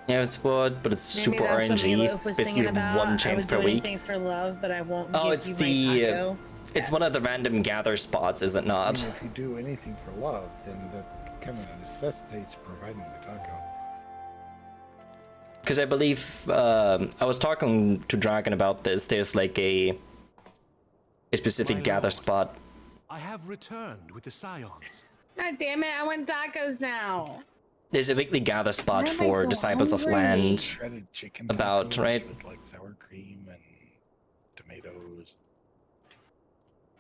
A: it's what, but it's
B: Maybe
A: super
B: that's what
A: RNG.
B: Meatloaf was
A: Basically,
B: singing about.
A: one chance per
B: I would do
A: week.
B: anything for love, but I won't
A: Oh,
B: give
A: it's
B: you
A: the
B: my taco.
A: it's one of the random gather spots, is it not?
C: I mean, if you do anything for love, then that kind of necessitates providing the taco.
A: Because I believe I was talking to Dragon about this. There's like a specific gather spot.
K: I have returned with the Scions.
B: God damn it, I want tacos now.
A: There's a weekly gather spot
B: Why am I
A: for
B: so
A: Disciples of
B: hungry?
A: Land.
C: Shredded chicken
A: About,
C: tacos
A: right?
C: with, like sour cream and tomatoes.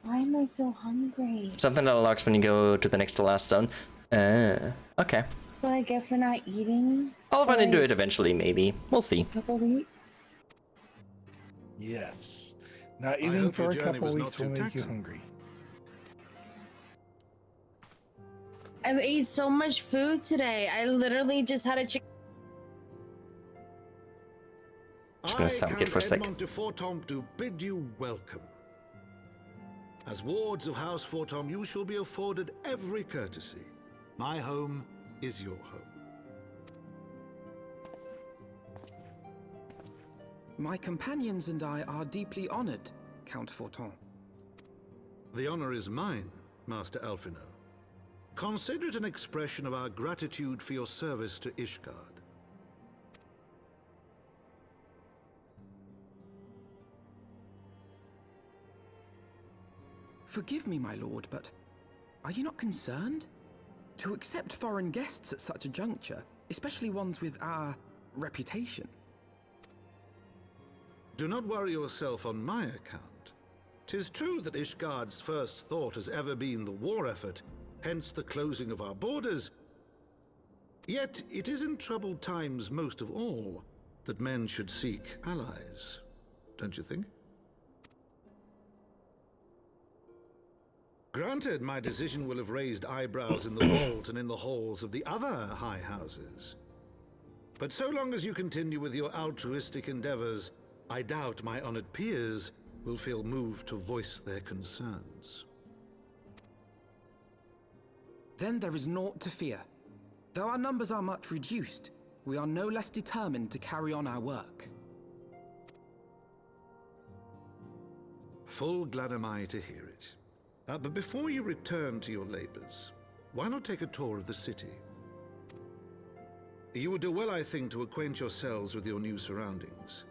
B: Why am I so hungry?
A: Something that unlocks when you go to the next to last zone. Okay.
B: That's what I get for not eating.
A: I'll run
B: for,
A: into
B: like,
A: it eventually, maybe. We'll see.
B: a couple weeks.
C: Yes. Not
H: I
C: eating
H: hope
C: for
H: your
C: a
H: journey
C: couple
H: was not
C: weeks
H: too
C: will make you
H: taxing.
C: hungry.
B: I've ate so much food today. I literally just had a chicken.
A: Just gonna sound good for a sec.
H: Edmond de Fortom to bid you welcome. As wards of House Fortom, you shall be afforded every courtesy. My home is your home.
O: My companions and I are deeply honored, Count Forton.
H: The honor is mine, Master Alphino. Consider it an expression of our gratitude for your service to Ishgard.
O: Forgive me, my lord, but are you not concerned? To accept foreign guests at such a juncture, especially ones with our reputation.
H: Do not worry yourself on my account. 'Tis true that Ishgard's first thought has ever been the war effort, hence the closing of our borders. Yet it is in troubled times most of all that men should seek allies, don't you think? Granted, my decision will have raised eyebrows in the vault and in the halls of the other high houses. But so long as you continue with your altruistic endeavors, I doubt my honored peers will feel moved to voice their concerns.
O: Then there is naught to fear. Though our numbers are much reduced, we are no less determined to carry on our work.
H: Full glad am I to hear it. But before you return to your labors, why not take a tour of the city? You would do well, I think, to acquaint yourselves with your new surroundings.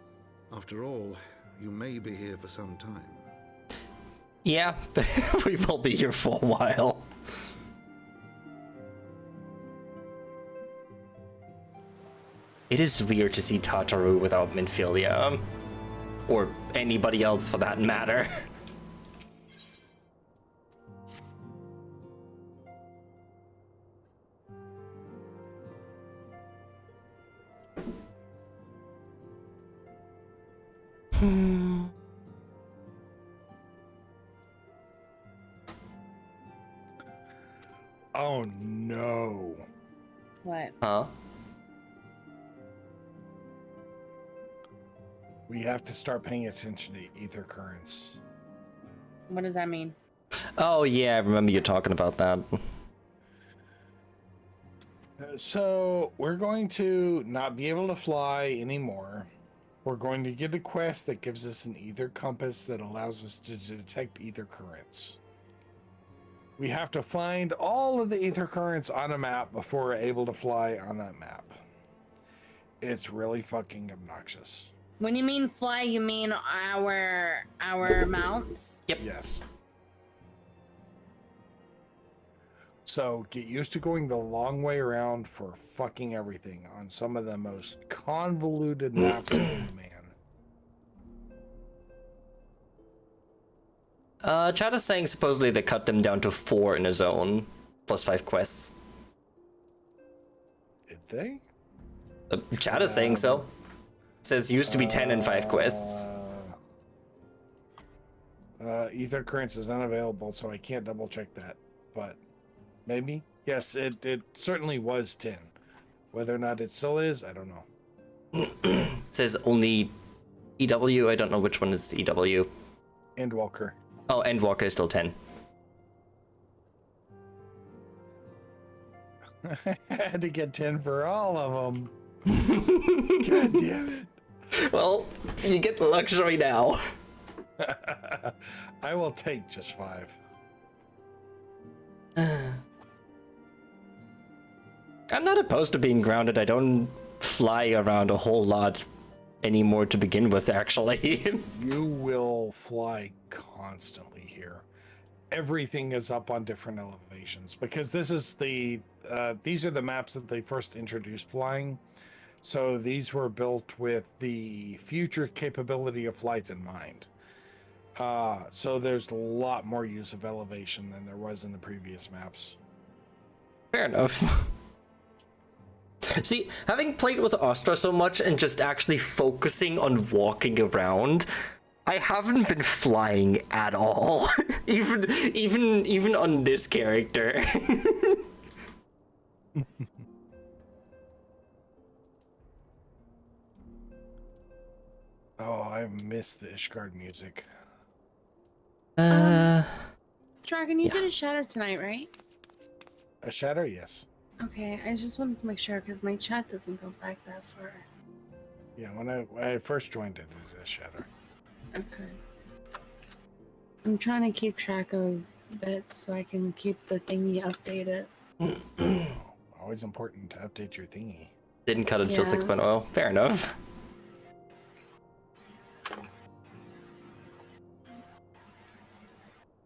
H: After all, you may be here for some time.
A: Yeah, we will be here for a while. It is weird to see Tataru without Minfilia. Or anybody else for that matter.
C: Oh no.
B: What?
A: Huh?
C: We have to start paying attention to ether currents.
B: What does that mean?
A: Oh yeah, I remember you talking about that.
C: So we're going to not be able to fly anymore. We're going to get a quest that gives us an ether compass that allows us to detect ether currents. We have to find all of the ether currents on a map before we're able to fly on that map. It's really fucking obnoxious.
B: When you mean fly, you mean our mounts?
A: Yep.
C: Yes. So get used to going the long way around for fucking everything on some of the most convoluted maps of man.
A: Chat is saying supposedly they cut them down to 4 in a zone, plus 5 quests.
C: Did they?
A: Chat is saying so. Says used to be 10 and 5 quests.
C: Ether currents is unavailable, so I can't double check that. But maybe? Yes, it certainly was 10. Whether or not it still is, I don't know.
A: Says only EW. I don't know which one is EW.
C: Endwalker.
A: Oh, Endwalker is still 10.
C: I had to get 10 for all of them. God damn it.
A: Well, you get the luxury now.
C: I will take just 5.
A: I'm not opposed to being grounded. I don't fly around a whole lot anymore to begin with, actually.
C: You will fly constantly here. Everything is up on different elevations because this is these are the maps that they first introduced flying. So these were built with the future capability of flight in mind. So there's a lot more use of elevation than there was in the previous maps.
A: Fair enough. See, having played with Astra so much and just actually focusing on walking around, I haven't been flying at all. even on this character.
C: Oh, I miss the Ishgard music.
B: Dragon, you did a shatter tonight, right?
C: A shatter, yes.
B: Okay, I just wanted to make sure because my chat doesn't go back that far.
C: Yeah, when I first joined it was a shatter.
B: Okay. I'm trying to keep track of bits so I can keep the thingy updated.
C: Always important to update your thingy.
A: Didn't cut it till 6.0. Fair enough.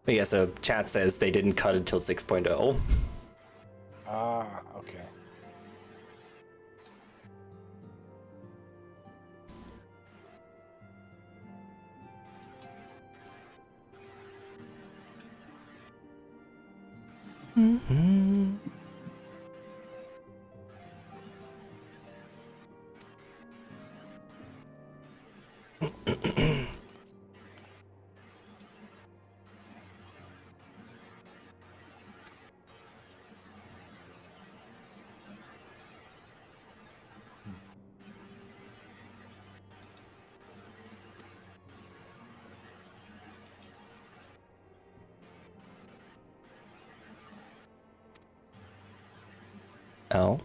A: But yeah, so chat says they didn't cut it till 6.0.
C: Ah, okay.
A: Mm-hmm. Oh.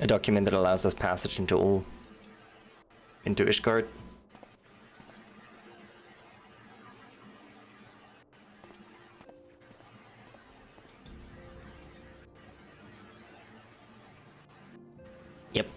A: A document that allows us passage into Ishgard. Yep.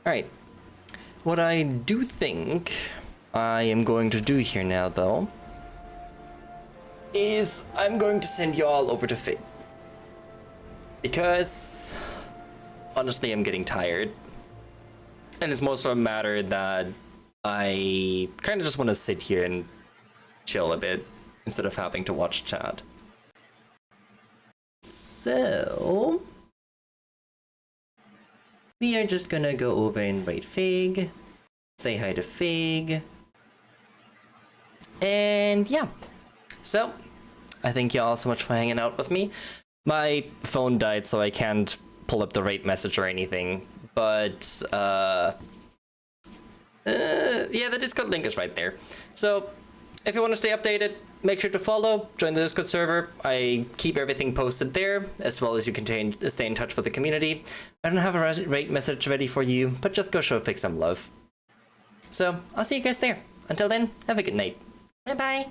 A: Alright. What I do think I am going to do here now, though, is I'm going to send y'all over to Fate. Because, honestly, I'm getting tired. And it's more so a matter that I kind of just want to sit here and chill a bit instead of having to watch chat. So we are just gonna go over and invite Fig, say hi to Fig, and yeah. So I thank y'all so much for hanging out with me. My phone died, so I can't pull up the rate message or anything, but yeah, the Discord link is right there. So if you want to stay updated, make sure to follow, join the Discord server. I keep everything posted there, as well as you can stay in touch with the community. I don't have a rate message ready for you, but just go show Fig some love. So I'll see you guys there. Until then, have a good night. Bye bye.